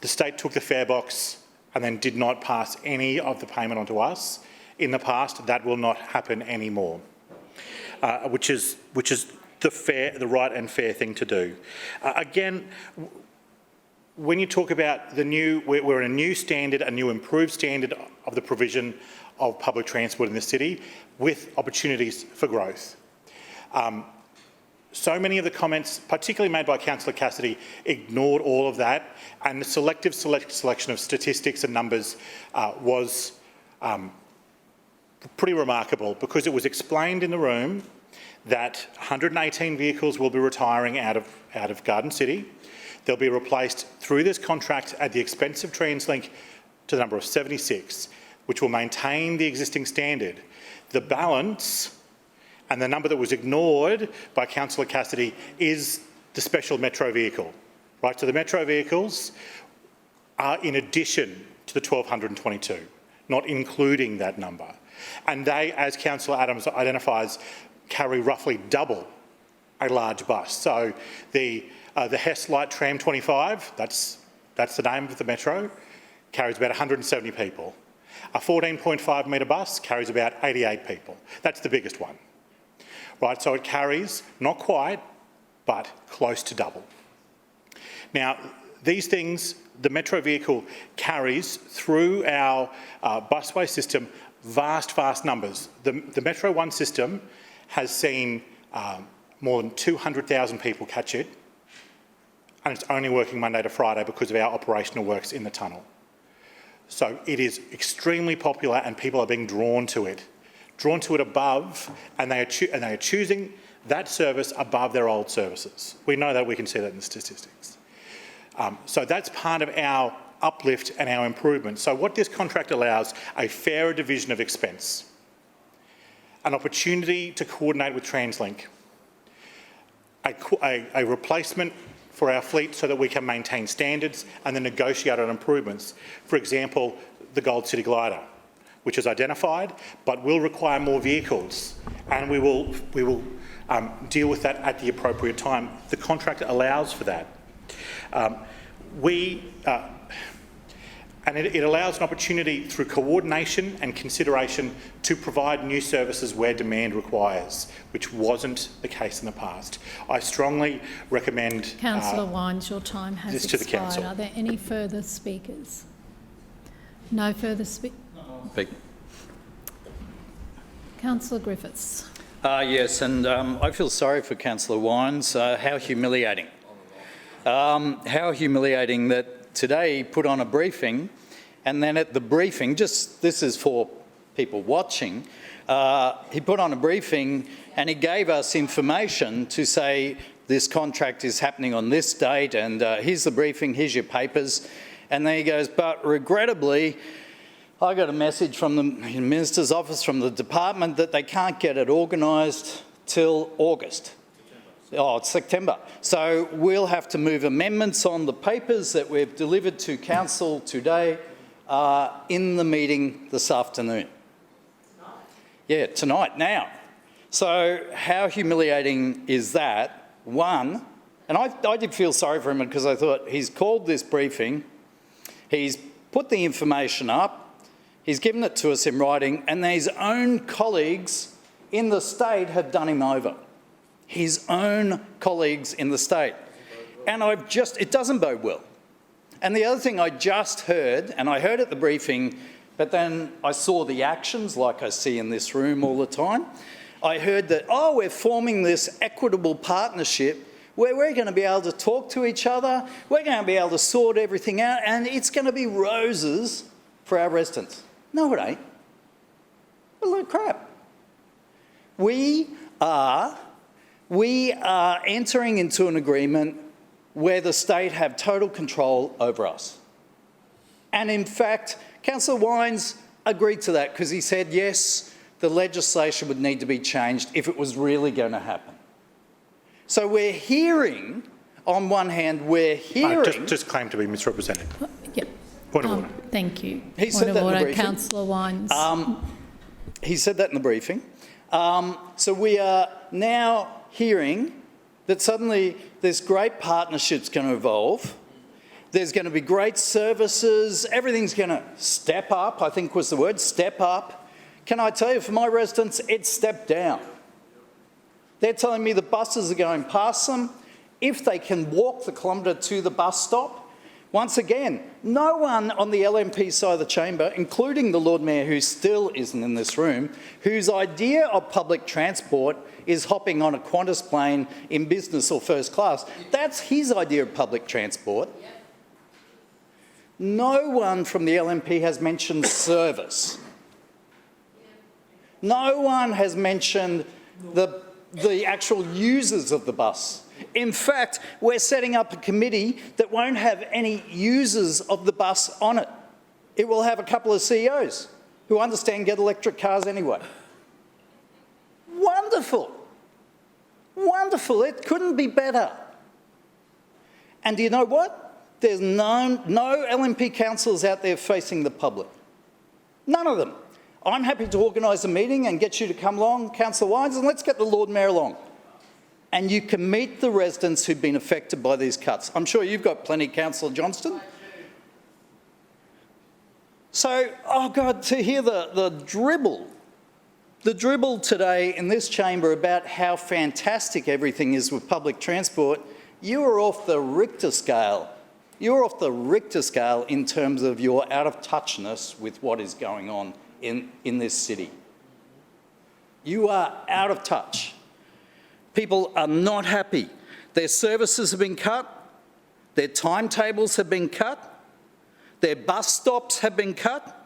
state took the fare box and then did not pass any of the payment onto us. In the past, that will not happen anymore, which is the right and fair thing to do. Again, when you talk about the new, we're in a new standard, a new improved standard of the provision of public transport in the city with opportunities for growth. So many of the comments, particularly made by Councillor Cassidy, ignored all of that, and the selective selection of statistics and numbers was pretty remarkable, because it was explained in the room that 118 vehicles will be retiring out of Garden City. They'll be replaced through this contract at the expense of TransLink to the number of 76, which will maintain the existing standard. The balance, and the number that was ignored by Councillor Cassidy, is the special Metro vehicle. Right, so the Metro vehicles are in addition to the 1,222, not including that number. And they, as Councillor Adams identifies, carry roughly double a large bus. So the Hess Light Tram 25, that's the name of the Metro, carries about 170 people. A 14.5 metre bus carries about 88 people. That's the biggest one. Right, so it carries, not quite, but close to double. Now, these things The Metro vehicle carries through our busway system vast numbers. The Metro One system has seen more than 200,000 people catch it, and it's only working Monday to Friday because of our operational works in the tunnel. So it is extremely popular and people are being drawn to it above, and they are choosing that service above their old services. We know that, we can see that in the statistics. So that's part of our uplift and our improvement. So what this contract allows, a fairer division of expense, an opportunity to coordinate with TransLink, a replacement for our fleet so that we can maintain standards and then negotiate on improvements. For example, the Gold City Glider, which is identified, but will require more vehicles, and we will deal with that at the appropriate time. The contract allows for that. And it allows an opportunity through coordination and consideration to provide new services where demand requires, which wasn't the case in the past. I strongly recommend... Councillor Wines, your time has expired. To the Council. Are there any further speakers? No further speakers? Councillor Griffiths. Yes, and I feel sorry for Councillor Wines. How humiliating. How humiliating that today he put on a briefing, and then at the briefing, this is for people watching, he put on a briefing and he gave us information to say this contract is happening on this date, and here's the briefing, here's your papers. And then he goes, but regrettably, I got a message from the Minister's office, from the department, that they can't get it organised till August. Oh, it's September. So we'll have to move amendments on the papers that we've delivered to Council today in the meeting this afternoon. Yeah, tonight, now. So how humiliating is that? One, and I did feel sorry for him because I thought he's called this briefing, he's put the information up, he's given it to us in writing, and his own colleagues in the state have done him over. His own colleagues in the state. And it doesn't bode well. And the other thing I just heard, and I heard at the briefing, but then I saw the actions like I see in this room all the time. I heard that, oh, we're forming this equitable partnership where we're going to be able to talk to each other, we're going to be able to sort everything out, and it's going to be roses for our residents. No, it ain't. A load of crap. We are entering into an agreement where the state have total control over us. And in fact, Councillor Wines agreed to that because he said, yes, the legislation would need to be changed if it was really going to happen. So we're hearing, on one hand, we're hearing... Just claim to be misrepresented. Yep. Point of order. Thank you. He said that in the briefing. Councillor Wines. He said that in the briefing. So we are now hearing that suddenly there's great partnerships going to evolve. There's going to be great services. Everything's going to step up, I think was the word, step up. Can I tell you, for my residents, it's stepped down. They're telling me the buses are going past them. If they can walk the kilometre to the bus stop, once again, no one on the LNP side of the chamber, including the Lord Mayor, who still isn't in this room, whose idea of public transport is hopping on a Qantas plane in business or first class. That's his idea of public transport. No one from the LNP has mentioned service. No one has mentioned the actual users of the bus. In fact, we're setting up a committee that won't have any users of the bus on it. It will have a couple of CEOs who understand get electric cars anyway. Wonderful. Wonderful. It couldn't be better. And do you know what? There's no LNP councillors out there facing the public. None of them. I'm happy to organise a meeting and get you to come along, Councillor Wines, and let's get the Lord Mayor along. And you can meet the residents who've been affected by these cuts. I'm sure you've got plenty, Councillor Johnston. So, oh God, to hear the dribble today in this chamber about how fantastic everything is with public transport, you are off the Richter scale. You're off the Richter scale in terms of your out-of-touchness with what is going on in this city. You are out of touch. People are not happy. Their services have been cut. Their timetables have been cut. Their bus stops have been cut.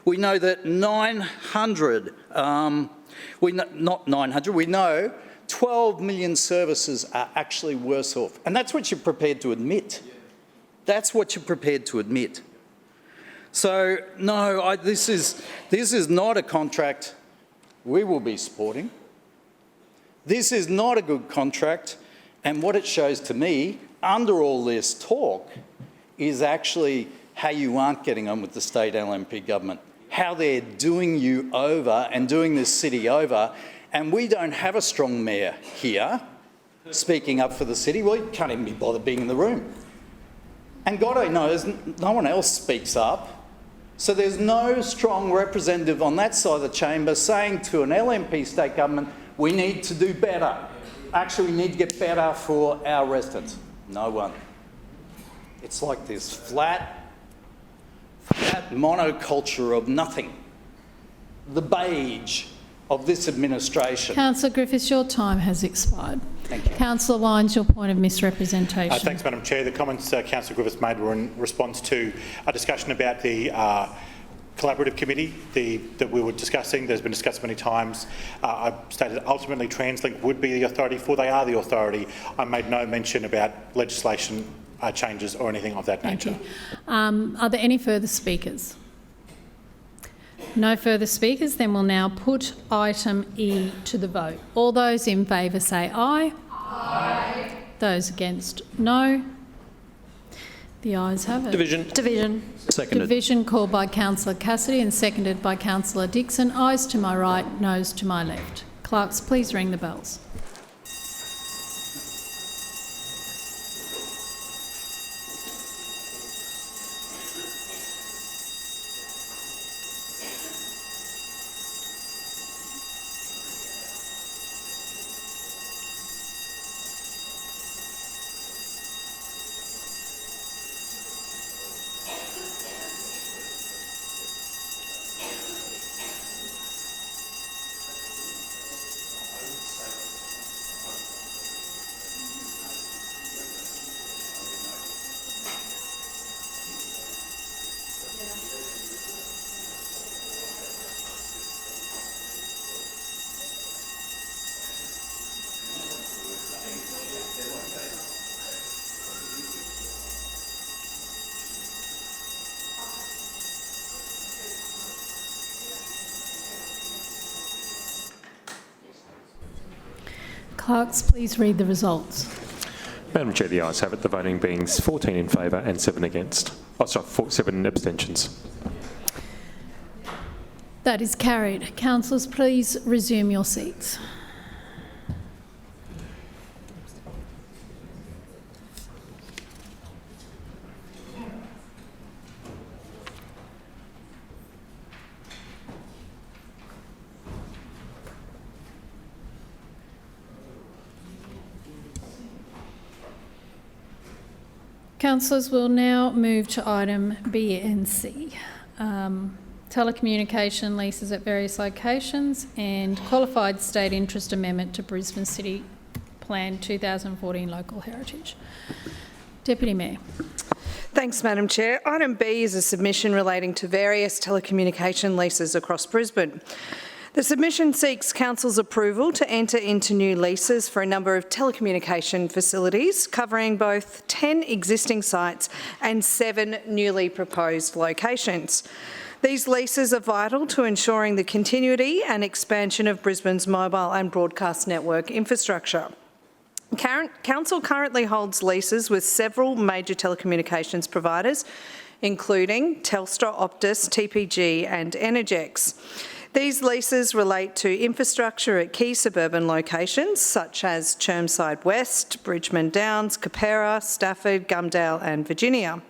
We know that we know 12 million services are actually worse off. And that's what you're prepared to admit. That's what you're prepared to admit. So, no, this is not a contract we will be supporting. This is not a good contract. And what it shows to me, under all this talk, is actually how you aren't getting on with the state LNP government, how they're doing you over and doing this city over. And we don't have a strong mayor here speaking up for the city. Well, you can't even be bothered being in the room. And God only knows no one else speaks up. So there's no strong representative on that side of the chamber saying to an LNP state government, we need to do better. Actually, we need to get better for our residents. No one. It's like this flat monoculture of nothing. The beige of this administration. Councillor Griffiths, your time has expired. Thank you. Councillor Wines, your point of misrepresentation. Thanks, Madam Chair. The comments Councillor Griffiths made were in response to a discussion about the collaborative committee that we were discussing. There's been discussed many times. I stated ultimately TransLink would be the authority, for they are the authority. I made no mention about legislation changes or anything of that nature. Thank you. Are there any further speakers? No further speakers, then we'll now put item E to the vote. All those in favour say aye. Aye. Those against, no. The ayes have it. Division. Seconded. Division called by Councillor Cassidy and seconded by Councillor Dixon. Ayes to my right, noes to my left. Clerks, please ring the bells. Clerks, please read the results. Madam Chair, the ayes have it. The voting being 14 in favour and 7 against. 7 abstentions. That is carried. Councillors, please resume your seats. Councillors, will now move to item B and C. Telecommunication leases at various locations and qualified state interest amendment to Brisbane City Plan 2014 Local Heritage. Deputy Mayor. Thanks, Madam Chair. Item B is a submission relating to various telecommunication leases across Brisbane. The submission seeks Council's approval to enter into new leases for a number of telecommunication facilities covering both 10 existing sites and 7 newly proposed locations. These leases are vital to ensuring the continuity and expansion of Brisbane's mobile and broadcast network infrastructure. Council currently holds leases with several major telecommunications providers, including Telstra, Optus, TPG and Energex. These leases relate to infrastructure at key suburban locations such as Chermside West, Bridgeman Downs, Capera, Stafford, Gumdale and Virginia.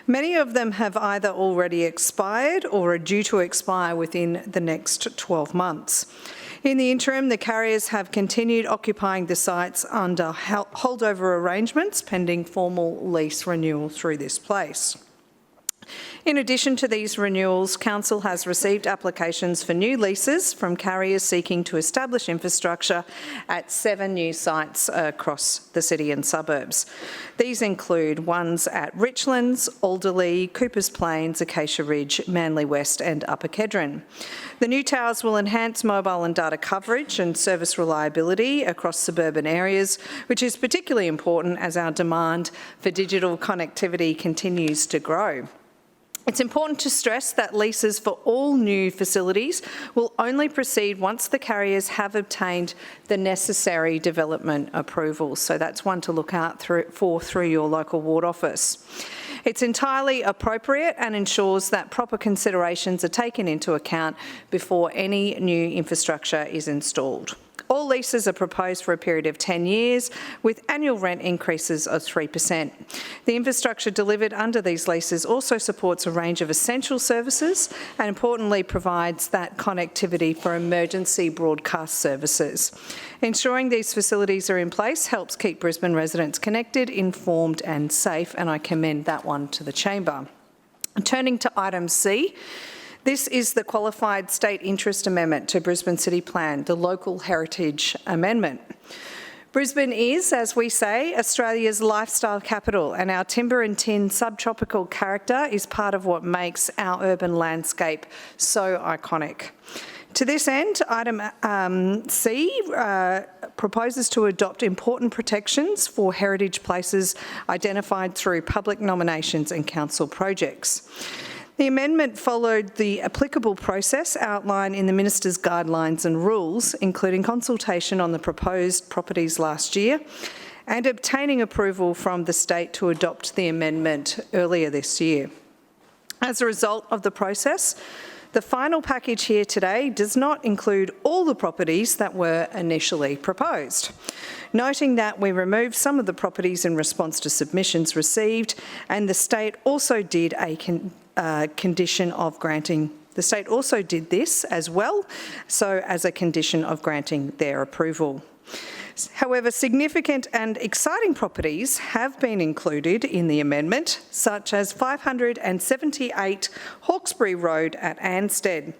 Many of them have either already expired or are due to expire within the next 12 months. In the interim, the carriers have continued occupying the sites under holdover arrangements pending formal lease renewal through this place. In addition to these renewals, Council has received applications for new leases from carriers seeking to establish infrastructure at 7 new sites across the city and suburbs. These include ones at Richlands, Alderley, Coopers Plains, Acacia Ridge, Manly West and Upper Kedron. The new towers will enhance mobile and data coverage and service reliability across suburban areas, which is particularly important as our demand for digital connectivity continues to grow. It's important to stress that leases for all new facilities will only proceed once the carriers have obtained the necessary development approvals. So that's one to look out for through your local ward office. It's entirely appropriate and ensures that proper considerations are taken into account before any new infrastructure is installed. All leases are proposed for a period of 10 years with annual rent increases of 3%. The infrastructure delivered under these leases also supports a range of essential services and importantly provides that connectivity for emergency broadcast services. Ensuring these facilities are in place helps keep Brisbane residents connected, informed and safe, and I commend that one to the Chamber. Turning to item C, this is the qualified state interest amendment to Brisbane City Plan, the local heritage amendment. Brisbane is, as we say, Australia's lifestyle capital, and our timber and tin subtropical character is part of what makes our urban landscape so iconic. To this end, item C proposes to adopt important protections for heritage places identified through public nominations and council projects. The amendment followed the applicable process outlined in the Minister's guidelines and rules, including consultation on the proposed properties last year and obtaining approval from the state to adopt the amendment earlier this year. As a result of the process, the final package here today does not include all the properties that were initially proposed. Noting that we removed some of the properties in response to submissions received, and the state also did a condition of granting. The state also did this as well, so as a condition of granting their approval. However, significant and exciting properties have been included in the amendment, such as 578 Hawkesbury Road at Anstead.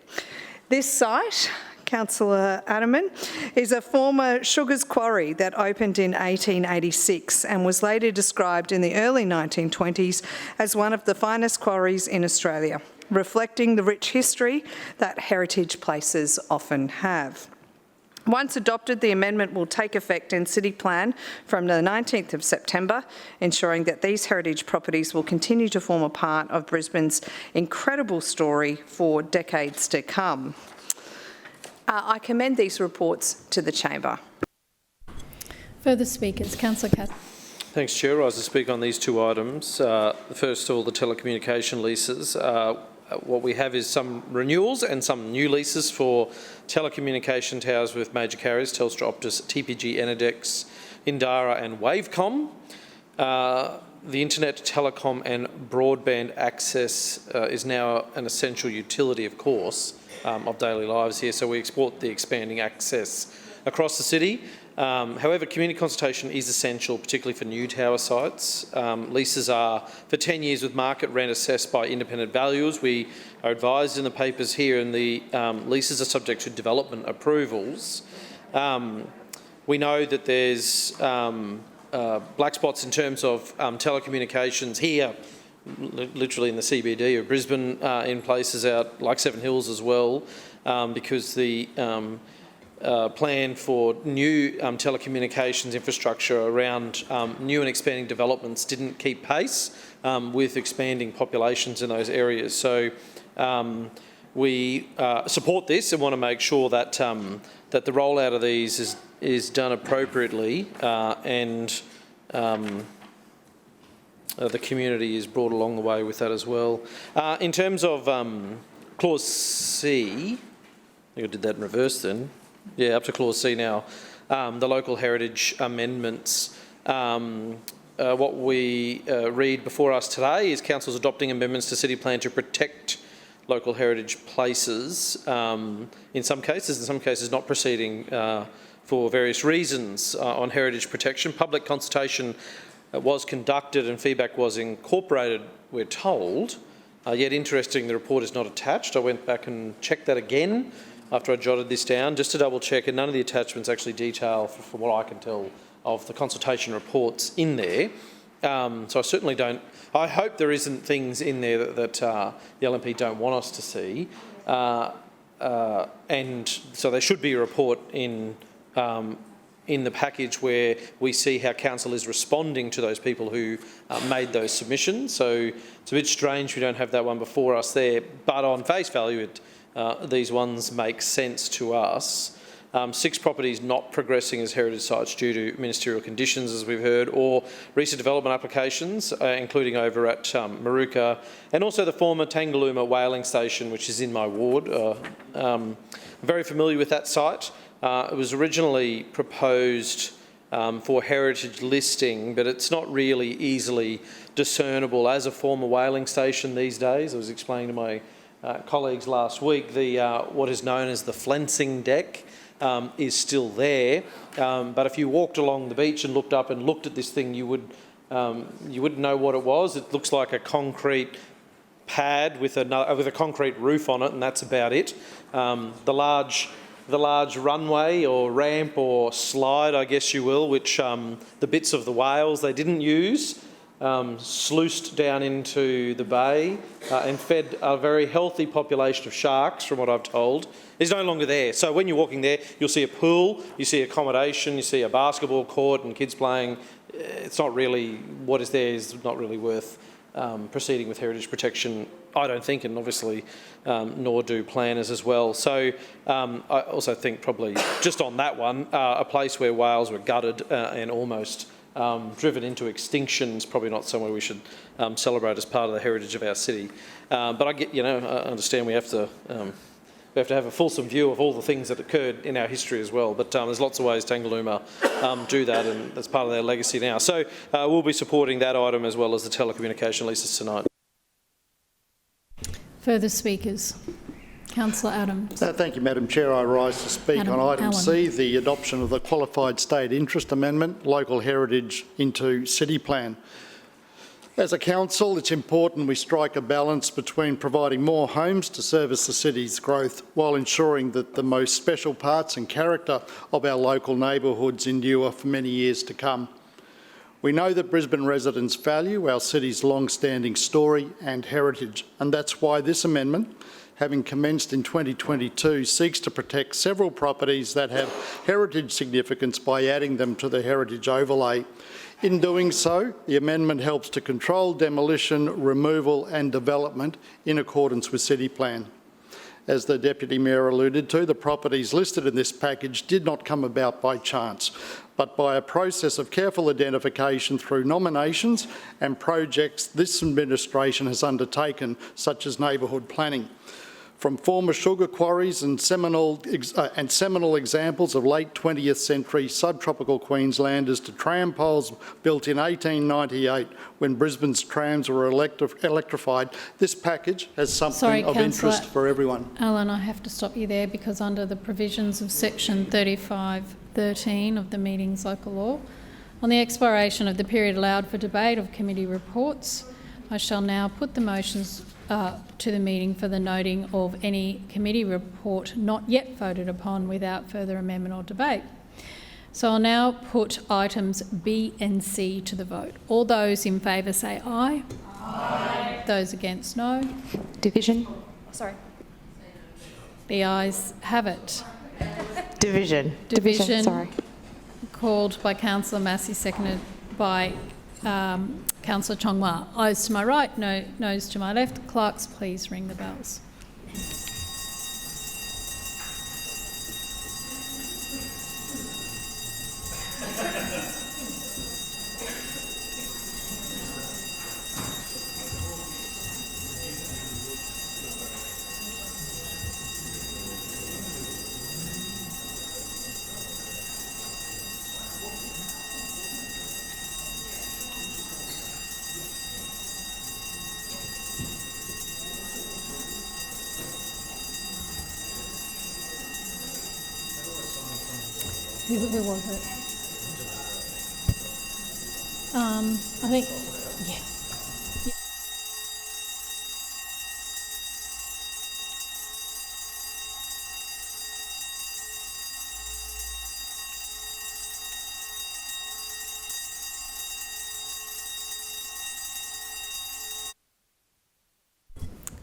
This site, Councillor Adderman, is a former sugars quarry that opened in 1886 and was later described in the early 1920s as one of the finest quarries in Australia, reflecting the rich history that heritage places often have. Once adopted, the amendment will take effect in City Plan from the 19th of September, ensuring that these heritage properties will continue to form a part of Brisbane's incredible story for decades to come. I commend these reports to the Chamber. Further speakers, Councillor Catt. Thanks, Chair. I rise to speak on these two items. First of all, the telecommunication leases. What we have is some renewals and some new leases for telecommunication towers with major carriers, Telstra, Optus, TPG, Enidex, Indara and Wavecom. The internet, telecom and broadband access is now an essential utility, of course, of daily lives here, so we export the expanding access across the city. However, community consultation is essential, particularly for new tower sites. Leases are for 10 years with market rent assessed by independent valuers. We are advised in the papers here, and the leases are subject to development approvals. We know that there's black spots in terms of telecommunications here, literally in the CBD of Brisbane, in places out like Seven Hills as well, because the plan for new telecommunications infrastructure around new and expanding developments didn't keep pace with expanding populations in those areas. So we support this and want to make sure that that the rollout of these is done appropriately and the community is brought along the way with that as well. In terms of Clause C, I think I did that in reverse then. Yeah, up to Clause C now. The local heritage amendments. What we read before us today is Council's adopting amendments to City Plan to protect local heritage places, in some cases not proceeding for various reasons on heritage protection. Public consultation was conducted and feedback was incorporated, we're told. Yet interesting, the report is not attached. I went back and checked that again after I jotted this down, just to double check, and none of the attachments actually detail, from what I can tell, of the consultation reports in there. So I certainly don't, I hope there isn't things in there that the LNP don't want us to see. And so there should be a report in the package where we see how council is responding to those people who made those submissions. So it's a bit strange we don't have that one before us there, but on face value, these ones make sense to us. 6 properties not progressing as heritage sites due to ministerial conditions, as we've heard, or recent development applications, including over at Maruka, and also the former Tangalooma whaling station, which is in my ward. I'm very familiar with that site. It was originally proposed for heritage listing, but it's not really easily discernible as a former whaling station these days. I was explaining to my colleagues last week, what is known as the flensing deck is still there, but if you walked along the beach and looked up and looked at this thing, you wouldn't know what it was. It looks like a concrete pad with a concrete roof on it, and that's about it. The large runway or ramp or slide, I guess you will, which the bits of the whales they didn't use, sluiced down into the bay and fed a very healthy population of sharks, from what I've told, is no longer there. So when you're walking there, you'll see a pool, you see accommodation, you see a basketball court and kids playing. It's not really, what is there is not really worth proceeding with heritage protection, I don't think, and obviously nor do planners as well. So I also think probably just on that one, a place where whales were gutted and almost driven into extinction is probably not somewhere we should celebrate as part of the heritage of our city. But I get, I understand we have to have a fulsome view of all the things that occurred in our history as well. But there's lots of ways Tangalooma do that, and that's part of their legacy now. So we'll be supporting that item as well as the telecommunication leases tonight. Further speakers? Councillor Adams. Thank you, Madam Chair. I rise to speak on item C, the adoption of the Qualified State Interest Amendment, local heritage into city plan. As a council, it's important we strike a balance between providing more homes to service the city's growth while ensuring that the most special parts and character of our local neighbourhoods endure for many years to come. We know that Brisbane residents value our city's long-standing story and heritage, and that's why this amendment, having commenced in 2022, seeks to protect several properties that have heritage significance by adding them to the heritage overlay. In doing so, the amendment helps to control demolition, removal and development in accordance with City Plan. As the Deputy Mayor alluded to, the properties listed in this package did not come about by chance, but by a process of careful identification through nominations and projects this administration has undertaken, such as neighbourhood planning. From former sugar quarries and seminal examples of late 20th century subtropical Queenslanders to tram poles built in 1898 when Brisbane's trams were electrified, this package has something of interest for everyone. Alan, I have to stop you there because under the provisions of section 35(13) of the Meetings Local Law, on the expiration of the period allowed for debate of committee reports, I shall now put the motions to the meeting for the noting of any committee report not yet voted upon without further amendment or debate. So I'll now put items B and C to the vote. All those in favour say aye. Aye. Those against, no. Division. Sorry. The ayes have it. Division. Division. Sorry. Called by Councillor Massey, seconded by Councillor Chongwa. Ayes to my right, noes to my left. Clerks, please ring the bells. Who was it? I think, yeah.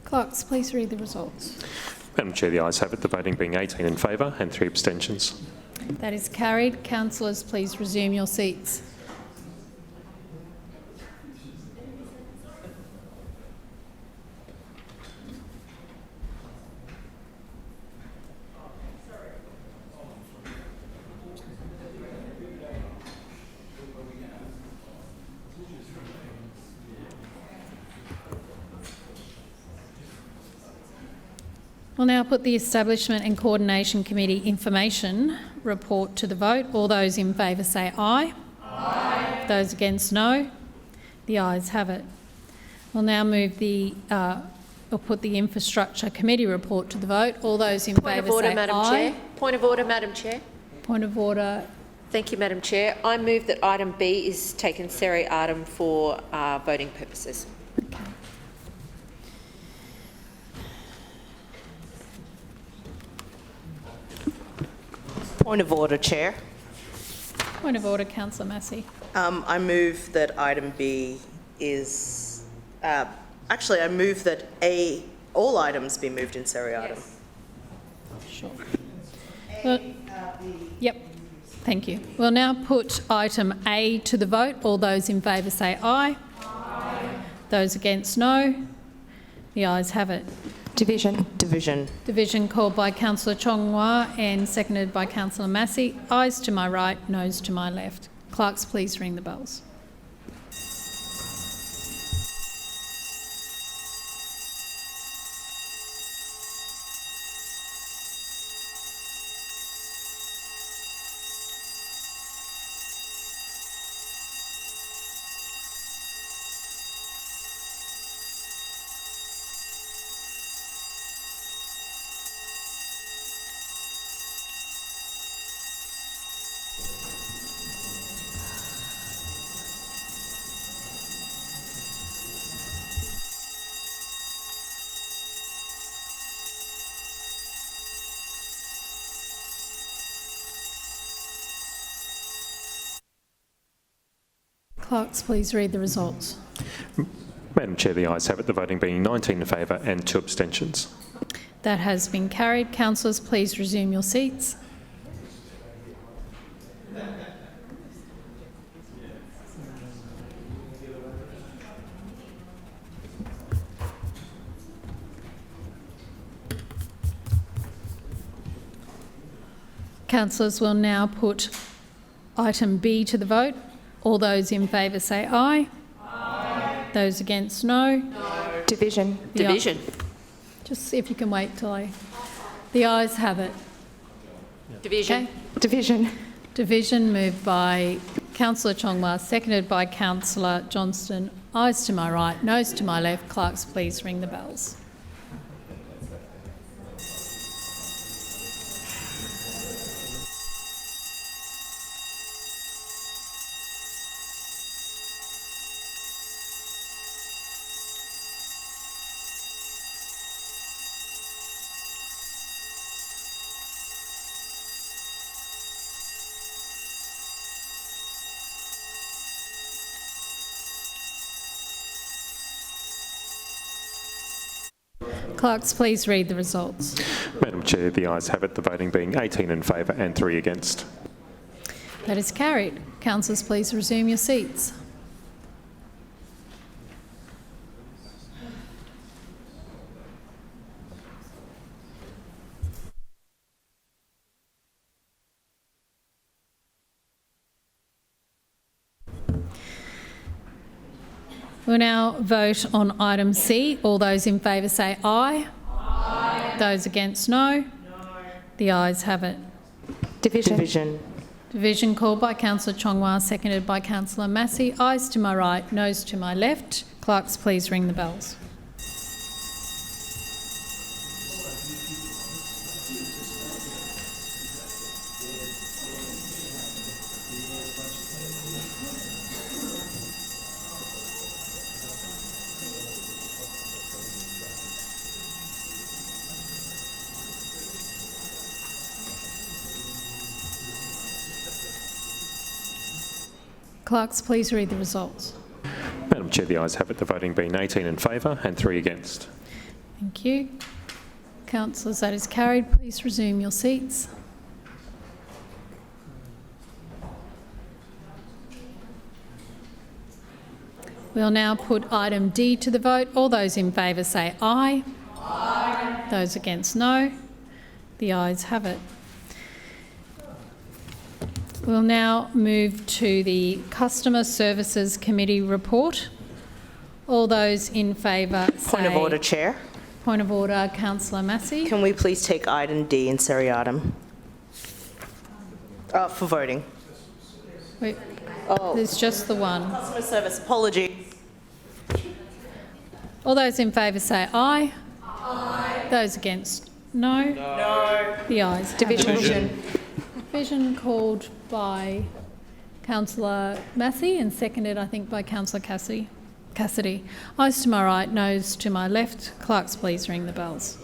Clerks, please read the results. Madam Chair, the ayes have it, the voting being 18 in favour and 3 abstentions. That is carried. Councillors, please resume your seats. We'll now put the Establishment and Coordination Committee information report to the vote. All those in favour say aye. Aye. Those against, no. The ayes have it. We'll now move we'll put the Infrastructure Committee report to the vote. All those in favour say aye. Point of order, Madam Chair. Point of order. Thank you, Madam Chair. I move that item B is taken seriatim for voting purposes. Okay. Point of order, Chair. Point of order, Councillor Massey. I move that item B is... actually, I move that all items be moved in seriatim. Yes. Sure. Well, yep. Thank you. We'll now put item A to the vote. All those in favour say aye. Aye. Those against, no. The ayes have it. Division. Division called by Councillor Chong-Wah and seconded by Councillor Massey. Ayes to my right, noes to my left. Clerks, please ring the bells. Clerks, please read the results. Madam Chair, the ayes have it, the voting being 19 in favour and 2 abstentions. That has been carried. Councillors, please resume your seats. Councillors will now put item B to the vote. All those in favour say aye. Aye. Those against, no. No. Division. Just see if you can wait till The ayes have it. Division. Okay. Division moved by Councillor Chong-Wah, seconded by Councillor Johnston. Ayes to my right, noes to my left. Clerks, please ring the bells. Clerks, please read the results. Madam Chair, the ayes have it, the voting being 18 in favour and 3 against. That is carried. Councillors, please resume your seats. We'll now vote on item C. All those in favour say aye. Aye. Those against, no. The ayes have it. Division called by Councillor Chong-Wah, seconded by Councillor Massey. Ayes to my right, noes to my left. Clerks, please ring the bells. Clerks, please read the results. Madam Chair, the ayes have it, the voting being 18 in favour and 3 against. Thank you. Councillors, that is carried. Please resume your seats. We'll now put item D to the vote. All those in favour say aye. Aye. Those against, no. The ayes have it. We'll now move to the Customer Services Committee report. All those in favour say... Point of order, Chair. Point of order, Councillor Massey. Can we please take item D in seriatim? For voting. Wait, there's just the one. Customer service, apology. All those in favour say aye. Aye. Those against, no. No. The ayes. Division. Division called by Councillor Massey and seconded, I think, by Councillor Cassidy. Ayes to my right, noes to my left. Clerks, please ring the bells.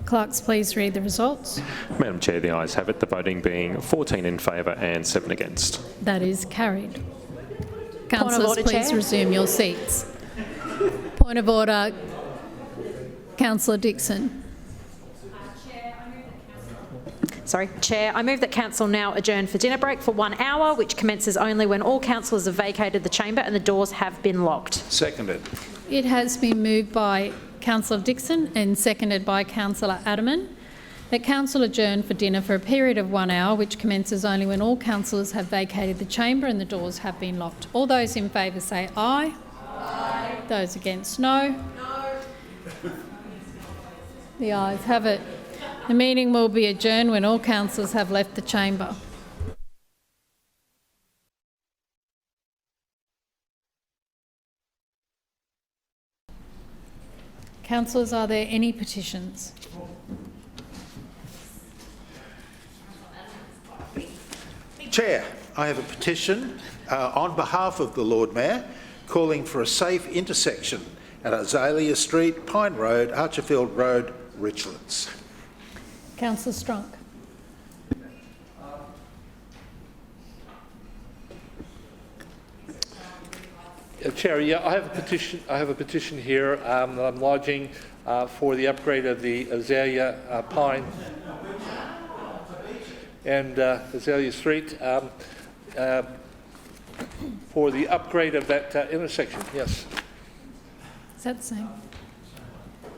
Clerks, please read the results. Madam Chair, the ayes have it, the voting being 14 in favour and 7 against. That is carried. Councillors, order, please Chair. resume your seats. Point of order, Councillor Dixon. Chair, I move that Council now adjourn for dinner break for 1 hour, which commences only when all councillors have vacated the chamber and the doors have been locked. Seconded. It has been moved by Councillor Dixon and seconded by Councillor Adaman that Council adjourn for dinner for a period of 1 hour, which commences only when all councillors have vacated the chamber and the doors have been locked. All those in favour say aye. Aye. Those against, no. No. The ayes have it. The meeting will be adjourned when all councillors have left the chamber. Councillors, are there any petitions? Chair, I have a petition on behalf of the Lord Mayor calling for a safe intersection at Azalea Street, Pine Road, Archerfield Road, Richlands. Councillor Strunk. Chair, yeah, I have a petition here that I'm lodging for the upgrade of the Azalea Pine and Azalea Street for the upgrade of that intersection. Yes. Is that the same?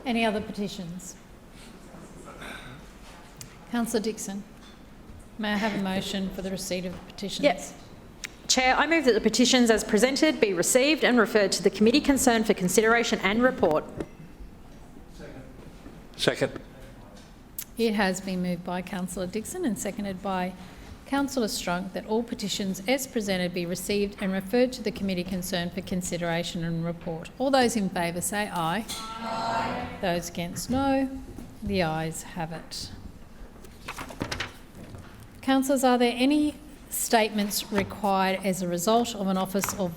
Any other petitions? Councillor Dixon. May I have a motion for the receipt of the petitions? Yes. Chair, I move that the petitions as presented be received and referred to the committee concerned for consideration and report. Second. It has been moved by Councillor Dixon and seconded by Councillor Strunk that all petitions as presented be received and referred to the committee concerned for consideration and report. All those in favour say aye. Aye. Those against, no. The ayes have it. Councillors, are there any statements required as a result of an Office of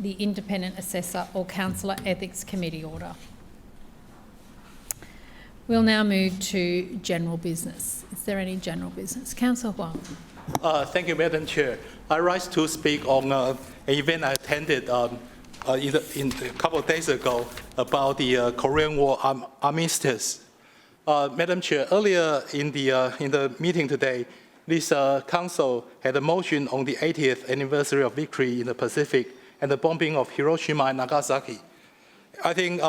the Independent Assessor or Councillor Ethics Committee order? We'll now move to general business. Is there any general business? Councillor Huang. Thank you, Madam Chair. I rise to speak on an event I attended a couple of days ago about the Korean War armistice. Madam Chair, earlier in the meeting today, this council had a motion on the 80th anniversary of victory in the Pacific and the bombing of Hiroshima and Nagasaki. I think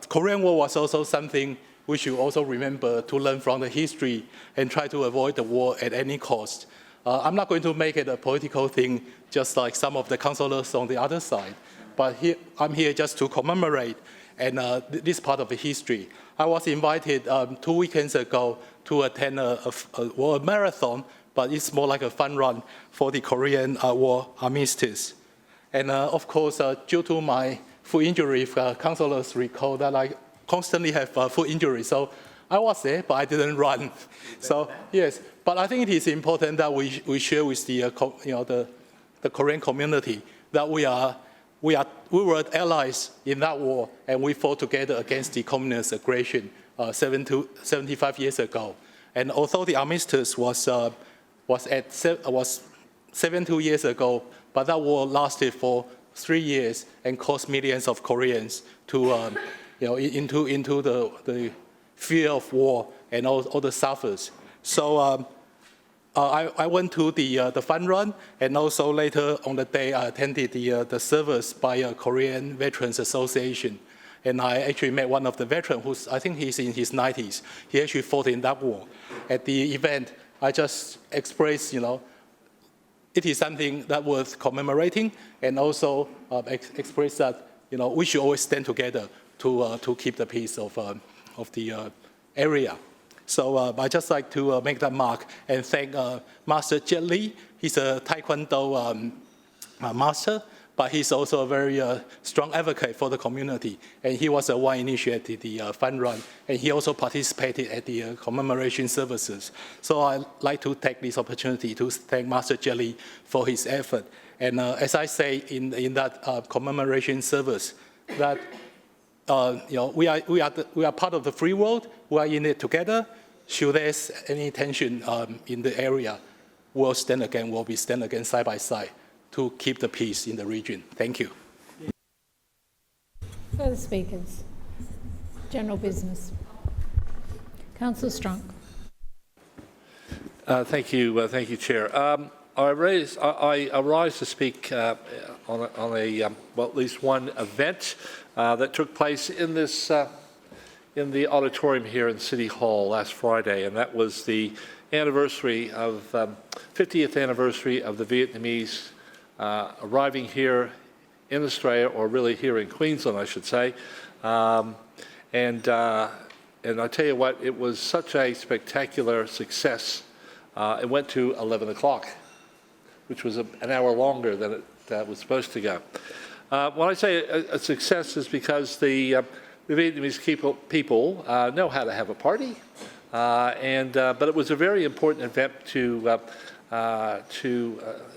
Korean War was also something we should also remember to learn from the history and try to avoid the war at any cost. I'm not going to make it a political thing, just like some of the councillors on the other side, but I'm here just to commemorate and this part of the history. I was invited 2 weekends ago to attend a marathon but it's more like a fun run for the Korean War armistice. And of course, due to my foot injury, councillors recall that I constantly have foot injury. So I was there, but I didn't run. So yes, but I think it is important that we share with the the Korean community that we were allies in that war, and we fought together against the communist aggression 75 years ago. And although the armistice was 72 years ago, but that war lasted for 3 years and caused millions of Koreans to into the fear of war and all the suffers. So I went to the fun run, and also later on the day I attended the service by a Korean Veterans Association. And I actually met one of the veterans I think he's in his 90s. He actually fought in that war. At the event, I just expressed, it is something that worth commemorating, and also express that, we should always stand together to keep the peace of the area. So I just like to make that mark and thank Master Jet Li. He's a Taekwondo master, but he's also a very strong advocate for the community. And he was the one initiated the fun run, and he also participated at the commemoration services. So I'd like to take this opportunity to thank Master Jet Li for his effort. And as I say in that commemoration service, that we are part of the free world. We are in it together. Should there's any tension in the area, we'll be stand again side by side to keep the peace in the region. Thank you. Further speakers? General business. Councillor Strunk. Thank you, Chair. I rise to speak on at least one event that took place in this in the auditorium here in City Hall last Friday, and that was the anniversary of 50th anniversary of the Vietnamese arriving here in Australia, or really here in Queensland, I should say. And I tell you what, it was such a spectacular success. It went to 11 o'clock, which was an hour longer than it was supposed to go. When I say a success, is because the Vietnamese people know how to have a party, but it was a very important event to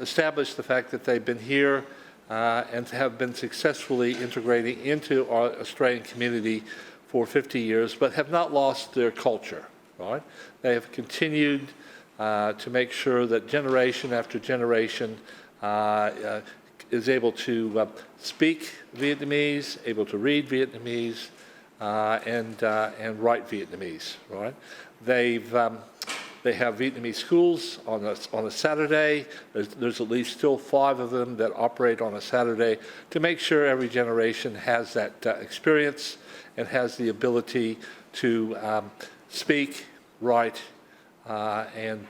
establish the fact that they've been here and have been successfully integrating into our Australian community for 50 years, but have not lost their culture. Right? They have continued to make sure that generation after generation is able to speak Vietnamese, able to read Vietnamese, and write Vietnamese. Right? They have Vietnamese schools on a Saturday. There's at least still 5 of them that operate on a Saturday to make sure every generation has that experience and has the ability to speak, write, and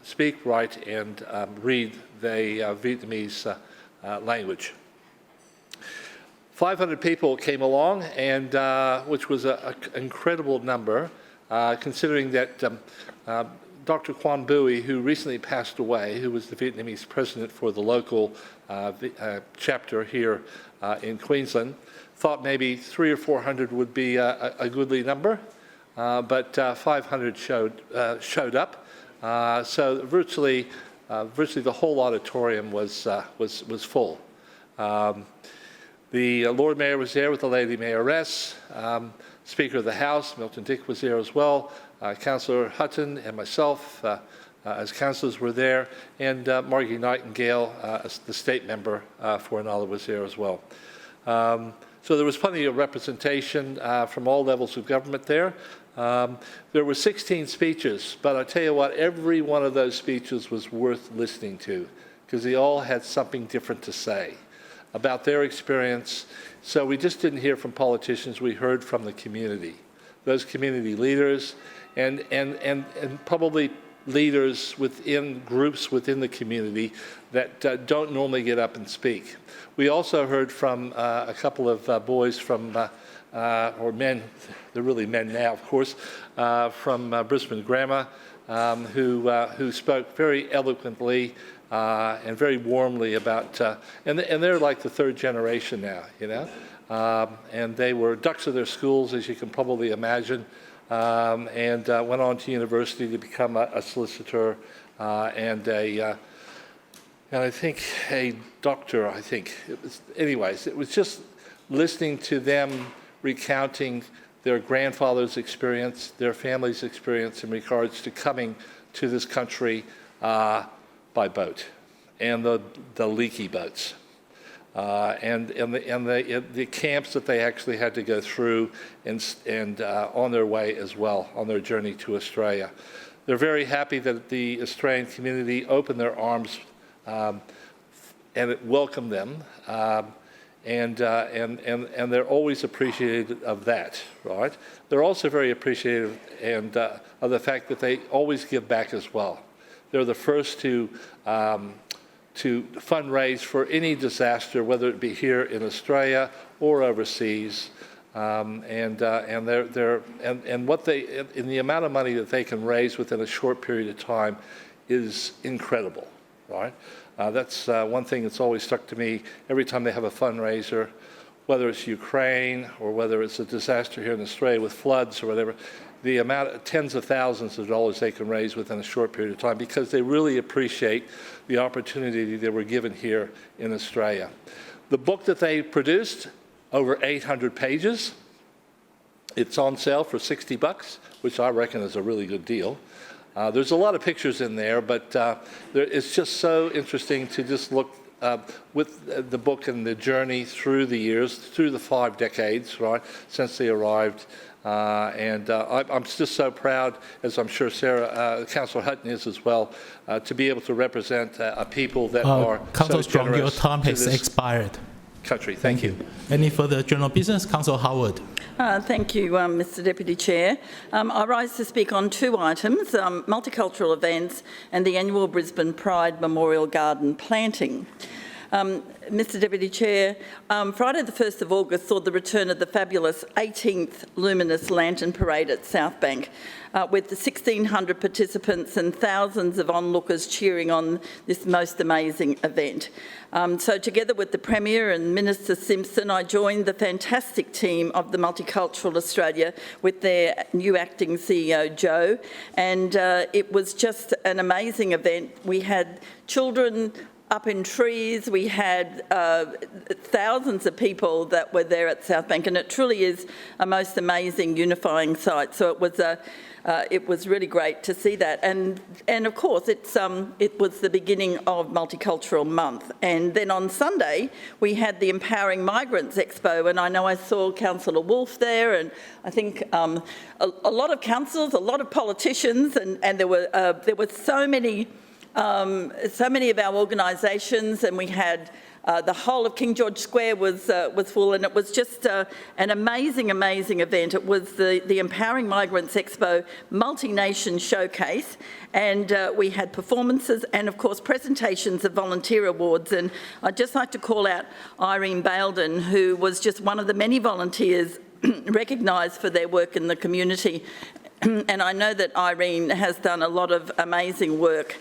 speak, write, and read the Vietnamese language. 500 people came along, and which was an incredible number, considering that Dr. Quan Bui, who recently passed away, who was the Vietnamese president for the local chapter here in Queensland, thought maybe 300 or 400 would be a goodly number, but 500 showed up. So virtually the whole auditorium was full. The Lord Mayor was there with the Lady Mayoress. Speaker of the House, Milton Dick, was there as well. Councillor Hutton and myself, as councillors, were there, and Margie Nightingale, the state member for Inala, was there as well. So there was plenty of representation from all levels of government there. There were 16 speeches, but I tell you what, every one of those speeches was worth listening to, because they all had something different to say about their experience. So we just didn't hear from politicians, we heard from the community, those community leaders, and probably leaders within groups within the community that don't normally get up and speak. We also heard from a couple of boys from, or men, they're really men now, of course, from Brisbane Grammar, who spoke very eloquently and very warmly about, and they're like the third generation now, you know, and they were ducks of their schools, as you can probably imagine, and went on to university to become a solicitor and I think a doctor, I think. Anyways, it was just listening to them recounting their grandfather's experience, their family's experience in regards to coming to this country by boat, and the leaky boats, and the camps that they actually had to go through, and on their way as well, on their journey to Australia. They're very happy that the Australian community opened their arms and it welcomed them, and they're always appreciative of that, right? They're also very appreciative of the fact that they always give back as well. They're the first to fundraise for any disaster, whether it be here in Australia or overseas. And what they, in the amount of money that they can raise within a short period of time is incredible, right? That's one thing that's always stuck to me every time they have a fundraiser, whether it's Ukraine or whether it's a disaster here in Australia with floods or whatever, the amount of tens of thousands of dollars they can raise within a short period of time because they really appreciate the opportunity they were given here in Australia. The book that they produced, over 800 pages, it's on sale for $60, which I reckon is a really good deal. There's a lot of pictures in there, but it's just so interesting to just look with the book and the journey through the years, through the 5 decades, right, since they arrived. I'm just so proud, as I'm sure Councillor Hutton is as well, to be able to represent a people that are Councillor so Strong, your generous time has expired. Country. Thank you. Any further general business? Councillor Howard. Thank you, Mr Deputy Chair. I rise to speak on 2 items, multicultural events and the annual Brisbane Pride Memorial Garden planting. Mr Deputy Chair, Friday the 1st of August saw the return of the fabulous 18th Luminous Lantern Parade at South Bank, with the 1,600 participants and thousands of onlookers cheering on this most amazing event. So together with the Premier and Minister Simpson, I joined the fantastic team of the Multicultural Australia with their new acting CEO, Joe, and it was just an amazing event. We had children up in trees, we had thousands of people that were there at South Bank, and it truly is a most amazing unifying sight. So it was really great to see that, and of course it was the beginning of Multicultural Month. And then on Sunday we had the Empowering Migrants Expo, and I know I saw Councillor Wolfe there, and I think a lot of councillors, a lot of politicians, and there were so many of our organisations, and we had the whole of King George Square was full, and it was just an amazing event. It was the Empowering Migrants Expo multi-nation showcase, and we had performances and, of course, presentations of volunteer awards. And I'd just like to call out Irene Bailden, who was just one of the many volunteers recognised for their work in the community. And I know that Irene has done a lot of amazing work.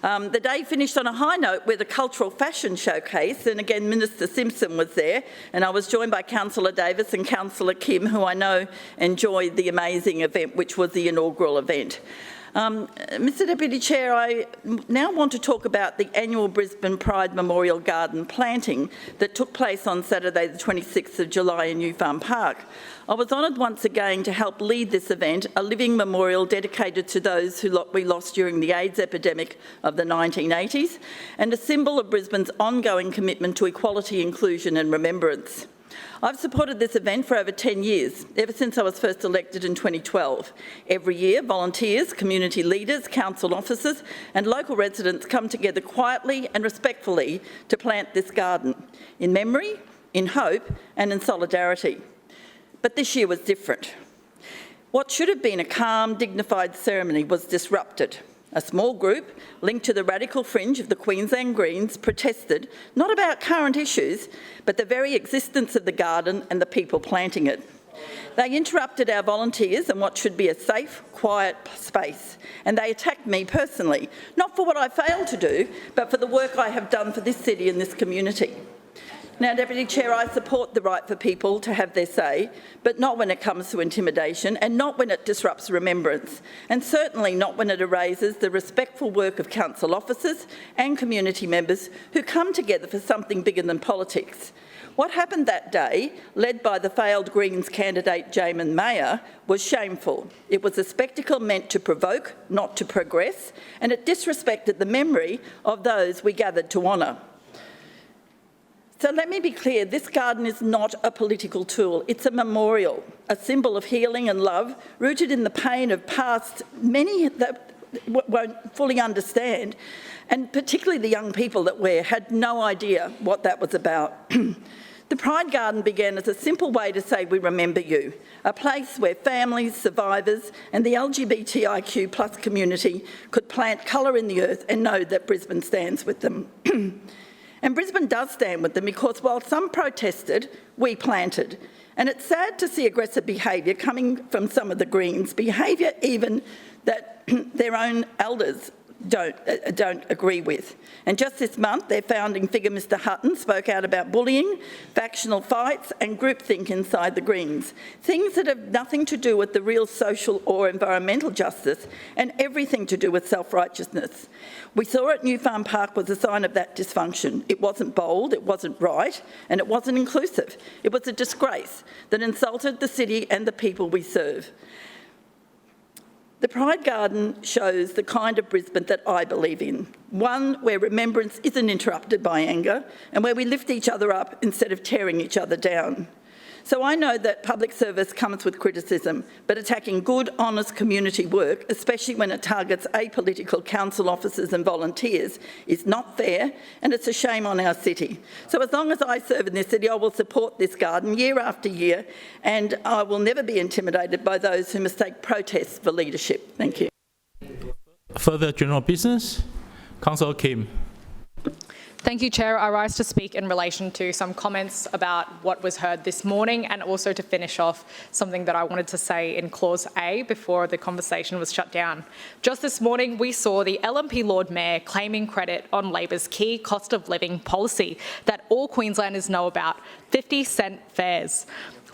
The day finished on a high note with a cultural fashion showcase, and again Minister Simpson was there, and I was joined by Councillor Davis and Councillor Kim, who I know enjoyed the amazing event, which was the inaugural event. Mr Deputy Chair, I now want to talk about the annual Brisbane Pride Memorial Garden planting that took place on Saturday the 26th of July in New Farm Park. I was honoured once again to help lead this event, a living memorial dedicated to those who we lost during the AIDS epidemic of the 1980s, and a symbol of Brisbane's ongoing commitment to equality, inclusion and remembrance. I've supported this event for over 10 years, ever since I was first elected in 2012. Every year, volunteers, community leaders, council officers and local residents come together quietly and respectfully to plant this garden, in memory, in hope and in solidarity. But this year was different. What should have been a calm, dignified ceremony was disrupted. A small group, linked to the radical fringe of the Queensland Greens, protested not about current issues, but the very existence of the garden and the people planting it. They interrupted our volunteers in what should be a safe, quiet space, and they attacked me personally, not for what I failed to do, but for the work I have done for this city and this community. Now, Deputy Chair, I support the right for people to have their say, but not when it comes to intimidation and not when it disrupts remembrance, and certainly not when it erases the respectful work of council officers and community members who come together for something bigger than politics. What happened that day, led by the failed Greens candidate Jamin Mayer, was shameful. It was a spectacle meant to provoke, not to progress, and it disrespected the memory of those we gathered to honour. So let me be clear, this garden is not a political tool. It's a memorial, a symbol of healing and love, rooted in the pain of past many that won't fully understand, and particularly the young people that had no idea what that was about. The Pride Garden began as a simple way to say we remember you, a place where families, survivors and the LGBTIQ+ community could plant colour in the earth and know that Brisbane stands with them. And Brisbane does stand with them because while some protested, we planted. And it's sad to see aggressive behaviour coming from some of the Greens, behaviour even that their own elders don't agree with. And just this month, their founding figure, Mr Hutton, spoke out about bullying, factional fights and groupthink inside the Greens, things that have nothing to do with the real social or environmental justice and everything to do with self-righteousness. We saw at New Farm Park was a sign of that dysfunction. It wasn't bold, it wasn't right, and it wasn't inclusive. It was a disgrace that insulted the city and the people we serve. The Pride Garden shows the kind of Brisbane that I believe in, one where remembrance isn't interrupted by anger and where we lift each other up instead of tearing each other down. So I know that public service comes with criticism, but attacking good, honest community work, especially when it targets apolitical council officers and volunteers, is not fair, and it's a shame on our city. So as long as I serve in this city, I will support this garden year after year, and I will never be intimidated by those who mistake protests for leadership. Thank you. Further general business, Councillor Kim. Thank you, Chair. I rise to speak in relation to some comments about what was heard this morning and also to finish off something that I wanted to say in Clause A before the conversation was shut down. Just this morning, we saw the LNP Lord Mayor claiming credit on Labor's key cost of living policy that all Queenslanders know about, 50-cent fares.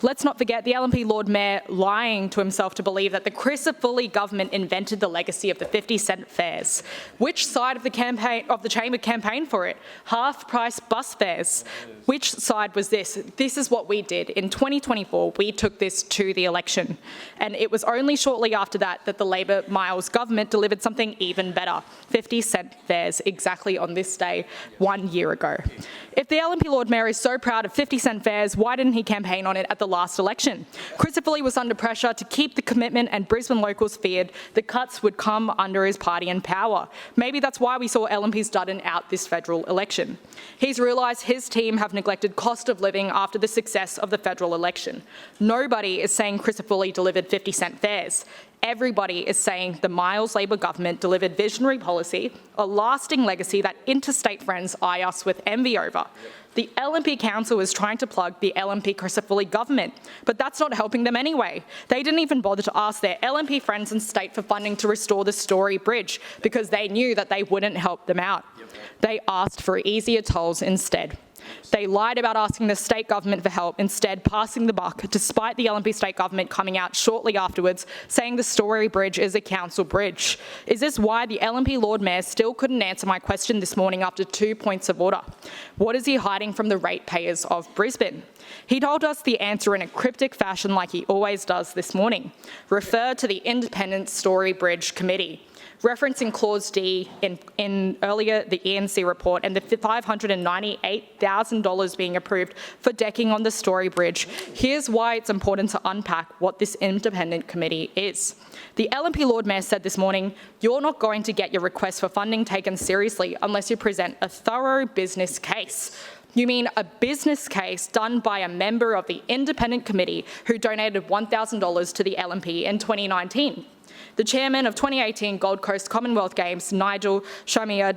Let's not forget the LNP Lord Mayor lying to himself to believe that the Crisafulli government invented the legacy of the 50-cent fares. Which side of the chamber campaigned for it? Half-price bus fares. Which side was this? This is what we did. In 2024, we took this to the election. And it was only shortly after that that the Labor Miles government delivered something even better, 50-cent fares, exactly on this day 1 year ago. If the LNP Lord Mayor is so proud of 50-cent fares, why didn't he campaign on it at the last election? Crisafulli was under pressure to keep the commitment, and Brisbane locals feared the cuts would come under his party in power. Maybe that's why we saw LNP Dutton out this federal election. He's realised his team have neglected cost of living after the success of the federal election. Nobody is saying Crisafulli delivered 50-cent fares. Everybody is saying the Miles Labor government delivered visionary policy, a lasting legacy that interstate friends eye us with envy over. The LNP Council is trying to plug the LNP Crisafulli government, but that's not helping them anyway. They didn't even bother to ask their LNP friends in state for funding to restore the Story Bridge because they knew that they wouldn't help them out. They asked for easier tolls instead. They lied about asking the state government for help, instead passing the buck, despite the LNP state government coming out shortly afterwards saying the Story Bridge is a council bridge. Is this why the LNP Lord Mayor still couldn't answer my question this morning after 2 points of order? What is he hiding from the ratepayers of Brisbane? He told us the answer in a cryptic fashion like he always does this morning. Refer to the Independent Story Bridge Committee. Referencing Clause D in earlier the ENC report and the $598,000 being approved for decking on the Story Bridge, here's why it's important to unpack what this independent committee is. The LNP Lord Mayor said this morning, you're not going to get your request for funding taken seriously unless you present a thorough business case. You mean a business case done by a member of the independent committee who donated $1,000 to the LNP in 2019. The chairman of 2018 Gold Coast Commonwealth Games, Nigel Shamia,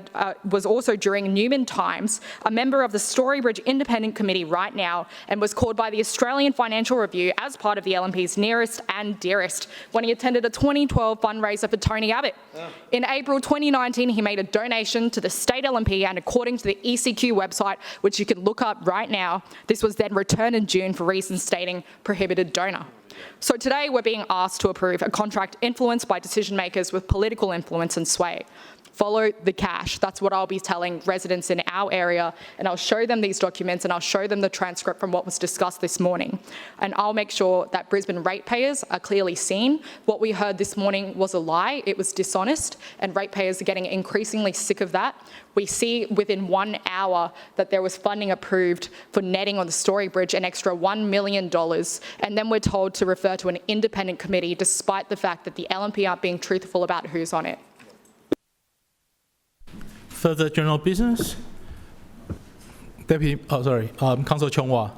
was also during Newman Times a member of the Storybridge Independent Committee right now and was called by the Australian Financial Review as part of the LNP's nearest and dearest when he attended a 2012 fundraiser for Tony Abbott. In April 2019, he made a donation to the state LNP, and according to the ECQ website, which you can look up right now, this was then returned in June for reasons stating prohibited donor. So today we're being asked to approve a contract influenced by decision makers with political influence and sway. Follow the cash. That's what I'll be telling residents in our area, and I'll show them these documents and I'll show them the transcript from what was discussed this morning. And I'll make sure that Brisbane ratepayers are clearly seen. What we heard this morning was a lie, it was dishonest, and ratepayers are getting increasingly sick of that. We see within 1 hour that there was funding approved for netting on the Storybridge, an extra $1 million, and then we're told to refer to an independent committee despite the fact that the LNP aren't being truthful about who's on it. Further general business? Councillor Chong-Wah.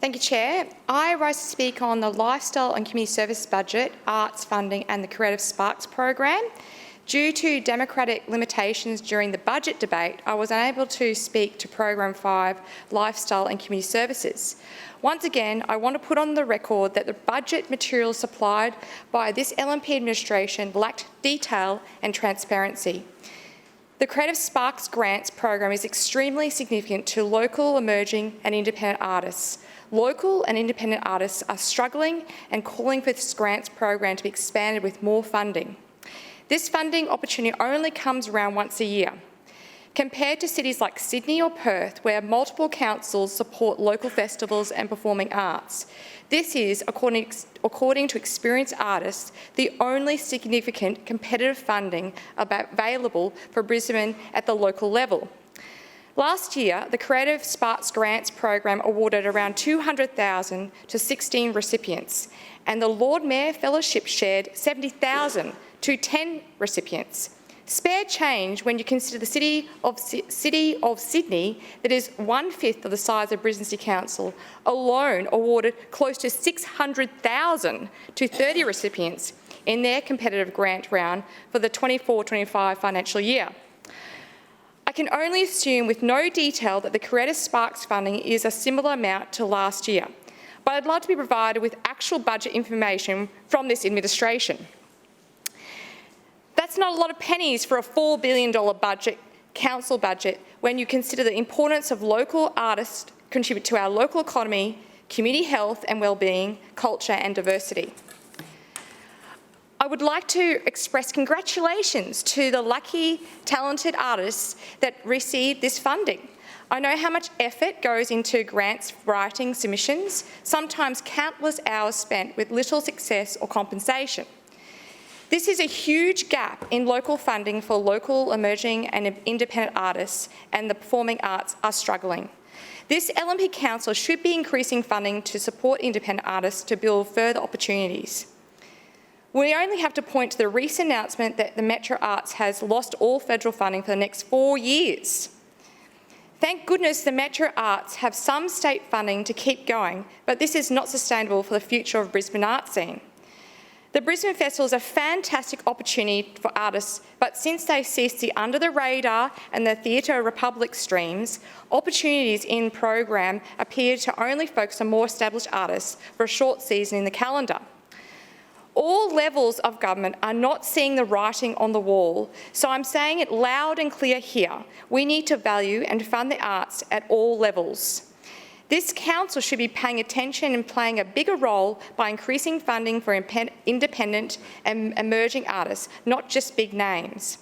Thank you, Chair. I rise to speak on the Lifestyle and Community Services Budget, Arts Funding and the Creative Sparks Program. Due to democratic limitations during the budget debate, I was unable to speak to Program 5, Lifestyle and Community Services. Once again, I want to put on the record that the budget materials supplied by this LNP administration lacked detail and transparency. The Creative Sparks Grants program is extremely significant to local, emerging and independent artists. Local and independent artists are struggling and calling for this grants program to be expanded with more funding. This funding opportunity only comes around once a year. Compared to cities like Sydney or Perth, where multiple councils support local festivals and performing arts, this is, according to experienced artists, the only significant competitive funding available for Brisbane at the local level. Last year, the Creative Sparks Grants program awarded around $200,000 to 16 recipients, and the Lord Mayor Fellowship shared $70,000 to 10 recipients. Spare change when you consider the city of Sydney, that is 1/5 of the size of Brisbane City Council, alone awarded close to $600,000 to 30 recipients in their competitive grant round for the 24-25 financial year. I can only assume with no detail that the Creative Sparks funding is a similar amount to last year, but I'd love to be provided with actual budget information from this administration. That's not a lot of pennies for a $4 billion budget, council budget, when you consider the importance of local artists contribute to our local economy, community health and wellbeing, culture and diversity. I would like to express congratulations to the lucky, talented artists that received this funding. I know how much effort goes into grants writing submissions, sometimes countless hours spent with little success or compensation. This is a huge gap in local funding for local, emerging and independent artists, and the performing arts are struggling. This LNP Council should be increasing funding to support independent artists to build further opportunities. We only have to point to the recent announcement that the Metro Arts has lost all federal funding for the next 4 years. Thank goodness the Metro Arts have some state funding to keep going, but this is not sustainable for the future of Brisbane art scene. The Brisbane Festival is a fantastic opportunity for artists, but since they ceased the Under the Radar and the Theatre Republic streams, opportunities in program appear to only focus on more established artists for a short season in the calendar. All levels of government are not seeing the writing on the wall, so I'm saying it loud and clear here. We need to value and fund the arts at all levels. This council should be paying attention and playing a bigger role by increasing funding for independent and emerging artists, not just big names.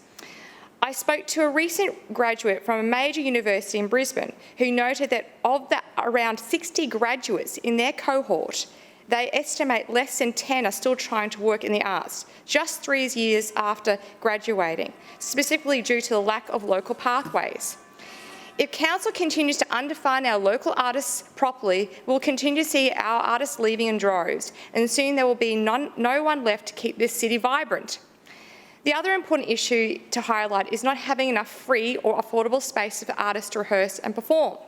I spoke to a recent graduate from a major university in Brisbane who noted that of the around 60 graduates in their cohort, they estimate less than 10 are still trying to work in the arts, just 3 years after graduating, specifically due to the lack of local pathways. If Council continues to underfund our local artists properly, we'll continue to see our artists leaving in droves, and soon there will be no one left to keep this city vibrant. The other important issue to highlight is not having enough free or affordable spaces for artists to rehearse and perform.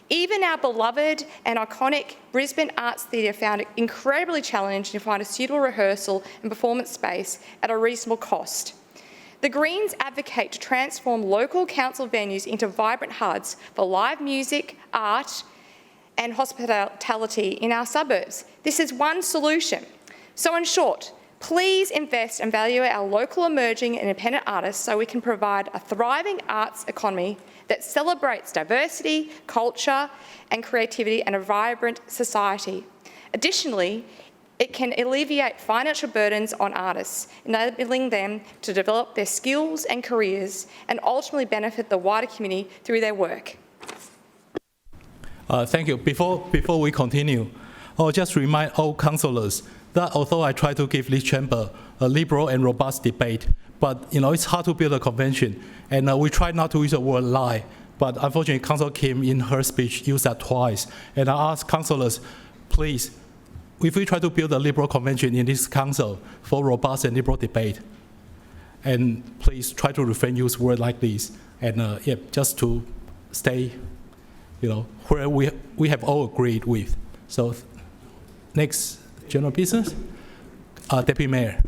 Even our beloved and iconic Brisbane Arts Theatre found it incredibly challenging to find a suitable rehearsal and performance space at a reasonable cost. The Greens advocate to transform local council venues into vibrant hubs for live music, art and hospitality in our suburbs. This is one solution. So in short, please invest and value our local emerging and independent artists so we can provide a thriving arts economy that celebrates diversity, culture and creativity and a vibrant society. Additionally, it can alleviate financial burdens on artists, enabling them to develop their skills and careers and ultimately benefit the wider community through their work. Thank you. Before we continue, I'll just remind all councillors that although I try to give this chamber a liberal and robust debate, but it's hard to build a convention, and we try not to use the word lie. But unfortunately, Councillor Kim in her speech used that twice, and I ask councillors, please, if we try to build a liberal convention in this council for robust and liberal debate, and please try to refrain use words like this, and just to stay, where we have all agreed with. So, next general business, Deputy Mayor.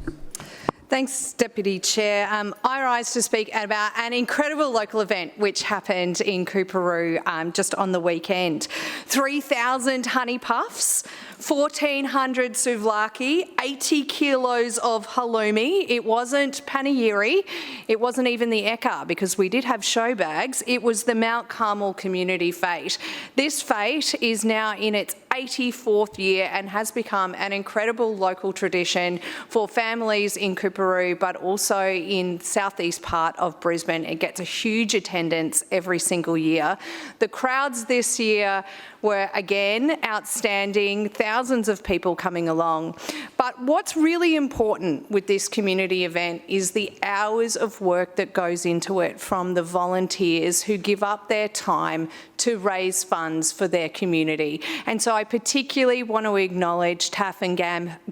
Thanks, Deputy Chair. I rise to speak about an incredible local event which happened in Coorparoo just on the weekend. 3,000 honey puffs, 1,400 souvlaki, 80 kilos of halloumi. It wasn't panegyri, it wasn't even the Ekka because we did have show bags. It was the Mount Carmel Community Fete. This fete is now in its 84th year and has become an incredible local tradition for families in Coorparoo, but also in southeast part of Brisbane. It gets a huge attendance every single year. The crowds this year were again outstanding, thousands of people coming along. But what's really important with this community event is the hours of work that goes into it from the volunteers who give up their time to raise funds for their community. And so I particularly want to acknowledge Taff and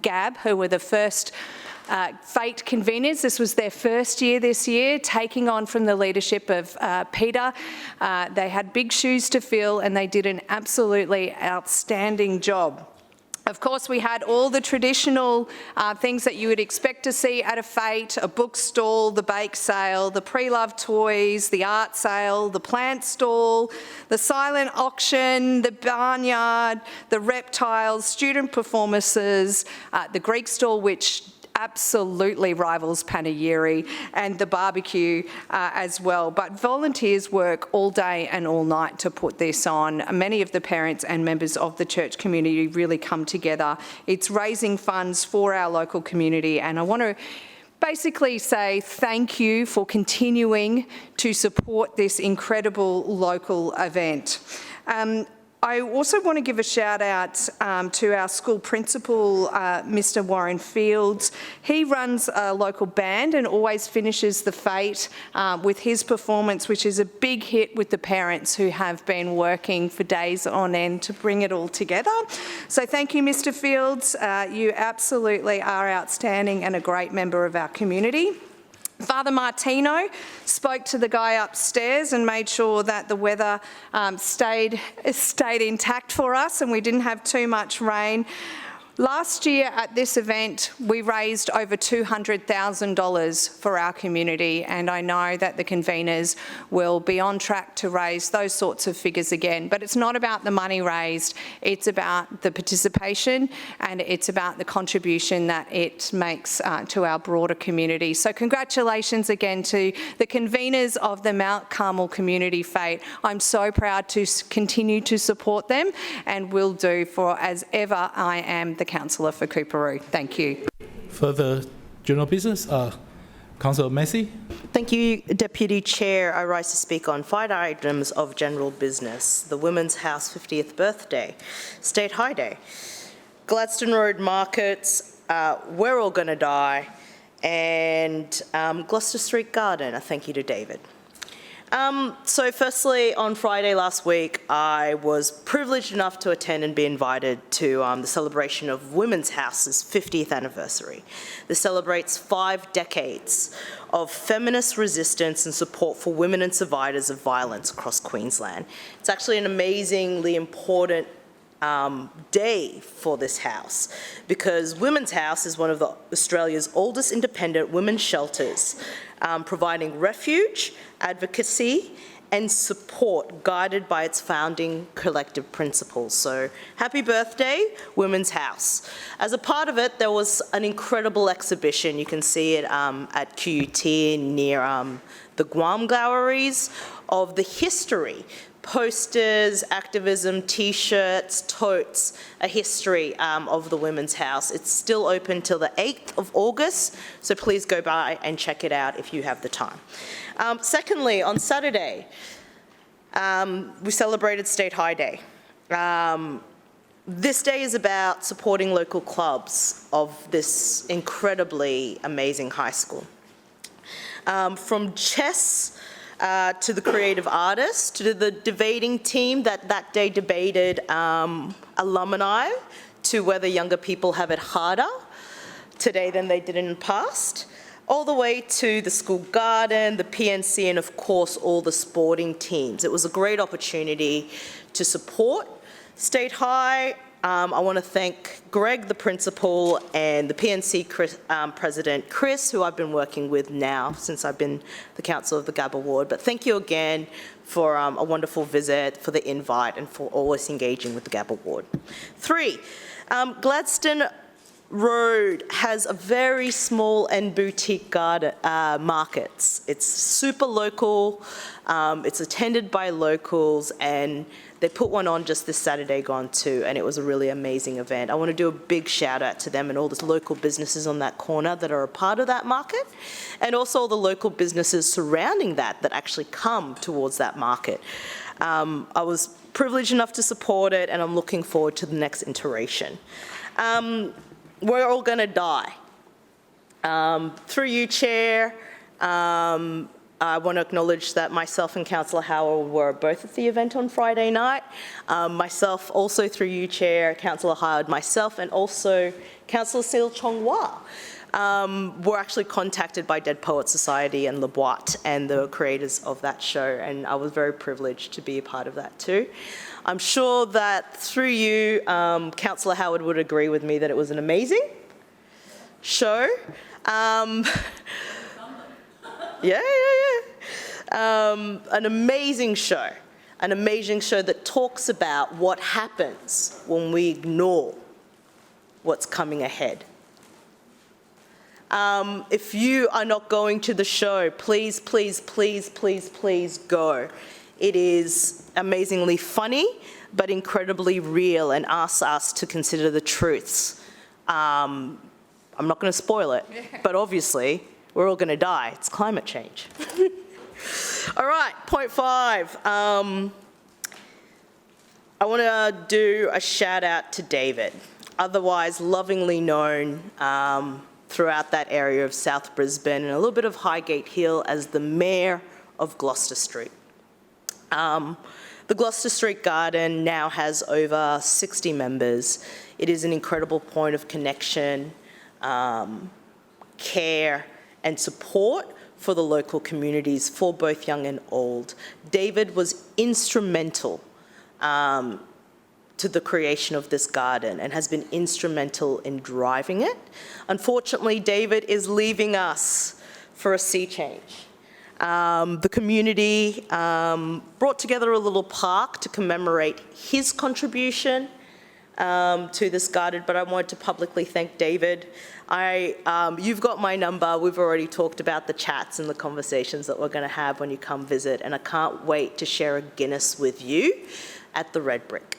Gab, who were the first fete conveners. This was their first year this year, taking on from the leadership of Peter. They had big shoes to fill and they did an absolutely outstanding job. Of course, we had all the traditional things that you would expect to see at a fete, a book stall, the bake sale, the pre-loved toys, the art sale, the plant stall, the silent auction, the barnyard, the reptiles, student performances, the Greek stall, which absolutely rivals panegyri, and the barbecue as well. But volunteers work all day and all night to put this on. Many of the parents and members of the church community really come together. It's raising funds for our local community, and I want to basically say thank you for continuing to support this incredible local event. I also want to give a shout out to our school principal, Mr. Warren Fields. He runs a local band and always finishes the fete with his performance, which is a big hit with the parents who have been working for days on end to bring it all together. So thank you, Mr. Fields. You absolutely are outstanding and a great member of our community. Father Martino spoke to the guy upstairs and made sure that the weather stayed intact for us and we didn't have too much rain. Last year at this event, we raised over $200,000 for our community, and I know that the conveners will be on track to raise those sorts of figures again. But it's not about the money raised, it's about the participation and it's about the contribution that it makes to our broader community. So congratulations again to the conveners of the Mount Carmel Community Fete. I'm so proud to continue to support them and will do for as ever I am the Councillor for Coorparoo. Thank you. Further general business, Councillor Massey. Thank you, Deputy Chair. I rise to speak on 5 items of general business. The Women's House 50th birthday, State High Day, Gladstone Road Markets, We're All Gonna Die, and Gloucester Street Garden. A thank you to David. So firstly, on Friday last week, I was privileged enough to attend and be invited to the celebration of Women's House's 50th anniversary. This celebrates 5 decades of feminist resistance and support for women and survivors of violence across Queensland. It's actually an amazingly important day for this house, because Women's House is one of Australia's oldest independent women's shelters, providing refuge, advocacy and support guided by its founding collective principles. So happy birthday, Women's House. As a part of it, there was an incredible exhibition. You can see it at QUT near the Guam Galleries, of the history, posters, activism, T-shirts, totes, a history of the Women's House. It's still open till the 8th of August, so please go by and check it out if you have the time. Secondly, on Saturday, we celebrated State High Day. This day is about supporting local clubs of this incredibly amazing high school. From chess to the creative artists, to the debating team that day debated alumni, to whether younger people have it harder today than they did in the past, all the way to the school garden, the PNC, and of course all the sporting teams. It was a great opportunity to support State High. I want to thank Greg, the principal, and the PNC president, Chris, who I've been working with now since I've been the councillor of the Gabba ward. But thank you again for a wonderful visit, for the invite, and for always engaging with the Gabba ward. 3, Gladstone Road has a very small and boutique garden markets. It's super local, it's attended by locals, and they put one on just this Saturday gone too, and it was a really amazing event. I want to do a big shout out to them and all the local businesses on that corner that are a part of that market, and also all the local businesses surrounding that actually come towards that market. I was privileged enough to support it, and I'm looking forward to the next iteration. We're all going to die. Through you, Chair, I want to acknowledge that myself and Councillor Howard were both at the event on Friday night. Myself also through you, Chair, Councillor Howard, myself, and also Councillor Seal Chong Wah were actually contacted by Dead Poets Society and Le Boite and the creators of that show, and I was very privileged to be a part of that too. I'm sure that through you, Councillor Howard would agree with me that it was an amazing show. Yeah. An amazing show that talks about what happens when we ignore what's coming ahead. If you are not going to the show, please, please, please, please, please go. It is amazingly funny, but incredibly real, and asks us to consider the truths. I'm not going to spoil it, but obviously, we're all going to die. It's climate change. All right, point 5. I want to do a shout out to David, otherwise lovingly known throughout that area of South Brisbane and a little bit of Highgate Hill as the Mayor of Gloucester Street. The Gloucester Street Garden now has over 60 members. It is an incredible point of connection, care, and support for the local communities, for both young and old. David was instrumental to the creation of this garden and has been instrumental in driving it. Unfortunately, David is leaving us for a sea change. The community brought together a little park to commemorate his contribution to this garden, but I wanted to publicly thank David. You've got my number. We've already talked about the chats and the conversations that we're going to have when you come visit, and I can't wait to share a Guinness with you at the Red Brick.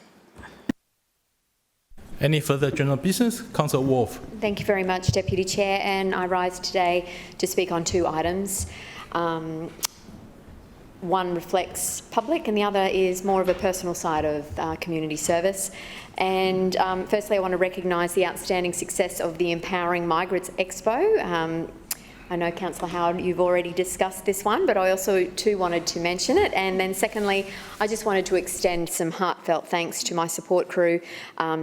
Any further general business? Councillor Wolf. Thank you very much, Deputy Chair, and I rise today to speak on 2 items. One reflects public and the other is more of a personal side of community service. And firstly, I want to recognise the outstanding success of the Empowering Migrants Expo, I know, Councillor Howard, you've already discussed this one, but I also too wanted to mention it. And then secondly, I just wanted to extend some heartfelt thanks to my support crew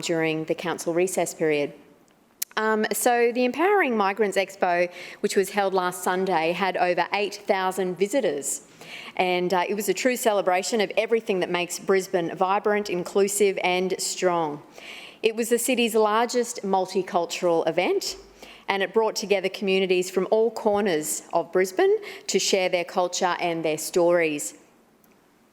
during the council recess period. So the Empowering Migrants Expo, which was held last Sunday, had over 8,000 visitors. And it was a true celebration of everything that makes Brisbane vibrant, inclusive and strong. It was the city's largest multicultural event, and it brought together communities from all corners of Brisbane to share their culture and their stories.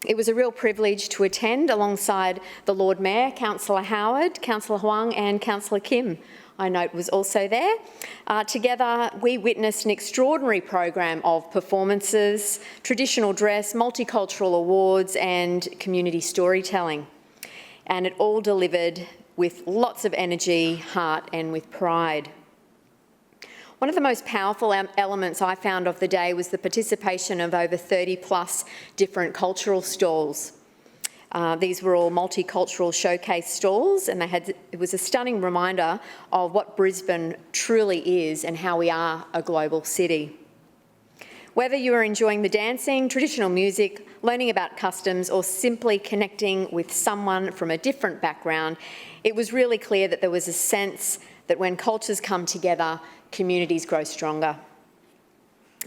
It was a real privilege to attend alongside the Lord Mayor, Councillor Howard, Councillor Huang and Councillor Kim, I note, was also there. Together, we witnessed an extraordinary program of performances, traditional dress, multicultural awards and community storytelling. And it all delivered with lots of energy, heart and with pride. One of the most powerful elements I found of the day was the participation of over 30+ different cultural stalls. These were all multicultural showcase stalls, and it was a stunning reminder of what Brisbane truly is and how we are a global city. Whether you are enjoying the dancing, traditional music, learning about customs, or simply connecting with someone from a different background, it was really clear that there was a sense that when cultures come together, communities grow stronger.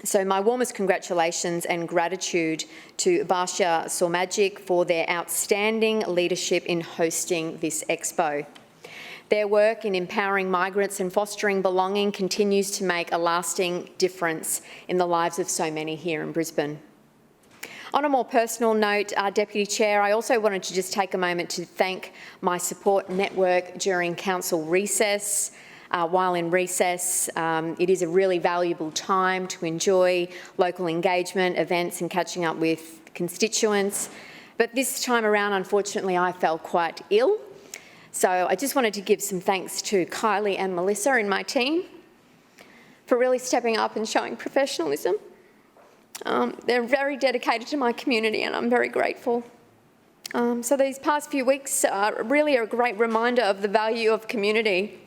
So my warmest congratulations and gratitude to Basia Sormagic for their outstanding leadership in hosting this expo. Their work in empowering migrants and fostering belonging continues to make a lasting difference in the lives of so many here in Brisbane. On a more personal note, Deputy Chair, I also wanted to just take a moment to thank my support network during council recess. While in recess, it is a really valuable time to enjoy local engagement, events and catching up with constituents. But this time around, unfortunately, I fell quite ill. So I just wanted to give some thanks to Kylie and Melissa in my team for really stepping up and showing professionalism. They're very dedicated to my community and I'm very grateful. So these past few weeks really are a great reminder of the value of community.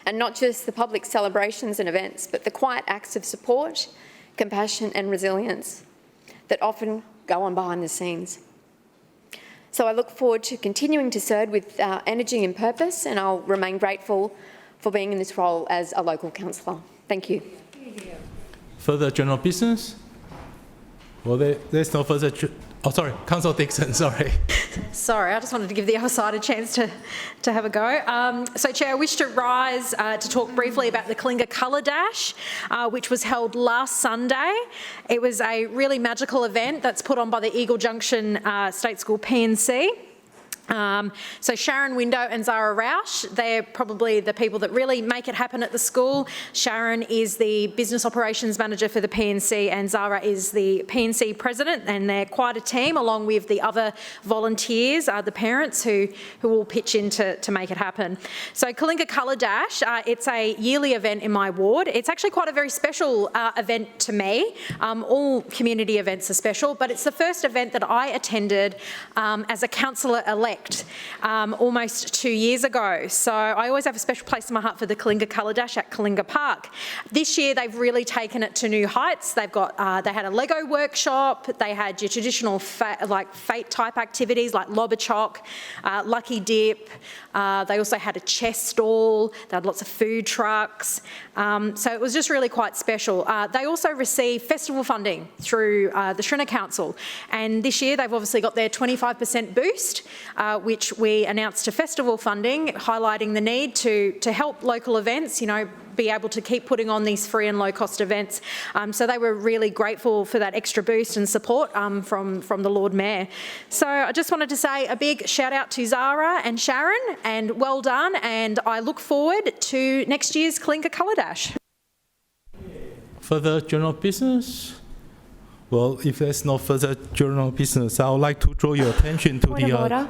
And not just the public celebrations and events, but the quiet acts of support, compassion and resilience that often go on behind the scenes. So I look forward to continuing to serve with energy and purpose, and I'll remain grateful for being in this role as a local councillor. Thank you. Further general business? Well, there's no further... Oh, sorry, Councillor Dixon, sorry. Sorry, I just wanted to give the other side a chance to have a go. So, Chair, I wish to rise to talk briefly about the Kalinga Colour Dash, which was held last Sunday. It was a really magical event that's put on by the Eagle Junction State School P&C. So Sharon Window and Zara Rausch, they're probably the people that really make it happen at the school. Sharon is the Business Operations Manager for the P&C and Zara is the P&C President, and they're quite a team along with the other volunteers, the parents who will pitch in to make it happen. So Kalinga Colour Dash, it's a yearly event in my ward. It's actually quite a very special event to me. All community events are special, but it's the first event that I attended as a councillor-elect almost 2 years ago. So I always have a special place in my heart for the Kalinga Colour Dash at Kalinga Park. This year they've really taken it to new heights. They've got they had a Lego workshop. They had your traditional fate type activities like lobber chalk, lucky dip. They also had a chess stall. They had lots of food trucks. So it was just really quite special. They also received festival funding through the Shriner Council, and this year they've obviously got their 25% boost, which we announced to festival funding, highlighting the need to help local events, you know, be able to keep putting on these free and low-cost events. So they were really grateful for that extra boost and support from the Lord Mayor. So I just wanted to say a big shout out to Zara and Sharon, and well done, and I look forward to next year's Kalinga Colour Dash. Further general business? Well, if there's no further general business, I would like to draw your attention to Point of order.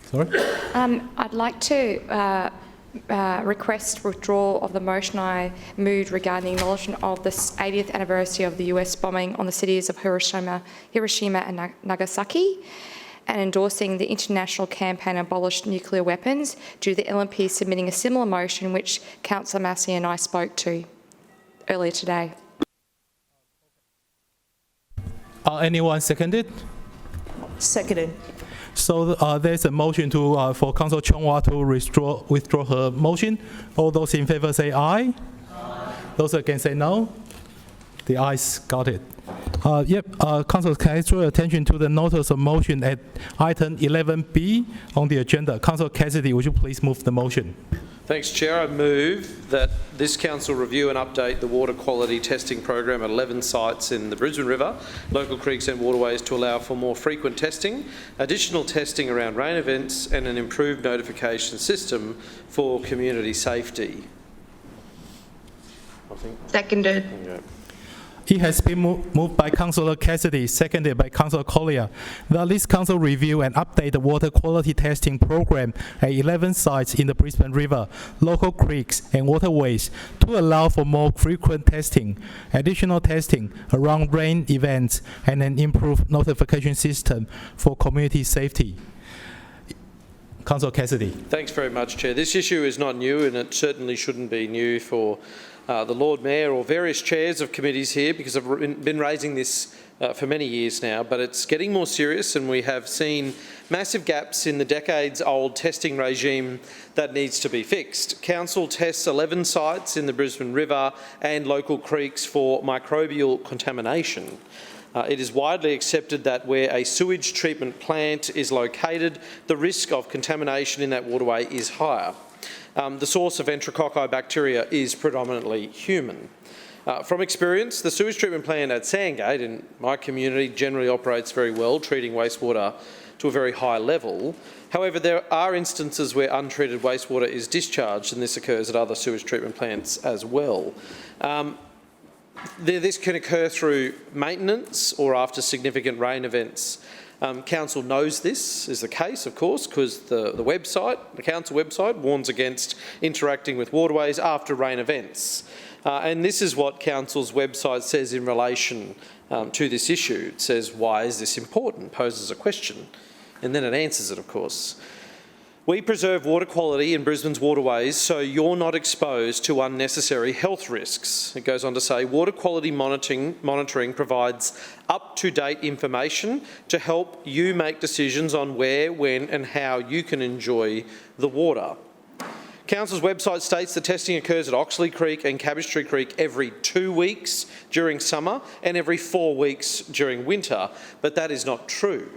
Sorry? I'd like to request withdrawal of the motion I moved regarding the acknowledgement of the 80th anniversary of the US bombing on the cities of Hiroshima and Nagasaki, and endorsing the international campaign to abolish nuclear weapons, due to the LNP submitting a similar motion which Councillor Massey and I spoke to. earlier today. Anyone seconded? Seconded. So there's a motion to for Councillor Chong-Wah to withdraw her motion. All those in favour say aye. Aye. Those against say no. The ayes got it. Councillor, can I draw attention to the notice of motion at item 11B on the agenda? Councillor Cassidy, would you please move the motion? Thanks, Chair. I move that this council review and update the water quality testing program at 11 sites in the Brisbane River, local creeks and waterways to allow for more frequent testing, additional testing around rain events and an improved notification system for community safety. Seconded. Okay. It has been moved by Councillor Cassidy, seconded by Councillor Collier, that this council review and update the water quality testing program at 11 sites in the Brisbane River, local creeks and waterways to allow for more frequent testing, additional testing around rain events and an improved notification system for community safety. Councillor Cassidy. Thanks very much, Chair. This issue is not new and it certainly shouldn't be new for the Lord Mayor or various chairs of committees here, because I've been raising this for many years now, but it's getting more serious and we have seen massive gaps in the decades-old testing regime that needs to be fixed. Council tests 11 sites in the Brisbane River and local creeks for microbial contamination. It is widely accepted that where a sewage treatment plant is located, the risk of contamination in that waterway is higher. The source of enterococci bacteria is predominantly human. From experience, the sewage treatment plant at Sandgate in my community generally operates very well, treating wastewater to a very high level. However, there are instances where untreated wastewater is discharged, and this occurs at other sewage treatment plants as well. This can occur through maintenance or after significant rain events. Council knows this is the case, of course, because the council website warns against interacting with waterways after rain events. And this is what Council's website says in relation to this issue. It says, why is this important? Poses a question, and then it answers it, of course. We preserve water quality in Brisbane's waterways so you're not exposed to unnecessary health risks. It goes on to say, water quality monitoring provides up-to-date information to help you make decisions on where, when and how you can enjoy the water. Council's website states that testing occurs at Oxley Creek and Cabbage Tree Creek every 2 weeks during summer and every 4 weeks during winter, but that is not true.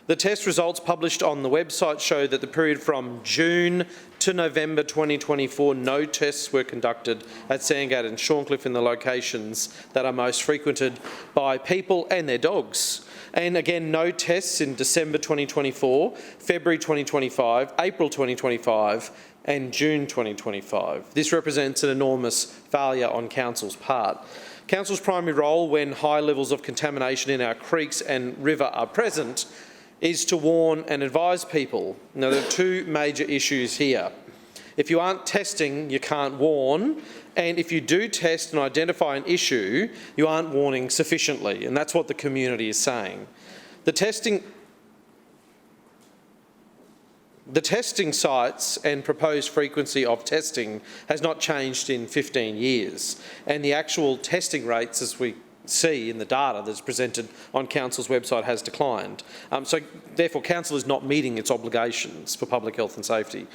The test results published on the website show that the period from June to November 2024, no tests were conducted at Sandgate and Shorncliffe in the locations that are most frequented by people and their dogs. And again, no tests in December 2024, February 2025, April 2025 and June 2025. This represents an enormous failure on Council's part. Council's primary role when high levels of contamination in our creeks and river are present is to warn and advise people. Now, there are two major issues here. If you aren't testing, you can't warn, and if you do test and identify an issue, you aren't warning sufficiently, and that's what the community is saying. The testing sites and proposed frequency of testing has not changed in 15 years, and the actual testing rates, as we see in the data that's presented on Council's website, has declined. So therefore, Council is not meeting its obligations for public health and safety.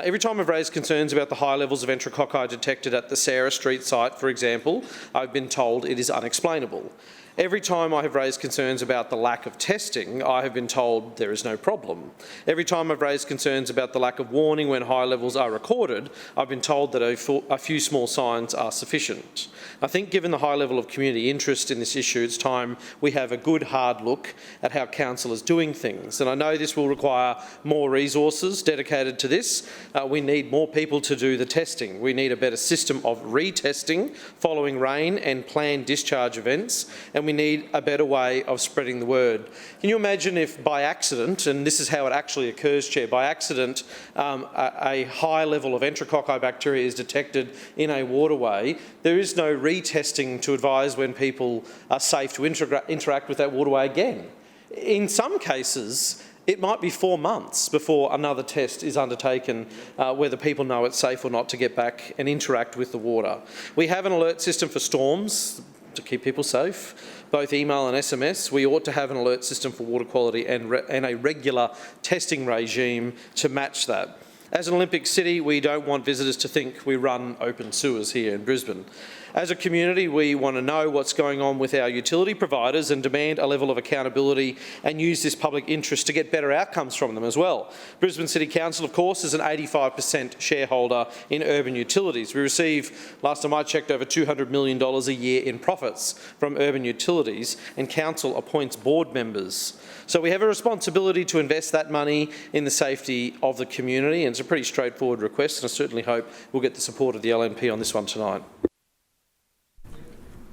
Every time I've raised concerns about the high levels of enterococci detected at the Sarah Street site, for example, I've been told it is unexplainable. Every time I have raised concerns about the lack of testing, I have been told there is no problem. Every time I've raised concerns about the lack of warning when high levels are recorded, I've been told that a few small signs are sufficient. I think given the high level of community interest in this issue, it's time we have a good hard look at how Council is doing things. And I know this will require more resources dedicated to this. We need more people to do the testing. We need a better system of retesting following rain and planned discharge events, and we need a better way of spreading the word. Can you imagine if by accident, and this is how it actually occurs, Chair, by accident a high level of enterococci bacteria is detected in a waterway, there is no retesting to advise when people are safe to interact with that waterway again. In some cases, it might be 4 months before another test is undertaken whether people know it's safe or not to get back and interact with the water. We have an alert system for storms to keep people safe, both email and SMS. We ought to have an alert system for water quality and a regular testing regime to match that. As an Olympic city, we don't want visitors to think we run open sewers here in Brisbane. As a community, we want to know what's going on with our utility providers and demand a level of accountability and use this public interest to get better outcomes from them as well. Brisbane City Council, of course, is an 85% shareholder in urban utilities. We receive, last time I checked, over $200 million a year in profits from urban utilities, and Council appoints board members. So we have a responsibility to invest that money in the safety of the community, and it's a pretty straightforward request, and I certainly hope we'll get the support of the LNP on this one tonight.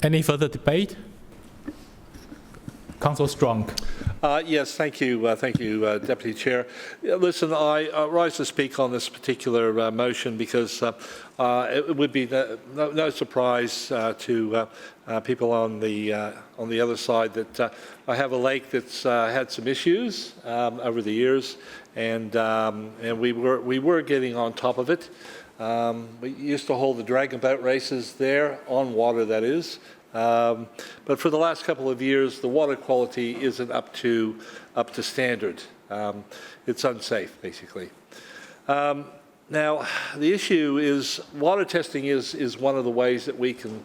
Any further debate? Councillor Strong. Yes, thank you, Deputy Chair. Listen, I rise to speak on this particular motion because it would be no surprise to people on the other side that I have a lake that's had some issues over the years, and we were getting on top of it. We used to hold the dragon boat races there, on water that is, but for the last couple of years the water quality isn't up to standard. It's unsafe, basically. Now, the issue is water testing is one of the ways that we can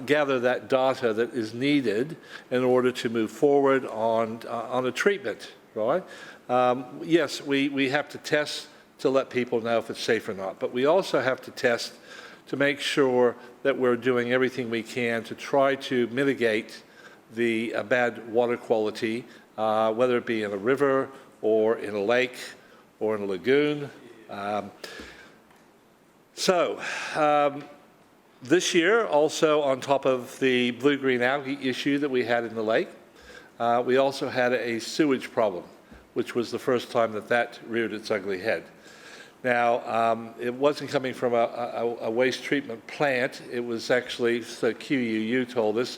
gather that data that is needed in order to move forward on a treatment, right? Yes, we have to test to let people know if it's safe or not, but we also have to test to make sure that we're doing everything we can to try to mitigate the bad water quality, whether it be in a river or in a lake or in a lagoon. This year, also on top of the blue-green algae issue that we had in the lake, we also had a sewage problem, which was the first time that reared its ugly head. Now, it wasn't coming from a waste treatment plant. It was actually, the QUU told us,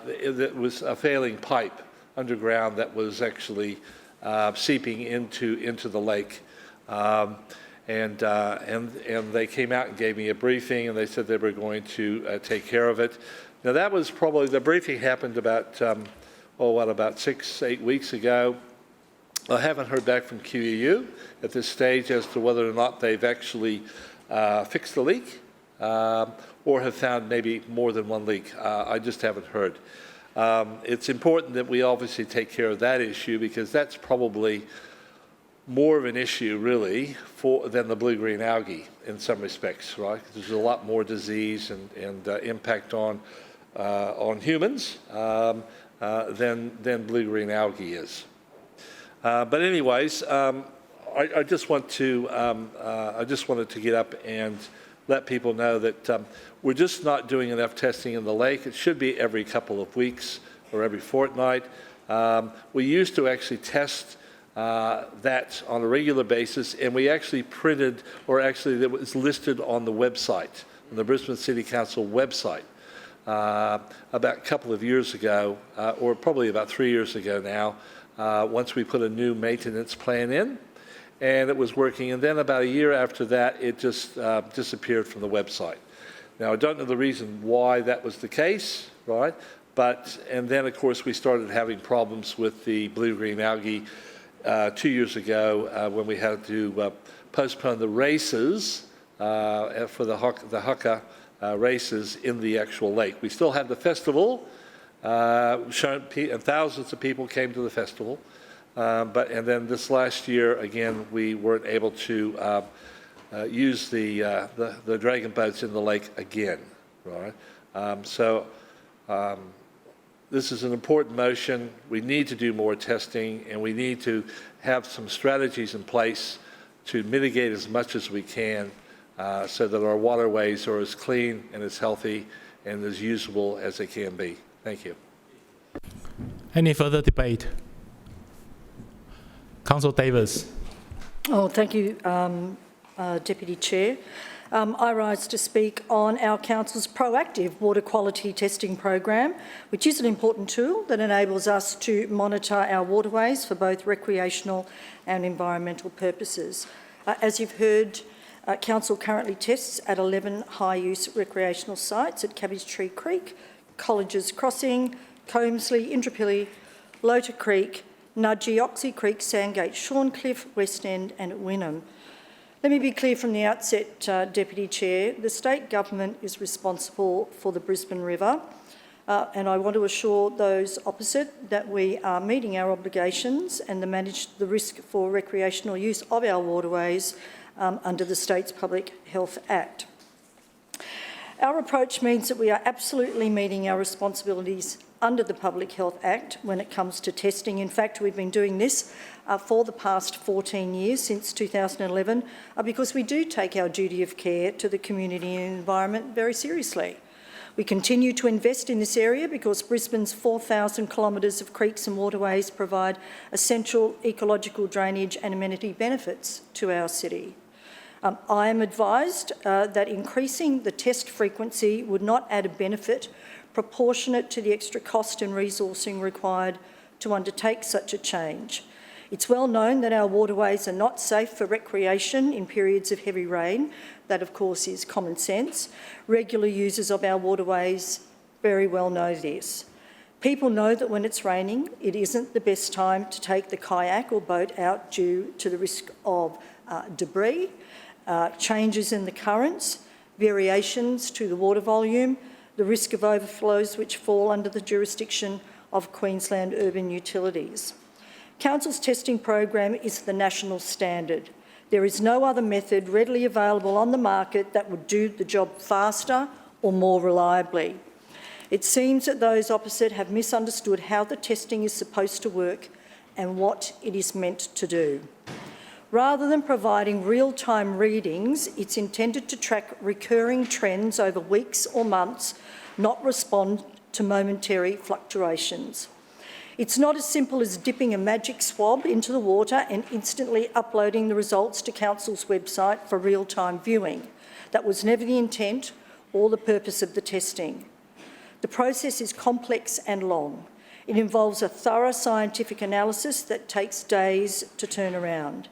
it was a failing pipe underground that was actually seeping into the lake. And they came out and gave me a briefing, and they said they were going to take care of it. Now, that was probably, the briefing happened about 6-8 weeks ago. I haven't heard back from QEU at this stage as to whether or not they've actually fixed the leak or have found maybe more than one leak. I just haven't heard. It's important that we obviously take care of that issue because that's probably more of an issue really than the blue-green algae in some respects, right? There's a lot more disease and impact on humans than blue-green algae is. But anyways, I just wanted to get up and let people know that we're just not doing enough testing in the lake. It should be every couple of weeks or every fortnight. We used to actually test that on a regular basis, and we actually printed, or actually it was listed on the website, on the Brisbane City Council website, about a couple of years ago, or probably about 3 years ago now, once we put a new maintenance plan in, and it was working. And then about a year after that, it just disappeared from the website. Now, I don't know the reason why that was the case, right? And then, of course, we started having problems with the blue-green algae 2 years ago when we had to postpone the races for the Haka races in the actual lake. We still had the festival, and thousands of people came to the festival, and then this last year, again, we weren't able to use the dragon boats in the lake again, right? This is an important motion. We need to do more testing, and we need to have some strategies in place to mitigate as much as we can so that our waterways are as clean and as healthy and as usable as they can be. Thank you. Any further debate? Councillor Davis. Oh, thank you, Deputy Chair. I rise to speak on our Council's proactive water quality testing program, which is an important tool that enables us to monitor our waterways for both recreational and environmental purposes. As you've heard, Council currently tests at 11 high-use recreational sites at Cabbage Tree Creek, Colleges Crossing, Combsley, Indooroopilly, Lota Creek, Nudgee, Oxley Creek, Sandgate, Shorncliffe, West End and Wynnum. Let me be clear from the outset, Deputy Chair, the state government is responsible for the Brisbane River, and I want to assure those opposite that we are meeting our obligations and to manage the risk for recreational use of our waterways under the State's Public Health Act. Our approach means that we are absolutely meeting our responsibilities under the Public Health Act when it comes to testing. In fact, we've been doing this for the past 14 years, since 2011, because we do take our duty of care to the community and environment very seriously. We continue to invest in this area because Brisbane's 4,000 kilometres of creeks and waterways provide essential ecological drainage and amenity benefits to our city. I am advised that increasing the test frequency would not add a benefit proportionate to the extra cost and resourcing required to undertake such a change. It's well known that our waterways are not safe for recreation in periods of heavy rain. That, of course, is common sense. Regular users of our waterways very well know this. People know that when it's raining, it isn't the best time to take the kayak or boat out due to the risk of debris, changes in the currents, variations to the water volume, the risk of overflows which fall under the jurisdiction of Queensland Urban Utilities. Council's testing program is the national standard. There is no other method readily available on the market that would do the job faster or more reliably. It seems that those opposite have misunderstood how the testing is supposed to work and what it is meant to do. Rather than providing real-time readings, it's intended to track recurring trends over weeks or months, not respond to momentary fluctuations. It's not as simple as dipping a magic swab into the water and instantly uploading the results to Council's website for real-time viewing. That was never the intent or the purpose of the testing. The process is complex and long. It involves a thorough scientific analysis that takes days to turn around.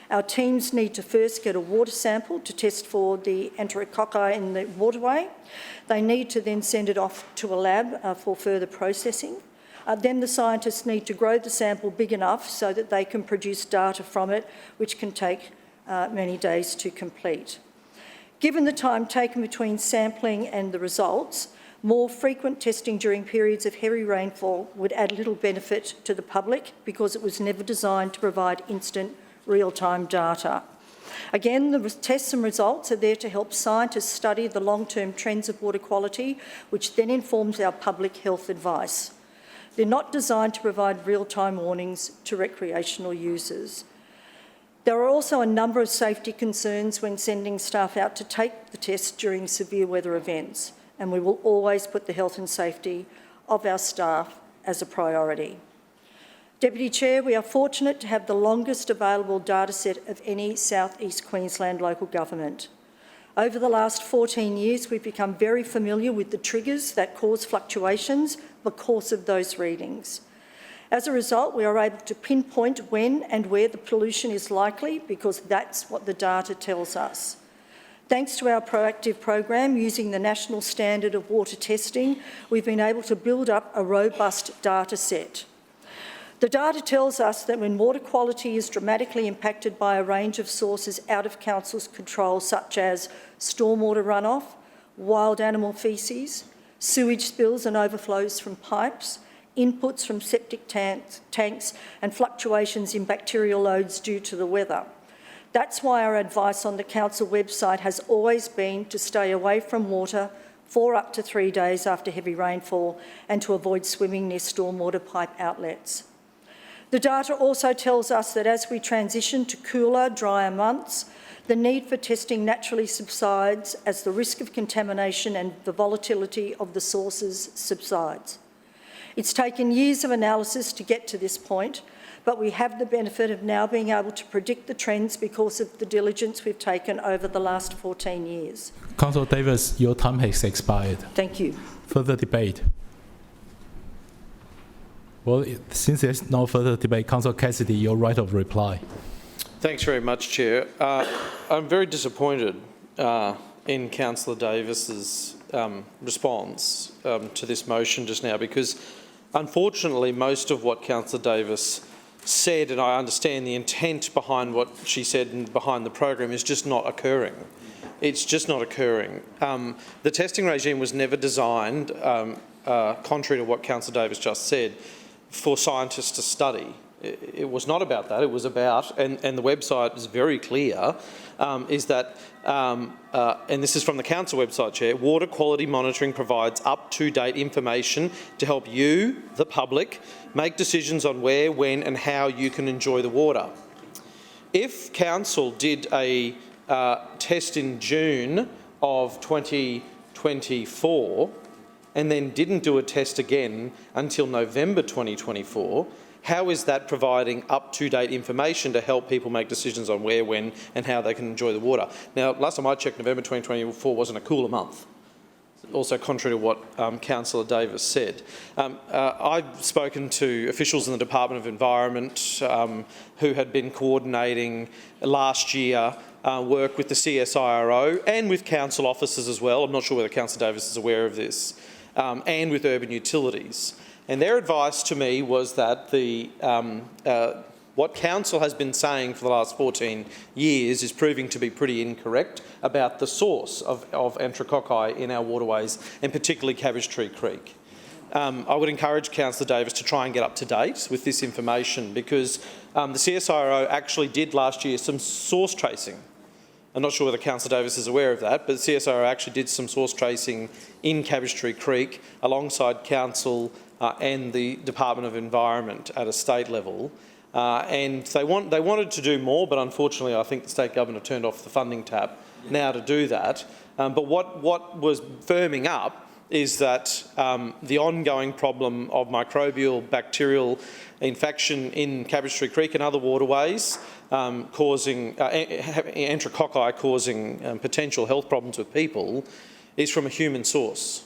Our teams need to first get a water sample to test for the enterococci in the waterway. They need to then send it off to a lab for further processing. Then the scientists need to grow the sample big enough so that they can produce data from it, which can take many days to complete. Given the time taken between sampling and the results, more frequent testing during periods of heavy rainfall would add little benefit to the public because it was never designed to provide instant real-time data. Again, the tests and results are there to help scientists study the long-term trends of water quality, which then informs our public health advice. They're not designed to provide real-time warnings to recreational users. There are also a number of safety concerns when sending staff out to take the test during severe weather events, and we will always put the health and safety of our staff as a priority. Deputy Chair, we are fortunate to have the longest available data set of any South East Queensland local government. Over the last 14 years, we've become very familiar with the triggers that cause fluctuations because of those readings. As a result, we are able to pinpoint when and where the pollution is likely because that's what the data tells us. Thanks to our proactive program using the national standard of water testing, we've been able to build up a robust data set. The data tells us that when water quality is dramatically impacted by a range of sources out of Council's control, such as stormwater runoff, wild animal faeces, sewage spills and overflows from pipes, inputs from septic tanks and fluctuations in bacterial loads due to the weather. That's why our advice on the Council website has always been to stay away from water for up to 3 days after heavy rainfall and to avoid swimming near stormwater pipe outlets. The data also tells us that as we transition to cooler, drier months, the need for testing naturally subsides as the risk of contamination and the volatility of the sources subsides. It's taken years of analysis to get to this point, but we have the benefit of now being able to predict the trends because of the diligence we've taken over the last 14 years. Councillor Davis, your time has expired. Thank you. Further debate. Well, since there's no further debate, Councillor Cassidy, your right of reply. Thanks very much, Chair. I'm very disappointed in Councillor Davis's response to this motion just now, because unfortunately most of what Councillor Davis said, and I understand the intent behind what she said and behind the program, is just not occurring. It's just not occurring. The testing regime was never designed, contrary to what Councillor Davis just said, for scientists to study. It was not about that. It was about, and the website is very clear, is that, and this is from the council website, Chair, water quality monitoring provides up-to-date information to help you, the public, make decisions on where, when and how you can enjoy the water. If council did a test in June of 2024 and then didn't do a test again until November 2024, how is that providing up-to-date information to help people make decisions on where, when and how they can enjoy the water? Now, last time I checked, November 2024 wasn't a cooler month. Also contrary to what Councillor Davis said. I've spoken to officials in the Department of Environment who had been coordinating last year work with the CSIRO and with council officers as well. I'm not sure whether Councillor Davis is aware of this, and with urban utilities. And their advice to me was that what council has been saying for the last 14 years is proving to be pretty incorrect about the source of enterococci in our waterways, and particularly Cabbage Tree Creek. I would encourage Councillor Davis to try and get up to date with this information, because the CSIRO actually did last year some source tracing. I'm not sure whether Councillor Davis is aware of that, but the CSIRO actually did some source tracing in Cabbage Tree Creek alongside council and the Department of Environment at a state level. And they wanted to do more, but unfortunately I think the state government have turned off the funding tap now to do that. But what was firming up is that the ongoing problem of microbial bacterial infection in Cabbage Tree Creek and other waterways causing enterococci causing potential health problems with people is from a human source.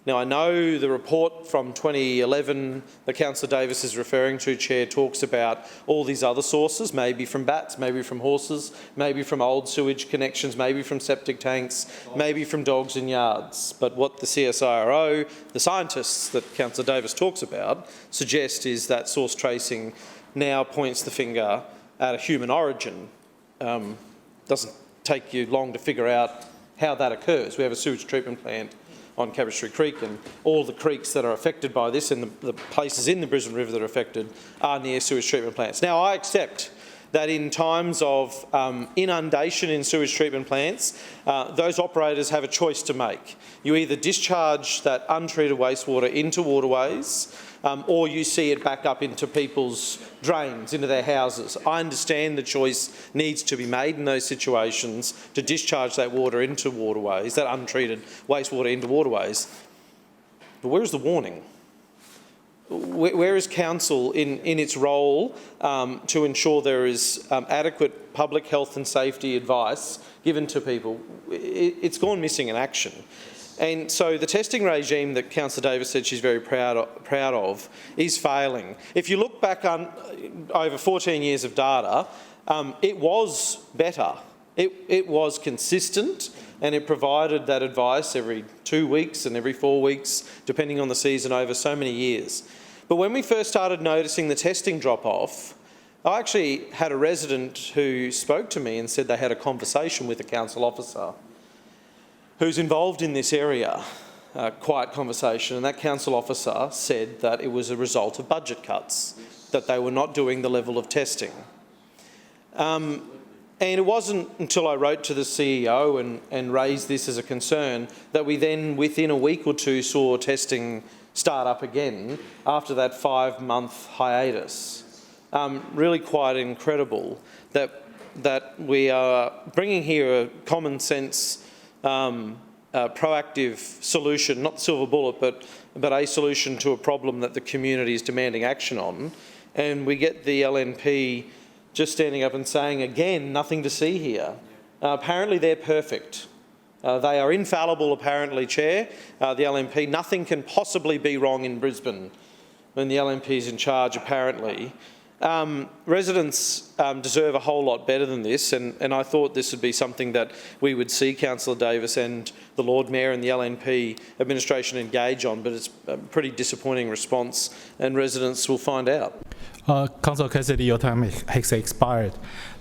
Now, I know the report from 2011 that Councillor Davis is referring to, Chair, talks about all these other sources, maybe from bats, maybe from horses, maybe from old sewage connections, maybe from septic tanks, maybe from dogs in yards. But what the CSIRO, the scientists that Councillor Davis talks about, suggest is that source tracing now points the finger at a human origin. Doesn't take you long to figure out how that occurs. We have a sewage treatment plant on Cabbage Tree Creek, and all the creeks that are affected by this and the places in the Brisbane River that are affected are near sewage treatment plants. Now, I accept that in times of inundation in sewage treatment plants, those operators have a choice to make. You either discharge that untreated wastewater into waterways, or you see it back up into people's drains, into their houses. I understand the choice needs to be made in those situations to discharge that water into waterways, that untreated wastewater into waterways. But where is the warning? Where is council in its role to ensure there is adequate public health and safety advice given to people? It's gone missing in action. And so the testing regime that Councillor Davis said she's very proud of is failing. If you look back on over 14 years of data, it was better. It was consistent, and it provided that advice every 2 weeks and every 4 weeks, depending on the season, over so many years. But when we first started noticing the testing drop-off, I actually had a resident who spoke to me and said they had a conversation with a council officer who's involved in this area, quiet conversation, and that council officer said that it was a result of budget cuts, that they were not doing the level of testing. And it wasn't until I wrote to the CEO and raised this as a concern that we then, within a week or two, saw testing start up again after that 5-month hiatus. Really quite incredible that we are bringing here a common sense proactive solution, not the silver bullet, but a solution to a problem that the community is demanding action on, and we get the LNP just standing up and saying, again, nothing to see here. Apparently they're perfect. They are infallible, apparently, Chair. The LNP, nothing can possibly be wrong in Brisbane when the LNP is in charge, apparently. Residents deserve a whole lot better than this, and I thought this would be something that we would see Councillor Davis and the Lord Mayor and the LNP administration engage on, but it's a pretty disappointing response, and residents will find out. Councillor Cassidy, your time has expired.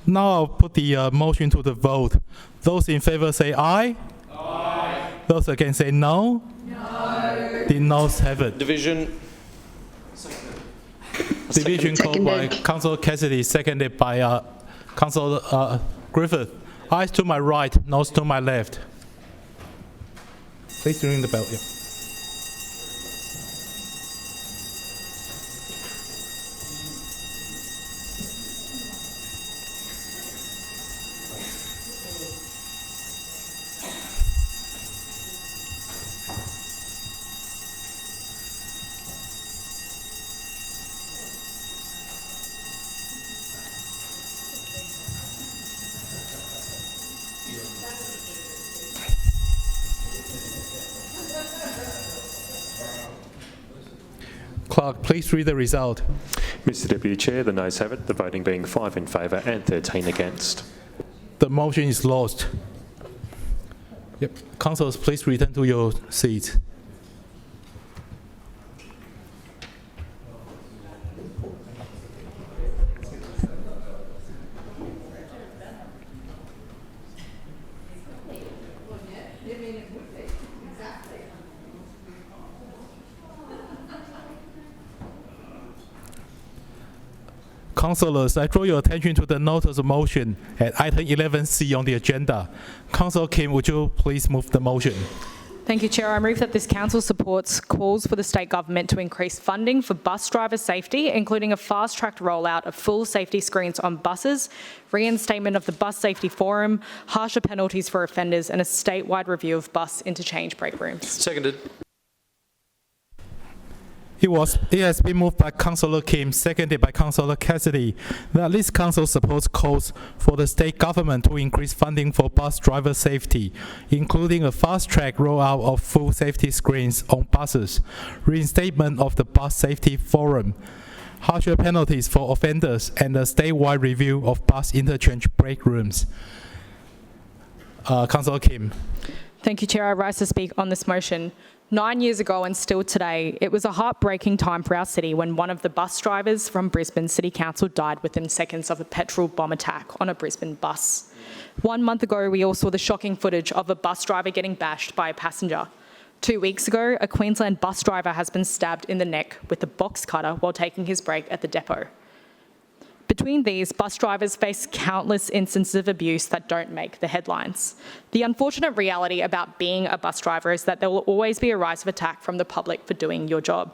Now I'll put the motion to the vote. Those in favour say aye. Aye. Those against say no. No. The noes have it. Division. Division called by Councillor Cassidy, seconded by Councillor Griffith. Ayes to my right, noes to my left. Please ring the bell. Yeah. Clerk, please read the result. Mr Deputy Chair, the noes have it, the voting being 5 in favour and 13 against. The motion is lost. Yep. Councillors, please return to your seats. Councillors, I draw your attention to the notice of motion at item 11C on the agenda. Councillor Kim, would you please move the motion? Thank you, Chair. I move that this council supports calls for the state government to increase funding for bus driver safety, including a fast-tracked rollout of full safety screens on buses, reinstatement of the Bus Safety Forum, harsher penalties for offenders, and a statewide review of bus interchange break rooms. Seconded. It has been moved by Councillor Kim, seconded by Councillor Cassidy, that this council supports calls for the state government to increase funding for bus driver safety, including a fast-track rollout of full safety screens on buses, reinstatement of the Bus Safety Forum, harsher penalties for offenders, and a statewide review of bus interchange break rooms. Councillor Kim. Thank you, Chair. I rise to speak on this motion. 9 years ago and still today, it was a heartbreaking time for our city when one of the bus drivers from Brisbane City Council died within seconds of a petrol bomb attack on a Brisbane bus. 1 month ago, we all saw the shocking footage of a bus driver getting bashed by a passenger. 2 weeks ago, a Queensland bus driver has been stabbed in the neck with a box cutter while taking his break at the depot. Between these, bus drivers face countless instances of abuse that don't make the headlines. The unfortunate reality about being a bus driver is that there will always be a rise of attack from the public for doing your job.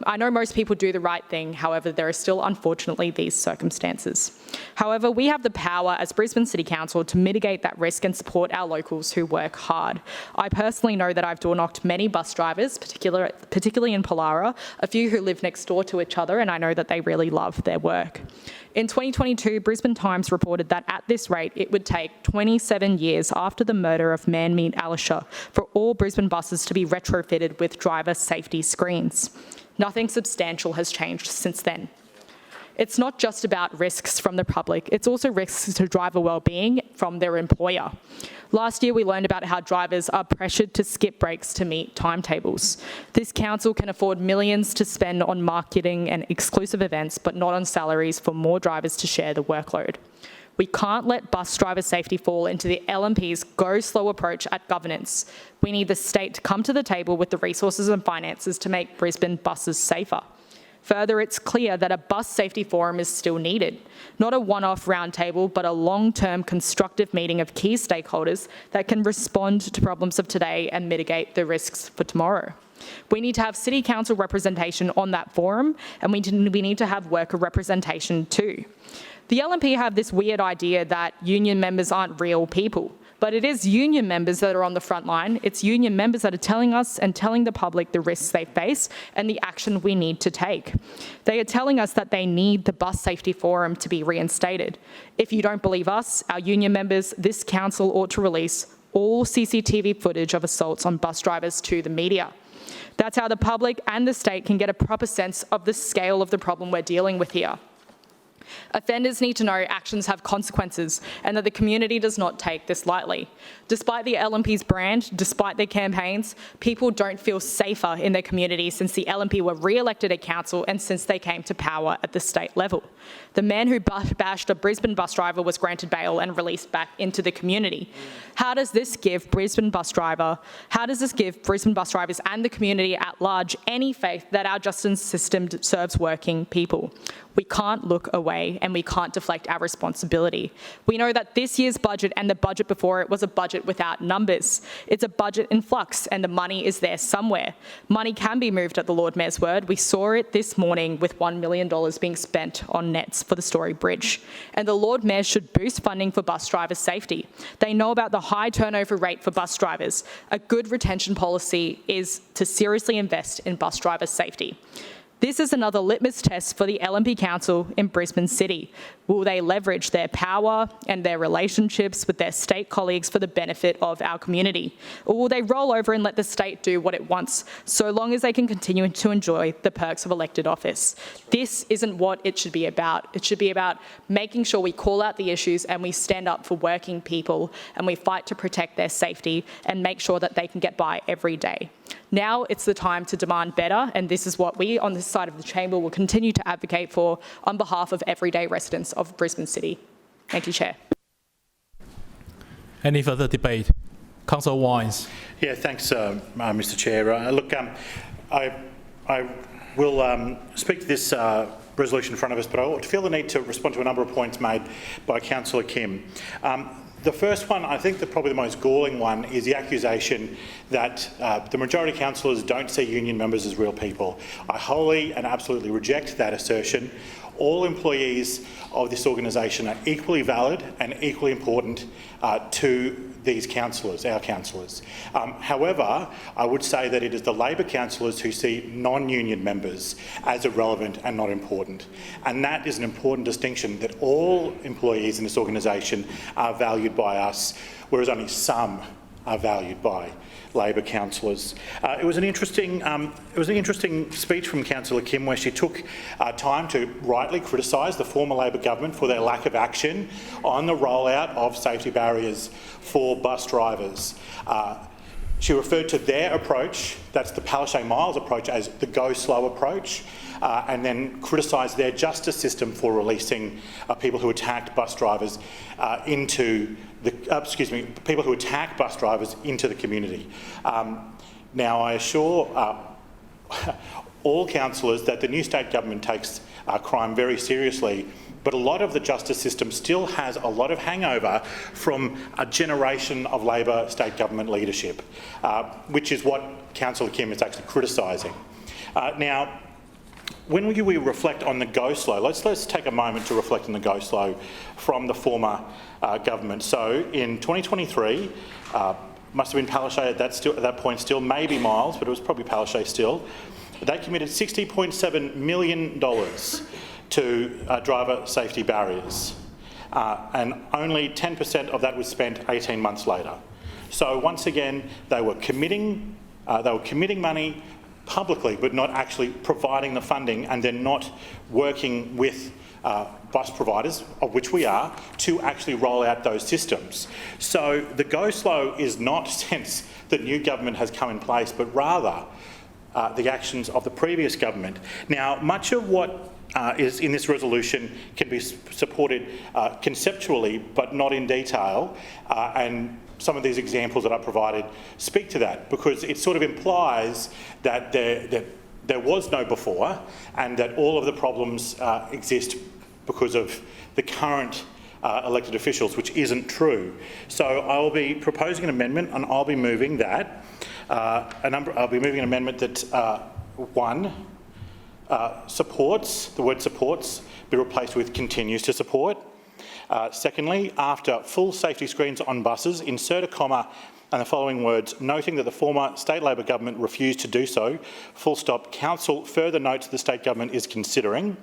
I know most people do the right thing, however, there are still, unfortunately, these circumstances. However, we have the power as Brisbane City Council to mitigate that risk and support our locals who work hard. I personally know that I've door-knocked many bus drivers, particularly in Pollara, a few who live next door to each other, and I know that they really love their work. In 2022, Brisbane Times reported that at this rate, it would take 27 years after the murder of Manmeet Alisher for all Brisbane buses to be retrofitted with driver safety screens. Nothing substantial has changed since then. It's not just about risks from the public, it's also risks to driver well-being from their employer. Last year, we learned about how drivers are pressured to skip breaks to meet timetables. This council can afford millions to spend on marketing and exclusive events, but not on salaries for more drivers to share the workload. We can't let bus driver safety fall into the LNP's go-slow approach at governance. We need the state to come to the table with the resources and finances to make Brisbane buses safer. Further, it's clear that a bus safety forum is still needed. Not a one-off roundtable, but a long-term constructive meeting of key stakeholders that can respond to problems of today and mitigate the risks for tomorrow. We need to have City Council representation on that forum, and we need to have worker representation too. The LNP have this weird idea that union members aren't real people. But it is union members that are on the front line. It's union members that are telling us and telling the public the risks they face and the action we need to take. They are telling us that they need the Bus Safety Forum to be reinstated. If you don't believe us, our union members, this council ought to release all CCTV footage of assaults on bus drivers to the media. That's how the public and the state can get a proper sense of the scale of the problem we're dealing with here. Offenders need to know actions have consequences and that the community does not take this lightly. Despite the LNP's brand, despite their campaigns, people don't feel safer in their community since the LNP were re-elected at council and since they came to power at the state level. The man who bashed a Brisbane bus driver was granted bail and released back into the community. How does this give Brisbane bus drivers and the community at large any faith that our justice system serves working people? We can't look away and we can't deflect our responsibility. We know that this year's budget and the budget before it was a budget without numbers. It's a budget in flux and the money is there somewhere. Money can be moved at the Lord Mayor's word. We saw it this morning with $1 million being spent on nets for the Story Bridge. And the Lord Mayor should boost funding for bus drivers' safety. They know about the high turnover rate for bus drivers. A good retention policy is to seriously invest in bus drivers' safety. This is another litmus test for the LNP Council in Brisbane City. Will they leverage their power and their relationships with their state colleagues for the benefit of our community? Or will they roll over and let the state do what it wants, so long as they can continue to enjoy the perks of elected office? This isn't what it should be about. It should be about making sure we call out the issues and we stand up for working people and we fight to protect their safety and make sure that they can get by every day. Now it's the time to demand better, and this is what we on this side of the chamber will continue to advocate for on behalf of everyday residents of Brisbane City. Thank you, Chair. Any further debate? Councillor Wines. Yeah, thanks, Mr. Chair. Look, I will speak to this resolution in front of us, but I feel the need to respond to a number of points made by Councillor Kim. The first one, I think probably the most galling one, is the accusation that the majority councillors don't see union members as real people. I wholly and absolutely reject that assertion. All employees of this organisation are equally valid and equally important to these councillors, our councillors. However, I would say that it is the Labor councillors who see non-union members as irrelevant and not important. And that is an important distinction, that all employees in this organisation are valued by us, whereas only some are valued by Labor councillors. It was an interesting speech from Councillor Kim, where she took time to rightly criticise the former Labor government for their lack of action on the rollout of safety barriers for bus drivers. She referred to their approach, that's the Palaszczuk Miles approach, as the go slow approach, and then criticised their justice system for releasing people who attacked bus drivers into the people who attack bus drivers into the community. Now, I assure all councillors that the new state government takes crime very seriously, but a lot of the justice system still has a lot of hangover from a generation of Labor state government leadership, which is what Councillor Kim is actually criticising. Now, when we reflect on the go slow, let's take a moment to reflect on the go slow from the former government. So in 2023, must have been Palaszczuk at that point still, maybe Miles, but it was probably Palaszczuk still. They committed $60.7 million to driver safety barriers, and only 10% of that was spent 18 months later. So once again, they were committing money publicly, but not actually providing the funding, and then not working with bus providers, of which we are, to actually roll out those systems. So the go slow is not since the new government has come in place, but rather the actions of the previous government. Now, much of what is in this resolution can be supported conceptually, but not in detail, and some of these examples that I provided speak to that, because it sort of implies that there was no before, and that all of the problems exist because of the current elected officials, which isn't true. So I will be proposing an amendment, and I'll be moving that. I'll be moving an amendment that supports, the word supports, be replaced with continues to support. Secondly, after full safety screens on buses, insert a comma and the following words, noting that the former state Labor government refused to do so, full stop, council further notes the state government is considering.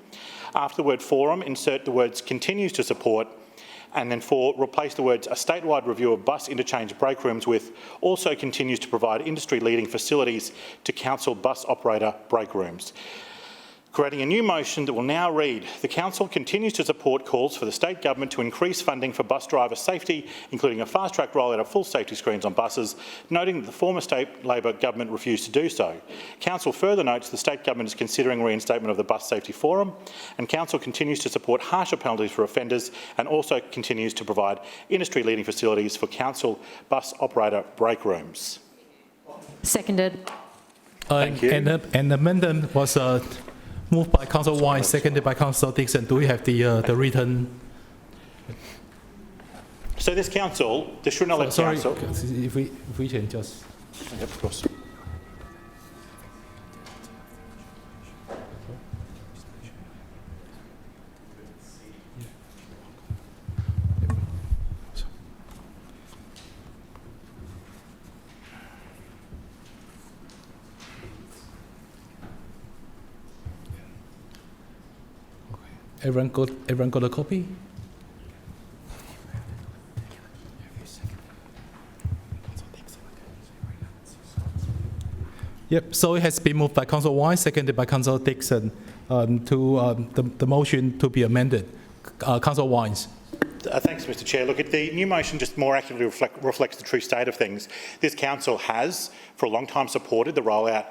After the word forum, insert the words continues to support, and then 4, replace the words a statewide review of bus interchange break rooms with also continues to provide industry-leading facilities to council bus operator break rooms. Creating a new motion that will now read, the Council continues to support calls for the state government to increase funding for bus driver safety, including a fast-track rollout of full safety screens on buses, noting that the former state Labor government refused to do so. Council further notes the state government is considering reinstatement of the Bus Safety Forum, and Council continues to support harsher penalties for offenders and also continues to provide industry-leading facilities for council bus operator break rooms. Seconded. Thank you. And the amendment was moved by Councillor Wines, seconded by Councillor Dixon. Do we have the written? So this council, the Srinalyk Council. If we can just. Yep, of course. Everyone got a copy? Yep, so it has been moved by Councillor Wise, seconded by Councillor Dixon, to the motion to be amended. Councillor Wise. Thanks, Mr Chair. Look, the new motion just more accurately reflects the true state of things. This council has, for a long time, supported the rollout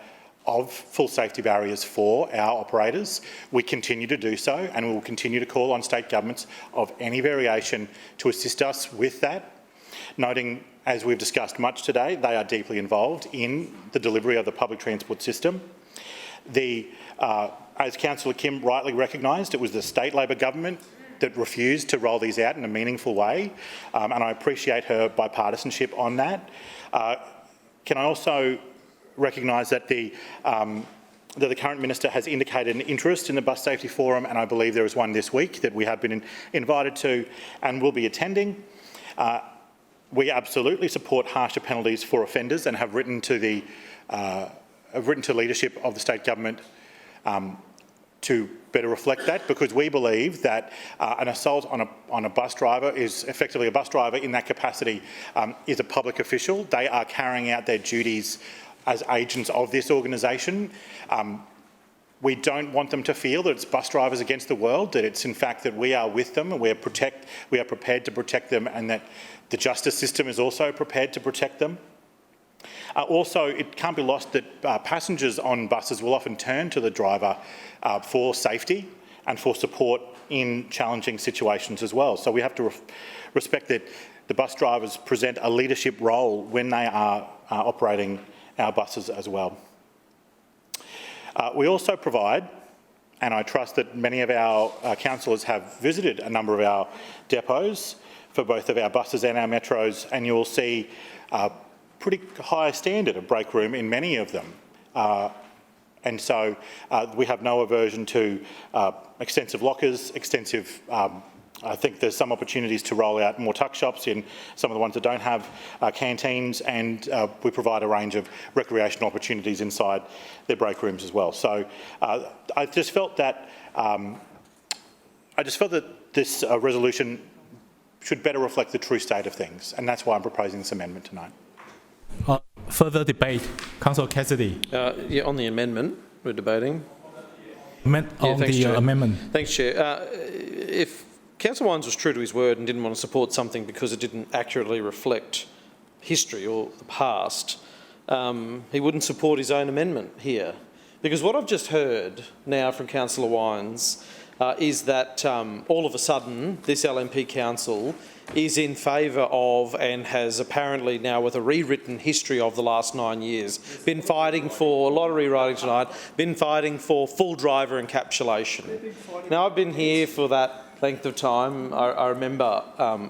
of full safety barriers for our operators. We continue to do so, and we will continue to call on state governments of any variation to assist us with that. Noting, as we've discussed much today, they are deeply involved in the delivery of the public transport system. As Councillor Kim rightly recognised, it was the state Labor government that refused to roll these out in a meaningful way, and I appreciate her bipartisanship on that. Can I also recognise that the current minister has indicated an interest in the Bus Safety Forum, and I believe there is one this week that we have been invited to and will be attending. We absolutely support harsher penalties for offenders and have written to leadership of the state government to better reflect that, because we believe that an assault on a bus driver is effectively a bus driver in that capacity is a public official. They are carrying out their duties as agents of this organisation. We don't want them to feel that it's bus drivers against the world, that it's in fact that we are with them and we are prepared to protect them, and that the justice system is also prepared to protect them. Also, it can't be lost that passengers on buses will often turn to the driver for safety and for support in challenging situations as well. So we have to respect that the bus drivers present a leadership role when they are operating our buses as well. We also provide, and I trust that many of our councillors have visited a number of our depots for both of our buses and our metros, and you will see a pretty high standard of break room in many of them. And so we have no aversion to extensive lockers, extensive I think there's some opportunities to roll out more tuck shops in some of the ones that don't have canteens, and we provide a range of recreational opportunities inside their break rooms as well. So I just felt that this resolution should better reflect the true state of things, and that's why I'm proposing this amendment tonight. Further debate. Councillor Cassidy. Yeah, on the amendment we're debating. Amendment. Thanks, Chair. If Councillor Wines was true to his word and didn't want to support something because it didn't accurately reflect history or the past, he wouldn't support his own amendment here. Because what I've just heard now from Councillor Wines is that all of a sudden this LNP Council is in favour of, and has apparently now with a rewritten history of the last 9 years, been fighting for, a lot of rewriting tonight, been fighting for full driver encapsulation. Now I've been here for that length of time. I remember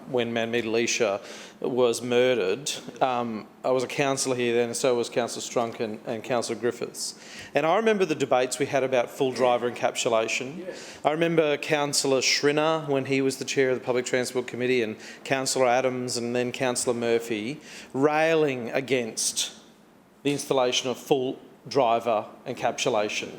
when Manmeet Alicia was murdered. I was a councillor here then, and so was Councillor Strunk and Councillor Griffiths. And I remember the debates we had about full driver encapsulation. I remember Councillor Schrinner when he was the chair of the Public Transport Committee, and Councillor Adams and then Councillor Murphy railing against the installation of full driver encapsulation,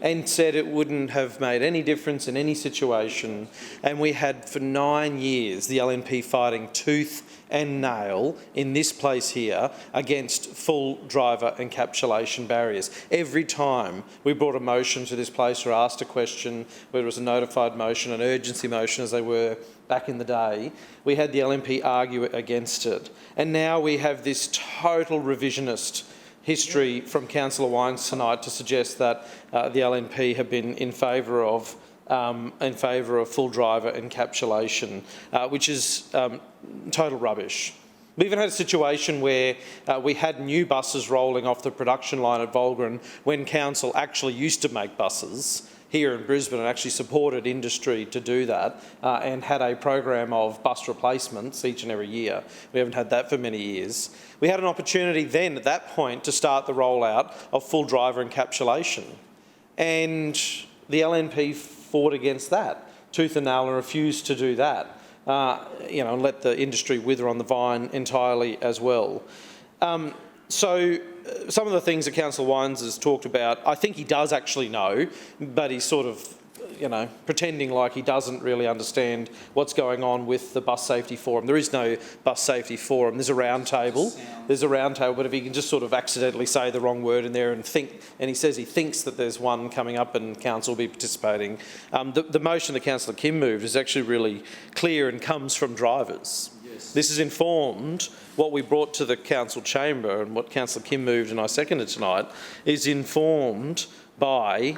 and said it wouldn't have made any difference in any situation. And we had for 9 years the LNP fighting tooth and nail in this place here against full driver encapsulation barriers. Every time we brought a motion to this place or asked a question, whether it was a notified motion, an urgency motion as they were back in the day, we had the LNP argue against it. And now we have this total revisionist history from Councillor Wines tonight to suggest that the LNP have been in favour of full driver encapsulation, which is total rubbish. We even had a situation where we had new buses rolling off the production line at Volgren when council actually used to make buses here in Brisbane and actually supported industry to do that and had a program of bus replacements each and every year. We haven't had that for many years. We had an opportunity then at that point to start the rollout of full driver encapsulation, and the LNP fought against that tooth and nail and refused to do that, and let the industry wither on the vine entirely as well. So some of the things that Councillor Wines has talked about, I think he does actually know, but he's sort of, pretending like he doesn't really understand what's going on with the Bus Safety Forum. There is no Bus Safety Forum. There's a round table. But if he can just sort of accidentally say the wrong word in there and he says he thinks that there's one coming up and council will be participating. The motion that Councillor Kim moved is actually really clear and comes from drivers. This has informed what we brought to the council chamber, and what Councillor Kim moved and I seconded tonight is informed by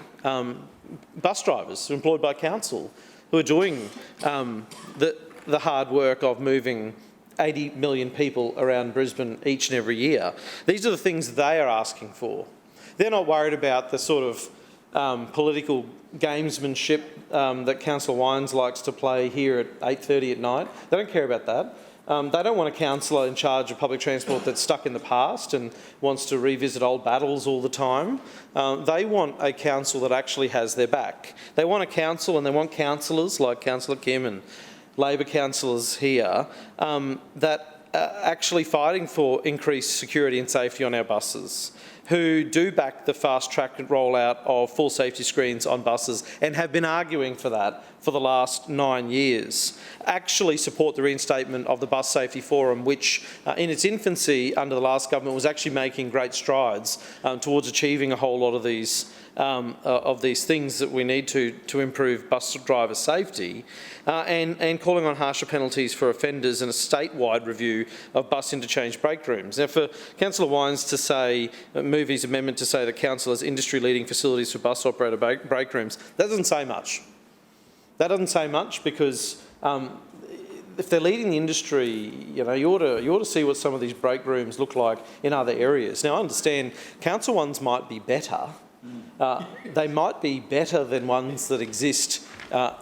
bus drivers employed by council who are doing the hard work of moving 80 million people around Brisbane each and every year. These are the things they are asking for. They're not worried about the sort of political gamesmanship that Councillor Wines likes to play here at 8:30 at night. They don't care about that. They don't want a councillor in charge of public transport that's stuck in the past and wants to revisit old battles all the time. They want a council that actually has their back. They want a council, and they want councillors like Councillor Kim and Labor councillors here that are actually fighting for increased security and safety on our buses, who do back the fast-track rollout of full safety screens on buses and have been arguing for that for the last 9 years, actually support the reinstatement of the Bus Safety Forum, which in its infancy under the last government was actually making great strides towards achieving a whole lot of these things that we need to improve bus driver safety, and calling on harsher penalties for offenders and a statewide review of bus interchange break rooms. Now, for Councillor Wines to say, move his amendment to say the council has industry-leading facilities for bus operator break rooms, that doesn't say much. That doesn't say much because if they're leading the industry, you ought to see what some of these break rooms look like in other areas. Now, I understand council ones might be better. They might be better than ones that exist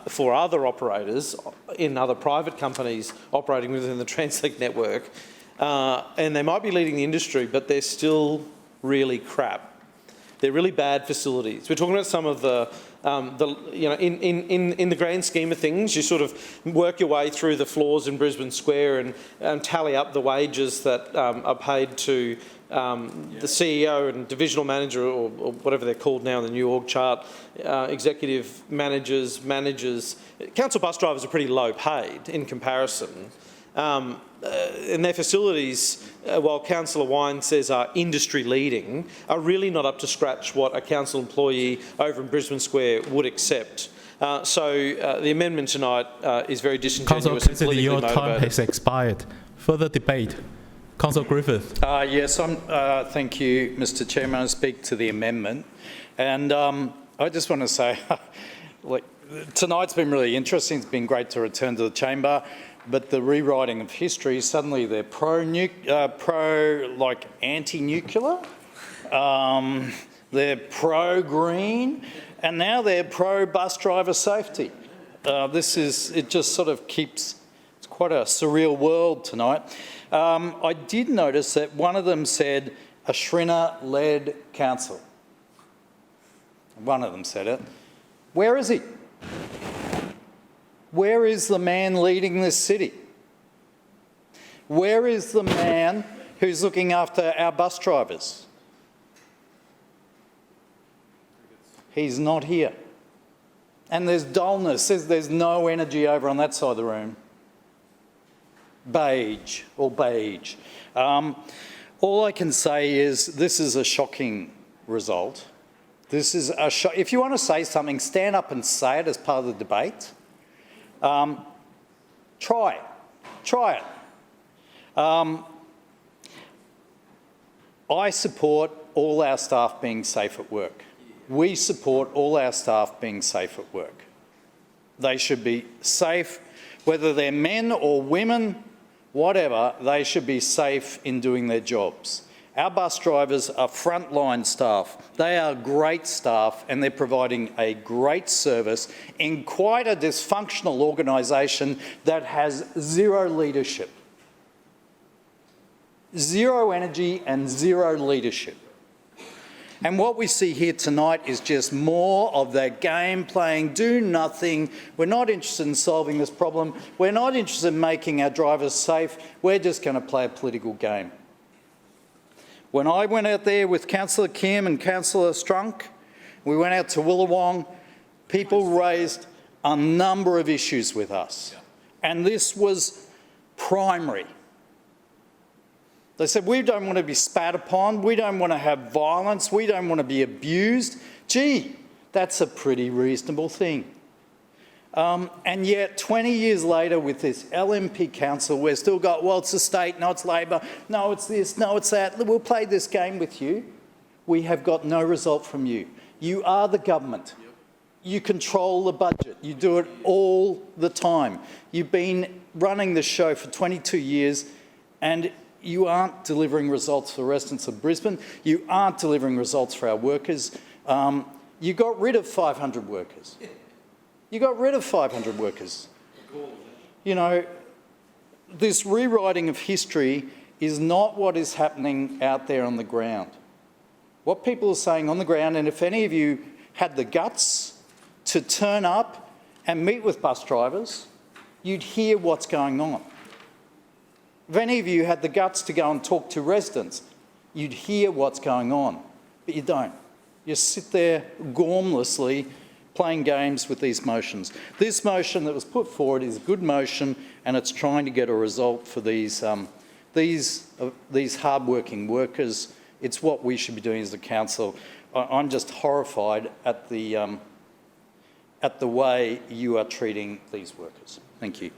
for other operators in other private companies operating within the Translink network, and they might be leading the industry, but they're still really crap. They're really bad facilities. We're talking about some of the in the grand scheme of things, you sort of work your way through the floors in Brisbane Square and tally up the wages that are paid to the CEO and divisional manager, or whatever they're called now in the new org chart, executive managers. Council bus drivers are pretty low paid in comparison. And their facilities, while Councillor Wine says are industry leading, are really not up to scratch what a council employee over in Brisbane Square would accept. So the amendment tonight is very disingenuous and politically your motivated. time has expired. Further debate. Councillor Griffith. Yes, thank you, Mr. Chairman. I speak to the amendment. And I just want to say, tonight's been really interesting. It's been great to return to the chamber. But the rewriting of history, suddenly they're anti-nuclear, they're pro-green, and now they're pro-bus driver safety. it just sort of keeps, it's quite a surreal world tonight. I did notice that one of them said a Schrinner-led council. One of them said it. Where is he? Where is the man leading this city? Where is the man who's looking after our bus drivers? He's not here. And there's dullness. There's no energy over on that side of the room. Beige, or beige. All I can say is this is a shocking result. This is a if you want to say something, stand up and say it as part of the debate. Try it. Try it. I support all our staff being safe at work. We support all our staff being safe at work. They should be safe, whether they're men or women, whatever, they should be safe in doing their jobs. Our bus drivers are frontline staff. They are great staff and they're providing a great service in quite a dysfunctional organisation that has zero leadership. Zero energy and zero leadership. And what we see here tonight is just more of that game playing, do nothing. We're not interested in solving this problem. We're not interested in making our drivers safe. We're just going to play a political game. When I went out there with Councillor Kim and Councillor Strunk, we went out to Willawong, people raised a number of issues with us. And this was primary. They said, we don't want to be spat upon, we don't want to have violence, we don't want to be abused. Gee, that's a pretty reasonable thing. And yet 20 years later with this LNP council, we've still got, well, it's the state, no, it's Labor, no, it's this, no, it's that. We'll play this game with you. We have got no result from you. You are the government. You control the budget. You do it all the time. You've been running the show for 22 years and you aren't delivering results for the residents of Brisbane. You aren't delivering results for our workers. You got rid of 500 workers. You got rid of 500 workers. You know, this rewriting of history is not what is happening out there on the ground. What people are saying on the ground, and if any of you had the guts to turn up and meet with bus drivers, you'd hear what's going on. If any of you had the guts to go and talk to residents, you'd hear what's going on, but you don't. You sit there gormlessly playing games with these motions. This motion that was put forward is a good motion and it's trying to get a result for these hard-working workers. It's what we should be doing as a council. I'm just horrified at the way you are treating these workers. Thank you.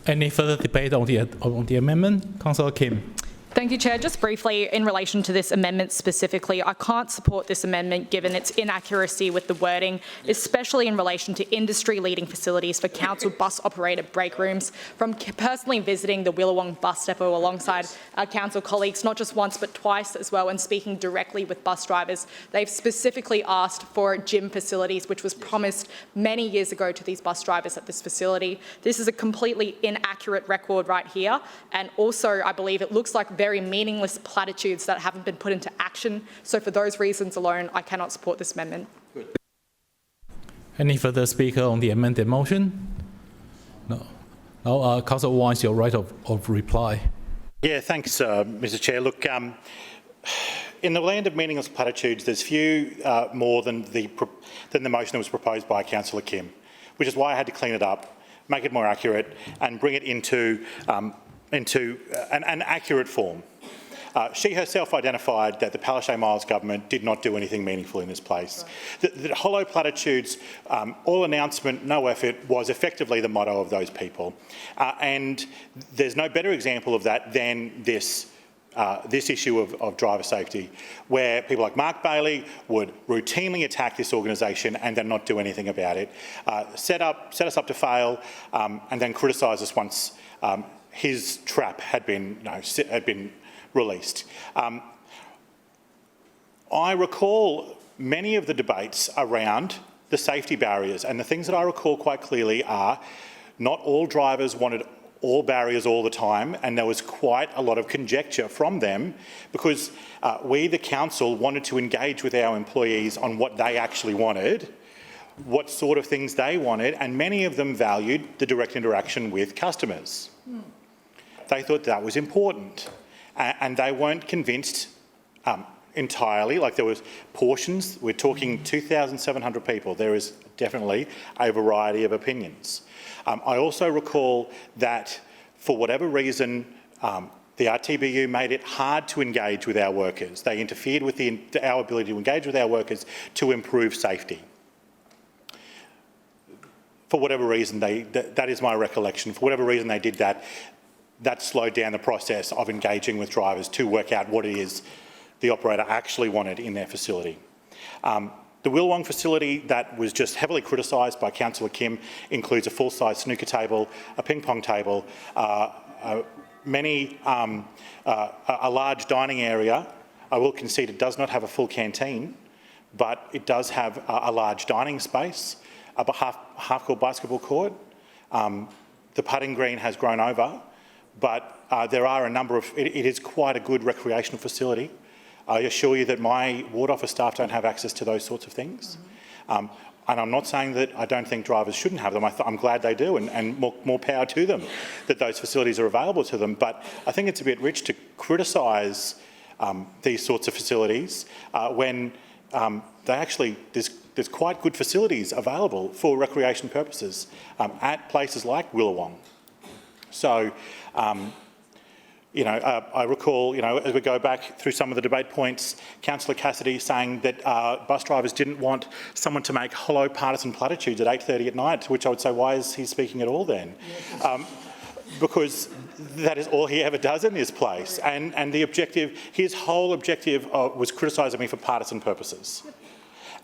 Any further debate on the amendment? Councillor Kim. Thank you, Chair. Just briefly, in relation to this amendment specifically, I can't support this amendment given its inaccuracy with the wording, especially in relation to industry-leading facilities for council bus operator break rooms. From personally visiting the Willawong bus depot alongside our council colleagues, not just once but twice as well, and speaking directly with bus drivers, they've specifically asked for gym facilities, which was promised many years ago to these bus drivers at this facility. This is a completely inaccurate record right here, and also I believe it looks like very meaningless platitudes that haven't been put into action. So for those reasons alone, I cannot support this amendment. Any further speaker on the amended motion? No. Now, Councillor Wines, your right of reply. Yeah, thanks, Mr. Chair. Look, in the land of meaningless platitudes, there's few more than the motion that was proposed by Councillor Kim, which is why I had to clean it up, make it more accurate, and bring it into an accurate form. She herself identified that the Palaszczuk Miles government did not do anything meaningful in this place. The hollow platitudes, all announcement, no effort, was effectively the motto of those people. And there's no better example of that than this issue of driver safety, where people like Mark Bailey would routinely attack this organisation and then not do anything about it, set us up to fail, and then criticise us once his trap had been released. I recall many of the debates around the safety barriers. And the things that I recall quite clearly are not all drivers wanted all barriers all the time, and there was quite a lot of conjecture from them because we, the council, wanted to engage with our employees on what they actually wanted, what sort of things they wanted, and many of them valued the direct interaction with customers. They thought that was important, and they weren't convinced entirely. Like, there was portions, we're talking 2,700 people, there is definitely a variety of opinions. I also recall that for whatever reason, the RTBU made it hard to engage with our workers. They interfered with our ability to engage with our workers to improve safety. For whatever reason, that is my recollection. For whatever reason they did that, that slowed down the process of engaging with drivers to work out what it is the operator actually wanted in their facility. The Willawong facility that was just heavily criticised by Councillor Kim includes a full-size snooker table, a ping pong table, a large dining area. I will concede it does not have a full canteen, but it does have a large dining space, a half-court basketball court. The putting green has grown over, but there are a number of... It is quite a good recreational facility. I assure you that my ward office staff don't have access to those sorts of things. And I'm not saying that I don't think drivers shouldn't have them. I'm glad they do, and more power to them, that those facilities are available to them. But I think it's a bit rich to criticise these sorts of facilities when there's quite good facilities available for recreation purposes at places like Willawong. So, I recall, as we go back through some of the debate points, Councillor Cassidy saying that bus drivers didn't want someone to make hollow partisan platitudes at 8:30 at night, to which I would say, why is he speaking at all then? Because that is all he ever does in this place. And his whole objective was criticising me for partisan purposes.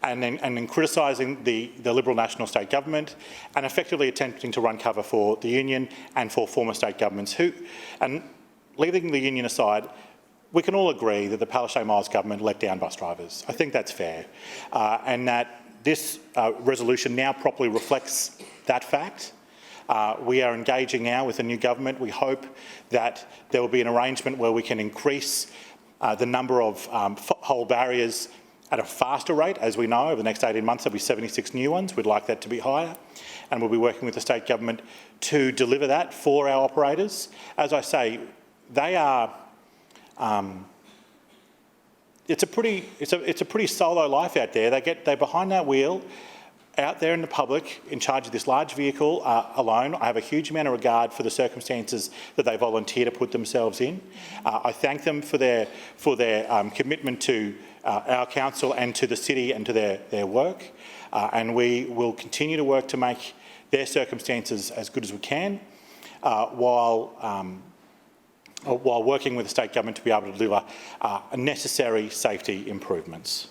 And then criticising the Liberal National State Government and effectively attempting to run cover for the union and for former state governments and leaving the union aside, we can all agree that the Palaszczuk Miles government let down bus drivers. I think that's fair. And that this resolution now properly reflects that fact. We are engaging now with the new government. We hope that there will be an arrangement where we can increase the number of whole barriers at a faster rate. As we know, over the next 18 months, there'll be 76 new ones. We'd like that to be higher. And we'll be working with the state government to deliver that for our operators. As I say, they are... it's a pretty solo life out there. They're behind that wheel, out there in the public, in charge of this large vehicle alone. I have a huge amount of regard for the circumstances that they volunteer to put themselves in. I thank them for their commitment to our council and to the city and to their work. And we will continue to work to make their circumstances as good as we can while working with the state government to be able to deliver necessary safety improvements.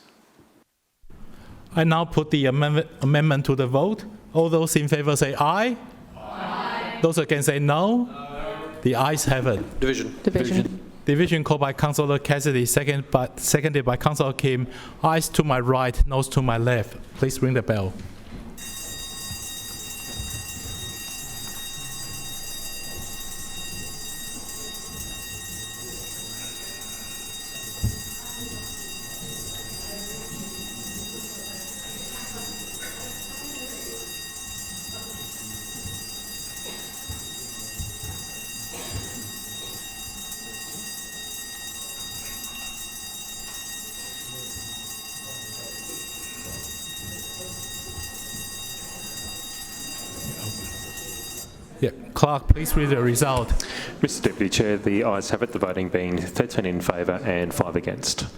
I now put the amendment to the vote. All those in favour say aye. Aye. Those against say no. No. The ayes have it. Division called by Councillor Cassidy, seconded by Councillor Kim. Ayes to my right, noes to my left. Please ring the bell. Clerk, please read the result. Mr Deputy Chair, the ayes have it, the voting being 13 in favour and 5 against.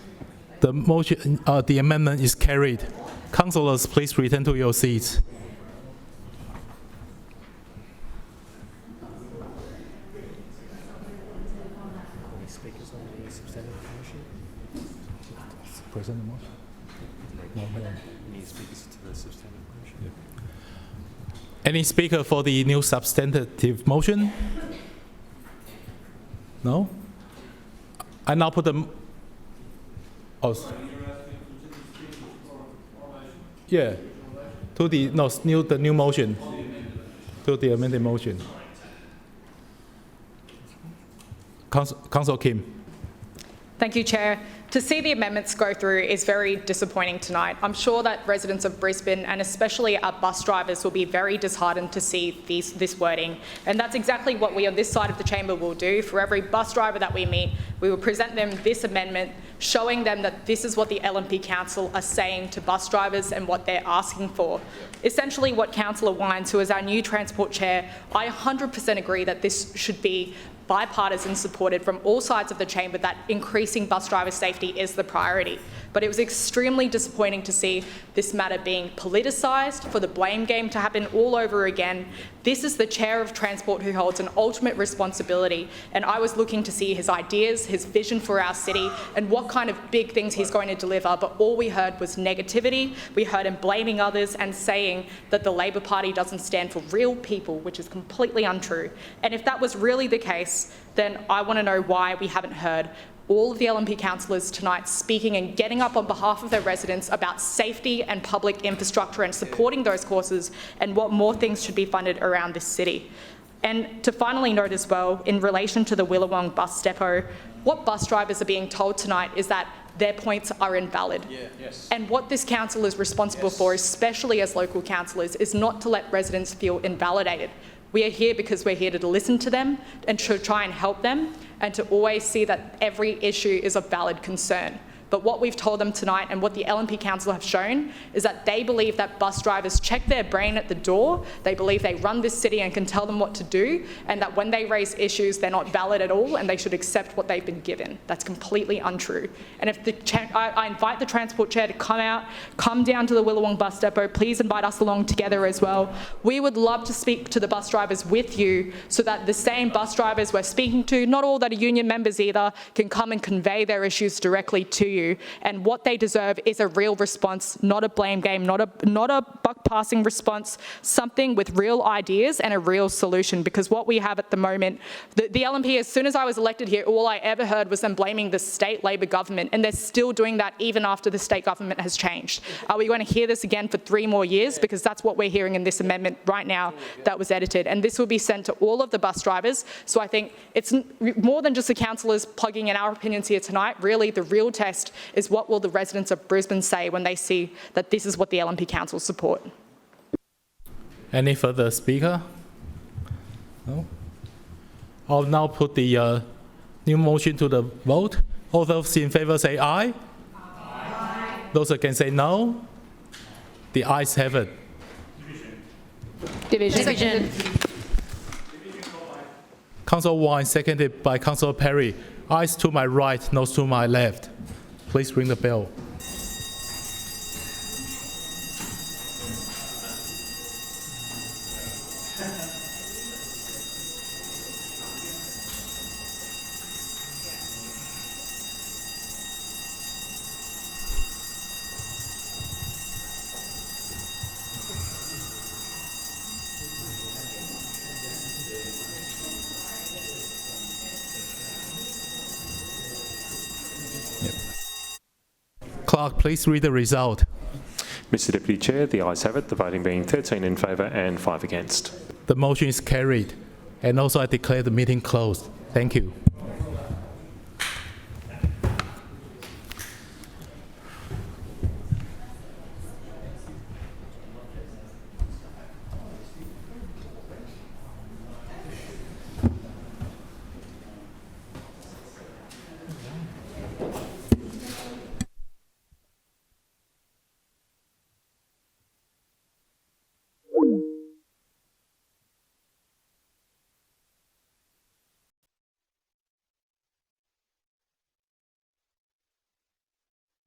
The motion, the amendment is carried. Councillors, please return to your seats. Present the motion? No. Any speaker for the new substantive motion? No? I now put the... Oh. Yeah. To the the new motion. To the amended motion. Councillor Kim. Thank you, Chair. To see the amendments go through is very disappointing tonight. I'm sure that residents of Brisbane and especially our bus drivers will be very disheartened to see this wording. And that's exactly what we on this side of the chamber will do. For every bus driver that we meet, we will present them this amendment, showing them that this is what the LNP Council are saying to bus drivers and what they're asking for. Essentially what Councillor Wines, who is our new Transport Chair, I 100% agree that this should be bipartisan supported from all sides of the chamber, that increasing bus driver safety is the priority. But it was extremely disappointing to see this matter being politicised, for the blame game to happen all over again. This is the Chair of Transport who holds an ultimate responsibility, and I was looking to see his ideas, his vision for our city, and what kind of big things he's going to deliver, but all we heard was negativity. We heard him blaming others and saying that the Labor Party doesn't stand for real people, which is completely untrue. And if that was really the case, then I want to know why we haven't heard all of the LNP councillors tonight speaking and getting up on behalf of their residents about safety and public infrastructure and supporting those causes, and what more things should be funded around this city. And to finally note as well, in relation to the Willawong bus depot, what bus drivers are being told tonight is that their points are invalid. And what this council is responsible for, especially as local councillors, is not to let residents feel invalidated. We are here because we're here to listen to them and to try and help them, and to always see that every issue is of valid concern. But what we've told them tonight and what the LNP Council have shown is that they believe that bus drivers check their brain at the door, they believe they run this city and can tell them what to do, and that when they raise issues, they're not valid at all and they should accept what they've been given. That's completely untrue. And if I invite the Transport Chair to come down to the Willawong bus depot, please invite us along together as well. We would love to speak to the bus drivers with you, so that the same bus drivers we're speaking to, not all that are union members either, can come and convey their issues directly to you. And what they deserve is a real response, not a blame game, not a buck passing response, something with real ideas and a real solution. Because what we have at the moment, the LNP, as soon as I was elected here, all I ever heard was them blaming the state Labor government, and they're still doing that even after the state government has changed. Are we going to hear this again for 3 more years? Because that's what we're hearing in this amendment right now that was edited. And this will be sent to all of the bus drivers. So I think it's more than just the councillors plugging in our opinions here tonight. Really, the real test is what will the residents of Brisbane say when they see that this is what the LNP Council support. Any further speaker? No? I'll now put the new motion to the vote. All those in favour say aye. Aye. Those against say no. The ayes have it. Division. Councillor Wine, seconded by Councillor Perry. Ayes to my right, noes to my left. Please ring the bell. Clerk, please read the result. Mr Deputy Chair, the ayes have it, the voting being 13 in favour and 5 against. The motion is carried, and also I declare the meeting closed. Thank you.